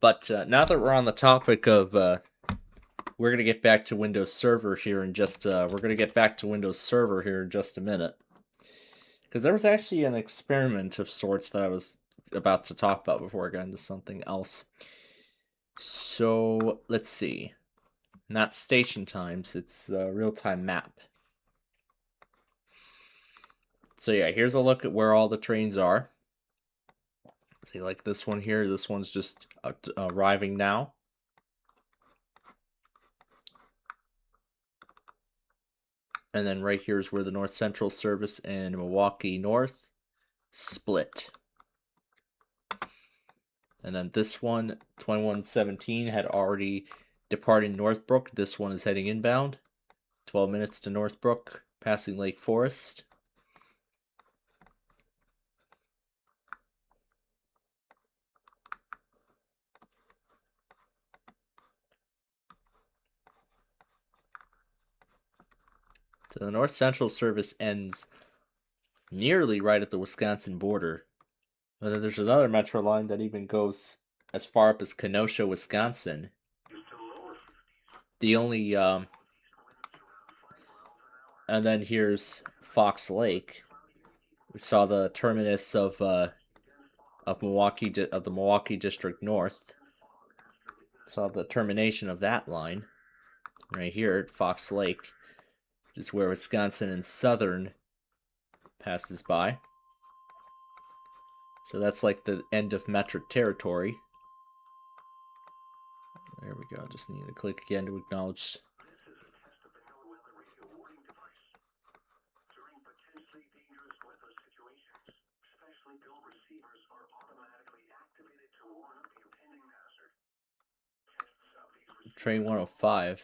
But now that we're on the topic of we're gonna get back to Windows Server here in just a minute, because there was actually an experiment of sorts that I was about to talk about before I got into something else. So let's see, not station times, it's a real-time map. So yeah, here's a look at where all the trains are. See, like this one here, this one's just arriving now. And then right here is where the North Central service and Milwaukee North split. And then this one, 2117, had already departed Northbrook. This one is heading inbound. 12 minutes to Northbrook, passing Lake Forest. So the North Central service ends nearly right at the Wisconsin border. But then there's another metro line that even goes as far up as Kenosha, Wisconsin. The only and then here's Fox Lake. We saw the terminus of the Milwaukee District North. Saw the termination of that line right here at Fox Lake, which is where Wisconsin and Southern passes by. So that's like the end of metric territory. There we go. Just need to click again to acknowledge. Train 105.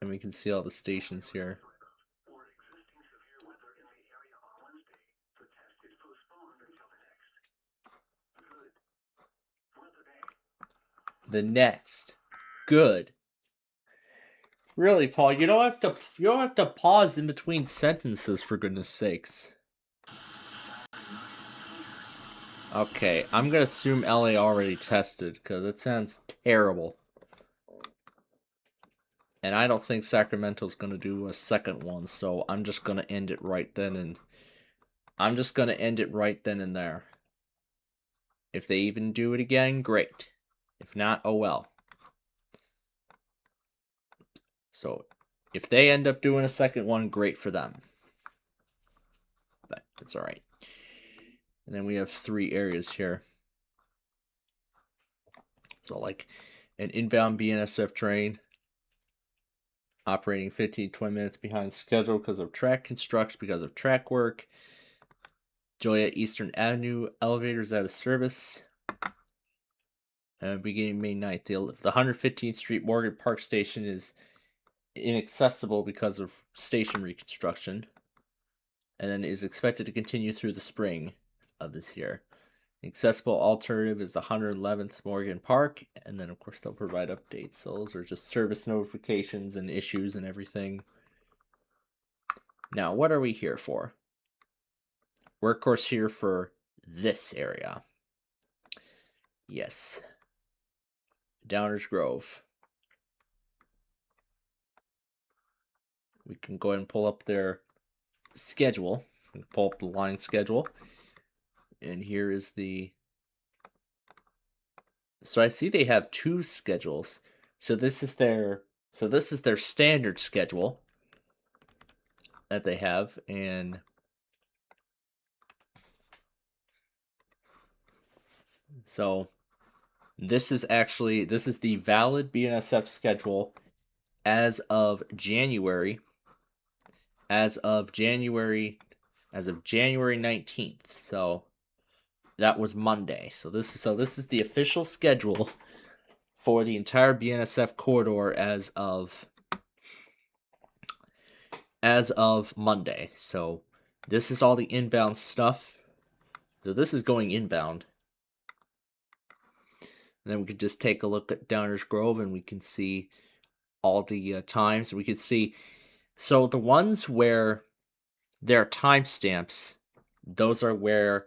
And we can see all the stations here. The next. Good. Really, Paul, you don't have to pause in between sentences, for goodness sakes. Okay, I'm gonna assume LA already tested, because it sounds terrible. And I don't think Sacramento's gonna do a second one, so I'm just gonna end it right then and there. If they even do it again, great. If not, oh well. So, if they end up doing a second one, great for them. But it's alright. And then we have 3 areas here. So, like, an inbound BNSF train operating 15-20 minutes behind schedule because of track construction, because of track work. Joliet Eastern Avenue elevators out of service. Beginning May 9th. The 115th Street Morgan Park Station is inaccessible because of station reconstruction. And then is expected to continue through the spring of this year. The accessible alternative is the 111th Morgan Park, and then of course they'll provide updates. So those are just service notifications and issues and everything. Now, what are we here for? We're of course here for this area. Yes. Downers Grove. We can go ahead and pull up their schedule. Pull up the line schedule. And here is the... So I see they have 2 schedules. So this is their standard schedule that they have, and so this is the valid BNSF schedule as of January 19th. So that was Monday. So this is the official schedule for the entire BNSF corridor as of Monday. So this is all the inbound stuff. So this is going inbound. And then we could just take a look at Downers Grove and we can see all the times. We could see, so the ones where there are timestamps, those are where,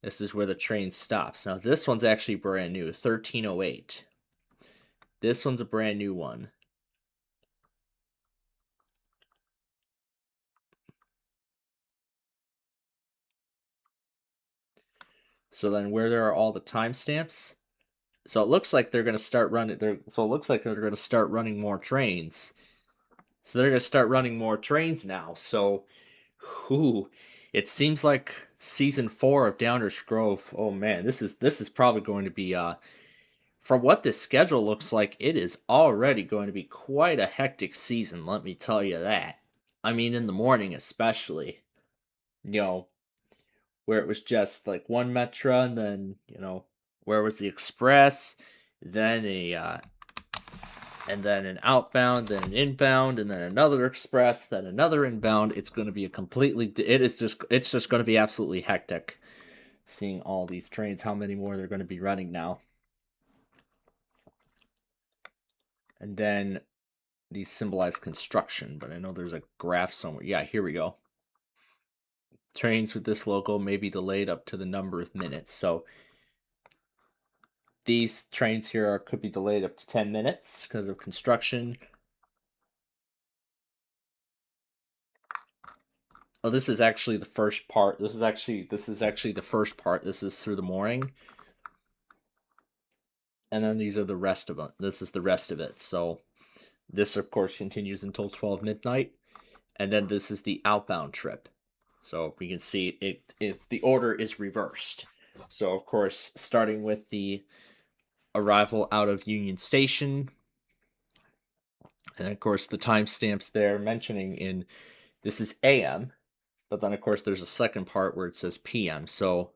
this is where the train stops. Now this one's actually brand new, 1308. This one's a brand new one. So then where there are all the timestamps, so it looks like they're going to start running more trains. So they're going to start running more trains now. So it seems like season 4 of Downers Grove. Oh man, this is probably going to be from what this schedule looks like, it is already going to be quite a hectic season, let me tell you that. I mean, in the morning especially. You know, where it was just like one Metra, and then, you know, where was the express, then and then an outbound, then an inbound, and then another express, then another inbound. It's going to be it's just going to be absolutely hectic seeing all these trains, how many more they're going to be running now. And then these symbolize construction, but I know there's a graph somewhere. Yeah, here we go. Trains with this logo may be delayed up to the number of minutes. So these trains here could be delayed up to 10 minutes because of construction. Oh, this is actually the first part. This is actually the first part. This is through the mooring. And then these are the rest of it. This is the rest of it. So this, of course, continues until 12 midnight. And then this is the outbound trip. So we can see the order is reversed. So, of course, starting with the arrival out of Union Station. And, of course, the timestamps there mentioning this is AM. But then, of course, there's a second part where it says PM. So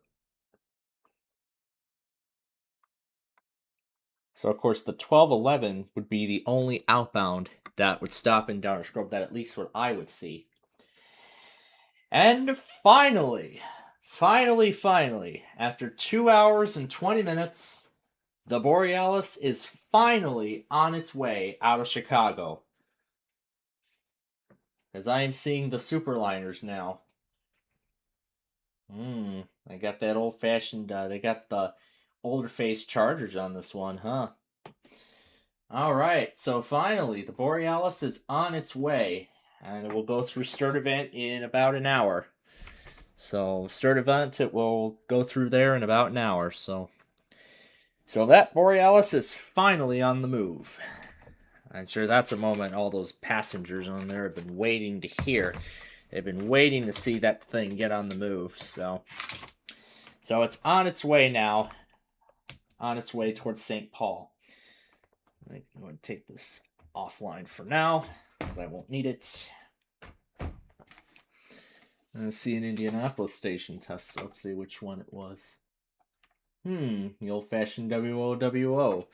of course, the 1211 would be the only outbound that would stop in Downers Grove. That at least what I would see. And finally, after 2 hours and 20 minutes, the Borealis is finally on its way out of Chicago. As I am seeing the Superliners now. They got that old-fashioned, they got the older face Chargers on this one, huh? Alright, so finally, the Borealis is on its way. And it will go through Sturtevant in about an hour. So Sturtevant, it will go through there in about an hour. So that Borealis is finally on the move. I'm sure that's a moment all those passengers on there have been waiting to hear. They've been waiting to see that thing get on the move. So it's on its way now. On its way towards St. Paul. I'm going to take this offline for now, because I won't need it. Let's see an Indianapolis station test. Let's see which one it was. The old-fashioned WOWO.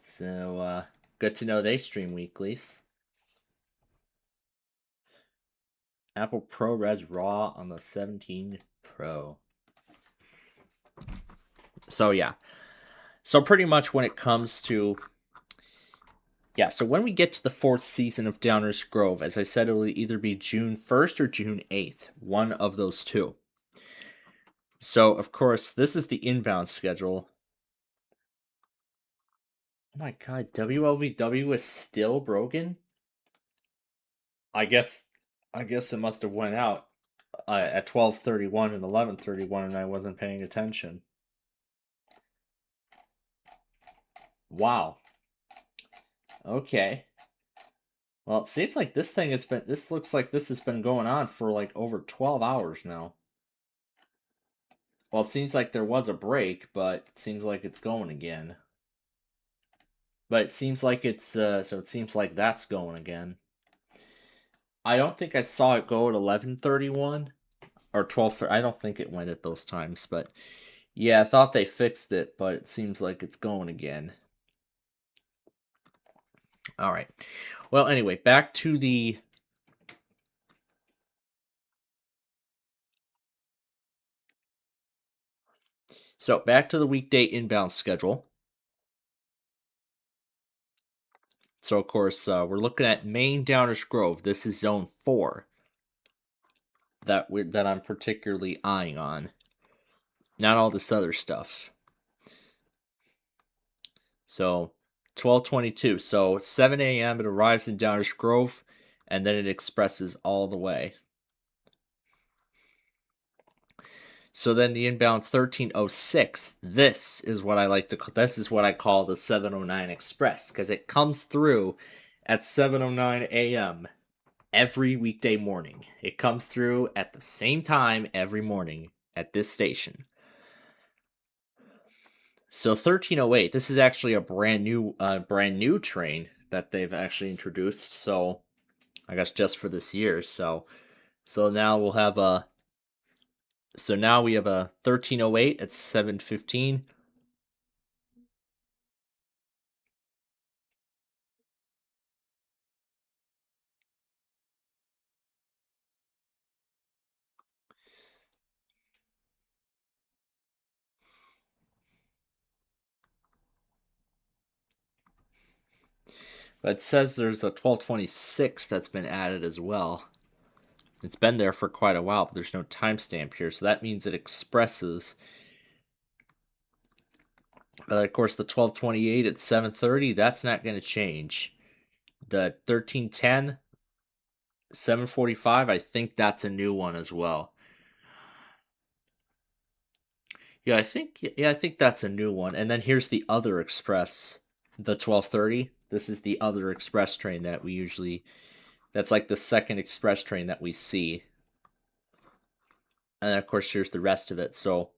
So, good to know they stream weeklies. Apple ProRes RAW on the 17 Pro. So, yeah. So, pretty much when it comes to... Yeah, so when we get to the 4th season of Downers Grove, as I said, it will either be June 1st or June 8th. One of those two. So, of course, this is the inbound schedule. Oh my god, WLVW is still broken? I guess it must have went out at 12:31 and 11:31 and I wasn't paying attention. Wow. Okay. Well, it seems like this looks like this has been going on for like over 12 hours now. Well, it seems like there was a break, but it seems like it's going again. But it seems like so it seems like that's going again. I don't think I saw it go at 11:31 or 12:30. I don't think it went at those times, but yeah, I thought they fixed it, but it seems like it's going again. All right. Well, anyway, back to the weekday inbound schedule. So, of course, we're looking at Main Downers Grove. This is Zone 4 that I'm particularly eyeing on. Not all this other stuff. So, 12:22. So, 7 a.m. it arrives in Downers Grove, and then it expresses all the way. So then the inbound 13:06. This is what I call the 709 Express, because it comes through at 7:09 a.m. every weekday morning. It comes through at the same time every morning at this station. So 1308. This is actually a brand new train that they've actually introduced. So I guess just for this year. So now we'll have a So now we have a 1308 at 7:15. But it says there's a 1226 that's been added as well. It's been there for quite a while, but there's no timestamp here, so that means it expresses. But of course, the 1228 at 7:30, that's not going to change. The 1310, 7:45, I think that's a new one as well. Yeah, I think that's a new one. And then here's the other express, the 1230. This is the other express train that we usually, that's like the second express train that we see. And of course, here's the rest of it. So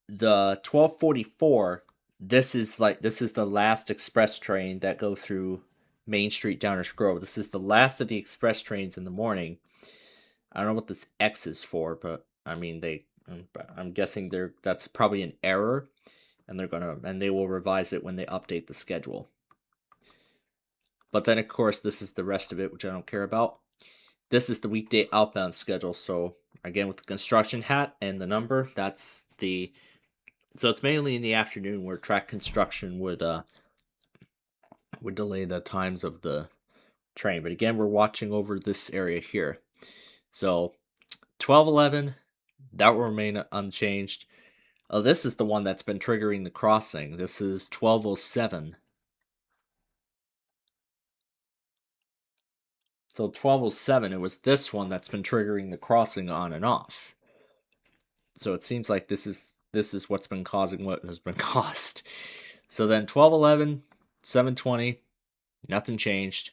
the 1244, this is the last express train that go through Main Street, Downers Grove. This is the last of the express trains in the morning. I don't know what this X is for, but I mean I'm guessing that's probably an error, and they will revise it when they update the schedule. But then of course this is the rest of it, which I don't care about. This is the weekday outbound schedule. So again, with the construction hat and the number, so it's mainly in the afternoon where track construction would delay the times of the train. But again, we're watching over this area here. So 1211, that will remain unchanged. Oh, this is the one that's been triggering the crossing. This is 1207. So 1207, it was this one that's been triggering the crossing on and off. So it seems like this is what's been causing what has been caused. So then 1211, 720, nothing changed.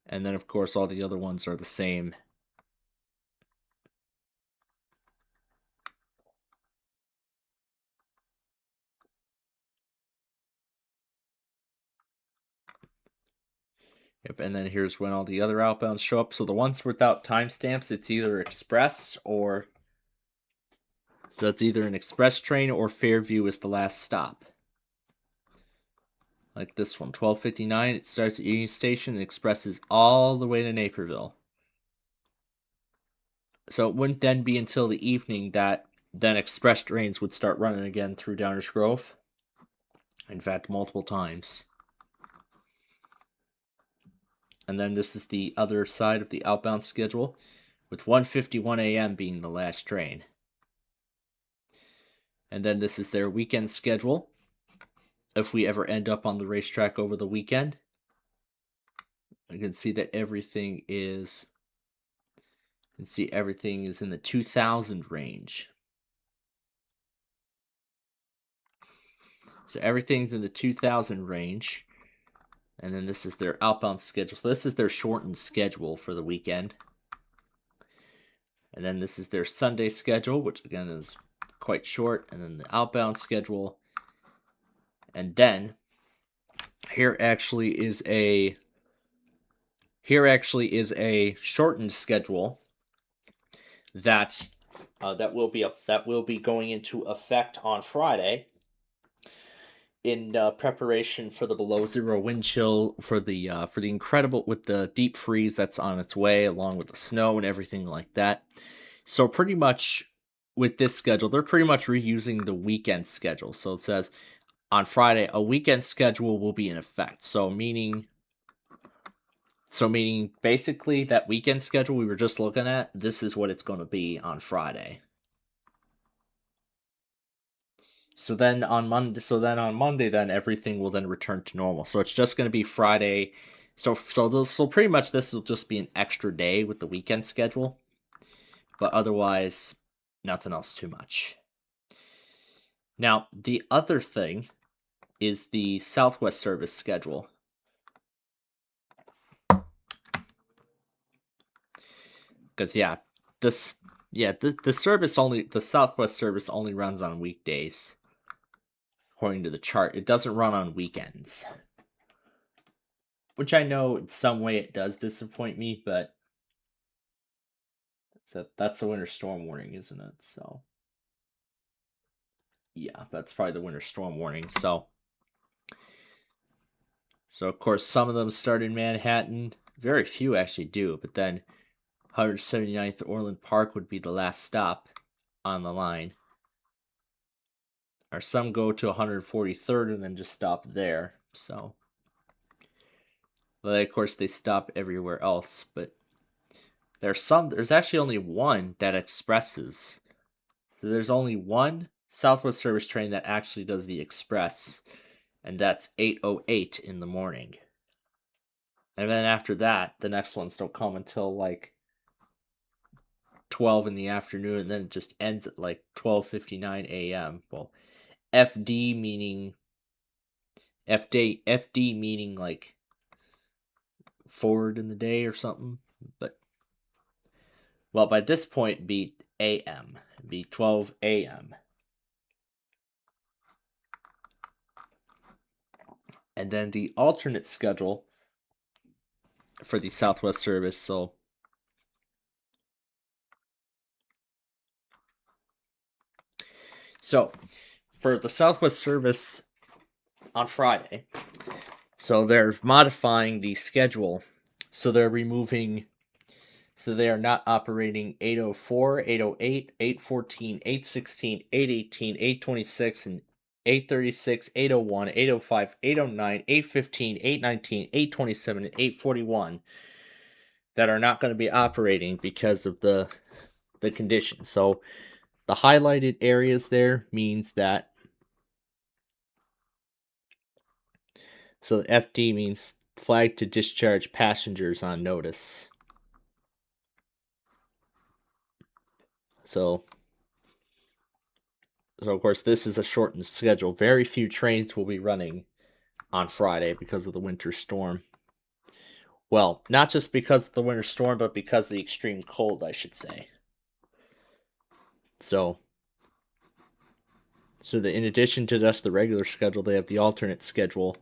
And then of course all the other ones are the same. Yep, and then here's when all the other outbounds show up. So the ones without timestamps, it's either express or... So it's either an express train or Fairview is the last stop. Like this one, 12:59, it starts at Union Station and expresses all the way to Naperville. So it wouldn't then be until the evening that then express trains would start running again through Downers Grove. In fact, multiple times. And then this is the other side of the outbound schedule, with 1:51 a.m. being the last train. And then this is their weekend schedule. If we ever end up on the racetrack over the weekend, you can see that everything is in the 2000 range. So everything's in the 2000 range. And then this is their outbound schedule. So this is their shortened schedule for the weekend. And then this is their Sunday schedule, which again is quite short. And then the outbound schedule. And then here actually is a shortened schedule that will be going into effect on Friday in preparation for the below zero wind chill, for the incredible, with the deep freeze that's on its way, along with the snow and everything like that. So pretty much with this schedule, they're pretty much reusing the weekend schedule. So it says on Friday, a weekend schedule will be in effect. So meaning basically that weekend schedule we were just looking at, this is what it's going to be on Friday. So then on Monday, then everything will then return to normal. So it's just going to be Friday. So pretty much this will just be an extra day with the weekend schedule, but otherwise nothing else too much. Now the other thing is the Southwest service schedule. Because the Southwest service only runs on weekdays. According to the chart, it doesn't run on weekends. Which I know in some way it does disappoint me, but So that's the winter storm warning, isn't it? So yeah, that's probably the winter storm warning. So of course some of them start in Manhattan. Very few actually do, but then 179th Orland Park would be the last stop on the line. Or some go to 143rd and then just stop there. So, but of course they stop everywhere else. But there's actually only one that expresses. So there's only one Southwest service train that actually does the express, and that's 8:08 in the morning. And then after that, the next ones don't come until like 12 in the afternoon, and then it just ends at like 12:59 a.m. Well, FD meaning like forward in the day or something. But well, by this point, it'd be AM, it'd be 12 a.m. And then the alternate schedule for the Southwest service. So for the Southwest service on Friday, so they're modifying the schedule. So they're removing, so they are not operating 8:04, 8:08, 8:14, 8:16, 8:18, 8:26, and 8:36, 8:01, 8:05, 8:09, 8:15, 8:19, 8:27, and 8:41 that are not going to be operating because of the conditions. So the highlighted areas there means that, so the FD means flag to discharge passengers on notice. So of course this is a shortened schedule. Very few trains will be running on Friday because of the winter storm. Well, not just because of the winter storm, but because of the extreme cold, I should say. So in addition to just the regular schedule, they have the alternate schedule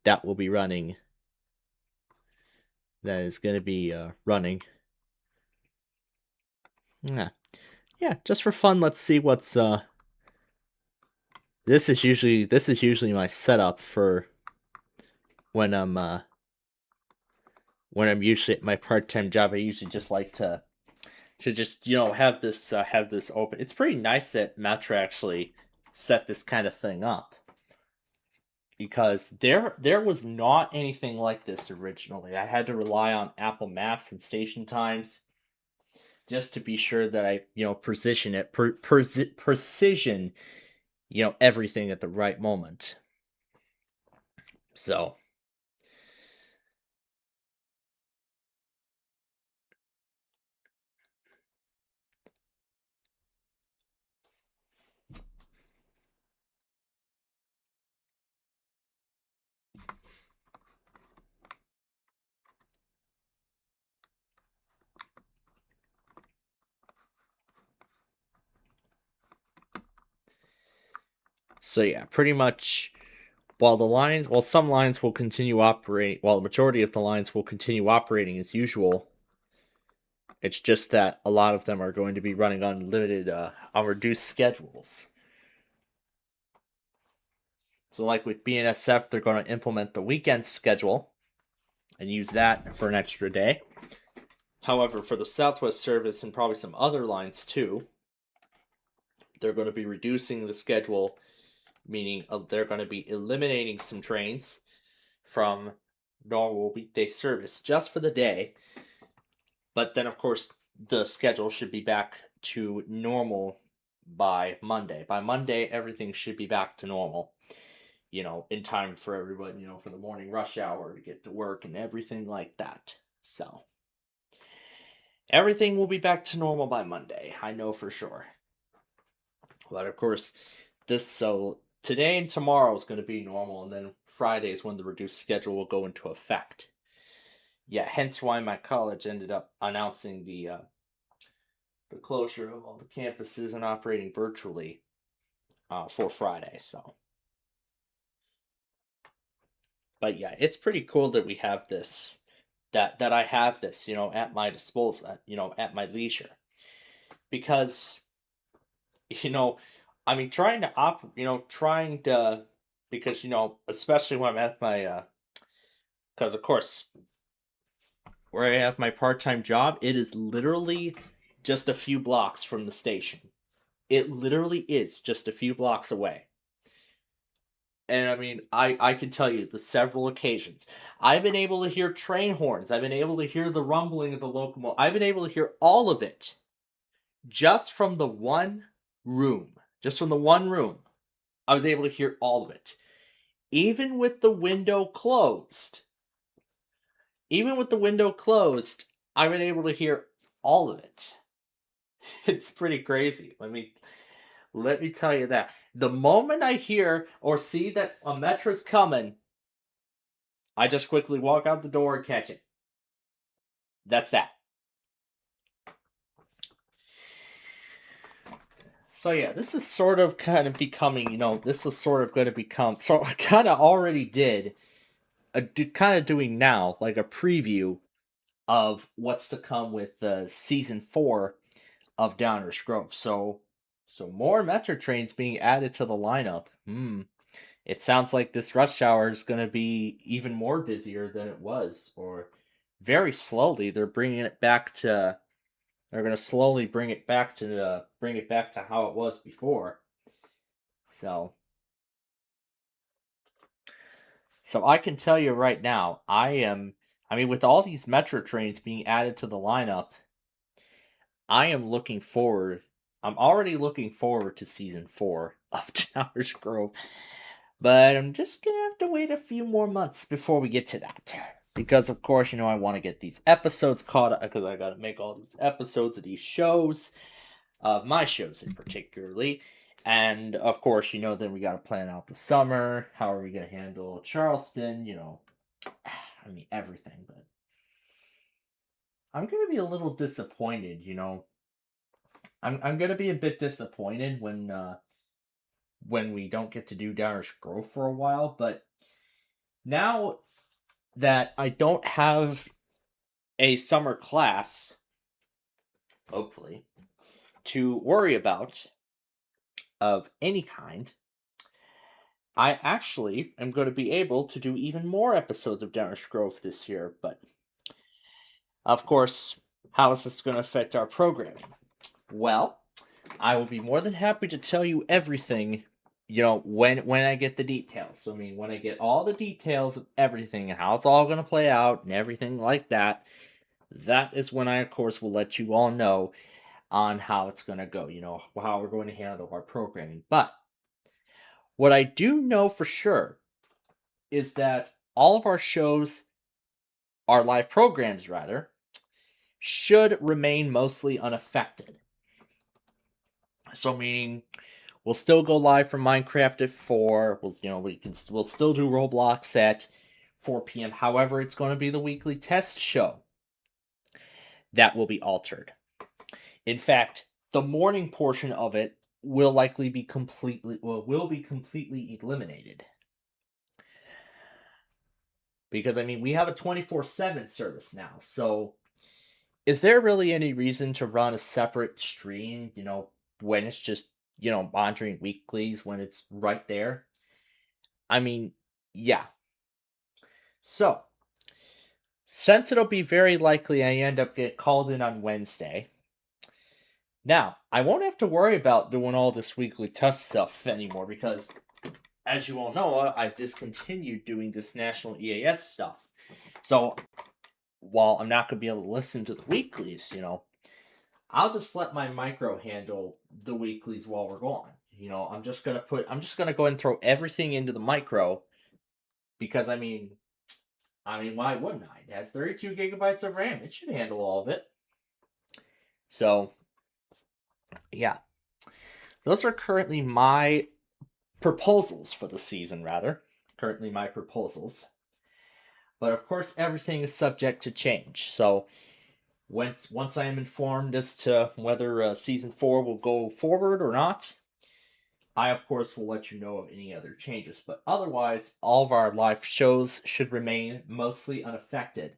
that will be running. That is going to be running. Yeah, just for fun, let's see what's this is usually my setup for when I'm usually at my part-time job. I usually just like to just have this open. It's pretty nice that Metro actually set this kind of thing up, because there was not anything like this originally. I had to rely on Apple Maps and station times just to be sure that I precision everything at the right moment. So yeah, pretty much while some lines will continue operating, while the majority of the lines will continue operating as usual, it's just that a lot of them are going to be running on reduced schedules. So like with BNSF, they're going to implement the weekend schedule and use that for an extra day. However, for the Southwest service and probably some other lines too, they're going to be reducing the schedule, meaning they're going to be eliminating some trains from normal weekday service just for the day. But then, of course, the schedule should be back to normal by Monday. By Monday, everything should be back to normal, in time for everyone, for the morning rush hour to get to work and everything like that. So everything will be back to normal by Monday. I know for sure. But of course, today and tomorrow is going to be normal, and then Friday is when the reduced schedule will go into effect. Yeah, hence why my college ended up announcing the closure of all the campuses and operating virtually for Friday. So, but yeah, it's pretty cool that we have this that I have this, at my disposal, at my leisure. Because, I mean, because, especially when I'm at my, because of course, where I have my part-time job, it is literally just a few blocks from the station. It literally is just a few blocks away. And I mean, I can tell you the several occasions. I've been able to hear train horns. I've been able to hear the rumbling of the locomotive. I've been able to hear all of it just from the one room. Just from the one room. I was able to hear all of it. Even with the window closed. Even with the window closed, I've been able to hear all of it. It's pretty crazy. Let me tell you that. The moment I hear or see that a Metro's coming, I just quickly walk out the door and catch it. That's that. So yeah, this is sort of kind of becoming, this is sort of going to become, so I kind of already did, kind of doing now, like a preview of what's to come with season 4 of Downers Grove. So more Metro trains being added to the lineup. It sounds like this rush hour is going to be even more busier than it was, or very slowly they're bringing it back to. They're going to slowly bring it back to how it was before. So I can tell you right now, with all these Metro trains being added to the lineup, I am looking forward. I'm already looking forward to season 4 of Downers Grove. But I'm just going to have to wait a few more months before we get to that. Because, of course, I want to get these episodes caught up. Because I got to make all these episodes of these shows. Of my shows in particularly. And, of course, then we got to plan out the summer. How are we going to handle Charleston? I mean, everything. But I'm going to be a little disappointed, I'm going to be a bit disappointed when we don't get to do Downers Grove for a while, but now that I don't have a summer class, hopefully, to worry about of any kind, I actually am going to be able to do even more episodes of Downers Grove this year, but of course, how is this going to affect our programming? Well, I will be more than happy to tell you everything, when I get the details. So, when I get all the details of everything and how it's all going to play out and everything like that, that is when I, of course, will let you all know on how it's going to go, how we're going to handle our programming. But what I do know for sure is that all of our shows, our live programs rather, should remain mostly unaffected. So meaning we'll still go live from Minecraft at 4. We'll still do Roblox at 4 p.m. However, it's going to be the weekly test show that will be altered. In fact, the morning portion of it will likely be completely eliminated. Because we have a 24/7 service now. So is there really any reason to run a separate stream, when it's just, monitoring weeklies when it's right there? Yeah. So, since it'll be very likely I end up get called in on Wednesday, now, I won't have to worry about doing all this weekly test stuff anymore because, as you all know, I've discontinued doing this national EAS stuff. So, while I'm not going to be able to listen to the weeklies, I'll just let my micro handle the weeklies while we're gone. I'm just gonna go ahead and throw everything into the micro because why wouldn't I? It has 32 gigabytes of RAM. It should handle all of it. So, yeah. Those are currently my proposals for the season, rather. Currently my proposals. But of course, everything is subject to change. So, once I am informed as to whether season 4 will go forward or not, I of course will let you know of any other changes. But otherwise, all of our live shows should remain mostly unaffected.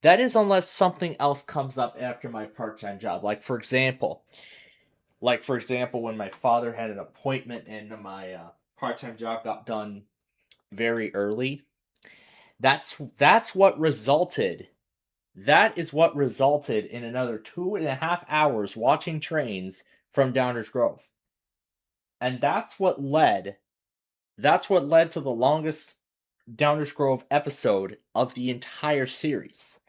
That is unless something else comes up after my part-time job. Like for example, when my father had an appointment and my part-time job got done very early. That is what resulted in another 2.5 hours watching trains from Downers Grove. And that's what led to the longest Downers Grove episode of the entire series.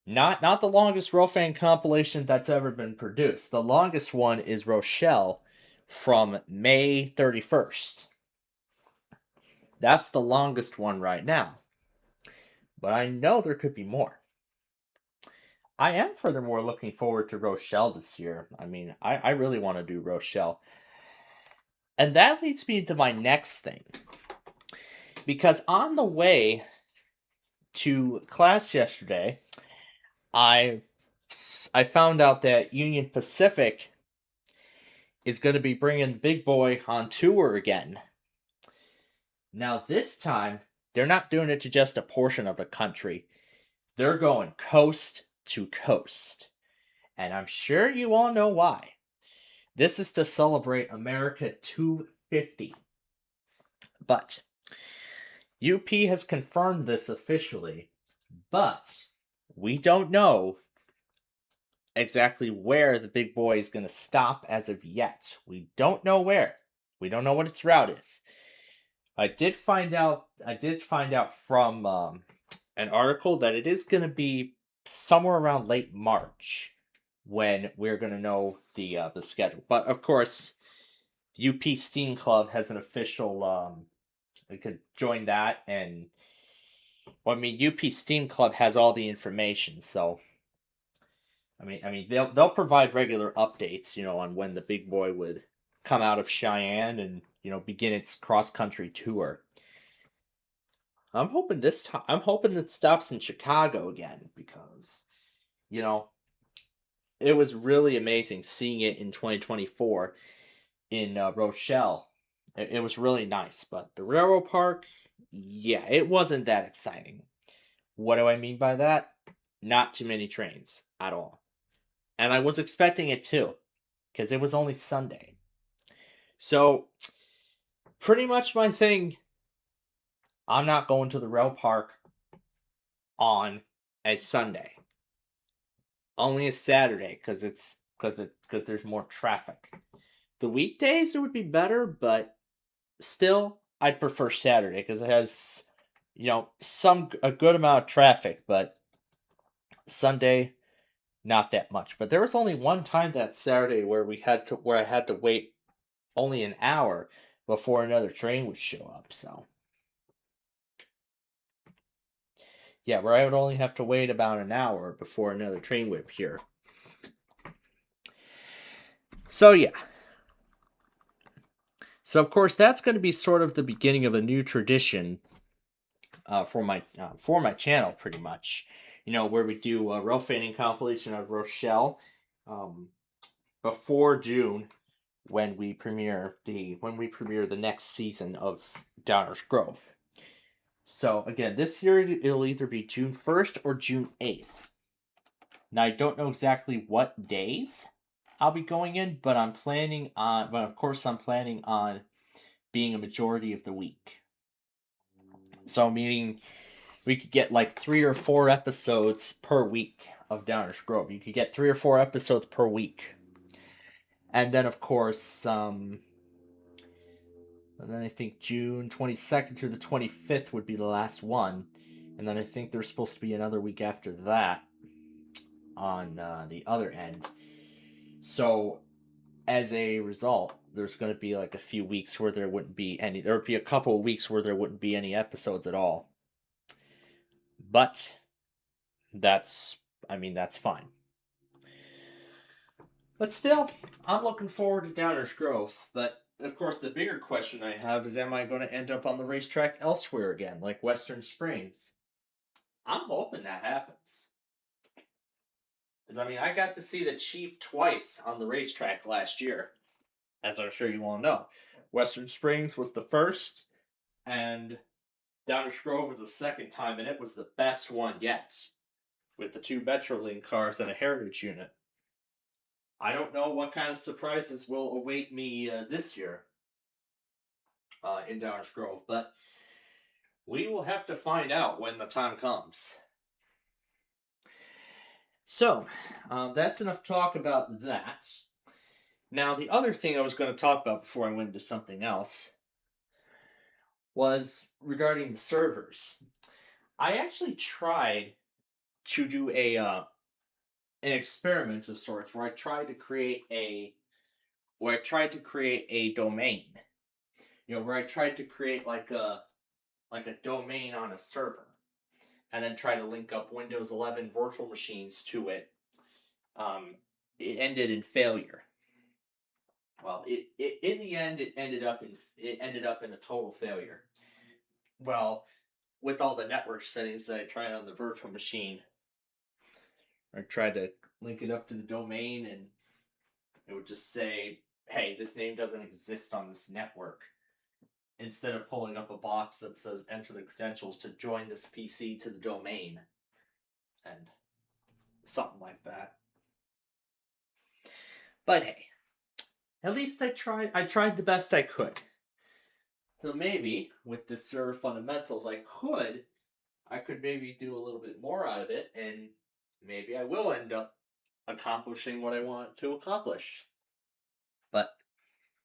Not the longest Rofan compilation that's ever been produced. The longest one is Rochelle from May 31st. That's the longest one right now. But I know there could be more. I am furthermore looking forward to Rochelle this year. I mean, I really want to do Rochelle. And that leads me to my next thing. Because on the way to class yesterday, I found out that Union Pacific is going to be bringing the big boy on tour again. Now this time, they're not doing it to just a portion of the country. They're going coast to coast. And I'm sure you all know why. This is to celebrate America 250. But UP has confirmed this officially, but we don't know exactly where the big boy is going to stop as of yet. We don't know where. We don't know what its route is. I did find out from an article that it is going to be somewhere around late March when we're going to know the schedule. But of course, the UP Steam Club has an official. We could join that, and well, I mean, UP Steam Club has all the information. So, I mean, they'll provide regular updates, on when the big boy would come out of Cheyenne and begin its cross country tour. I'm hoping it stops in Chicago again because, it was really amazing seeing it in 2024 in Rochelle. It was really nice, but the railroad park, yeah, it wasn't that exciting. What do I mean by that? Not too many trains at all. And I was expecting it too, because it was only Sunday. So, pretty much my thing, I'm not going to the rail park on a Sunday. Only a Saturday, because there's more traffic. The weekdays it would be better, but still, I'd prefer Saturday because it has, a good amount of traffic, but Sunday, not that much. But there was only one time that Saturday where I had to wait only an hour before another train would show up. So, yeah, where I would only have to wait about an hour before another train would appear. So, yeah. So, of course, that's going to be sort of the beginning of a new tradition for my channel, pretty much. Where we do a rail fanning compilation of Rochelle before June when we premiere the next season of Downers Grove. So, again, this year it'll either be June 1st or June 8th. Now, I don't know exactly what days I'll be going in, but I'm planning on being a majority of the week. So, meaning we could get like 3 or 4 episodes per week of Downers Grove. You could get 3 or 4 episodes per week. And then, of course, and then I think June 22nd through the 25th would be the last one. And then I think there's supposed to be another week after that on the other end. So, as a result, there's going to be like a few weeks where there wouldn't be any. There would be a couple of weeks where there wouldn't be any episodes at all. But that's fine. But still, I'm looking forward to Downers Grove. But, of course, the bigger question I have is, am I going to end up on the racetrack elsewhere again, like Western Springs? I'm hoping that happens. Because, I got to see the Chief twice on the racetrack last year, as I'm sure you all know. Western Springs was the first, and Downers Grove was the second time, and it was the best one yet, with the 2 Metrolink cars and a Heritage unit. I don't know what kind of surprises will await me this year in Downers Grove, but we will have to find out when the time comes. So, that's enough talk about that. Now, the other thing I was going to talk about before I went into something else was regarding the servers. I actually tried to do an experiment of sorts where I tried to create a domain. Where I tried to create like a domain on a server, and then try to link up Windows 11 virtual machines to it. It ended in failure. Well, in the end, it ended up in a total failure. Well, with all the network settings that I tried on the virtual machine, I tried to link it up to the domain, and it would just say, "Hey, this name doesn't exist on this network," instead of pulling up a box that says enter the credentials to join this PC to the domain, and something like that. But hey, at least I tried the best I could. So maybe with the server fundamentals, I could maybe do a little bit more out of it, and maybe I will end up accomplishing what I want to accomplish. But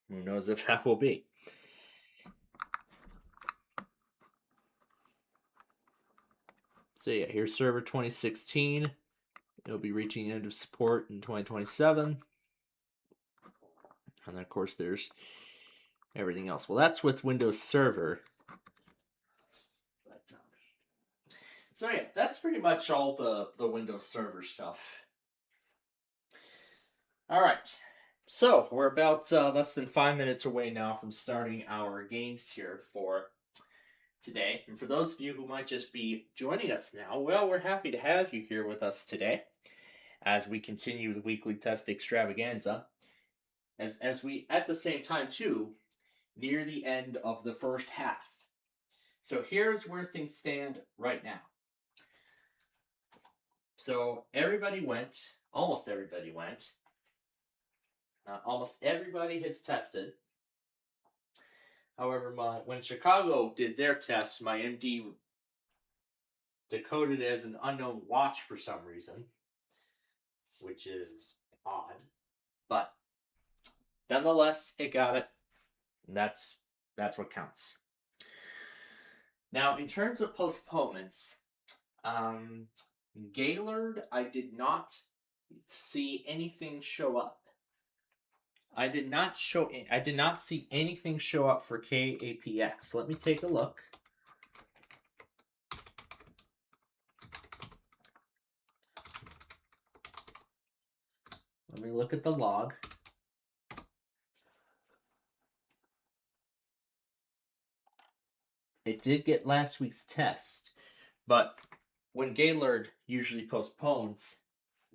who knows if that will be. So yeah, here's server 2016. It'll be reaching end of support in 2027. And then, of course, there's everything else. Well, that's with Windows Server. So yeah, that's pretty much all the Windows Server stuff. All right. So we're about less than 5 minutes away now from starting our games here for today. And for those of you who might just be joining us now, well, we're happy to have you here with us today as we continue the weekly test extravaganza. As we, at the same time, too, near the end of the first half. So here's where things stand right now. So everybody went, almost everybody went. Almost everybody has tested. However, when Chicago did their test, my MD decoded it as an unknown watch for some reason, which is odd. But nonetheless, it got it. And that's what counts. Now, in terms of postponements, Gaylord, I did not see anything show up. I did not see anything show up for KAPX. Let me take a look. Let me look at the log. It did get last week's test, but when Gaylord usually postpones,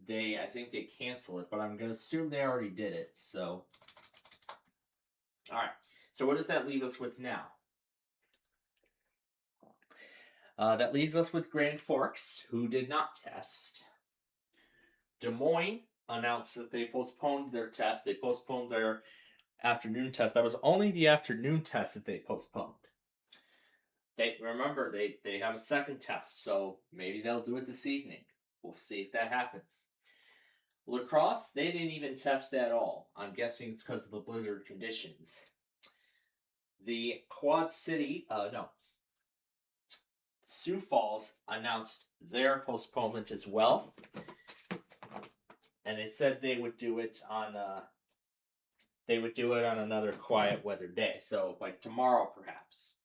I think they cancel it, but I'm going to assume they already did it, so. Alright, so what does that leave us with now? That leaves us with Grand Forks, who did not test. Des Moines announced that they postponed their test. They postponed their afternoon test. That was only the afternoon test that they postponed. They have a second test, so maybe they'll do it this evening. We'll see if that happens. La Crosse, they didn't even test at all. I'm guessing it's because of the blizzard conditions. The Quad City, Sioux Falls announced their postponement as well. And they said they would do it on another quiet weather day, so like tomorrow perhaps.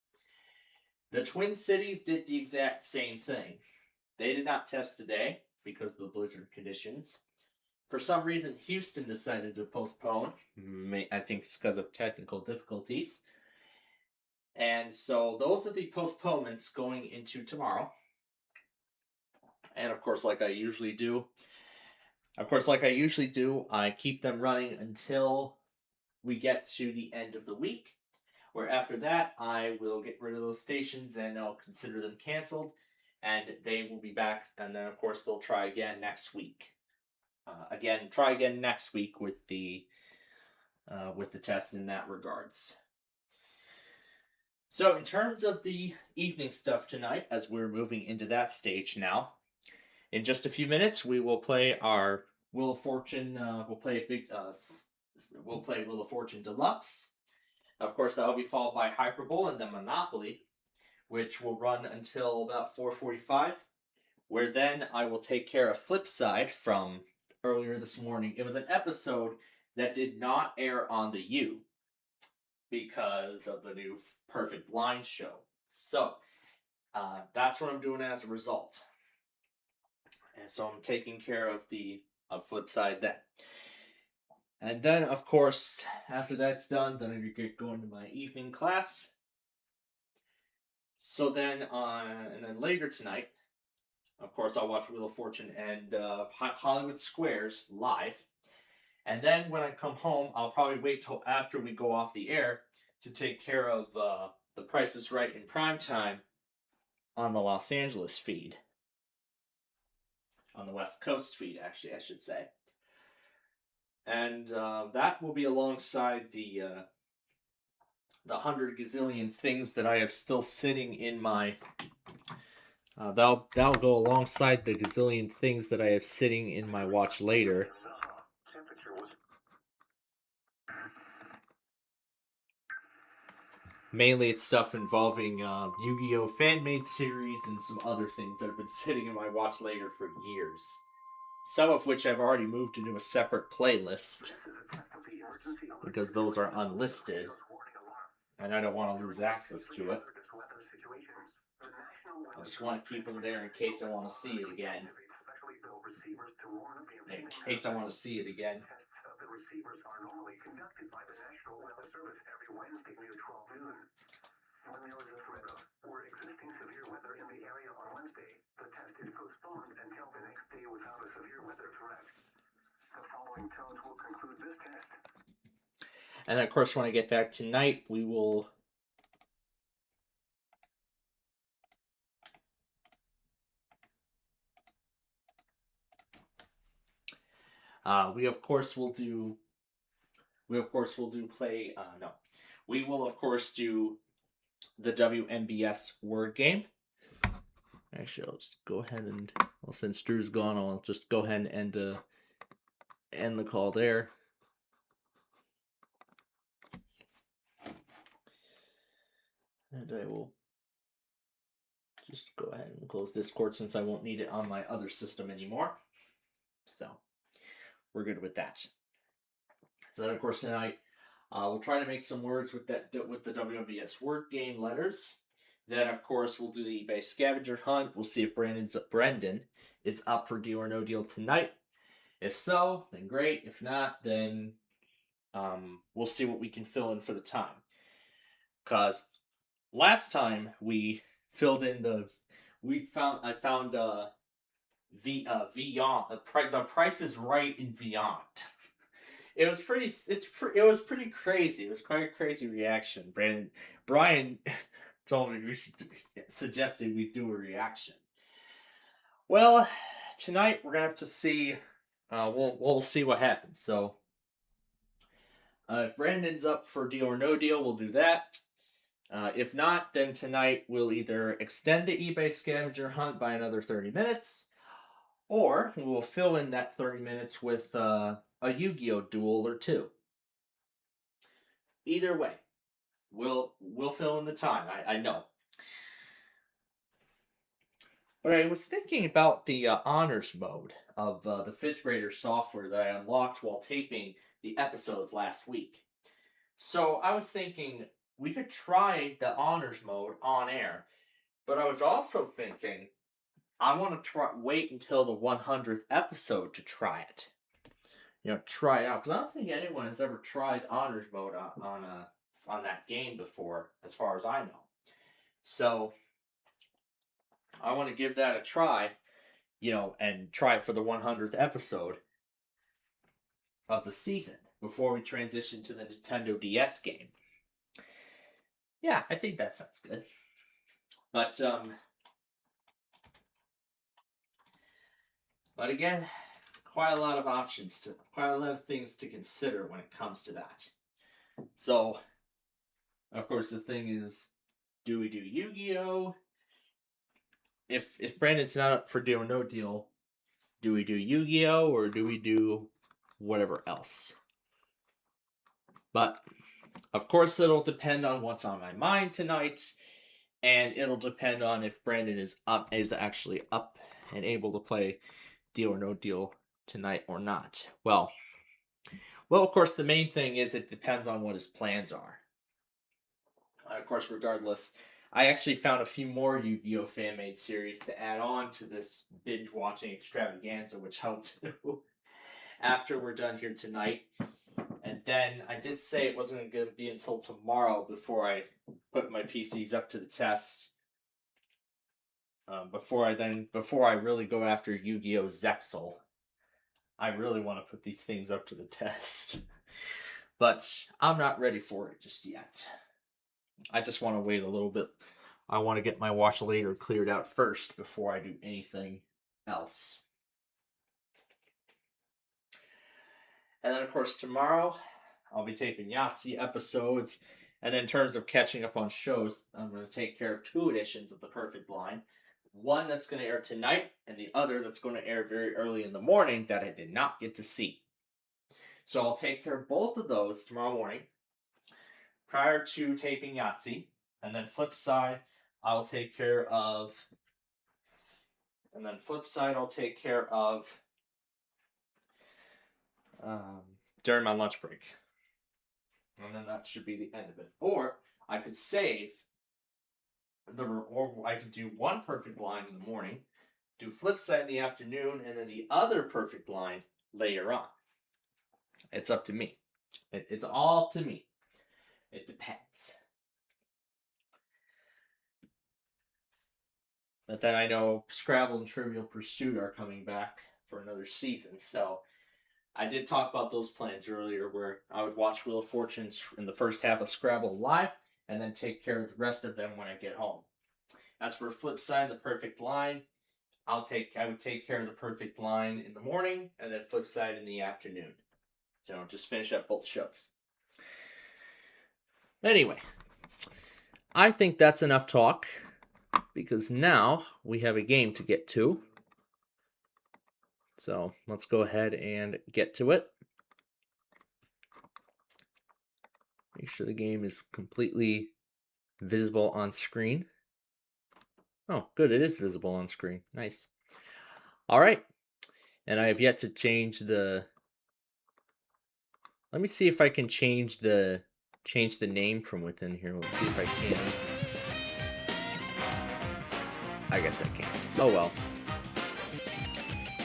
The Twin Cities did the exact same thing. They did not test today because of the blizzard conditions. For some reason, Houston decided to postpone. I think it's because of technical difficulties. And so those are the postponements going into tomorrow. And of course, like I usually do, I keep them running until we get to the end of the week, where after that I will get rid of those stations and I'll consider them canceled, and they will be back, and then of course they'll try again next week. Try again next week with the test in that regards. So in terms of the evening stuff tonight, as we're moving into that stage now, in just a few minutes we will play our Wheel of Fortune. We'll play Wheel of Fortune Deluxe. Of course, that will be followed by Hyperbole and then Monopoly, which will run until about 4:45, where then I will take care of Flipside from earlier this morning. It was an episode that did not air on the U because of the new Perfect Line show. So, that's what I'm doing as a result. And so I'm taking care of Flipside then. And then, of course, after that's done, then I get going to my evening class. So then, and then later tonight, of course, I'll watch Wheel of Fortune and Hollywood Squares live. And then when I come home, I'll probably wait till after we go off the air to take care of The Price is Right in primetime on the Los Angeles feed. On the West Coast feed, actually, I should say. And that will be alongside the 100 gazillion things that I have still sitting in my... that'll go alongside the gazillion things that I have sitting in my watch later. Mainly it's stuff involving Yu-Gi-Oh! Fan-made series and some other things that have been sitting in my watch later for years. Some of which I've already moved into a separate playlist, because those are unlisted, and I don't want to lose access to it. I just want to keep them there in case I want to see it again. In case I want to see it again. The receivers are normally conducted by the National Weather Service every Wednesday near 12 noon. When there is a threat of or existing severe weather in the area on Wednesday, the test is postponed until the next day without a severe weather threat. The following tones will conclude this test. And of course, when I get back tonight, we will... We will of course do the WMBS word game. Actually, I'll just go ahead and, well, since Drew's gone, I'll just go ahead and end the call there. And I will just go ahead and close Discord since I won't need it on my other system anymore. So we're good with that. So then, of course, tonight we'll try to make some words with the WMBS word game letters. Then, of course, we'll do the eBay scavenger hunt. We'll see if Brendan is up for Deal or No Deal tonight. If so, then great. If not, then we'll see what we can fill in for the time. Because last time we filled in I found The Price is Right in Beyond. It was pretty crazy. It was quite a crazy reaction. Brian told me suggested we do a reaction. Well, tonight we're gonna have to see. We'll see what happens. So, if Brandon's up for Deal or No Deal, we'll do that. If not, then tonight we'll either extend the eBay scavenger hunt by another 30 minutes, or we will fill in that 30 minutes with a Yu-Gi-Oh! Duel or two. Either way, we'll fill in the time. I know. But I was thinking about the honors mode of the 5th grader software that I unlocked while taping the episodes last week. So I was thinking we could try the honors mode on air, but I was also thinking I want to wait until the 100th episode to try it. Try it out, because I don't think anyone has ever tried honors mode on that game before, as far as I know. So I want to give that a try, and try it for the 100th episode of the season before we transition to the Nintendo DS game. Yeah, I think that sounds good. But again, quite a lot of things to consider when it comes to that. So, of course, the thing is, do we do Yu-Gi-Oh? If Brandon's not up for Deal or No Deal, do we do Yu-Gi-Oh or do we do whatever else? But of course, it'll depend on what's on my mind tonight, and it'll depend on if Brandon is actually up and able to play Deal or No Deal tonight or not. Well, of course, the main thing is it depends on what his plans are. Of course, regardless, I actually found a few more Yu-Gi-Oh! Fan-made series to add on to this binge-watching extravaganza, which I'll do after we're done here tonight. And then I did say it wasn't going to be until tomorrow before I put my PCs up to the test. Before I really go after Yu-Gi-Oh! Zexal. I really want to put these things up to the test. But I'm not ready for it just yet. I just want to wait a little bit. I want to get my watch later cleared out first before I do anything else. And then, of course, tomorrow I'll be taping Yahtzee episodes. And in terms of catching up on shows, I'm going to take care of 2 editions of The Perfect Blind. One that's going to air tonight, and the other that's going to air very early in the morning that I did not get to see. So I'll take care of both of those tomorrow morning prior to taping Yahtzee. And then flip side, I'll take care of during my lunch break. And then that should be the end of it. Or I could I could do one perfect blind in the morning, do flip side in the afternoon, and then the other perfect blind later on. It's up to me. It's all up to me. It depends. But then I know Scrabble and Trivial Pursuit are coming back for another season, so I did talk about those plans earlier where I would watch Wheel of Fortune in the first half of Scrabble live and then take care of the rest of them when I get home. As for flip side, the perfect line, I would take care of the perfect line in the morning and then flip side in the afternoon. So just finish up both shows. Anyway, I think that's enough talk because now we have a game to get to. So let's go ahead and get to it. Make sure the game is completely visible on screen. Oh, good. It is visible on screen. Nice. All right. And I have yet to change the... Let me see if I can change the name from within here. Let's see if I can. I guess I can't. Oh, well.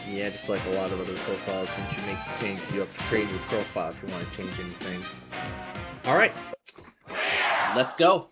Yeah, just like a lot of other profiles, once you make the change, you have to create a new profile if you want to change anything. All right. Let's go.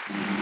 you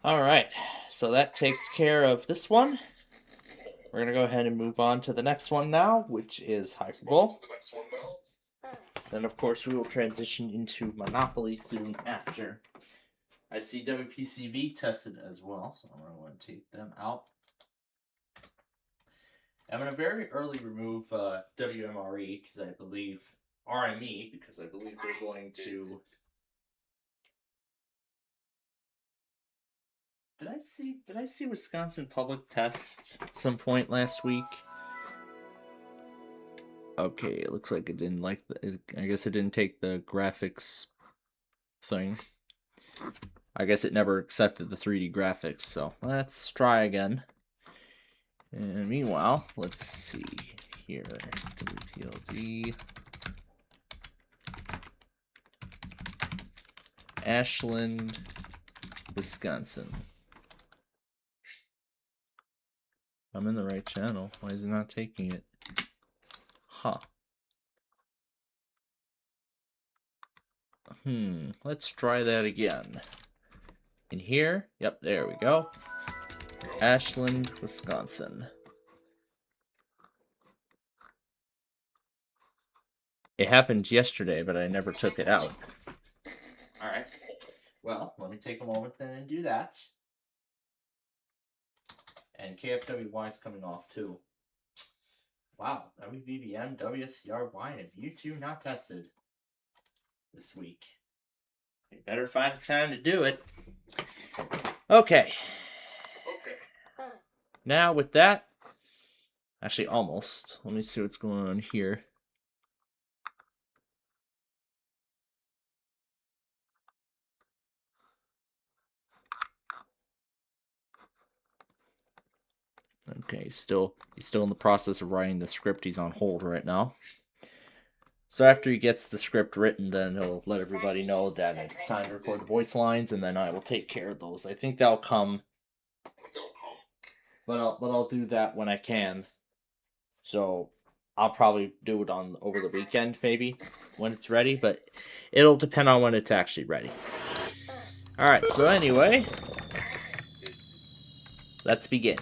All right, so that takes care of this one. We're going to go ahead and move on to the next one now, which is Hyperbole. Then, of course, we will transition into Monopoly soon after. I see WPCV tested as well, so I'm going to take them out. I'm going to very early remove WMRE because I believe RME because I believe we're going to. Did I see Wisconsin Public Test at some point last week? Okay, it looks like it didn't like I guess it didn't take the graphics thing. I guess it never accepted the 3D graphics, so let's try again. And meanwhile, let's see here. WPLD. Ashland, Wisconsin. I'm in the right channel. Why is it not taking it? Huh. Let's try that again. In here? Yep, there we go. Ashland, Wisconsin. It happened yesterday, but I never took it out. Alright. Well, let me take a moment then and do that. And KFWY is coming off too. Wow, WBBM, WCRY, and U2 not tested this week. You better find a time to do it. Okay. Now with that, actually almost. Let me see what's going on here. Okay, he's still in the process of writing the script. He's on hold right now. So after he gets the script written, then he'll let everybody know that it's time to record the voice lines, and then I will take care of those. I think that'll come, but I'll do that when I can. So I'll probably do it over the weekend, maybe when it's ready, but it'll depend on when it's actually ready. All right. So anyway, let's begin.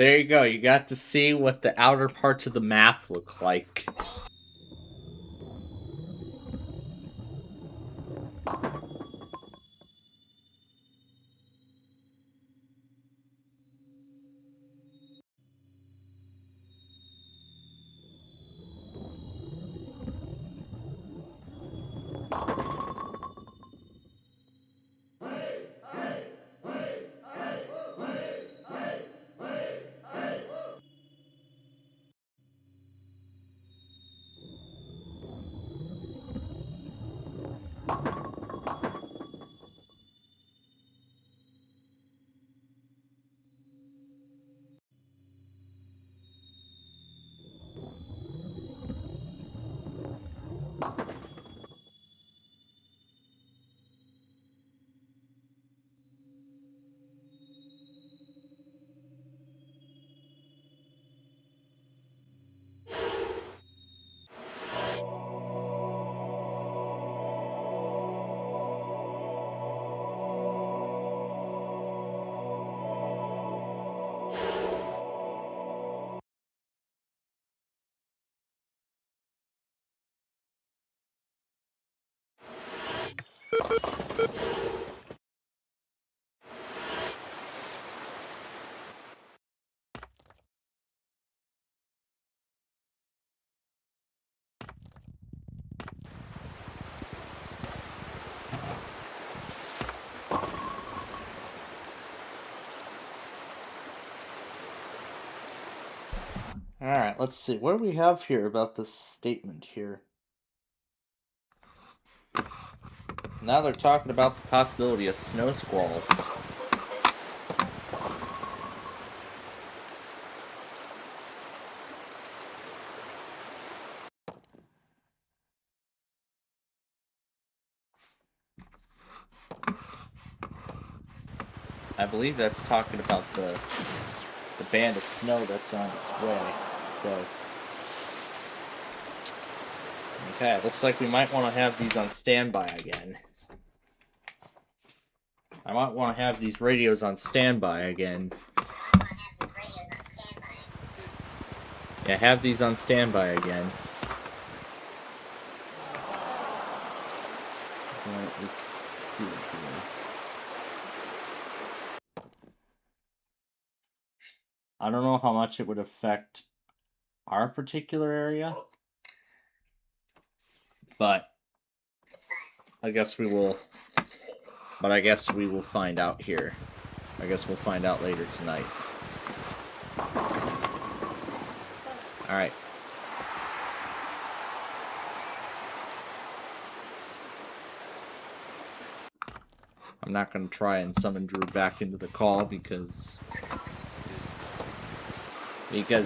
There you go. You got to see what the outer parts of the map look like. Alright, let's see. What do we have here about this statement here? Now they're talking about the possibility of snow squalls. I believe that's talking about the band of snow that's on its way. So, okay, looks like we might want to have these on standby again. I might want to have these radios on standby again. Yeah, have these on standby again. Let's see here. I don't know how much it would affect our particular area, but I guess we will. But I guess we will find out here. I guess we'll find out later tonight. All right. I'm not going to try and summon Drew back into the call because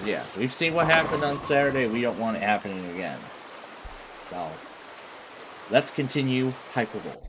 yeah, we've seen what happened on Saturday. We don't want it happening again. So, let's continue Hyperbowl.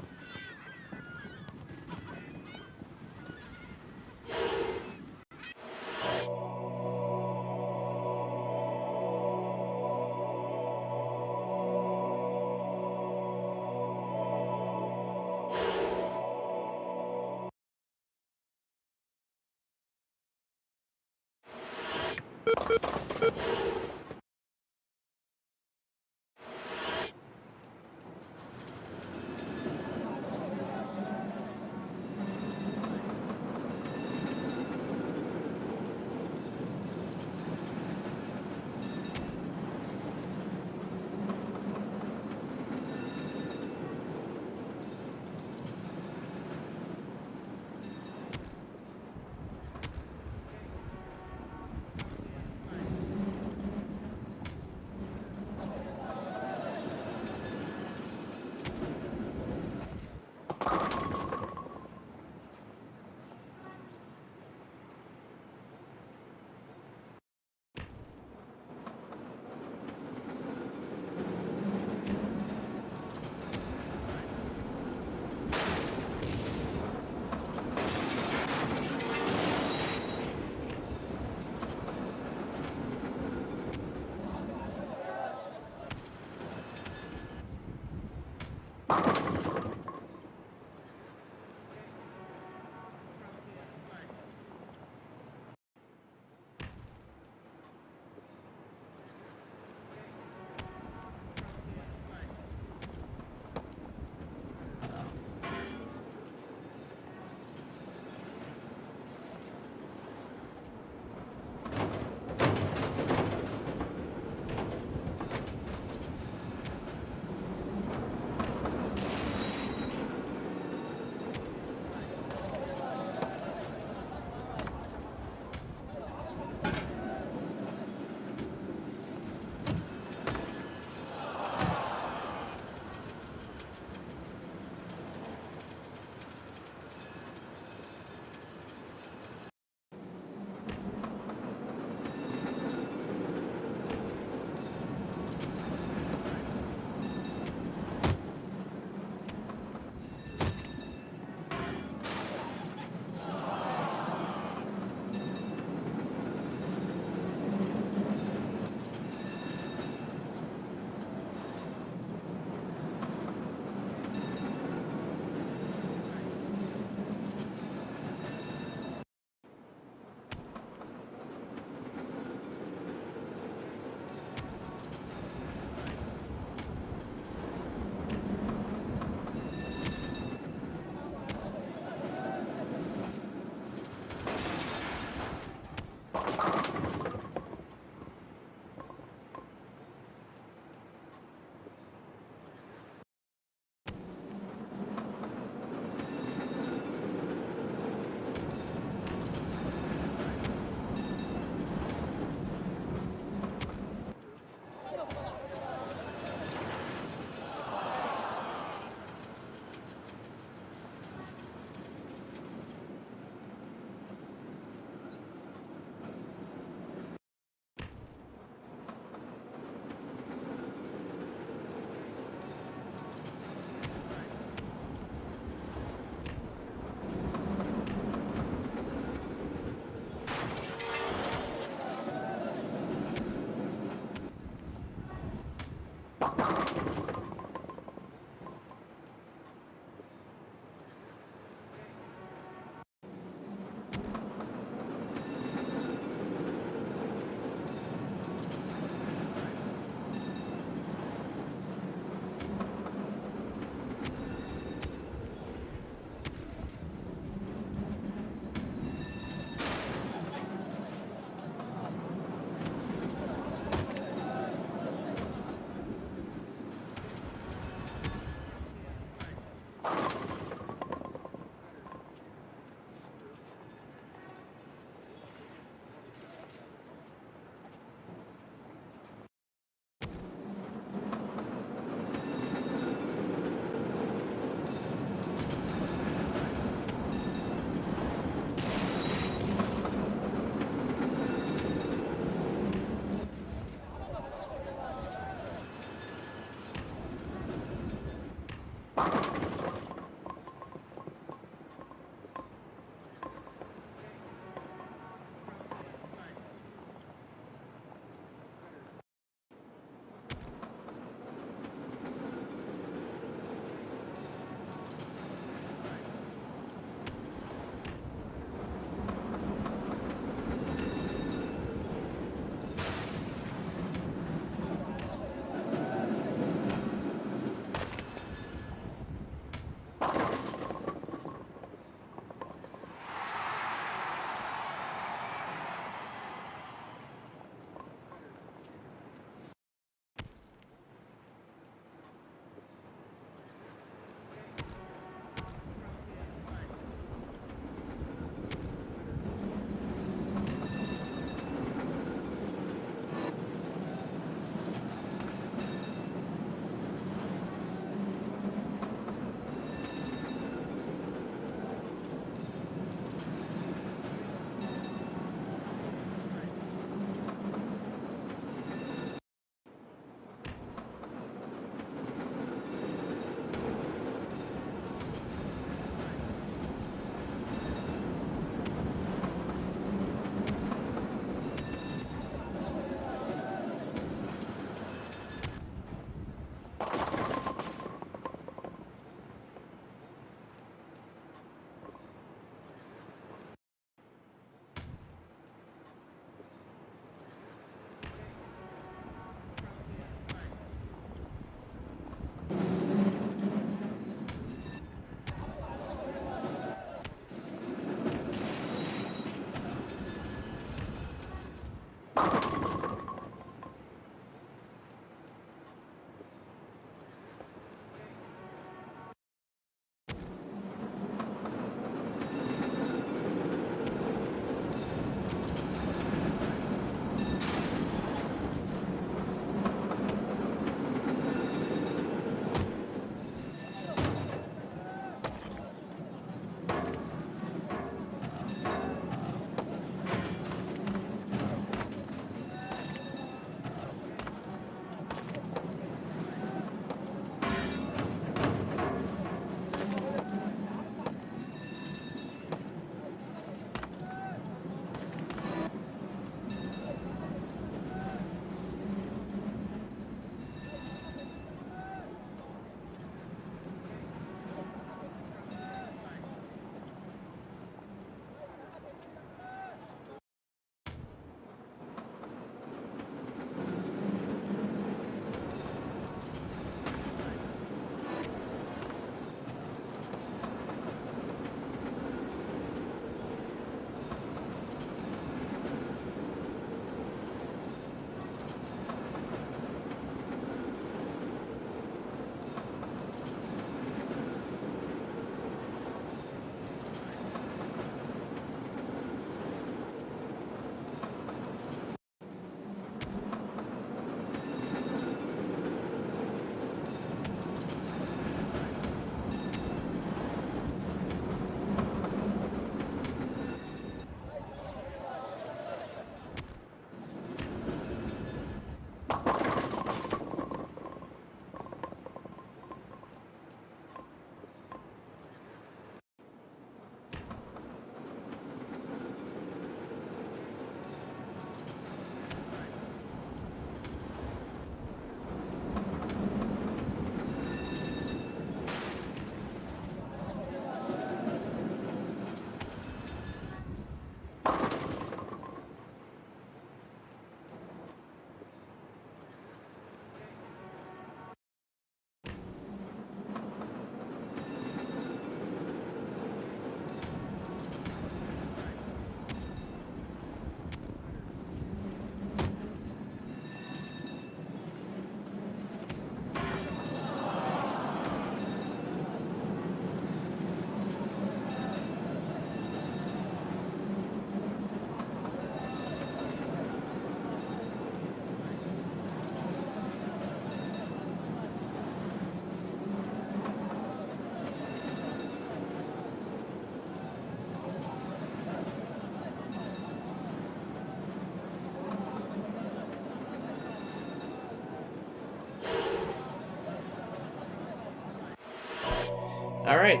All right.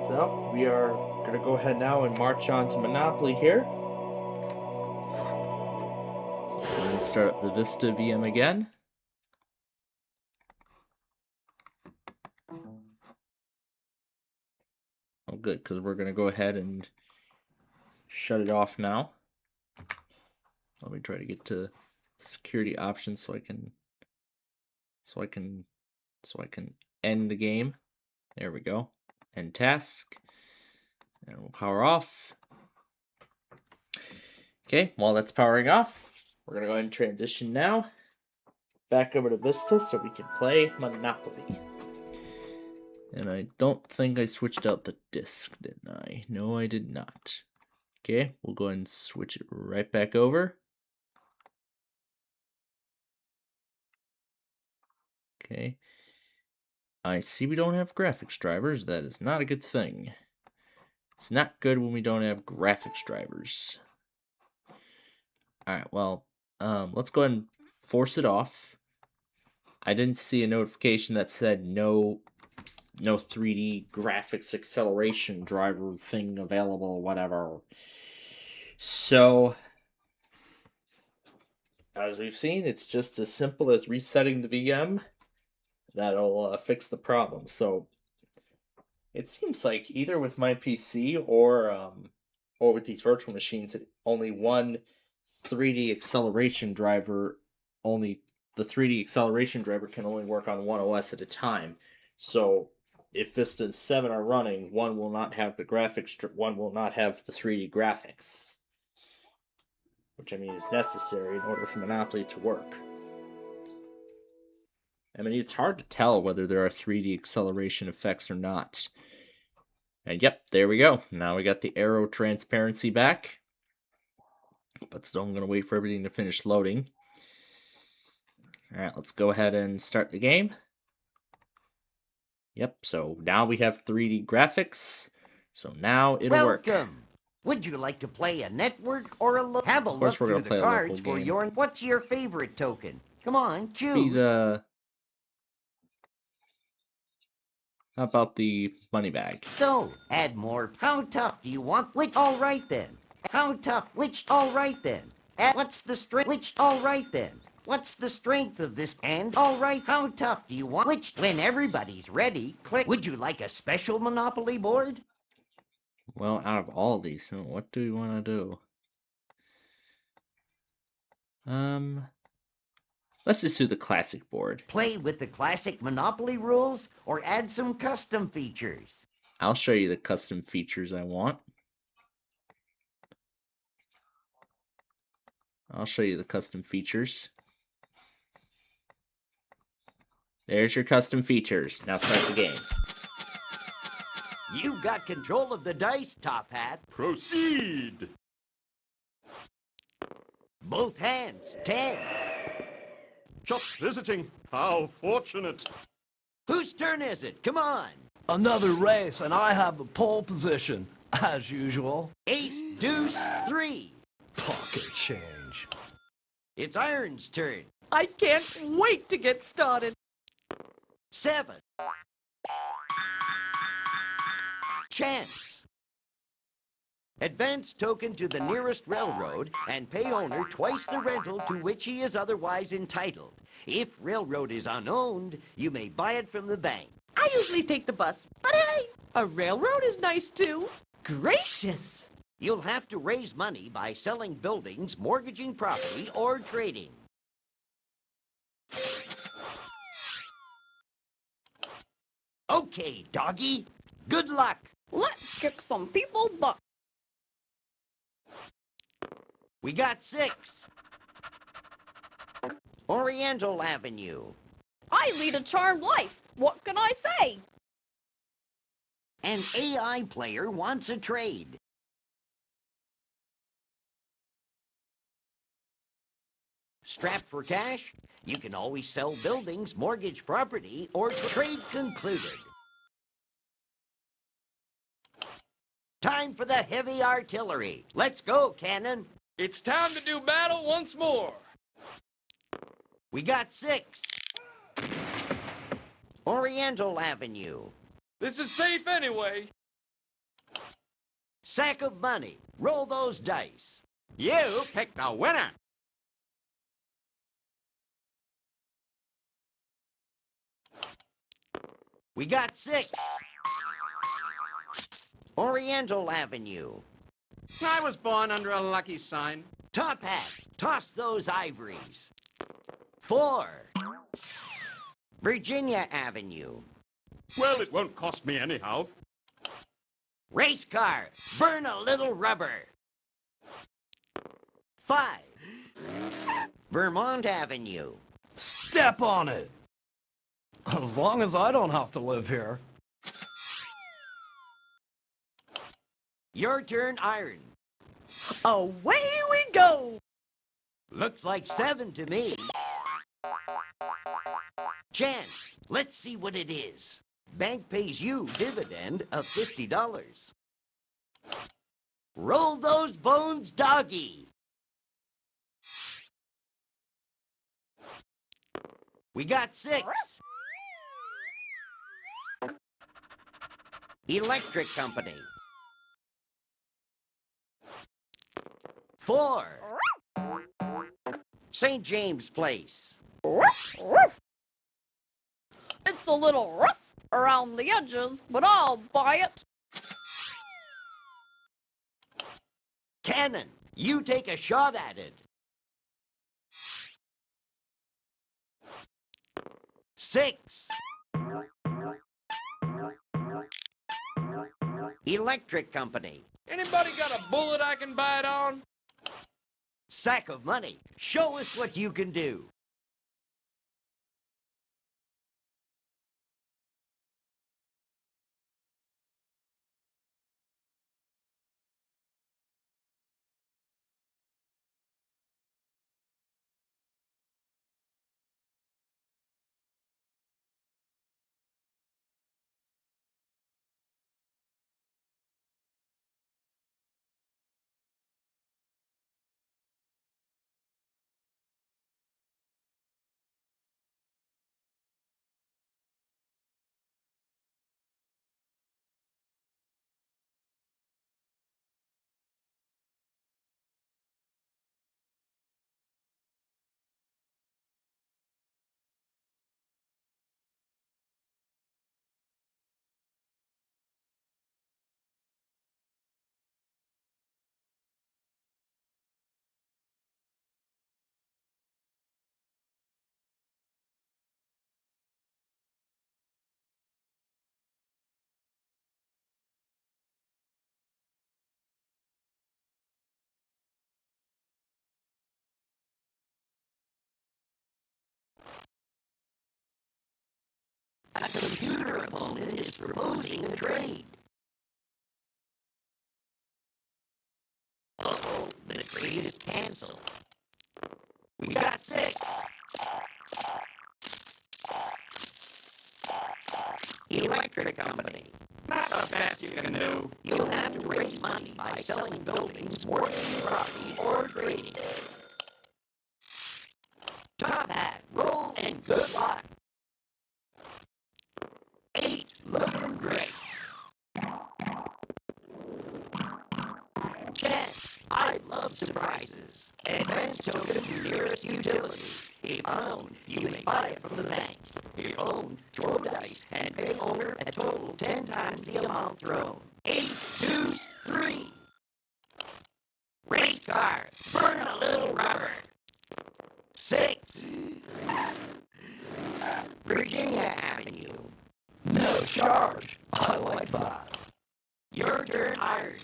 So we are going to go ahead now and march on to Monopoly here. And start up the Vista VM again. Oh, good, because we're going to go ahead and shut it off now. Let me try to get to security options so I can end the game. There we go. End task. And we'll power off. Okay, while that's powering off, we're going to go ahead and transition now back over to Vista so we can play Monopoly. And I don't think I switched out the disc, didn't I? No, I did not. Okay, we'll go ahead and switch it right back over. Okay. I see we don't have graphics drivers. That is not a good thing. It's not good when we don't have graphics drivers. Alright, well, let's go ahead and force it off. I didn't see a notification that said no 3D graphics acceleration driver thing available or whatever. So, as we've seen, it's just as simple as resetting the VM. That'll fix the problem. So, it seems like either with my PC or with these virtual machines, only one 3D acceleration driver, the 3D acceleration driver can only work on one OS at a time. So if Vista and 7 are running, one will not have the graphics, one will not have the 3D graphics. Which, I mean, is necessary in order for Monopoly to work. I mean, it's hard to tell whether there are 3D acceleration effects or not. And yep, there we go. Now we got the arrow transparency back. But still, I'm going to wait for everything to finish loading. Alright, let's go ahead and start the game. Yep, so now we have 3D graphics. So now it'll work. Welcome! Would you like to play a network or a local? Have a look through the cards for your... What's your favorite token? Come on, choose. How about the money bag? So, add more. How tough do you want? Which? All right then. How tough? Which? All right then. What's the strength? Which? All right then. What's the strength of this? And all right, how tough do you want? Which? When everybody's ready, click. Would you like a special Monopoly board? Well, out of all these, what do we want to do? Let's just do the classic board. Play with the classic Monopoly rules or add some custom features? I'll show you the custom features I want. I'll show you the custom features. There's your custom features. Now start the game. You've got control of the dice, Top Hat. Proceed! Both hands, 10. Just visiting. How fortunate. Whose turn is it? Come on. Another race, and I have the pole position, as usual. Ace, deuce, 3. Pocket change. It's Iron's turn. I can't wait to get started. 7. Chance. Advance token to the nearest railroad and pay owner twice the rental to which he is otherwise entitled. If railroad is unowned, you may buy it from the bank. I usually take the bus, but hey, a railroad is nice too. Gracious! You'll have to raise money by selling buildings, mortgaging property, or trading. Okay, doggy. Good luck. Let's kick some people's butt. We got 6. Oriental Avenue. I lead a charmed life. What can I say? An AI player wants a trade. Strapped for cash? You can always sell buildings, mortgage property, or trade concluded. Time for the heavy artillery. Let's go, Cannon. It's time to do battle once more. We got 6. Oriental Avenue. This is safe anyway. Sack of money. Roll those dice. You picked the winner. We got 6. Oriental Avenue. I was born under a lucky sign. Top hat. Toss those ivories. 4. Virginia Avenue. Well, it won't cost me anyhow. Race car. Burn a little rubber. 5. Vermont Avenue. Step on it. As long as I don't have to live here. Your turn, Iron. Away we go! Looks like 7 to me. Chance, let's see what it is. Bank pays you dividend of $50. Roll those bones, doggy. We got 6. Electric Company. 4. St. James Place. It's a little rough around the edges, but I'll buy it. Cannon, you take a shot at it. 6. Electric Company. Anybody got a bullet I can bite on? Sack of money. Show us what you can do. A computer opponent is proposing a trade. Uh-oh, the trade is canceled. We got 6. Electric Company. Not the best you can do. You'll have to raise money by selling buildings, mortgaging property, or trading. Top hat, roll, and good luck. 8, looking great. 10, I love surprises. Advance token to nearest utility. If owned, you may buy it from the bank. If owned, throw dice and pay owner a total 10 times the amount thrown. 8, 2, 3. Race car, burn a little rubber. 6. Virginia Avenue. No charge. I like that. Your turn, Iron.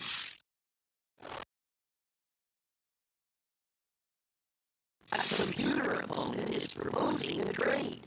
A computer opponent is proposing a trade.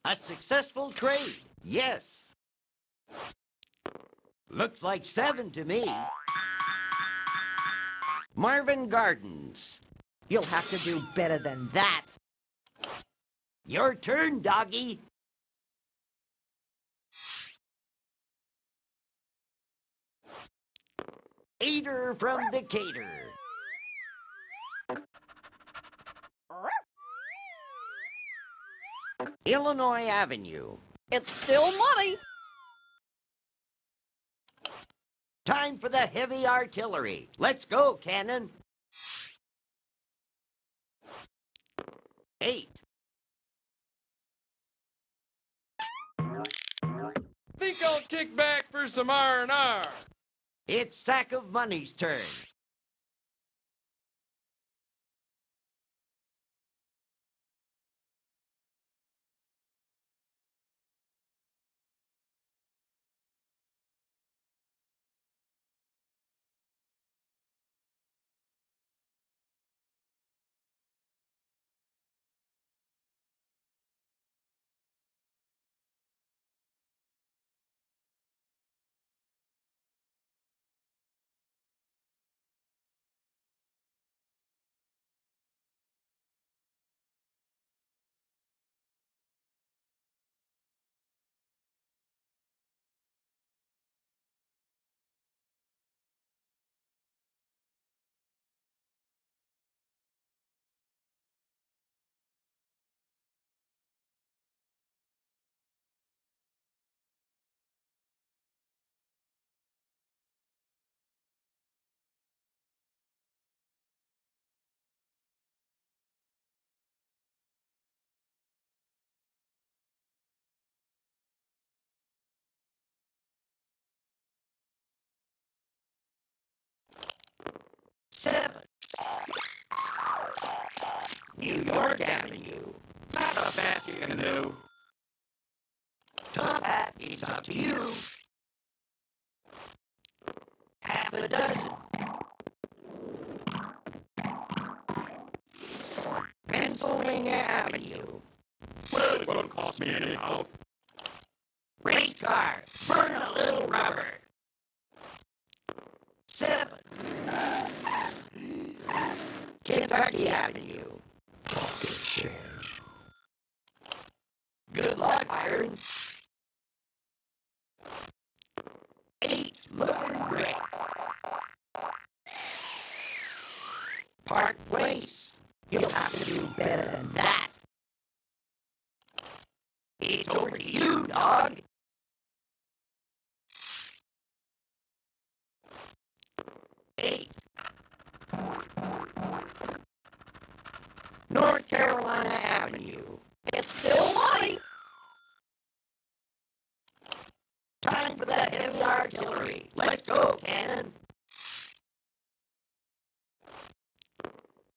A successful trade, yes. Looks like 7 to me. Marvin Gardens. You'll have to do better than that. Your turn, doggy. Eater from Decatur. Illinois Avenue. It's still money. Time for the heavy artillery. Let's go, cannon. 8. Think I'll kick back for some R&R. It's Sack of Money's turn. New York Avenue. Not a bad you can do. Top hat, it's up to you. Half a dozen. Pennsylvania Avenue. Well, it won't cost me anyhow. Race car, burn a little rubber. 7. Kentucky Avenue. Good luck, Iron. 8, looking great. Park Place. You'll have to do better than that. It's over to you, dog. 8. North Carolina Avenue. It's still money. Time for the heavy artillery. Let's go, cannon.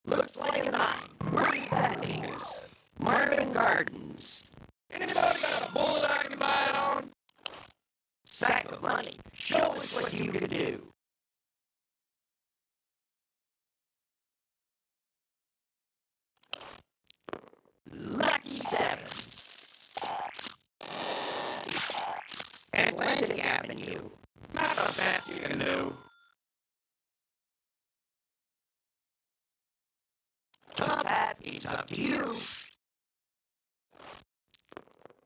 Looks like a 9. Where's that take us? Marvin Gardens. Anybody got a bullet I can buy it on? Sack of Money. Show us what you can do. Lucky 7. Atlantic Avenue. Not a bad you can do. Top hat, it's up to you.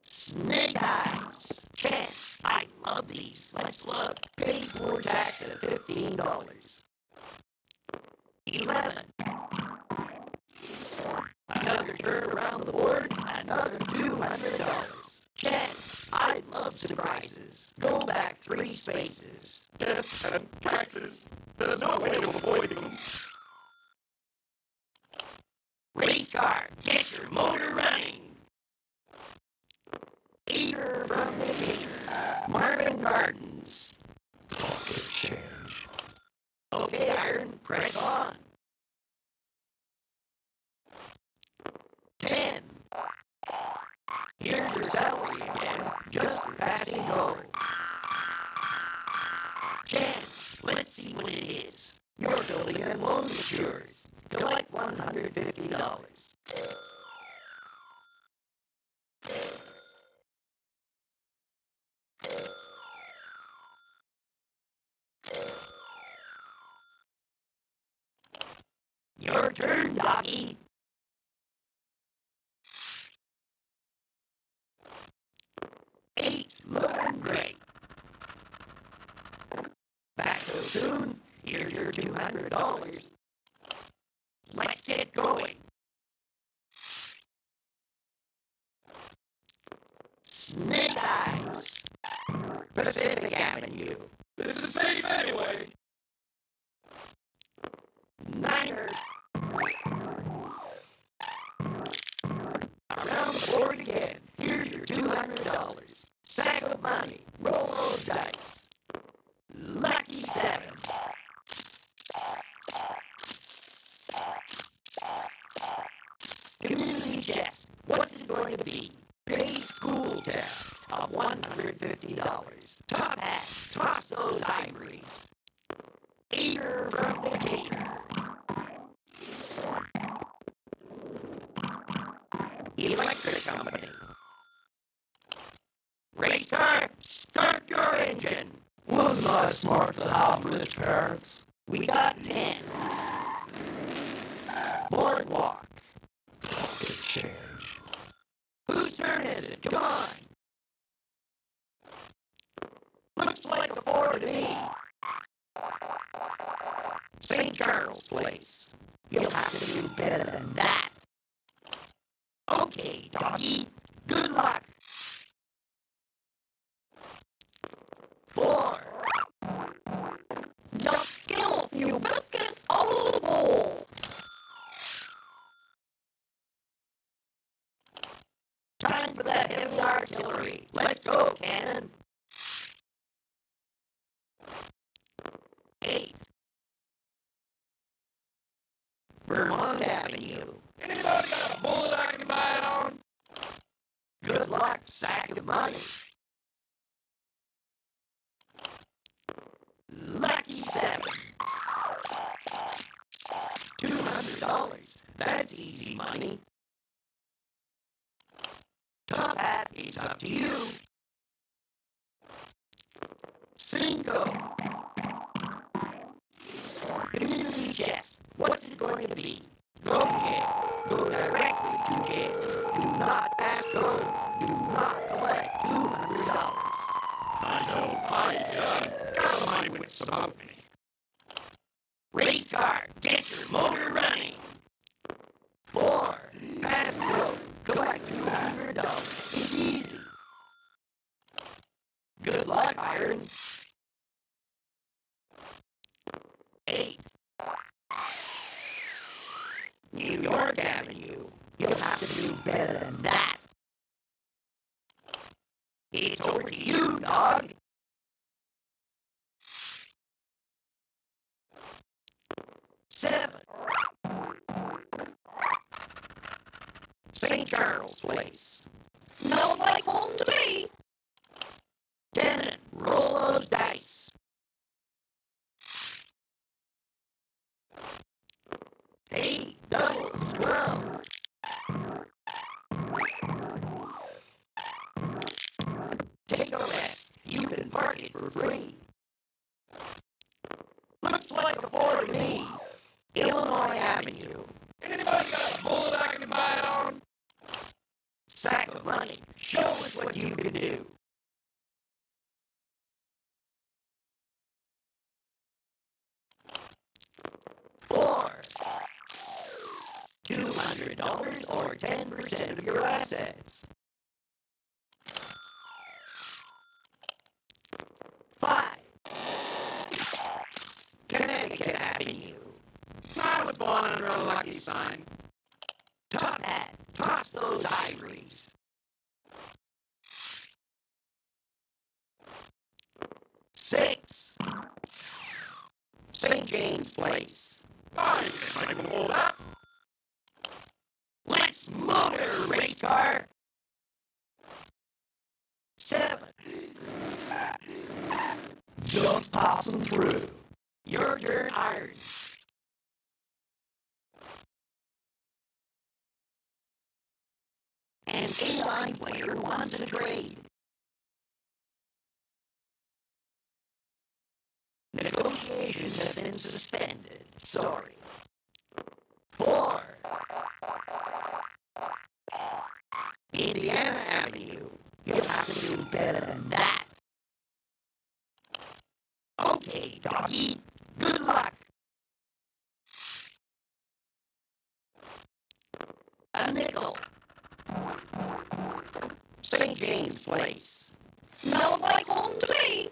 Snake Eyes. Chance, I love these. Let's look. Pay for tax of $15. 11. Another turn around the board, another $200. Chance, I love surprises. Go back 3 spaces. Yes, and taxes. There's no way to avoid them. Race car, get your motor running. Eater from Decatur. Marvin Gardens. Pocket change. Okay, Iron, press on. 10. Here's your salary again, just for passing go. Chance, let's see what it is. You're building a loan matures. Collect $150. Your turn, doggy. Eight, looking great. Back so soon, here's your $200. Let's get going. Snake Eyes. Pacific Avenue. This is safe anyway. Niner. Around the board again. Here's your $200. Sack of money. Roll those dice. Lucky 7. Community chest. What's it going to be? Paid school test of $150. Top hat. Toss those ivories. Eater from Decatur. Electric Company. Race car, start your engine. Wasn't I smart to have rich parents? We got 10. Boardwalk. Exchange. Whose turn is it? Come on. Looks like a 4 to me. St. Charles Place. You'll have to do better than that. Okay, doggy. Good luck. 4. Just skill a few biscuits out of the bowl. Time for that heavy artillery. Let's go, cannon. 8. Vermont Avenue. Anybody got a bullet I can buy it on? Good luck, sack of money. Lucky 7. $200. That's easy money. Top hat, it's up to you. 5. Community chest. What's it going to be? Go jail. Go directly to jail. Do not pass go. Do not collect $200. I know, got my wits about me. Race car, get your motor running. 4. Pass go. Collect $200. It's easy. Good luck, Iron. 8. New York Avenue. You'll have to do better than that. It's over to you, dog. 7. St. Charles Place. Smells like home to me. 10. Roll those dice. 8. Doubles. 12. Take a rest. You can park it for free. Looks like a 4 to me. Illinois Avenue. Anybody got a bullet I can buy it on? Sack of money. Show us what you can do. 4. $200 or 10% of your assets. 5. Connecticut Avenue. I was born under a lucky sign. Top hat. Toss those ivories. 6. St. James Place. I can pull that. Let's motor, race car. 7. Just passing through. Your turn, Iron. An A-line player wants a trade. Negotiations have been suspended. Sorry. 4. better than that. Okay, doggy. Good luck. A nickel. St. James Place. Smells like home to me.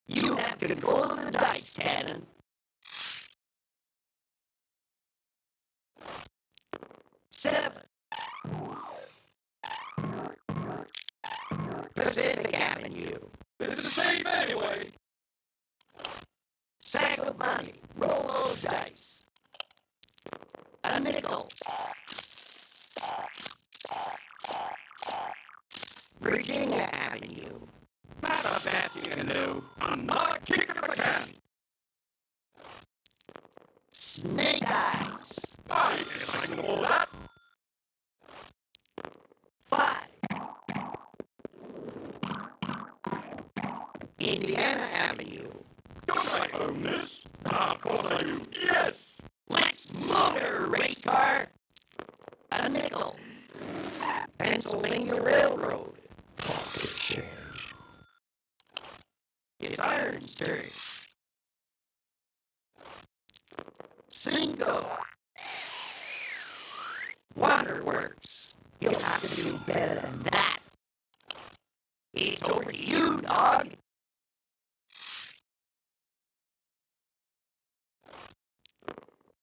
You have control of the dice, Cannon. 7. Pacific Avenue. This is the same anyway. Sack of money. Roll those dice. A nickel. Virginia Avenue. Not a bad canoe. Another kick of the can. Snake Eyes. I guess I can hold that. 5. Indiana Avenue. Don't I own this? Of course I do. Yes. Let's motor, race car. A nickel. Pennsylvania Railroad. Pocket shares. It's Iron's turn. 5. Waterworks. You'll have to do better than that. It's over to you, dog.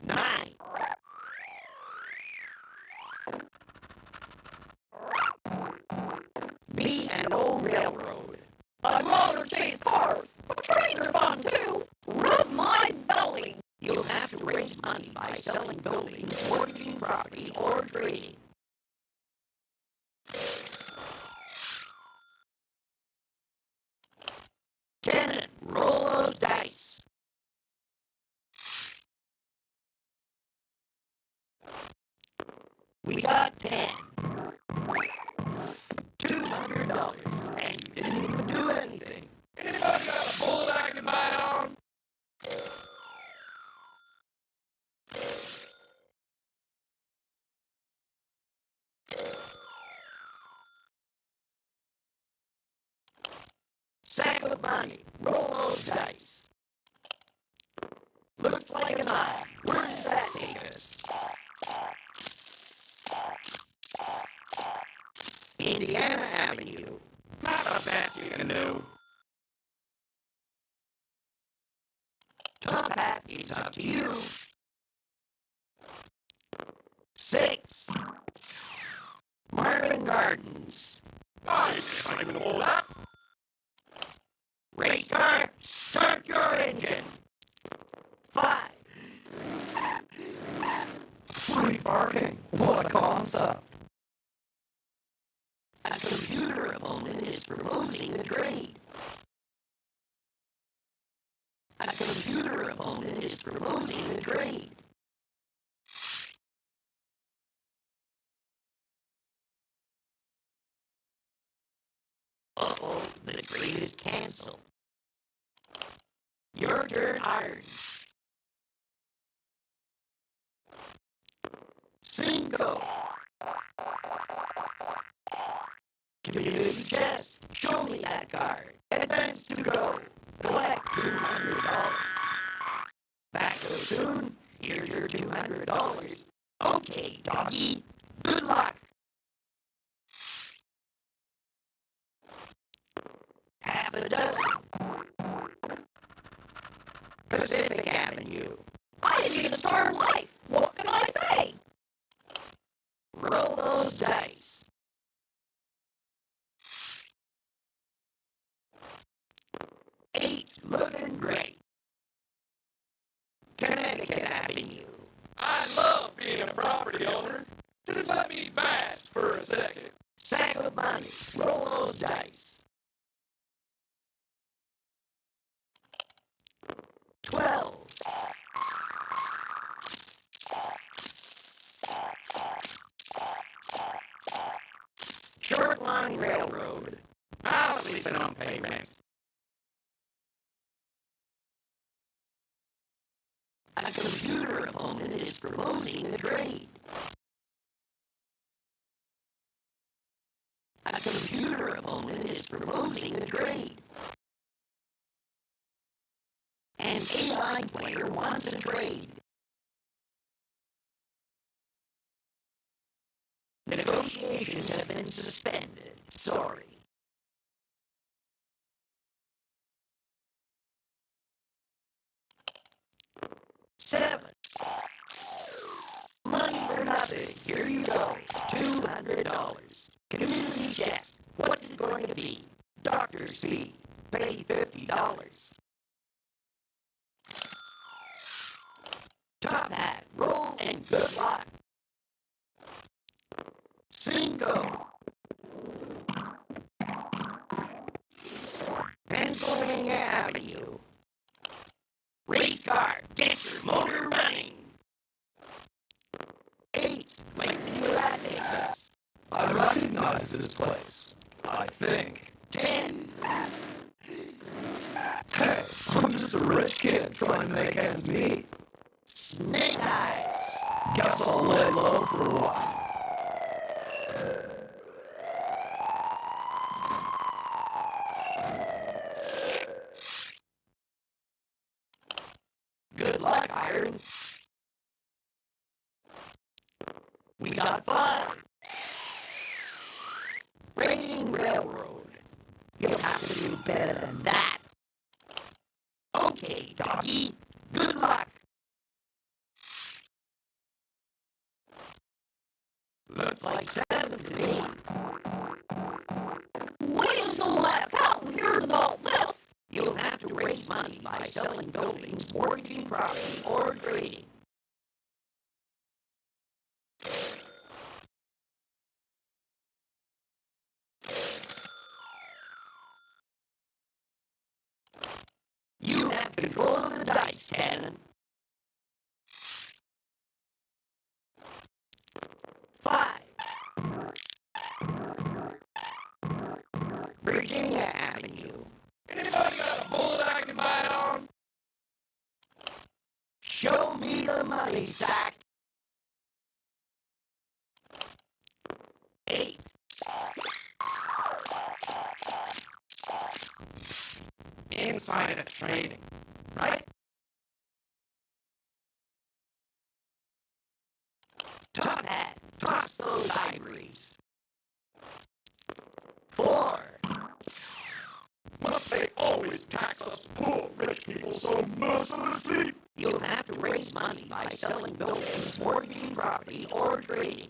9. B&O Railroad. I'd rather chase cars, but trains are fun too. Rub my belly. You'll have to raise money by selling buildings, mortgaging property, or trading. Cannon, roll those dice. We got 10. $200, and you didn't even do anything. Anybody got a bullet I can buy on? Sack of money, roll those dice. Looks like an eye. Where does that take us? Indiana Avenue. Not a bad canoe. Top hat, it's up to you. 6. Marvin Gardens. I guess I can hold that. Race car, start your engine. 5. Free parking. What a concept. A computer opponent is promoting a trade. A computer opponent is promoting a trade. Uh-oh, the trade is canceled. Your turn, Iron. 5. Community chest. Show me that card. Advance to go. Collect $200. Back to the tune. Here's your $200. Okay, doggy. Good luck. Half a dozen. Pacific Avenue. I need a darn life. What can I say? Roll those dice. 8, looking great. Connecticut Avenue. I love being a property owner. Just let me bash for a second. Sack of money. Roll those dice. 12. Short Line Railroad. I'll leave it on payment. A computer opponent is promoting a trade. A computer opponent is proposing a trade. An AI player wants a trade. Negotiations have been suspended. Sorry. Seven. Money for nothing. Here you go. $200. Community check. What's it going to be? Doctor's fee. Pay $50. Top hat. Roll and good luck. Cinco. Pennsylvania Avenue. Race car. Get your motor running. 8. Lakeview Atlantic. I recognize this place. I think. 10. Hey, I'm just a rich kid trying to make ends meet. Snake Eyes. Guess I'll lay low for a while. Good luck, Iron. We got 5. Rating Railroad. You'll have to do better than that. Okay, doggy. Good luck. Looks like 7 to me. Where's the left? How weird all this? You'll have to raise money by selling buildings, mortgaging property, or trading. You have control of the dice, Cannon. 5. Virginia Avenue. Anybody got a bullet I can buy on? Show me the money sack. 8. Inside of trading, right? Top hat. Toss those ivories. 4. Must they always tax us poor rich people so mercilessly? You'll have to raise money by selling buildings, mortgaging property, or trading.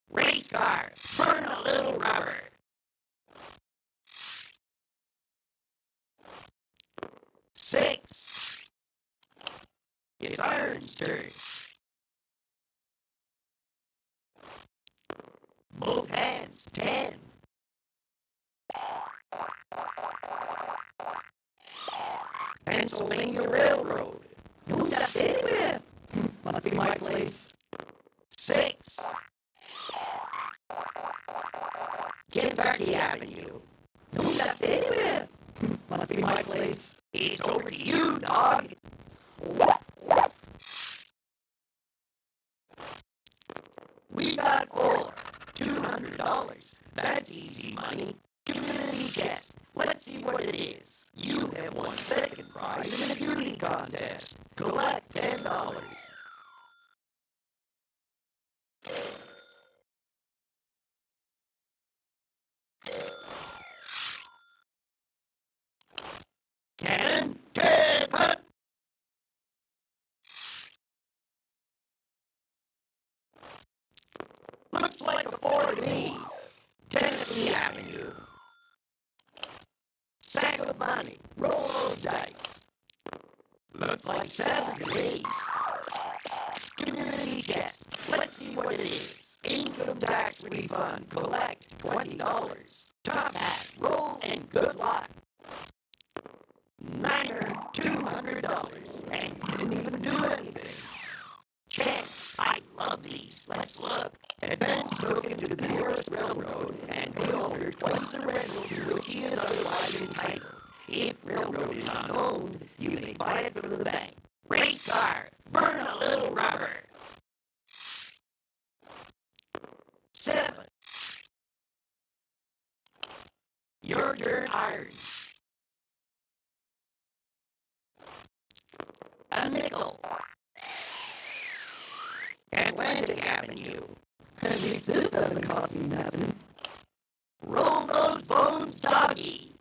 Race car. Burn a little rubber. 6. It's Iron's turn. Both hands. 10. Pennsylvania Railroad. Who that's anywhere? Must be my place. 6. Kentucky Avenue. Who that's anywhere? Must be my place. It's over to you, dog. We got 4. $200. That's easy money. Community check. Let's see what it is. You have won second prize in a beauty contest. Collect $10. Cannon, 10, hut. Looks like a 4 to me. Tennessee Avenue. Sack of money. Roll those dice. Looks like 7 to me. Community check. Let's see what it is. Income tax refund. Collect $20. Top hat. Roll and good luck. Niner, $200. And you didn't even do anything. Check. I love these. Let's look. Advance token to the nearest railroad and pay owner twice the rental to which he is otherwise entitled. If railroad is unowned, you may buy it from the bank. Race car. Burn a little rubber. 7. Your dirt iron. A nickel. Atlantic Avenue. At least this doesn't cost me nothing. Roll those bones, doggy.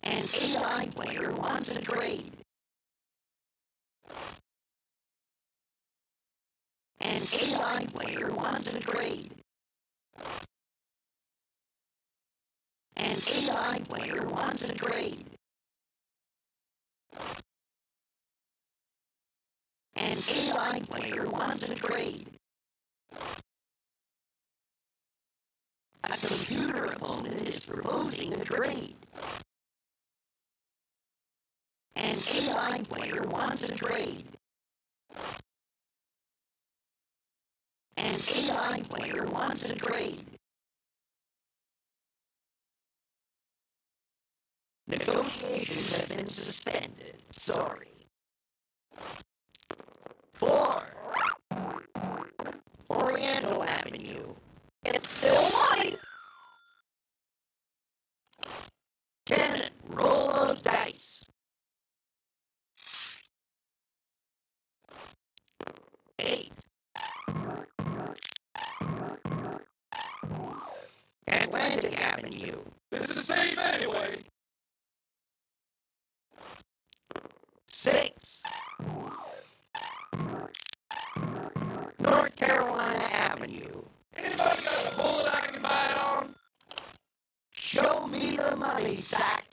An AI player wants a trade. An AI player wants a trade. An AI player wants a trade. An AI player wants a trade. A computer opponent is proposing a trade. An AI player wants a trade. An AI player wants a trade. Negotiations have been suspended. Sorry. 4. Oriental Avenue. It's still white. 10. Roll those dice. 8. Atlantic Avenue. This is the same anyway. 6. North Carolina Avenue. Anybody got a bullet I can buy on? Show me the money, sack.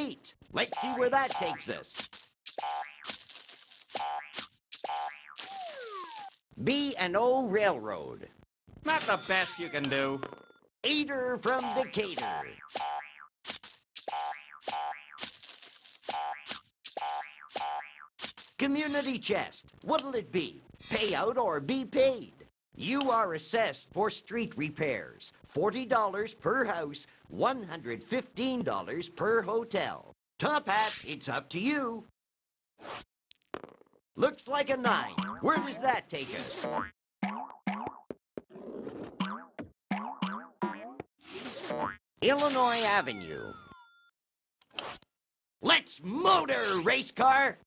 8. Let's see where that takes us. B&O Railroad. Not the best you can do. Eater from Decatur. Community chest. What'll it be? Pay out or be paid? You are assessed for street repairs. $40 per house, $115 per hotel. Top Hat, it's up to you. Looks like a 9. Where does that take us? Illinois Avenue. Let's motor, race car!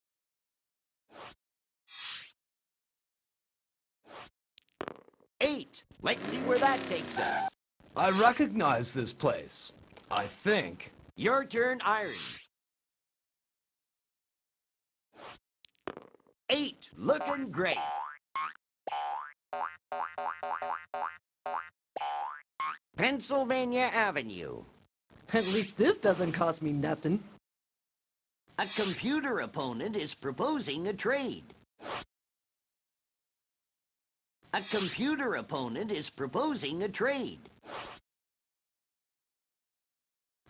8. Let's see where that takes us. I recognize this place. I think. Your turn, Iron. 8. Looking great. Pennsylvania Avenue. At least this doesn't cost me nothing. A computer opponent is proposing a trade. A computer opponent is proposing a trade.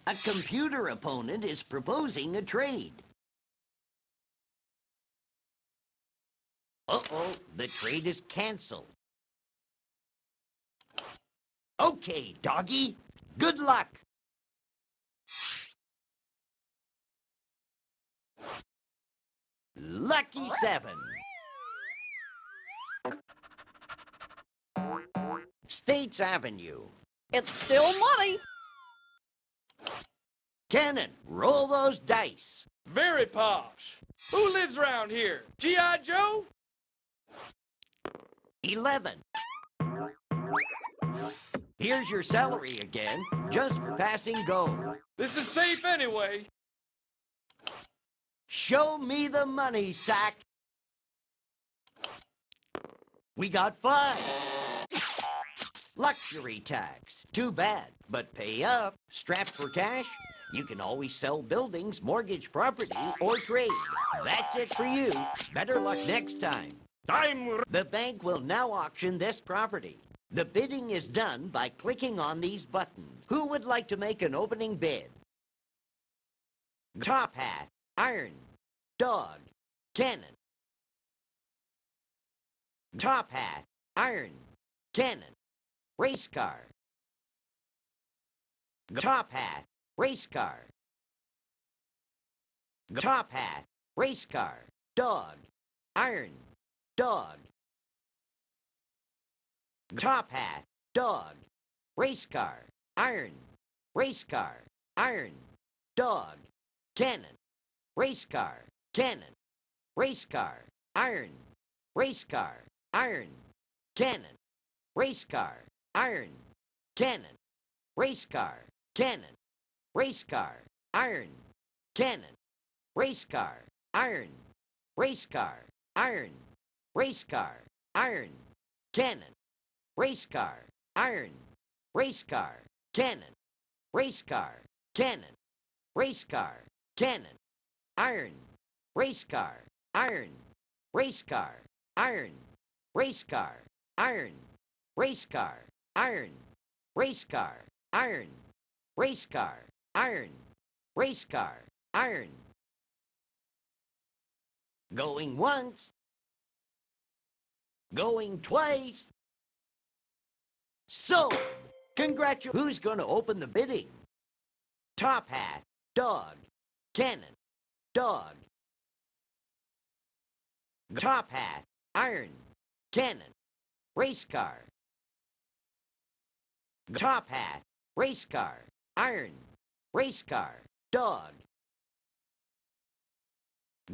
A computer opponent is proposing a trade. Uh-oh, the trade is canceled. Okay, doggy. Good luck. Lucky 7. States Avenue. It's still money. Cannon, roll those dice. Very posh. Who lives around here? G.I. Joe? 11. Here's your salary again, just for passing go. This is safe anyway. Show me the money, Sack. We got 5. Luxury tax. Too bad, but pay up. Strapped for cash? You can always sell buildings, mortgage property, or trade. That's it for you. Better luck next time. The bank will now auction this property. The bidding is done by clicking on these buttons. Who would like to make an opening bid? Top Hat, Iron, Dog, Cannon. Top Hat, Iron, Cannon, Race Car. Top Hat, Race Car. Top Hat, Race Car, Dog, Iron, Dog. Top Hat, Dog, Race Car, Iron, Race Car, Iron, Dog, Cannon, Race Car, Cannon, Race Car, Iron, Race Car, Iron, Cannon, Race Car, Iron, Cannon, Race Car, Cannon, Race Car, Iron, Cannon, Race Car, Iron, Race Car, Iron, Race Car, Iron, Cannon, Race Car, Iron, Race Car, Cannon, Race Car, Cannon, Race Car, Cannon, Iron, Race Car, Iron, Race Car, Iron, Race Car, Iron, Race Car, Iron, Race Car, Iron, Race Car, Iron, Race Car, Iron. Going once. Going twice. Sold. Congratulations. Who's going to open the bidding? Top Hat, Dog, Cannon, Dog. Top Hat, Iron, Cannon, Race Car. Top Hat, Race Car, Iron, Race Car, Dog.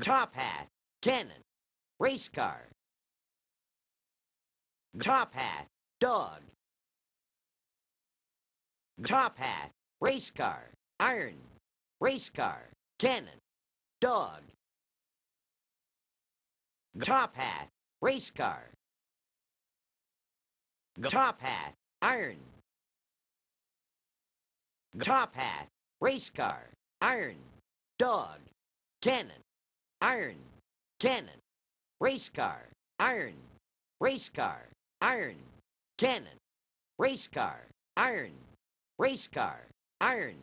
Top Hat, Cannon, Race Car. Top Hat, Dog. Top Hat, Race Car, Iron, Race Car, Cannon, Dog. Top Hat, Race Car. Top Hat, Iron. Top Hat, Race Car, Iron, dog, cannon, iron, cannon, race car, iron, race car, iron, cannon, race car, iron, race car, iron,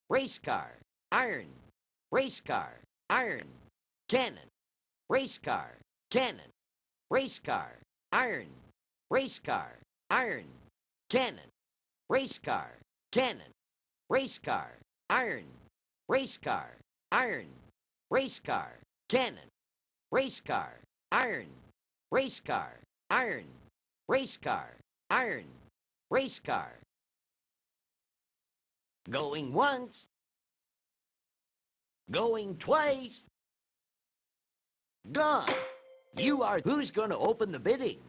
race car, iron, race car, iron, cannon, race car, cannon, race car, iron, race car, iron, cannon, race car, cannon, race car, iron, race car, iron, race car, cannon, race car, iron, race car, iron, race car, iron, race car. Going once, going twice, gone. You are who's going to open the bidding?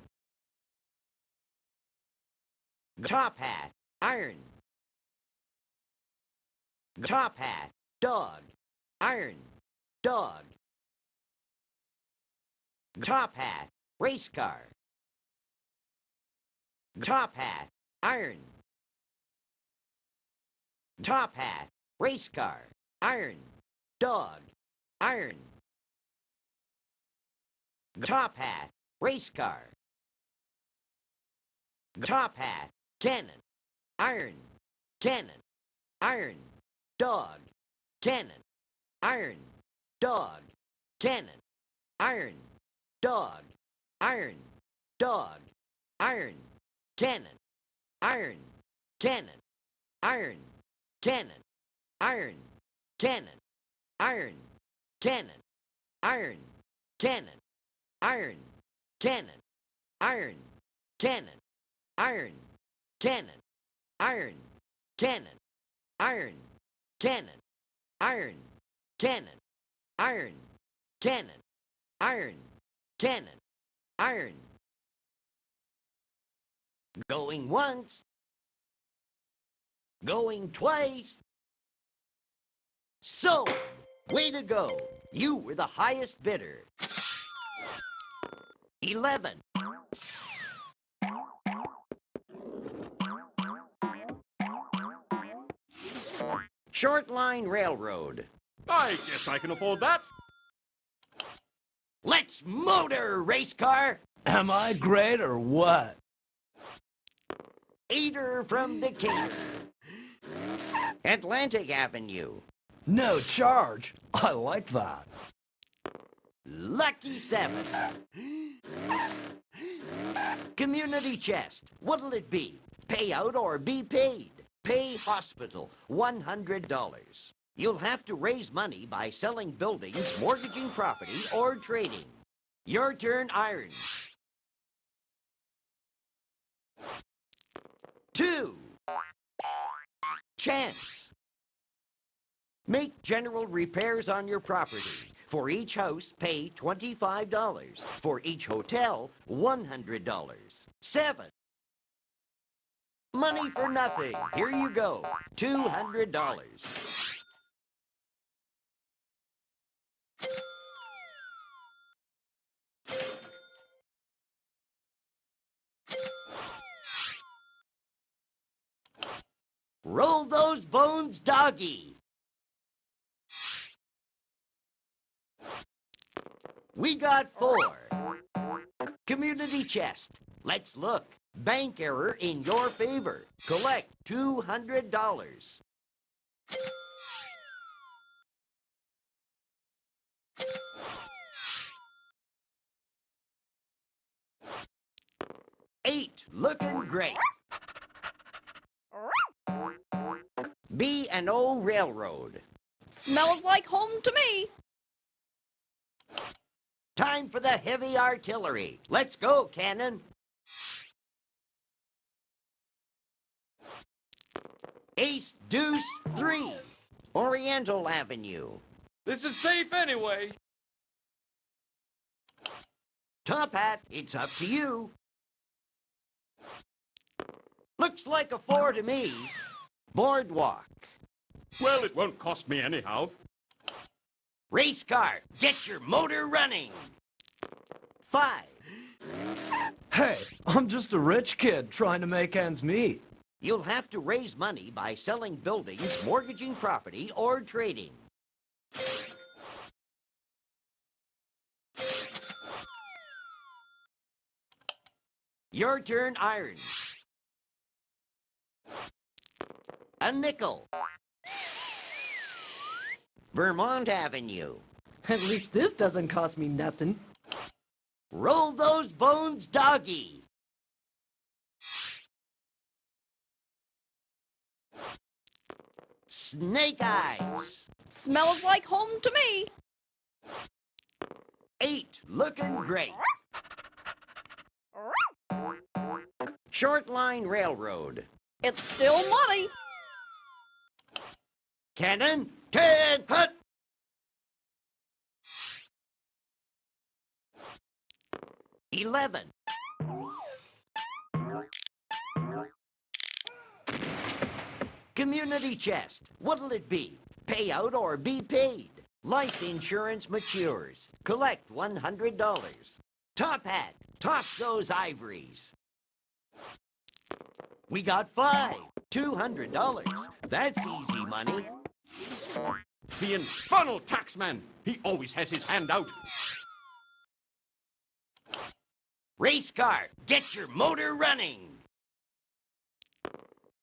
Top hat, iron. Top hat, dog, iron, dog. Top hat, race car. Top hat, iron. Top hat, race car, iron, dog, iron. Top hat, race car. Top hat, cannon, iron, cannon, iron, dog, cannon, iron, dog, cannon, iron, dog, iron, dog, iron, cannon, iron, cannon, iron, cannon, iron, cannon, iron, cannon, iron, cannon, iron, cannon, iron, cannon, iron, cannon, iron, cannon, iron, cannon, iron, cannon, iron, cannon, iron, cannon, iron. Going once, going twice. So, way to go. You were the highest bidder. 11. Short Line Railroad. I guess I can afford that. Let's motor, race car. Am I great or what? Eater from Decatur. Atlantic Avenue. No charge. I like that. Lucky 7. Community Chest. What'll it be? Pay out or be paid? Pay Hospital, $100. You'll have to raise money by selling buildings, mortgaging property, or trading. Your turn, iron. 2. Chance. Make general repairs on your property. For each house, pay $25. For each hotel, $100. 7. Money for nothing. Here you go. $200. Roll those bones, doggy. We got 4. Community Chest. Let's look. Bank error in your favor. Collect $200. 8. Looking great. B&O Railroad. Smells like home to me. Time for the heavy artillery. Let's go, Cannon. Ace, deuce, 3. Oriental Avenue. This is safe anyway. Top hat, it's up to you. Looks like a 4 to me. Boardwalk. Well, it won't cost me anyhow. Race car, get your motor running. 5. Hey, I'm just a rich kid trying to make ends meet. You'll have to raise money by selling buildings, mortgaging property, or trading. Your turn, iron. A nickel. Vermont Avenue. At least this doesn't cost me nothing. Roll those bones, doggy. Snake eyes. Smells like home to me. 8, looking great. Short line railroad. It's still money. Cannon, 10, hut. $11. Community chest. What'll it be? Pay out or be paid? Life insurance matures. Collect $100. Top hat. Toss those ivories. We got 5. $200. That's easy money. The infernal taxman! He always has his hand out. Race car, get your motor running.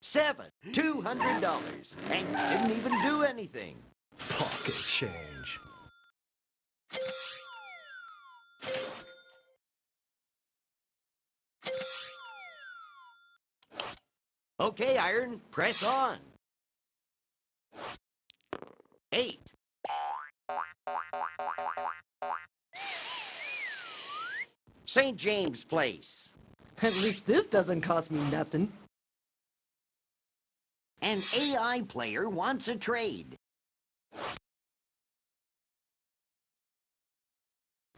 7, $200. And you didn't even do anything. Pocket change. Okay, Iron, press on. 8. St. James Place. At least this doesn't cost me nothing. An AI player wants a trade.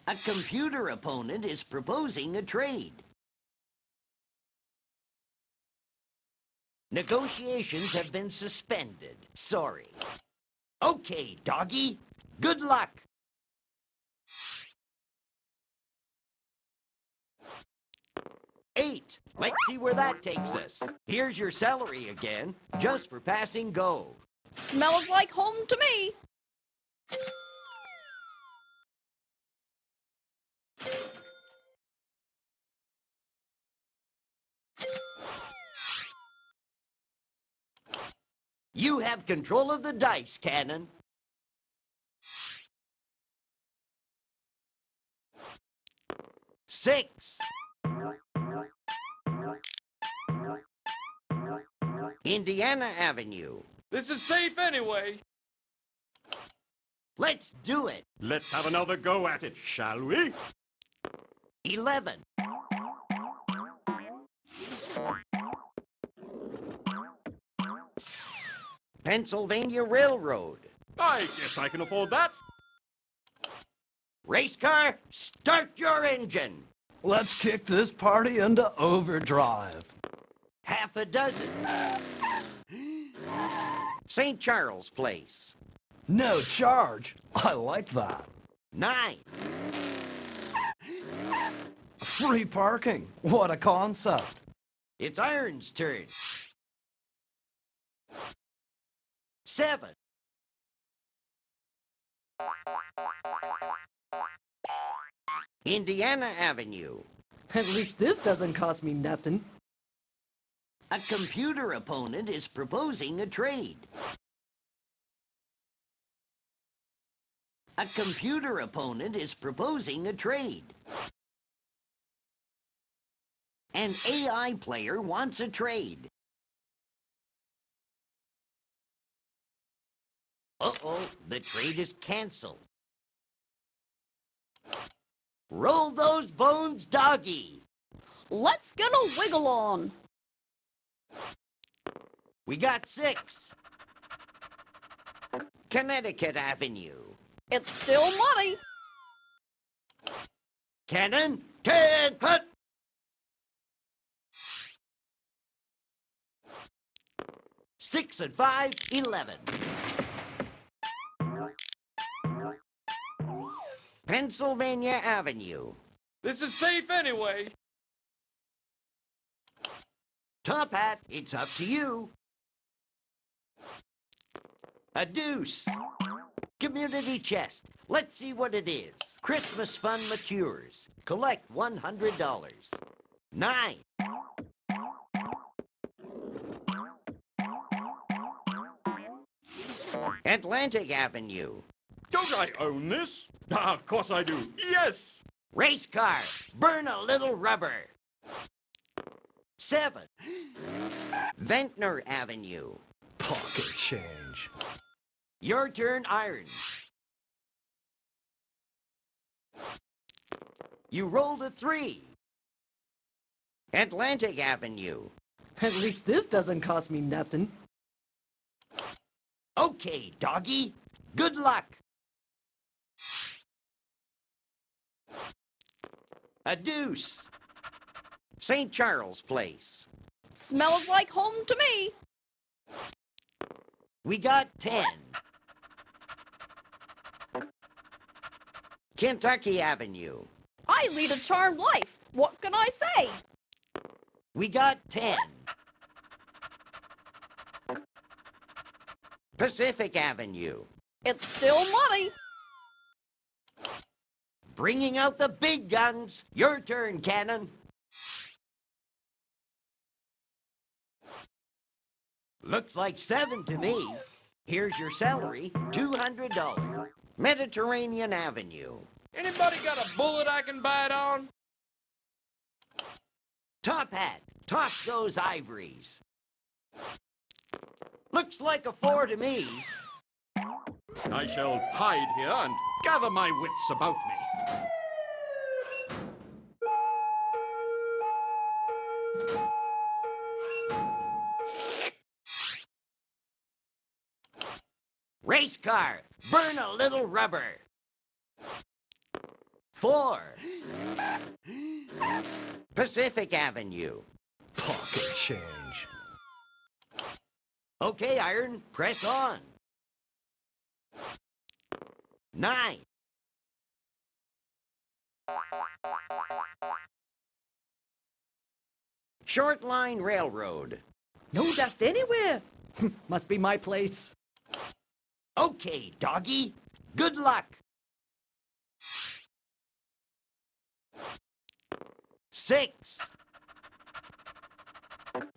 A computer opponent is proposing a trade. Negotiations have been suspended. Sorry. Okay, doggy. Good luck. $8. Let's see where that takes us. Here's your salary again, just for passing go. Smells like home to me. You have control of the dice, Cannon. $6. Indiana Avenue. This is safe anyway. Let's do it. Let's have another go at it, shall we? 11. Pennsylvania Railroad. I guess I can afford that. Race car, start your engine. Let's kick this party into overdrive. Half a dozen. St. Charles Place. No charge. I like that. 9. Free parking. What a concept. It's Iron's turn. 7. Indiana Avenue. At least this doesn't cost me nothing. A computer opponent is proposing a trade. A computer opponent is proposing a trade. An AI player wants a trade. Uh-oh, the trade is canceled. Roll those bones, doggy. Let's get a wiggle on. We got 6. Connecticut Avenue. It's still money. Cannon, 10, hut. $6 and 5, 11. Pennsylvania Avenue. This is safe anyway. Top hat, it's up to you. A deuce. Community chest. Let's see what it is. Christmas fund matures. Collect $100. 9. Atlantic Avenue. Don't I own this? Ah, of course I do. Yes! Race car, burn a little rubber. 7. Ventnor Avenue. Pocket change. Your turn, Iron. You rolled a 3. Atlantic Avenue. At least this doesn't cost me nothing. Okay, doggy. Good luck. A deuce. St. Charles Place. Smells like home to me. We got 10. Kentucky Avenue. I lead a charmed life. What can I say? We got 10. Pacific Avenue. It's still money. Bringing out the big guns. Your turn, Cannon. Looks like 7 to me. Here's your salary, $200. Mediterranean Avenue. Anybody got a bullet I can bite on? Top Hat, toss those ivories. Looks like a 4 to me. I shall hide here and gather my wits about me. Race car, burn a little rubber. 4. Pacific Avenue. Pocket change. Okay, Iron, press on. 9. Short Line Railroad. No dust anywhere. Must be my place. Okay, doggy. Good luck. 6.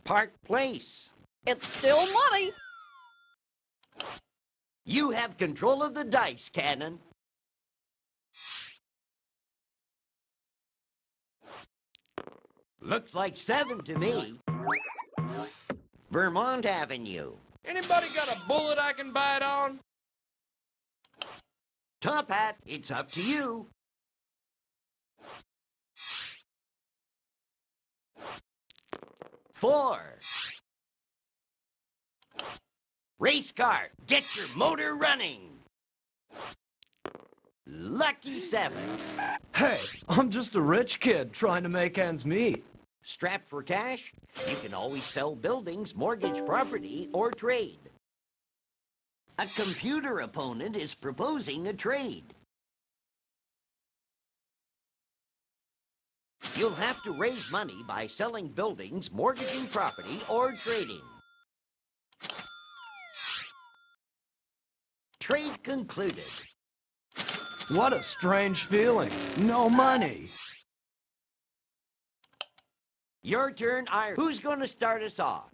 Park Place. It's still money. You have control of the dice, Cannon. Looks like 7 to me. Vermont Avenue. Anybody got a bullet I can bite on? Top Hat, it's up to you. 4. Race car, get your motor running. Lucky 7. Hey, I'm just a rich kid trying to make ends meet. Strapped for cash? You can always sell buildings, mortgage property, or trade. A computer opponent is proposing a trade. You'll have to raise money by selling buildings, mortgaging property, or trading. Trade concluded. What a strange feeling. No money. Your turn, Iron. Who's going to start us off?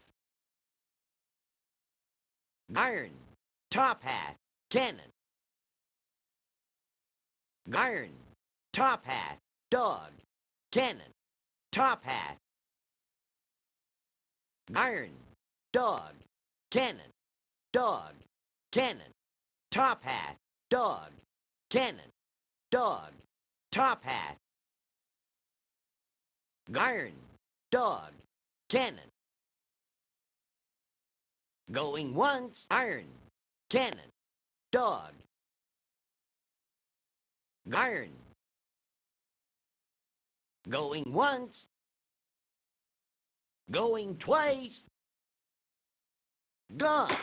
Iron. Top Hat. Cannon. Iron. Top Hat. Dog. Cannon. Top Hat. Iron. Dog. Cannon. Dog. Cannon. Top Hat. Dog. Cannon. Dog. Top Hat. Iron. Dog. Cannon. Going once. Iron. Cannon. Dog. Iron. Going once. Going twice. Gone.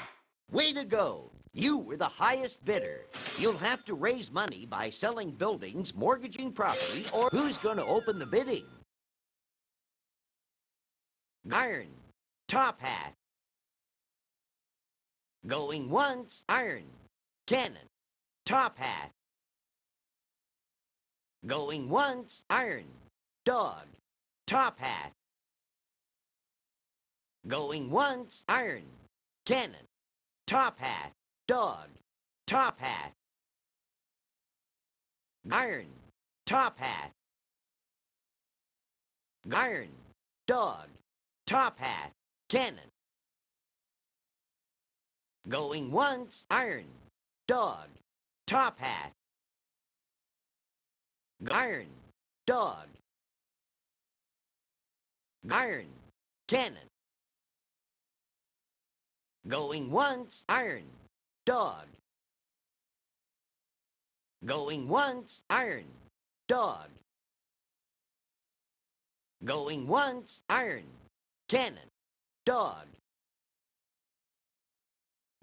Way to go. You were the highest bidder. You'll have to raise money by selling buildings, mortgaging property, or who's going to open the bidding? Iron. Top Hat. Going once. Iron. Cannon. Top Hat. Going once. Iron. Dog. top hat. Going once, iron, cannon, top hat, dog, top hat. Iron, top hat. Iron, dog, top hat, cannon. Going once, iron, dog, top hat. Iron, dog. Iron, cannon. Going once, iron, dog. Going once, iron, dog. Going once, iron, cannon, dog.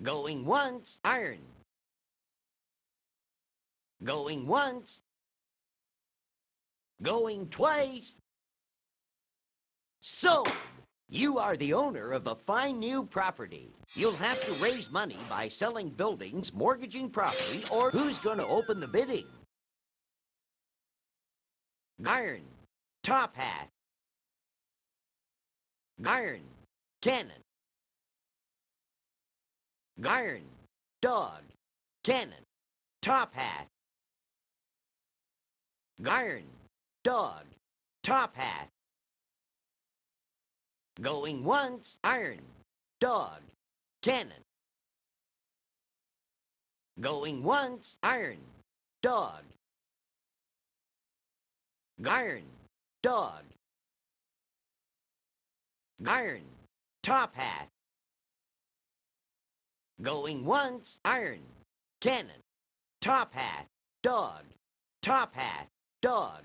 Going once, iron. Going once. Going twice. Sold! You are the owner of a fine new property. You'll have to raise money by selling buildings, mortgaging property, or who's going to open the bidding? Iron, top hat. Iron, cannon. Iron, dog, cannon, top hat. Iron, dog, top hat. Going once, iron, dog, cannon. Going once, iron, dog. Iron, dog. Iron, top hat. Going once, iron, cannon, top hat, dog, top hat, dog,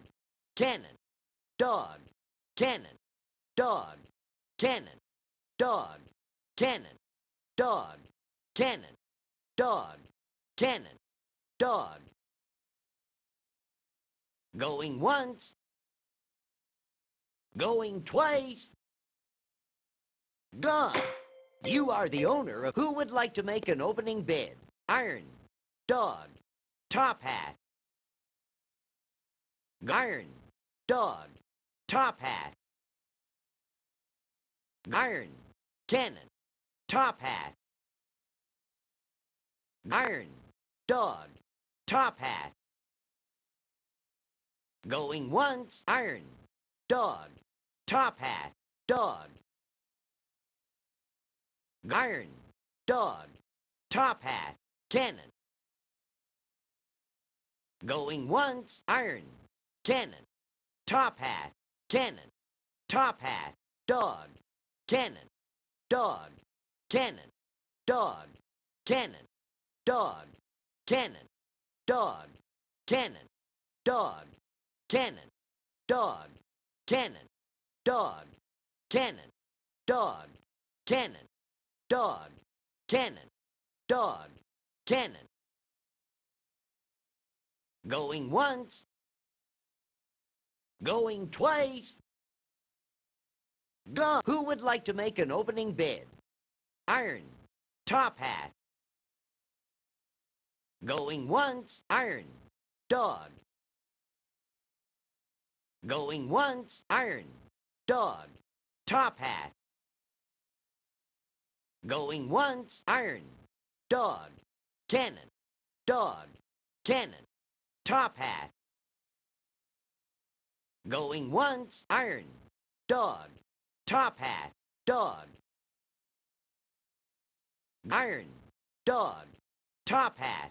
cannon, dog, cannon, dog, cannon, dog, cannon, dog, cannon, dog, cannon, dog. Going once. Going twice. Gone. You are the owner of who would like to make an opening bid. Iron, dog, top hat. Iron, dog, top hat. Iron, cannon, top hat. Iron, dog, top hat. Going once, iron, dog, top hat, dog. Iron, dog, top hat, cannon. Going once, iron, cannon, top hat, cannon, top hat, dog, cannon, dog, cannon, dog, cannon, dog, cannon, dog, cannon, dog, cannon, dog, cannon, dog, cannon, dog, cannon, dog, cannon, dog, cannon. Going once. Going twice. Gone. Who would like to make an opening bid? Iron, top hat. Going once, iron, dog. Going once, iron, dog, top hat. Going once, iron, dog, cannon, dog, cannon, top hat. Going once, iron, dog, top hat, dog. Iron, dog, top hat.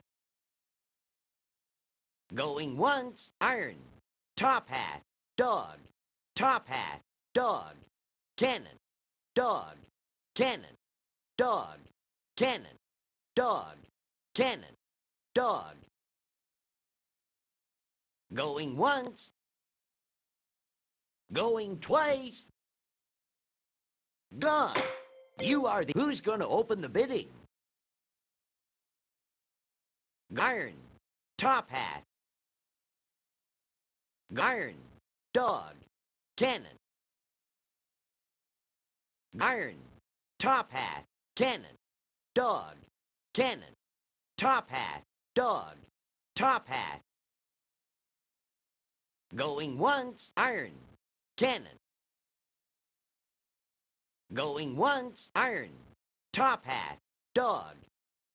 Going once, iron, top hat, dog, top hat, dog, cannon, dog, cannon, dog, cannon, dog, cannon, dog. Going once. Going twice. Gone. You are the who's going to open the bidding? Iron, top hat. Iron, dog, cannon. Iron, top hat, cannon, dog, cannon, top hat, dog, top hat. Going once, iron, cannon, Going once, iron. Top hat, dog.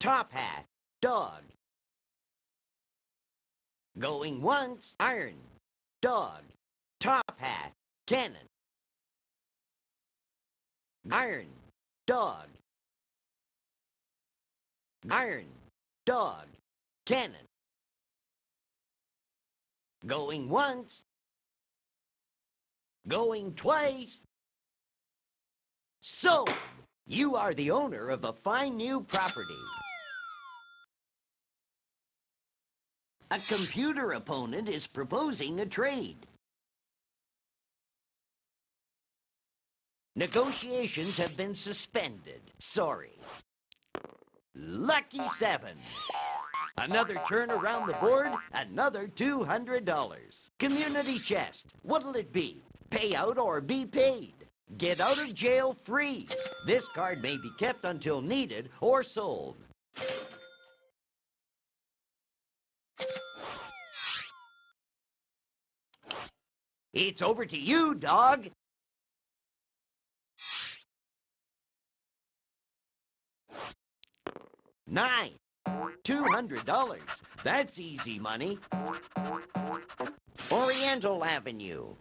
Top hat, dog. Going once, iron. Dog. Top hat, cannon. Iron, dog. Iron, dog, cannon. Going once. Going twice. So, you are the owner of a fine new property. A computer opponent is proposing a trade. Negotiations have been suspended. Sorry. Lucky 7. Another turn around the board, another $200. Community chest. What'll it be? Pay out or be paid? Get out of jail free. This card may be kept until needed or sold. It's over to you, dog. $9. $200. That's easy money. Oriental Avenue.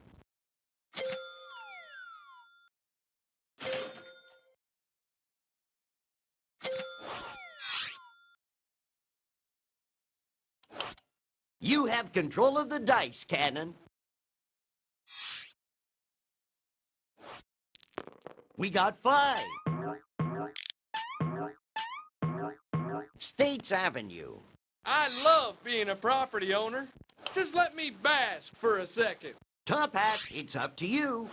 You have control of the dice, Cannon. We got 5. States Avenue. I love being a property owner. Just let me bask for a second. Top hat, it's up to you.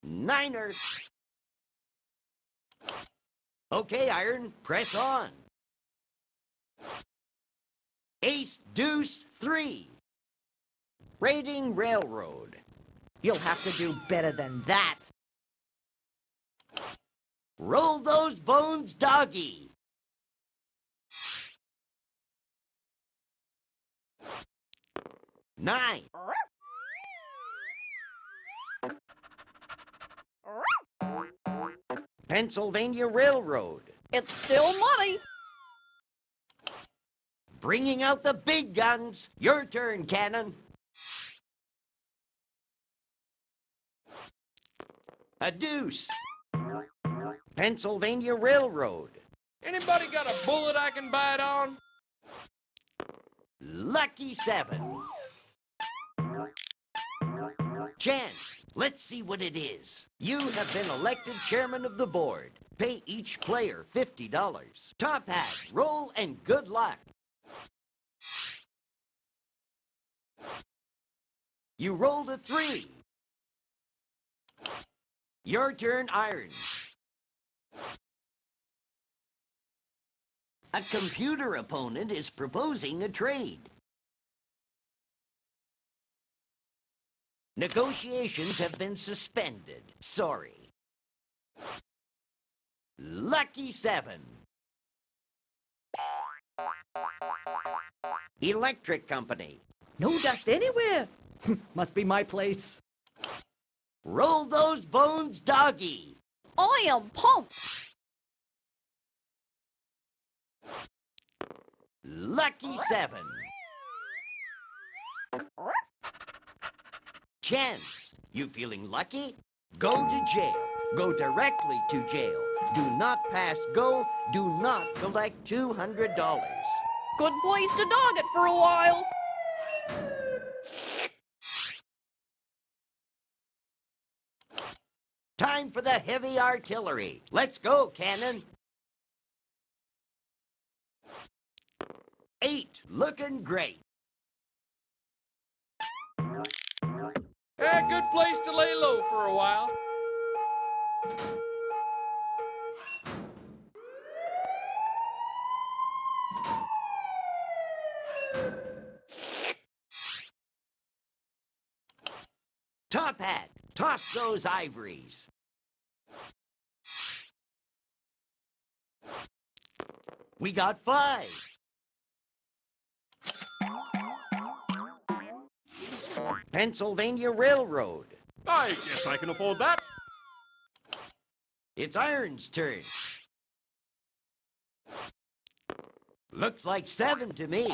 Niner. Okay, Iron, press on. Ace, deuce, 3. Raiding Railroad. You'll have to do better than that. Roll those bones, doggy. Nine. Pennsylvania Railroad. It's still money. Bringing out the big guns. Your turn, Cannon. A deuce. Pennsylvania Railroad. Anybody got a bullet I can bite on? Lucky 7. Chance, let's see what it is. You have been elected chairman of the board. Pay each player $50. Top hat, roll and good luck. You rolled a 3. Your turn, Iron. A computer opponent is proposing a trade. Negotiations have been suspended. Sorry. Lucky 7. Electric Company. No dust anywhere. Must be my place. Roll those bones, doggy. I am pumped. Lucky 7. Chance, you feeling lucky? Go to jail. Go directly to jail. Do not pass go. Do not collect $200. Good place to dog it for a while. Time for the heavy artillery. Let's go, Cannon. 8, looking great. Good place to lay low for a while. Top hat, toss those ivories. We got 5. Pennsylvania Railroad. I guess I can afford that. It's Iron's turn. Looks like 7 to me.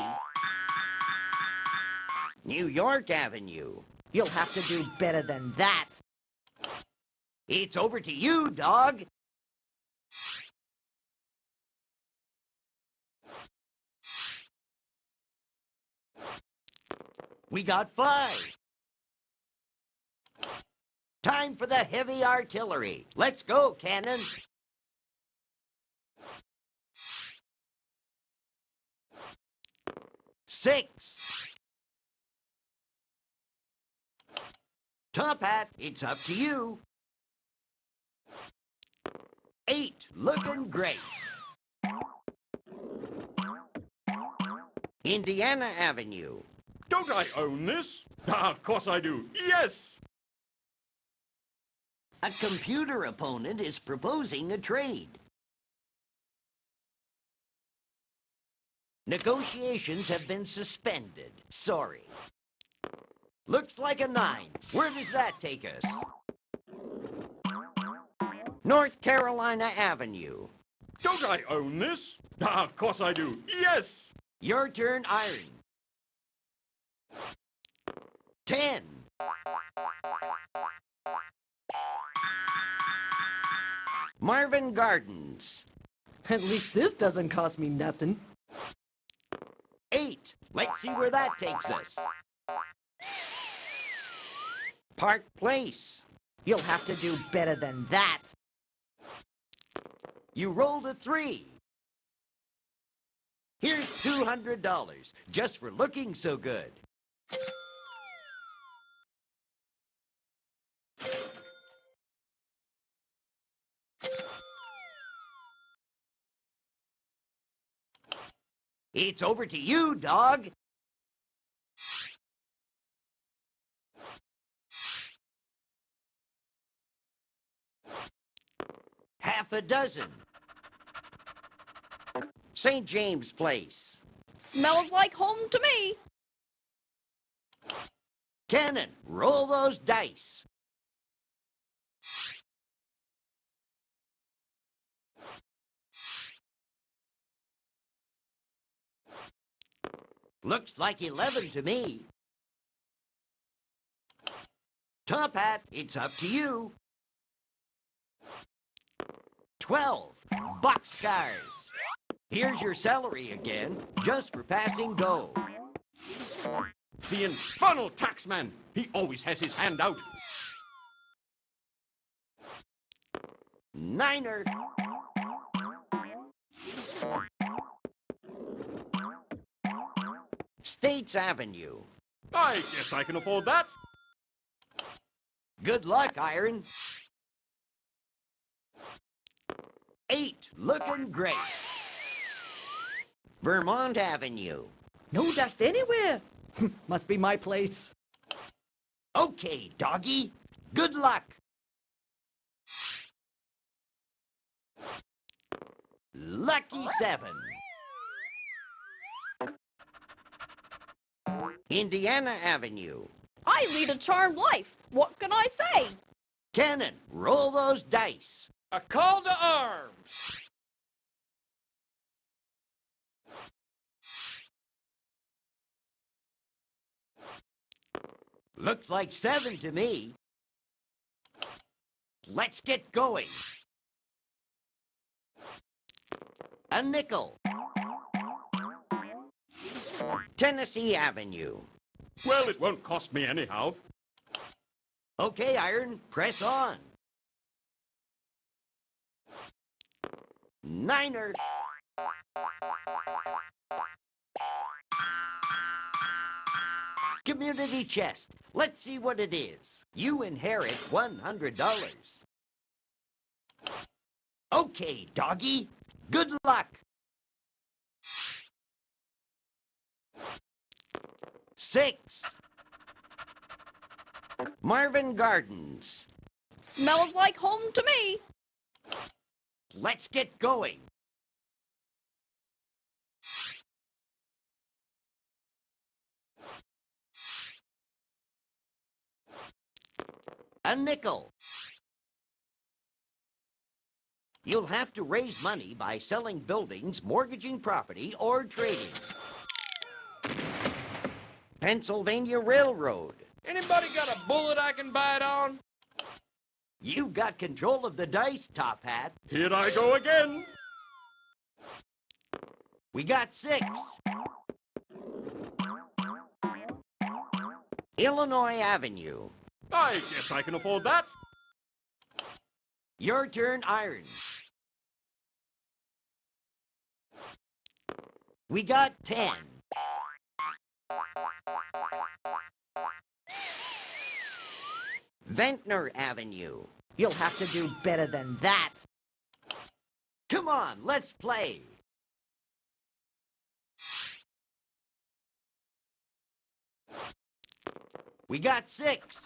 New York Avenue. You'll have to do better than that. It's over to you, dog. We got 5. Time for the heavy artillery. Let's go, cannon. Six. Top Hat, it's up to you. 8, looking great. Indiana Avenue. Don't I own this? Ah, of course I do. Yes! A computer opponent is proposing a trade. Negotiations have been suspended. Sorry. Looks like a 9. Where does that take us? North Carolina Avenue. Don't I own this? Ah, of course I do. Yes! Your turn, Iron. 10. Marvin Gardens. At least this doesn't cost me nothing. 8. Let's see where that takes us. Park Place. You'll have to do better than that. You rolled a 3. Here's $200, just for looking so good. It's over to you, dog. Half a dozen. St. James Place. Smells like home to me. Cannon, roll those dice. Looks like 11 to me. Top Hat, it's up to you. 12. Boxcars. Here's your salary again, just for passing go. The infernal taxman! He always has his hand out. Niner. States Avenue. I guess I can afford that. Good luck, Iron. 8, looking great. Vermont Avenue. No dust anywhere. Must be my place. Okay, doggy. Good luck. Lucky 7. Indiana Avenue. I lead a charmed life. What can I say? Cannon, roll those dice. A call to arms. Looks like 7 to me. Let's get going. A nickel. Tennessee Avenue. Well, it won't cost me anyhow. Okay, Iron, press on. Niner. Community chest. Let's see what it is. You inherit $100. Okay, doggy. Good luck. 6. Marvin Gardens. Smells like home to me. Let's get going. A nickel. You'll have to raise money by selling buildings, mortgaging property, or trading. Pennsylvania Railroad. Anybody got a bullet I can bite on? You've got control of the dice, Top Hat. Here I go again. We got 6. Illinois Avenue. I guess I can afford that. Your turn, Iron. We got 10. Ventnor Avenue. You'll have to do better than that. Come on, let's play. We got 6.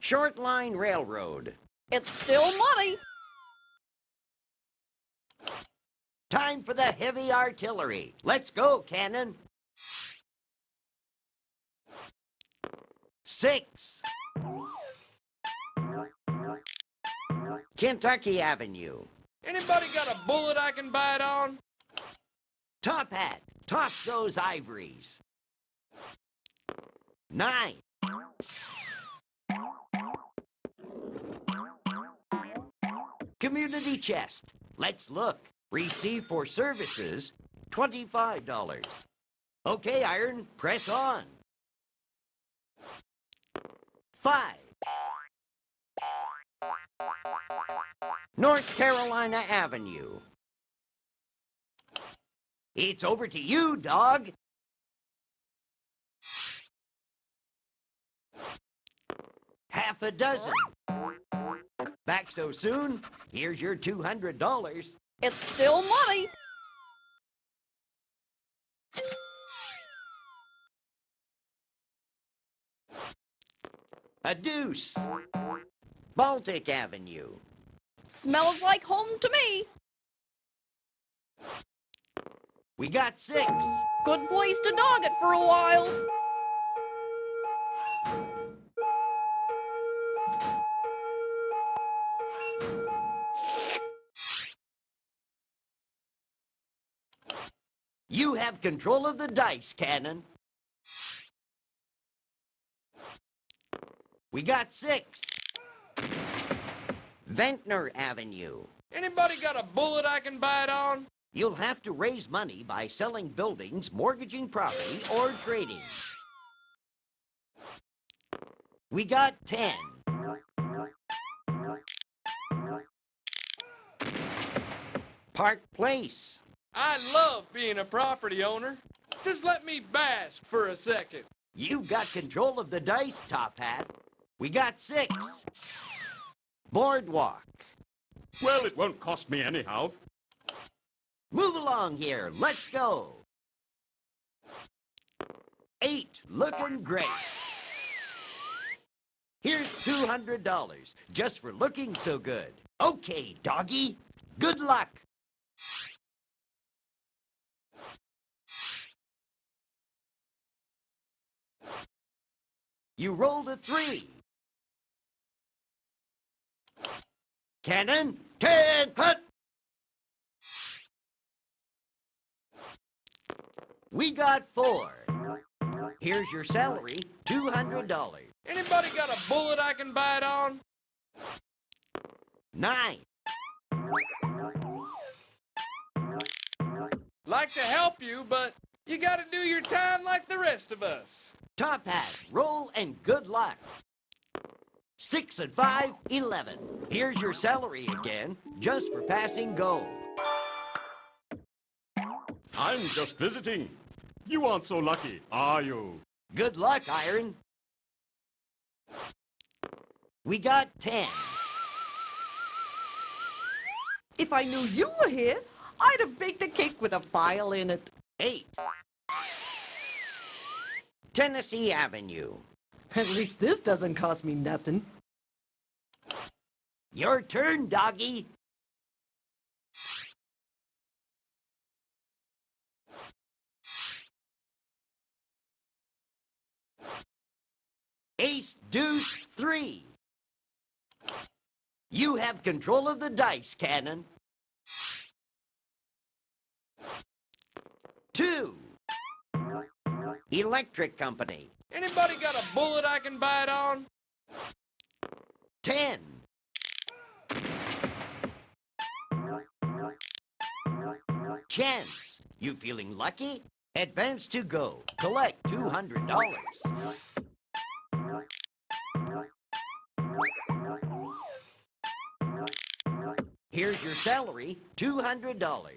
Short Line Railroad. It's still money. Time for the heavy artillery. Let's go, Cannon. 6. Kentucky Avenue. Anybody got a bullet I can bite on? Top Hat, toss those ivories. 9. Community chest. Let's look. Receive for services, $25. Okay, Iron, press on. 5. North Carolina Avenue. It's over to you, dog. Half a dozen. Back so soon? Here's your $200. It's still money. A deuce. Baltic Avenue. Smells like home to me. We got 6. Good place to dog it for a while. You have control of the dice, Cannon. We got 6. Ventnor Avenue. Anybody got a bullet I can bite on? You'll have to raise money by selling buildings, mortgaging property, or trading. We got 10. Park Place. I love being a property owner. Just let me bask for a second. You've got control of the dice, Top Hat. We got 6. Boardwalk. Well, it won't cost me anyhow. Move along here. Let's go. 8. Looking great. Here's $200 just for looking so good. Okay, doggy. Good luck. You rolled a 3. Cannon, 10, hut. We got 4. Here's your salary, $200. Anybody got a bullet I can bite on? 9. Like to help you, but you gotta do your time like the rest of us. Top Hat, roll and good luck. 6 and 5, 11. Here's your salary again, just for passing go. I'm just visiting. You aren't so lucky, are you? Good luck, Iron. We got 10. If I knew you were here, I'd have baked a cake with a file in it. 8. Tennessee Avenue. At least this doesn't cost me nothing. Your turn, doggy. Ace, deuce, 3. You have control of the dice, Cannon. 2. Electric Company. Anybody got a bullet I can bite on? 10. Chance. You feeling lucky? Advance to go. Collect $200. Here's your salary, $200.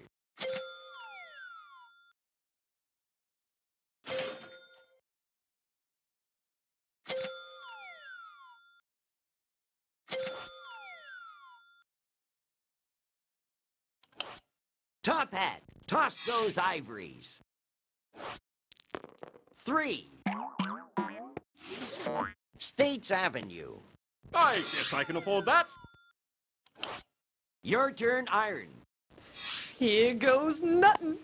Top hat, toss those ivories. 3. States Avenue. I guess I can afford that. Your turn, Iron. Here goes nothing.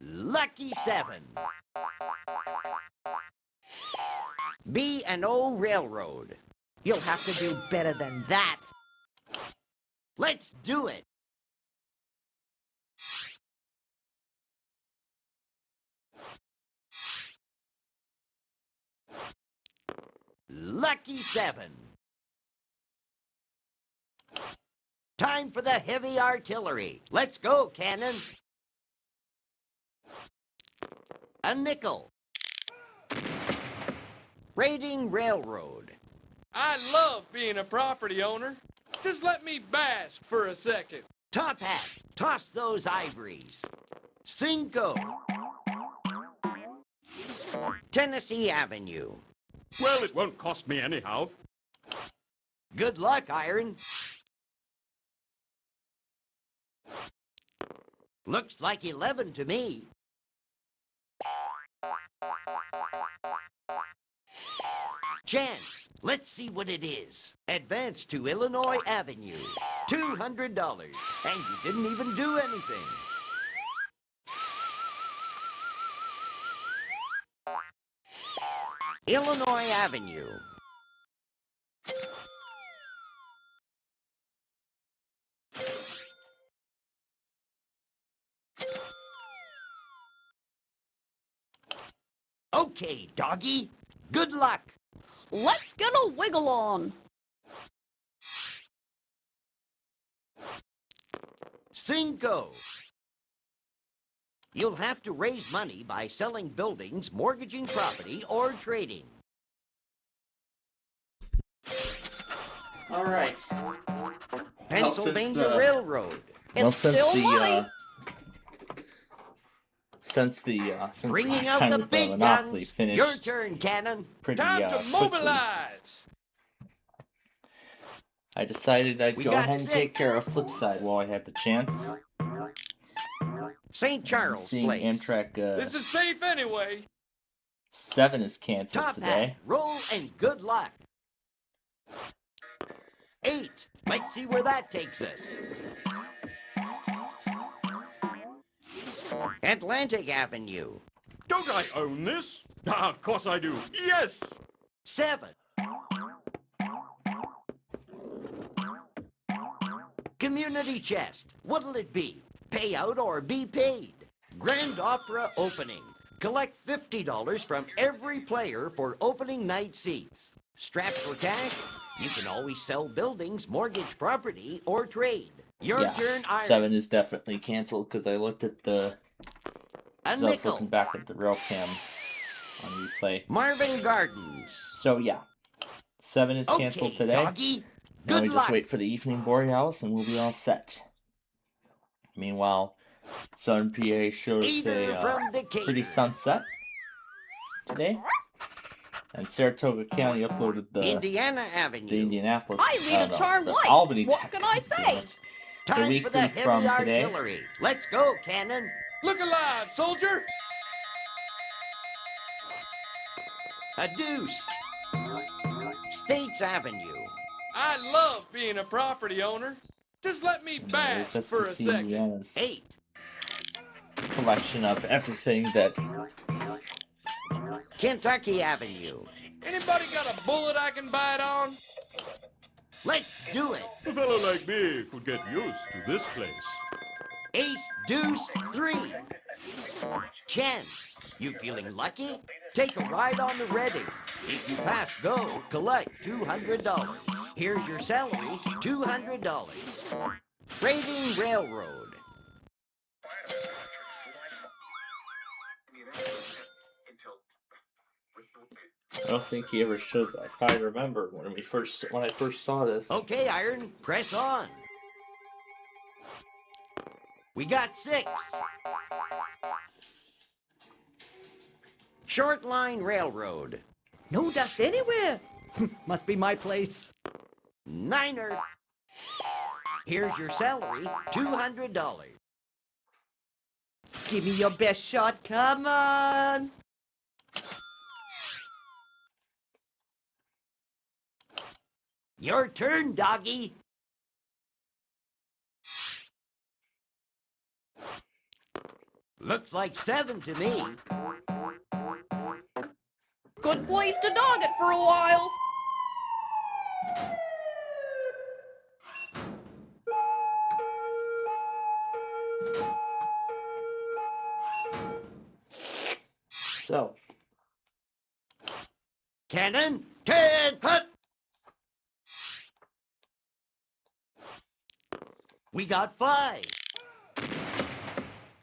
Lucky 7. B&O Railroad. You'll have to do better than that. Let's do it. Lucky 7. Time for the heavy artillery. Let's go, Cannon. A nickel. Raiding Railroad. I love being a property owner. Just let me bask for a second. Top hat, toss those ivories. 5. Tennessee Avenue. Well, it won't cost me anyhow. Good luck, Iron. Looks like 11 to me. Chance, let's see what it is. Advance to Illinois Avenue. $200. And you didn't even do anything. Illinois Avenue. Okay, doggy. Good luck. Let's get a wiggle on. 5. You'll have to raise money by selling buildings, mortgaging property, or trading. All right. Pennsylvania Railroad. Since Bringing my out time the with big Monopoly guns. finished Your turn, Cannon. pretty Time to quickly, mobilize. I decided I'd We go got ahead and 6. take care of Flipside while I had the chance. St. Charles Seeing Place. Amtrak This is safe anyway. 7 is canceled Top today. hat, roll, and good luck. 8. Let's see where that takes us. Atlantic Avenue. Don't I own this? Ah, of course I do. Yes! 7. Community chest. What'll it be? Pay out or be paid? Grand Opera opening. Collect $50 from every player for opening night seats. Strapped for cash? You can always sell buildings, mortgage property, or trade. Your turn, Iron. 7 is definitely canceled because I looked at the. A I was nickel. looking back at the rail cam on replay. Marvin Gardens. So yeah, 7 is canceled Okay, today. doggy. Now we Good just luck. wait for the evening Borealis and we'll be all set. Meanwhile, Southern PA showed us Either a from Decatur. pretty sunset today. And Saratoga County uploaded the Indiana Avenue. Indianapolis. I read a charm the light. Albany What Tech, can I damn say? it. Time for weekly the heavy from today. artillery. Let's go, Cannon. Look alive, soldier. A deuce. States Avenue. I love being a property owner. Just let me bask There's for a SBC second. Indiana's 8. collection of everything that Kentucky Avenue. Anybody got a bullet I can bite on? Let's do it. A fellow like me could get used to this place. Ace, deuce, 3. Chance. You feeling lucky? Take a ride on the Reading. If you pass go, collect $200. Here's your salary, $200. Rating Railroad. I don't think he ever showed that. If I remember when I first saw this. Okay, Iron, press on. We got 6. Short Line Railroad. No dust anywhere. Must be my place. 9er. Here's your salary, $200. Give me your best shot, come on. Your turn, doggy. Looks like 7 to me. Good place to dog it for a while. So. Cannon, 10, hut. We got 5.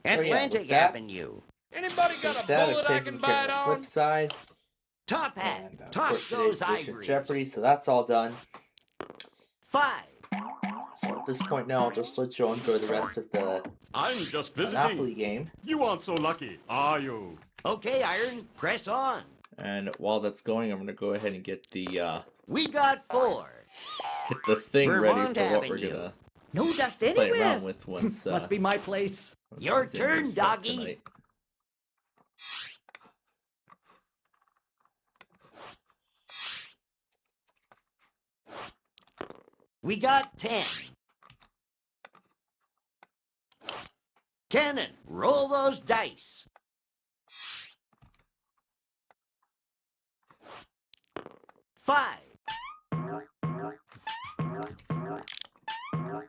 Atlantic Avenue. Anybody got a That bullet I've I taken can care bite of the on? flip side. Top hat. And, of Toss course, those today's edition of ivories. Jeopardy, so that's all done. 5. So at this point now, I'll just let you all enjoy the rest of the I'm just visiting. Monopoly game. You aren't so lucky, are you? Okay, Iron, press on. And while that's going, I'm gonna go ahead and get the We got 4. thing Vermont ready for what we're Avenue. gonna No dust play anywhere. around with once. Must be my place. once Your we get turn, set doggy. tonight. We got 10. Cannon, roll those dice. 5.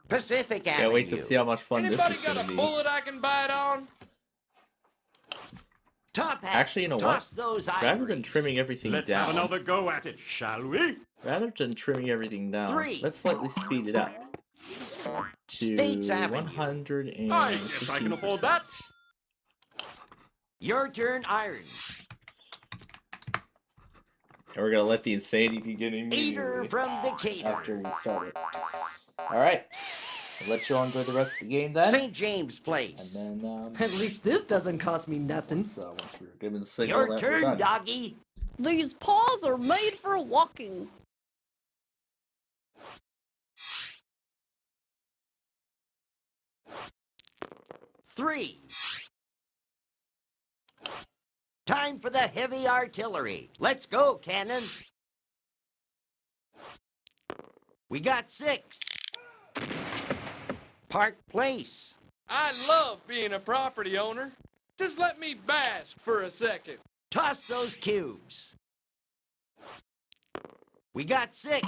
Pacific Avenue. Can't wait to see how much fun Anybody this is got gonna a be. bullet I can bite on? Top hat. Actually, you know Toss what? those Rather than ivories. trimming everything Let's down, have another go at it, shall we? rather than trimming everything down, 3. let's slightly speed it up to States Avenue. 100 and I guess I can afford that. Your turn, Iron. And we're gonna let the insanity begin Eater immediately from Decatur. after we start it. All right, I'll let you all enjoy the rest of the game then. St. James Place. And then At least this doesn't cost me nothing. so once we're given the signal Your that we're turn, done. doggy. These paws are made for walking. Three. Time for the heavy artillery. Let's go, Cannon. We got 6. Park Place. I love being a property owner. Just let me bask for a second. Toss those cubes. We got 6.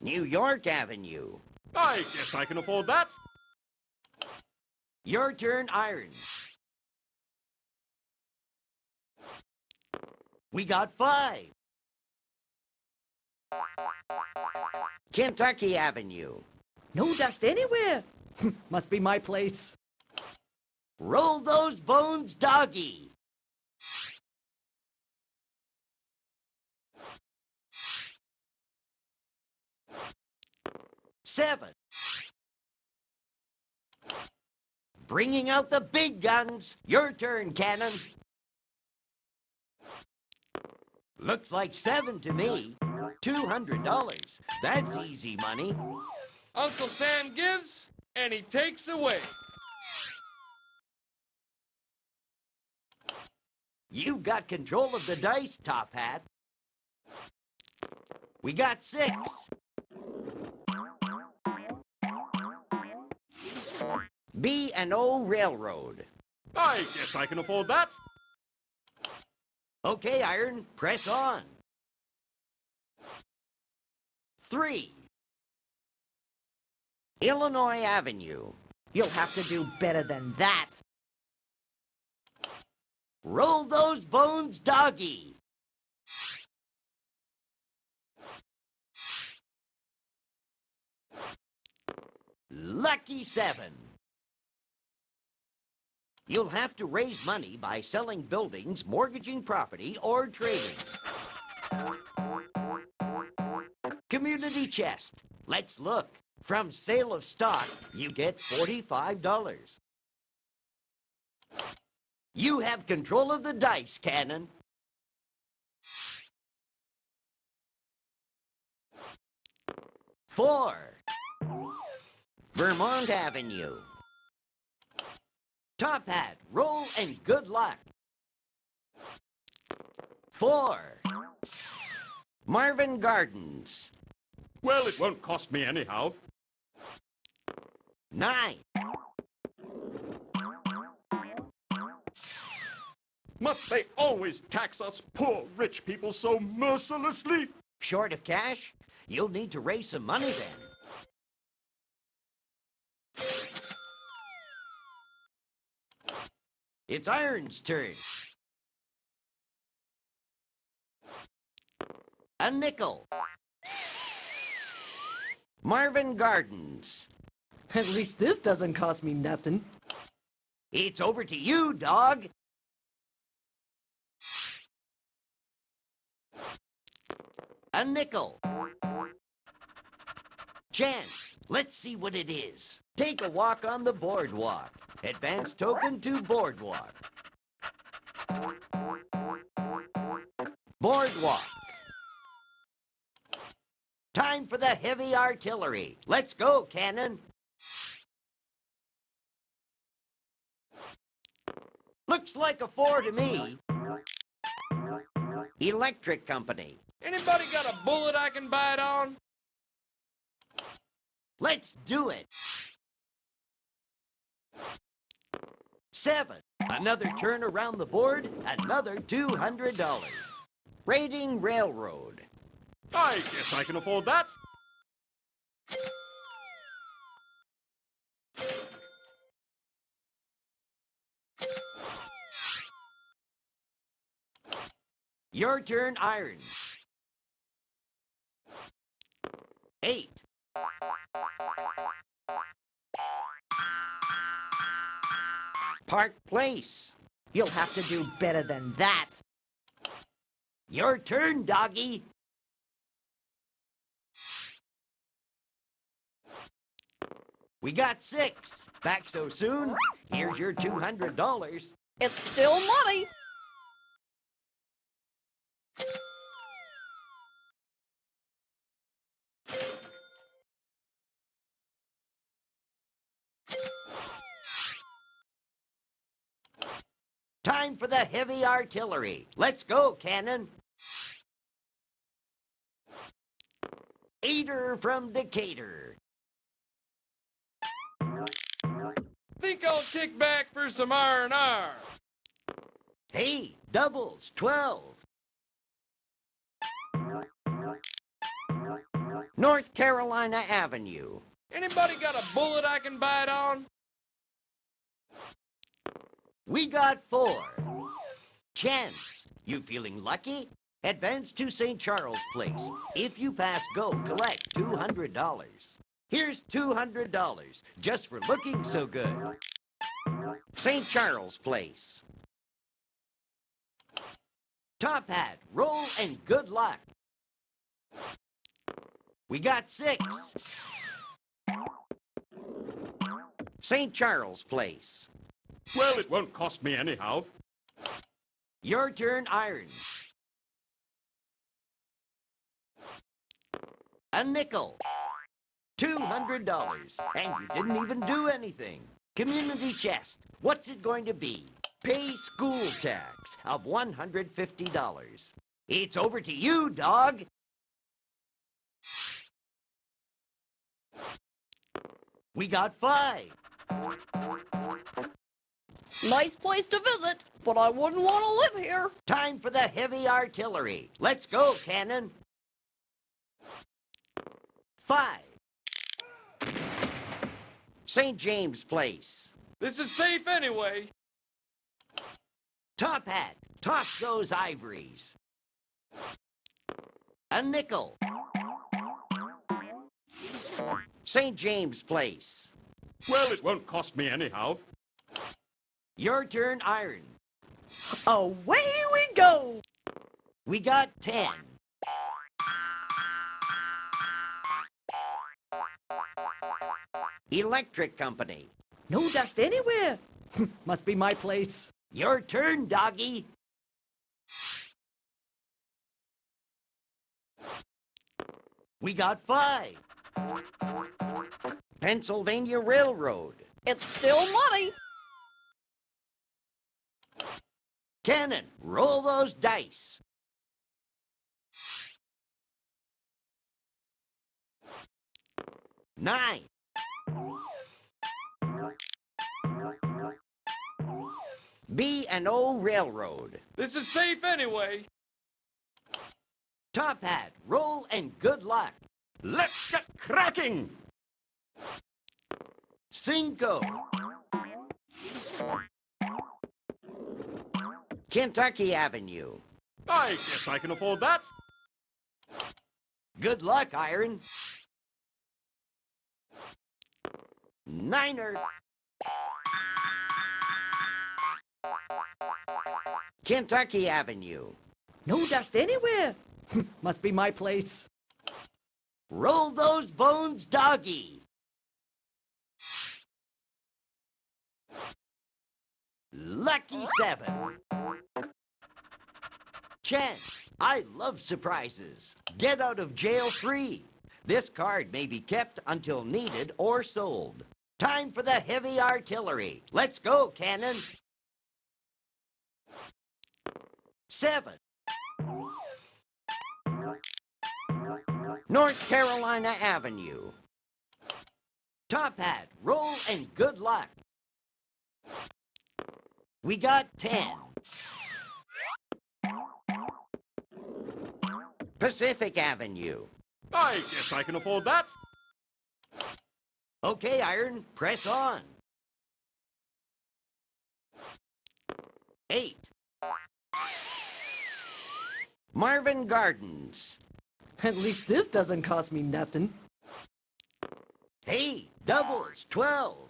New York Avenue. I guess I can afford that. Your turn, Iron. We got 5. Kentucky Avenue. No dust anywhere. Must be my place. Roll those bones, doggy. Seven. Bringing out the big guns. Your turn, Cannon. Looks like 7 to me. $200. That's easy money. Uncle Sam gives, and he takes away. You've got control of the dice, Top Hat. We got 6. B&O Railroad. I guess I can afford that. Okay, Iron, press on. 3. Illinois Avenue. You'll have to do better than that. Roll those bones, doggy. Lucky 7. You'll have to raise money by selling buildings, mortgaging property, or trading. Community chest. Let's look. From sale of stock, you get $45. You have control of the dice, Cannon. 4. Vermont Avenue. Top hat, roll, and good luck. 4. Marvin Gardens. Well, it won't cost me anyhow. 9. Must they always tax us poor rich people so mercilessly? Short of cash? You'll need to raise some money then. It's Iron's turn. A nickel. Marvin Gardens. At least this doesn't cost me nothing. It's over to you, dog. A nickel. Chance, let's see what it is. Take a walk on the boardwalk. Advance token to boardwalk. Boardwalk. Time for the heavy artillery. Let's go, Cannon. Looks like a 4 to me. Electric company. Anybody got a bullet I can bite on? Let's do it. 7. Another turn around the board, another $200. Raiding Railroad. I guess I can afford that. Your turn, Iron. 8. Park Place. You'll have to do better than that. Your turn, doggy. We got 6. Back so soon? Here's your $200. It's still money. Time for the heavy artillery. Let's go, Cannon. Eater from Decatur. Think I'll kick back for some R&R. Hey, doubles, 12. North Carolina Avenue. Anybody got a bullet I can bite on? We got 4. Chance, you feeling lucky? Advance to St. Charles Place. If you pass go, collect $200. Here's $200, just for looking so good. St. Charles Place. Top hat, roll, and good luck. We got 6. St. Charles Place. Well, it won't cost me anyhow. Your turn, Iron. A nickel. $200. And you didn't even do anything. Community chest. What's it going to be? Pay school tax of $150. It's over to you, dog. We got 5. Nice place to visit, but I wouldn't want to live here. Time for the heavy artillery. Let's go, cannon. 5. St. James Place. This is safe anyway. Top hat. Toss those ivories. A nickel. St. James Place. Well, it won't cost me anyhow. Your turn, iron. Away we go! We got 10. Electric company. No dust anywhere. Must be my place. Your turn, doggy. We got 5. Pennsylvania Railroad. It's still money. Cannon, roll those dice. 9. B&O Railroad. This is safe anyway. Top hat, roll and good luck. Let's get cracking! 5. Kentucky Avenue. I guess I can afford that. Good luck, Iron. 9. Kentucky Avenue. No dust anywhere. Must be my place. Roll those bones, doggy. Lucky 7. Chance, I love surprises. Get out of jail free. This card may be kept until needed or sold. Time for the heavy artillery. Let's go, cannon. 7. North Carolina Avenue. Top hat, roll and good luck. We got 10. Pacific Avenue. I guess I can afford that. Okay, Iron, press on. 8. Marvin Gardens. At least this doesn't cost me nothing. Hey, doubles, 12.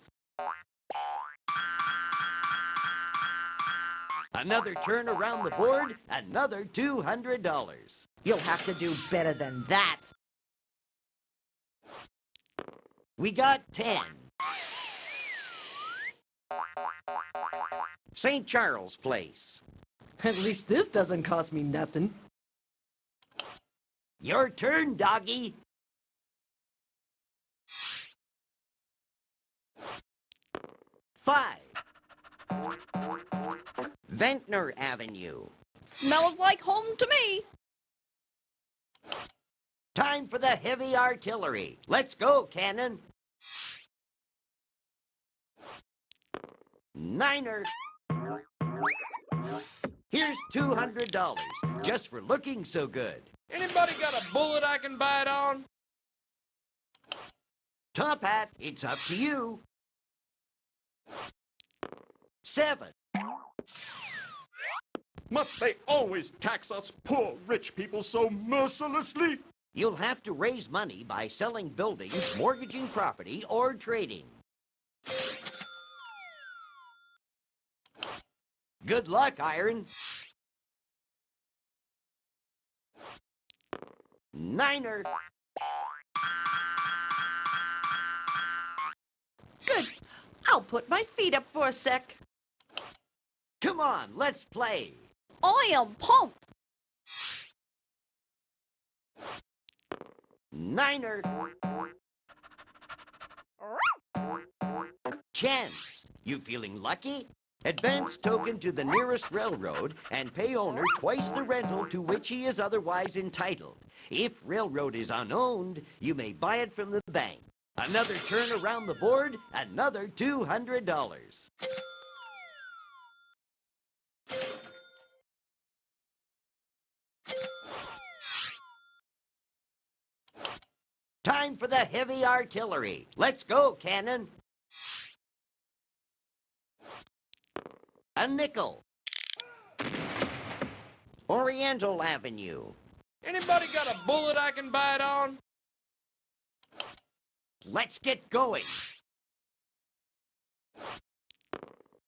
Another turn around the board, another $200. You'll have to do better than that. We got 10. St. Charles Place. At least this doesn't cost me nothing. Your turn, doggy. 5. Ventnor Avenue. Smells like home to me. Time for the heavy artillery. Let's go, cannon. 9. Here's $200, just for looking so good. Anybody got a bullet I can bite on? Top hat, it's up to you. 7. Must they always tax us poor rich people so mercilessly? You'll have to raise money by selling buildings, mortgaging property, or trading. Good luck, Iron. 9. Good. I'll put my feet up for a sec. Come on, let's play. I am pumped. 9. Chance, you feeling lucky? Advance token to the nearest railroad and pay owner twice the rental to which he is otherwise entitled. If railroad is unowned, you may buy it from the bank. Another turn around the board, another $200. Time for the heavy artillery. Let's go, cannon. A nickel. Oriental Avenue. Anybody got a bullet I can bite on? Let's get going.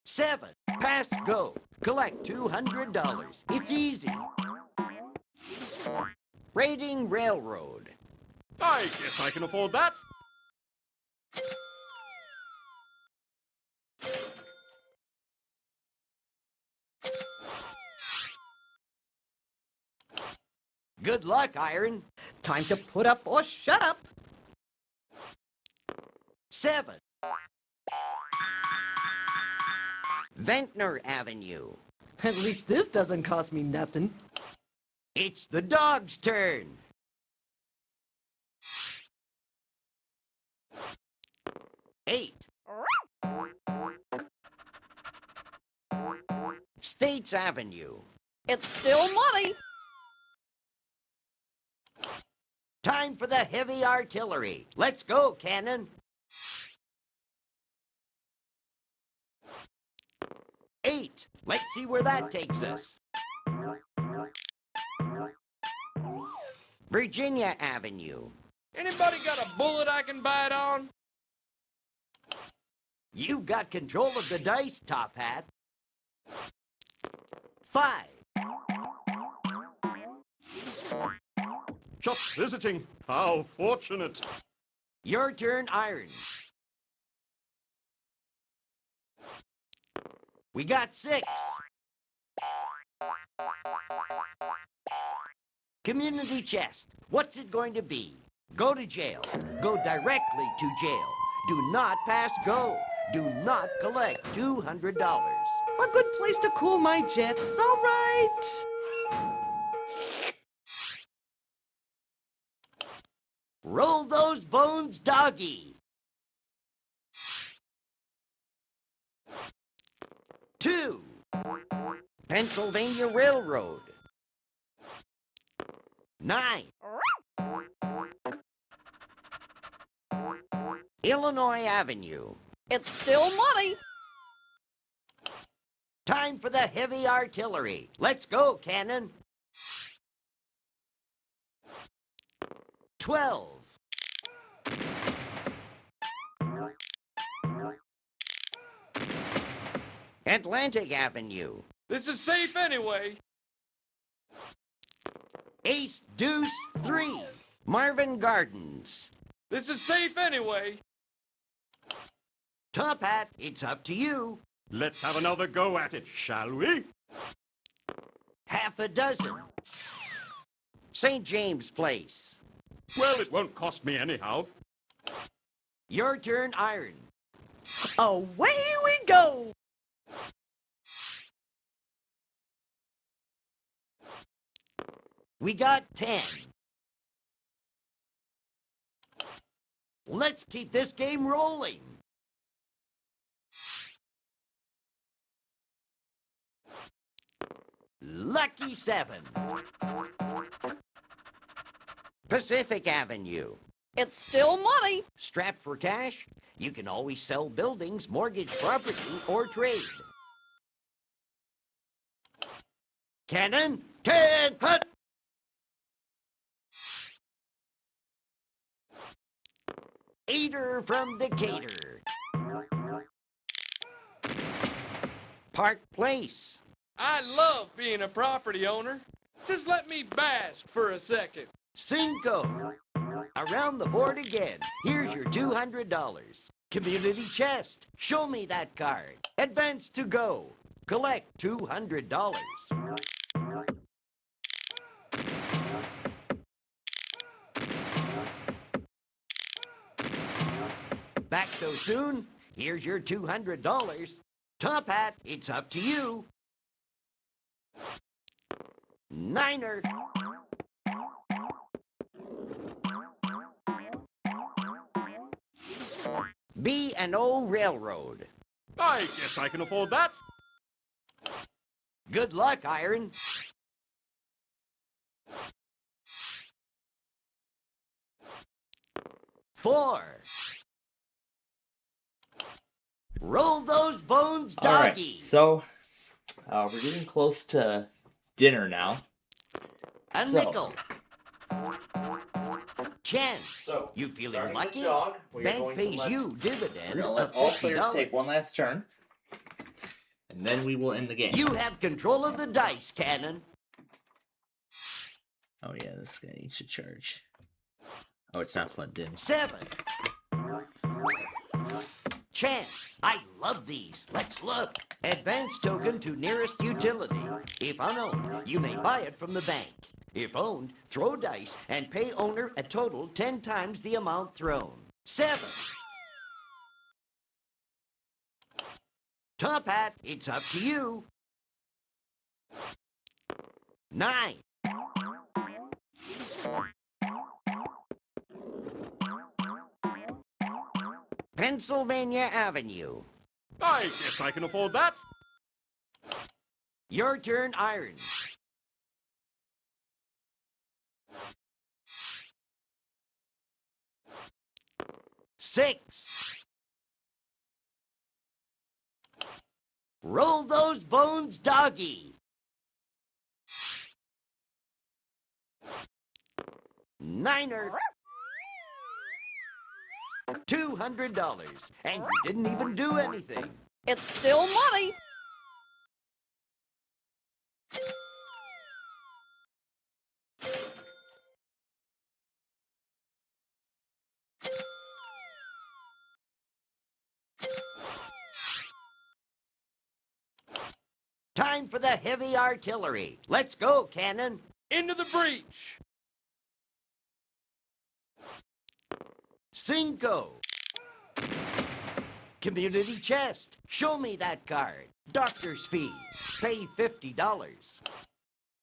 7. Pass go. Collect $200. It's easy. Raiding Railroad. I guess I can afford that. Good luck, Iron. Time to put up or shut up. 7. Ventnor Avenue. At least this doesn't cost me nothing. It's the dog's turn. 8. States Avenue. It's still money. Time for the heavy artillery. Let's go, cannon. 8. Let's see where that takes us. Virginia Avenue. Anybody got a bullet I can bite on? You've got control of the dice, Top Hat. 5. Just visiting. How fortunate. Your turn, Iron. We got 6. Community chest. What's it going to be? Go to jail. Go directly to jail. Do not pass go. Do not collect $200. A good place to cool my jets, all right. Roll those bones, doggy. 2. Pennsylvania Railroad. 9. Illinois Avenue. It's still money. Time for the heavy artillery. Let's go, cannon. 12. Atlantic Avenue. This is safe anyway. Ace Deuce 3. Marvin Gardens. This is safe anyway. Top Hat, it's up to you. Let's have another go at it, shall we? Half a dozen. St. James Place. Well, it won't cost me anyhow. Your turn, Iron. Away we go. We got 10. Let's keep this game rolling. Lucky 7. Pacific Avenue. It's still money. Strapped for cash? You can always sell buildings, mortgage property, or trade. Cannon, can, hut! Eater from Decatur. Park Place. I love being a property owner. Just let me bask for a second. Cinco. Around the board again. Here's your $200. Community chest. Show me that card. Advance to go. Collect $200. Back so soon? Here's your $200. Top Hat, it's up to you. Niner. B&O Railroad. I guess I can afford that. Good luck, Iron. 4. Roll those bones, All right, doggy. so we're getting close to dinner now. A So- nickel. Chance, you feeling starting with lucky? dog, we are Bank going to pays let- you dividend We're gonna of let all players $50. take one last turn, and then we will end the game. You have control of the dice, Cannon. Oh yeah, this guy needs to charge. Oh, it's not plugged in. 7. Chance, I love these. Let's look. Advance token to nearest utility. If unowned, you may buy it from the bank. If owned, throw dice and pay owner a total 10 times the amount thrown. 7. Top Hat, it's up to you. 9. Pennsylvania Avenue. I guess I can afford that. Your turn, Iron. 6. Roll those bones, doggy. 9er. $200, and you didn't even do anything. It's still money. Time for the heavy artillery. Let's go, Cannon. Into the breach. 5. Community chest. Show me that card. Doctor's fee. Pay $50.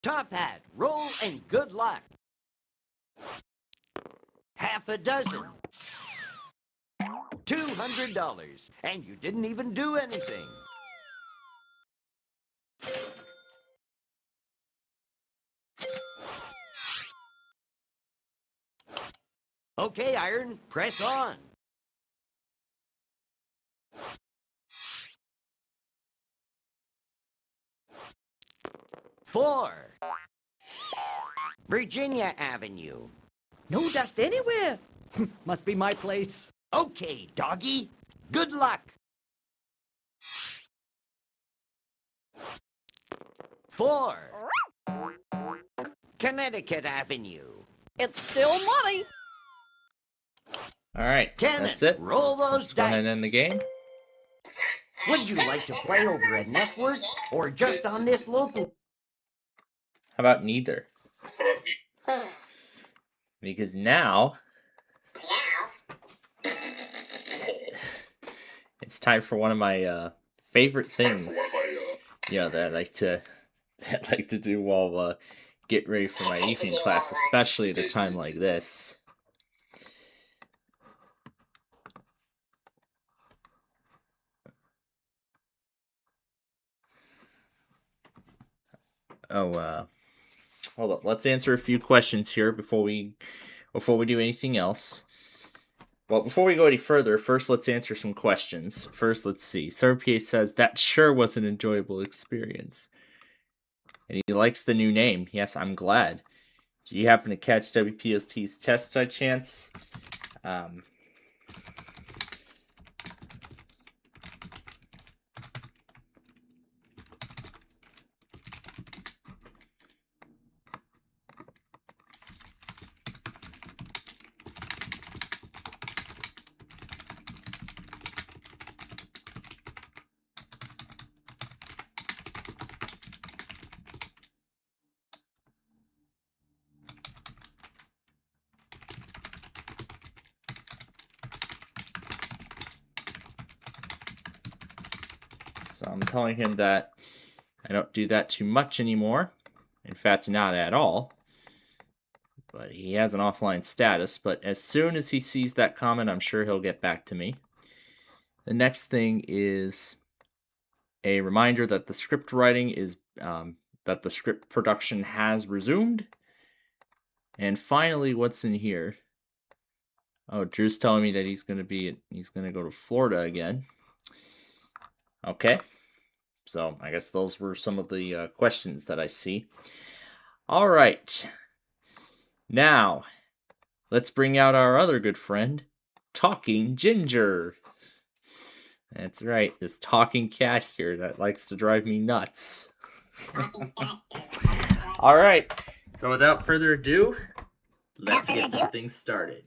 Top Hat. Roll and good luck. Half a dozen. $200, and you didn't even do anything. Okay, Iron, press on. 4. Virginia Avenue. No dust anywhere. Must be my place. Okay, doggy. Good luck. 4. Connecticut Avenue. It's still money. All right, Cannon, that's it. roll those Let's go ahead and dice. end the game. Would you like to play over a network or just on this local? How about neither? Because now it's time for one of my favorite things. Yeah, that I like to do while get ready for my evening class, especially at a time like this. Hold up. Let's answer a few questions here before we do anything else. Well, before we go any further, first let's answer some questions. First, let's see. Serpier says that sure was an enjoyable experience, and he likes the new name. Yes, I'm glad. Do you happen to catch WPST's test by chance? So I'm telling him that I don't do that too much anymore. In fact, not at all. But he has an offline status. But as soon as he sees that comment, I'm sure he'll get back to me. The next thing is a reminder that the script writing is, that the script production has resumed. And finally, what's in here? Oh, Drew's telling me that he's gonna go to Florida again. Okay. So I guess those were some of the questions that I see. All right. Now, let's bring out our other good friend, Talking Ginger. That's right, this talking cat here that likes to drive me nuts. All right. So without further ado, let's get this thing started.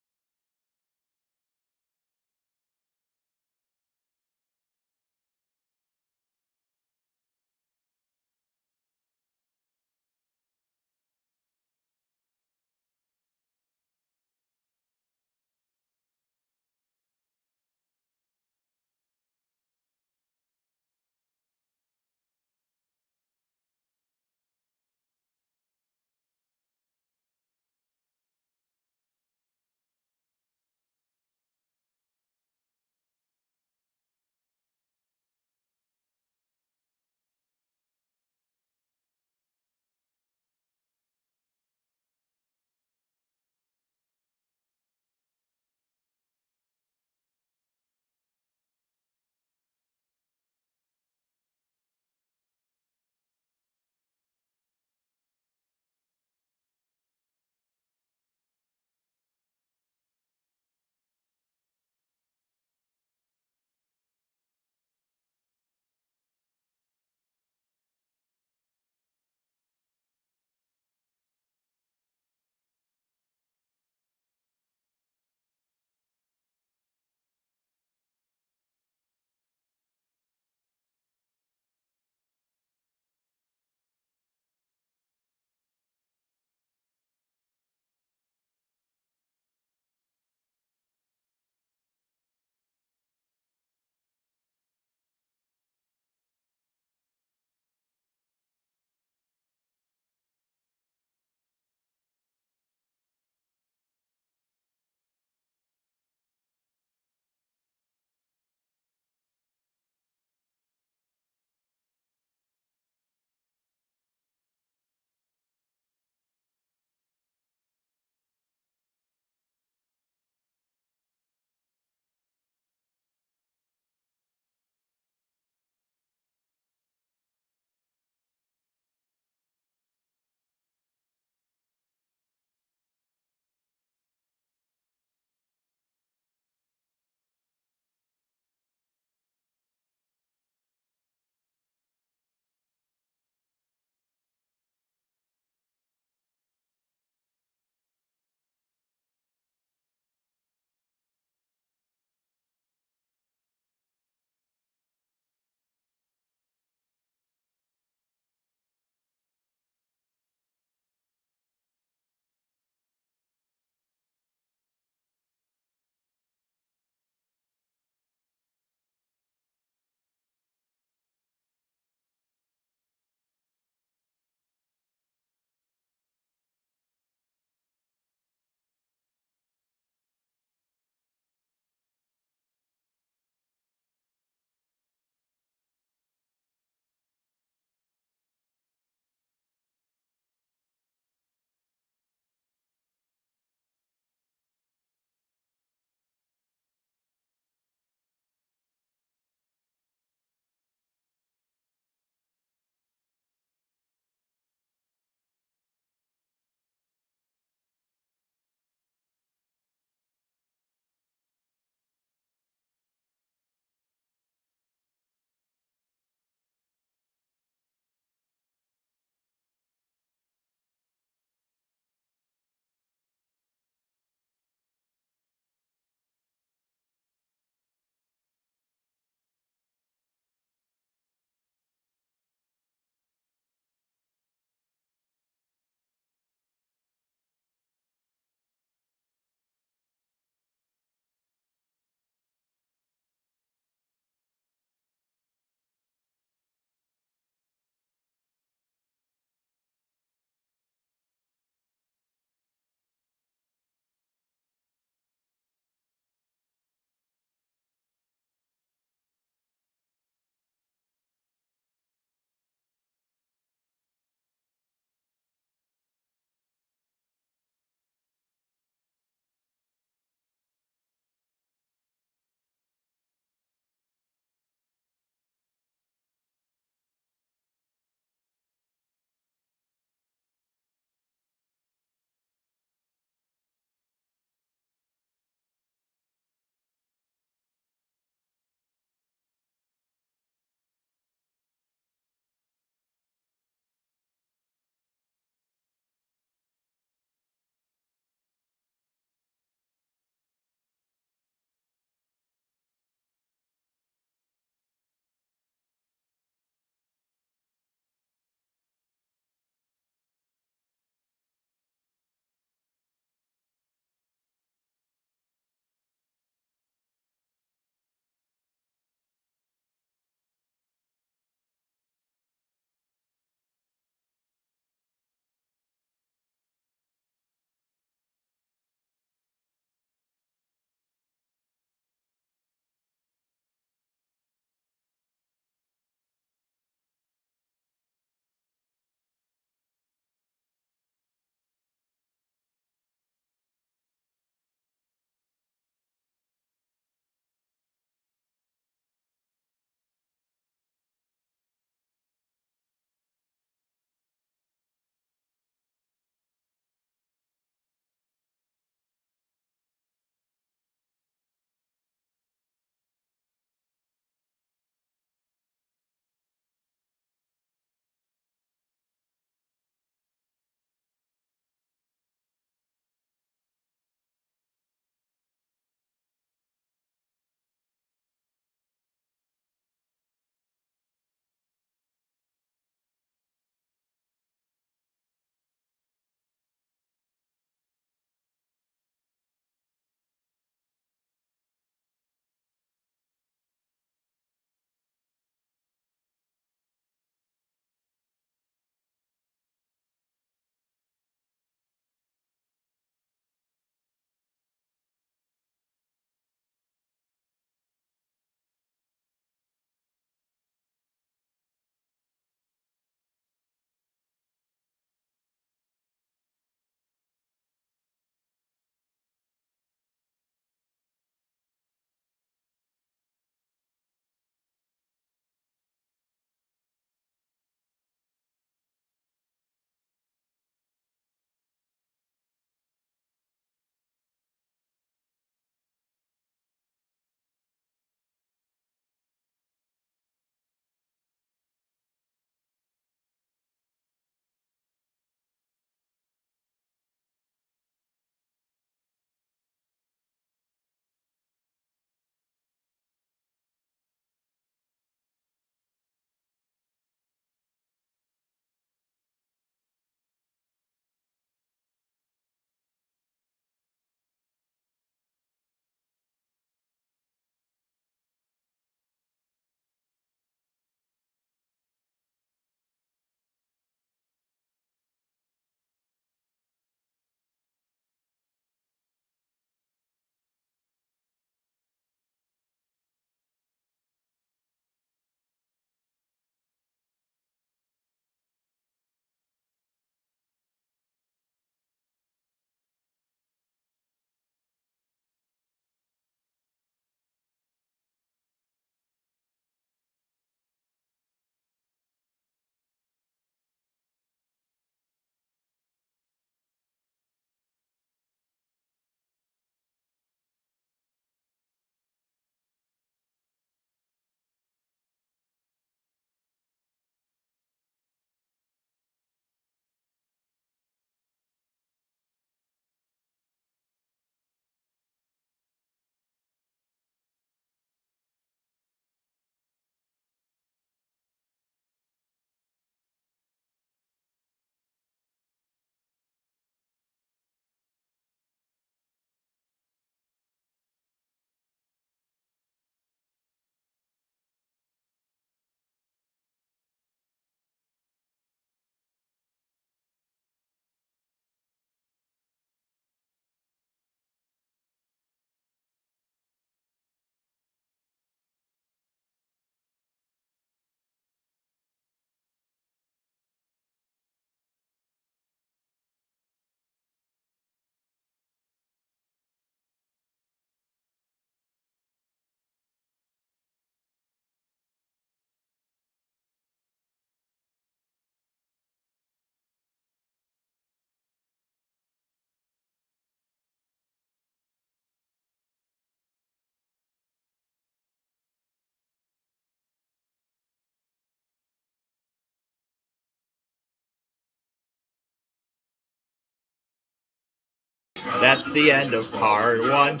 That's the end of part 1.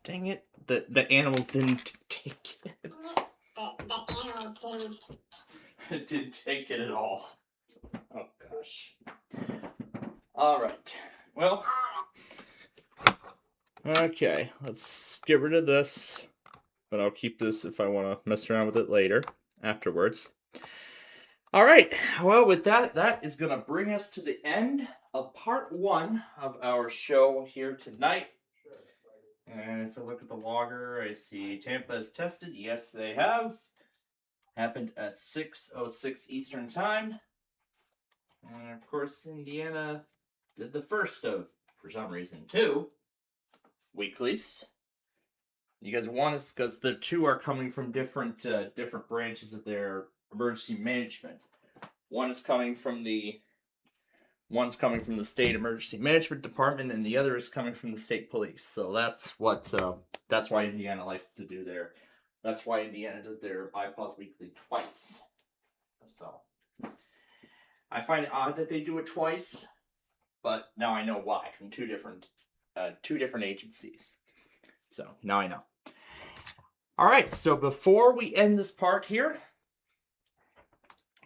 Dang it. The animals didn't take it. The animals Didn't take it at all. Oh gosh. Alright. Well. Okay, let's get rid of this. But I'll keep this if I want to mess around with it later, afterwards. Alright, well with that is going to bring us to the end of part 1 of our show here tonight. And if I look at the logger, I see Tampa has tested. Yes, they have. Happened at 6:06 Eastern Time. And of course, Indiana did the first of, for some reason, 2 weeklies. You guys want us, because the 2 are coming from different branches of their emergency management. One's coming from the State Emergency Management Department, and the other is coming from the State Police. So that's why Indiana likes to do their. That's why Indiana does their iPause Weekly twice. So I find it odd that they do it twice, but now I know why, from two different agencies. So now I know. All right. So before we end this part here,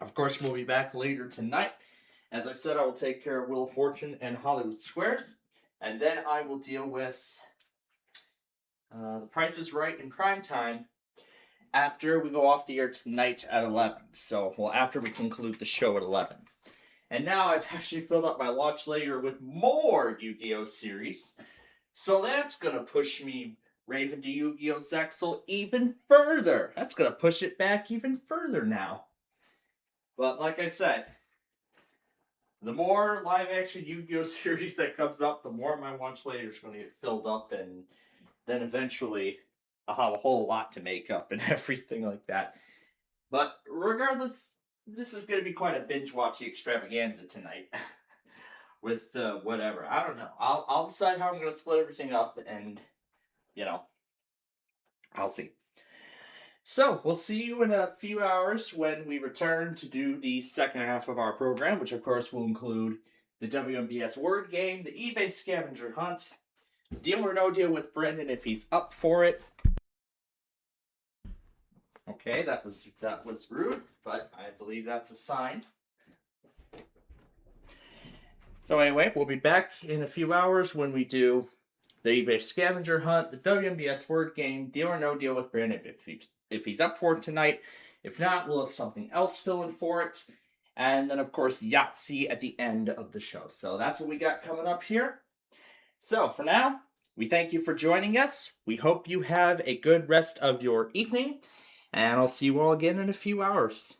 of course, we'll be back later tonight. As I said, I will take care of Wheel of Fortune and Hollywood Squares, and then I will deal with The Price is Right in prime time after we go off the air tonight at 11. So, well, after we conclude the show at 11. And now I've actually filled up my launch later with more Yu-Gi-Oh! Series. So that's going to push me, Raven to Yu-Gi-Oh! Zexal, even further. That's going to push it back even further now. But like I said, the more live-action Yu-Gi-Oh! Series that comes up, the more my launch later is going to get filled up, and then eventually I'll have a whole lot to make up and everything like that. But regardless, this is going to be quite a binge-watching extravaganza tonight. With whatever. I don't know. I'll decide how I'm going to split everything up, and, you know, I'll see. So, we'll see you in a few hours when we return to do the second half of our program, which of course will include the WMBS word game, the eBay scavenger hunt, Deal or No Deal with Brendan if he's up for it. Okay, that was rude, but I believe that's a sign. So anyway, we'll be back in a few hours when we do the eBay scavenger hunt, the WMBS word game, Deal or No Deal with Brandon if he's up for it tonight. If not, we'll have something else fill in for it. And then, of course, Yahtzee at the end of the show. So that's what we got coming up here. So for now, we thank you for joining us. We hope you have a good rest of your evening. And I'll see you all again in a few hours.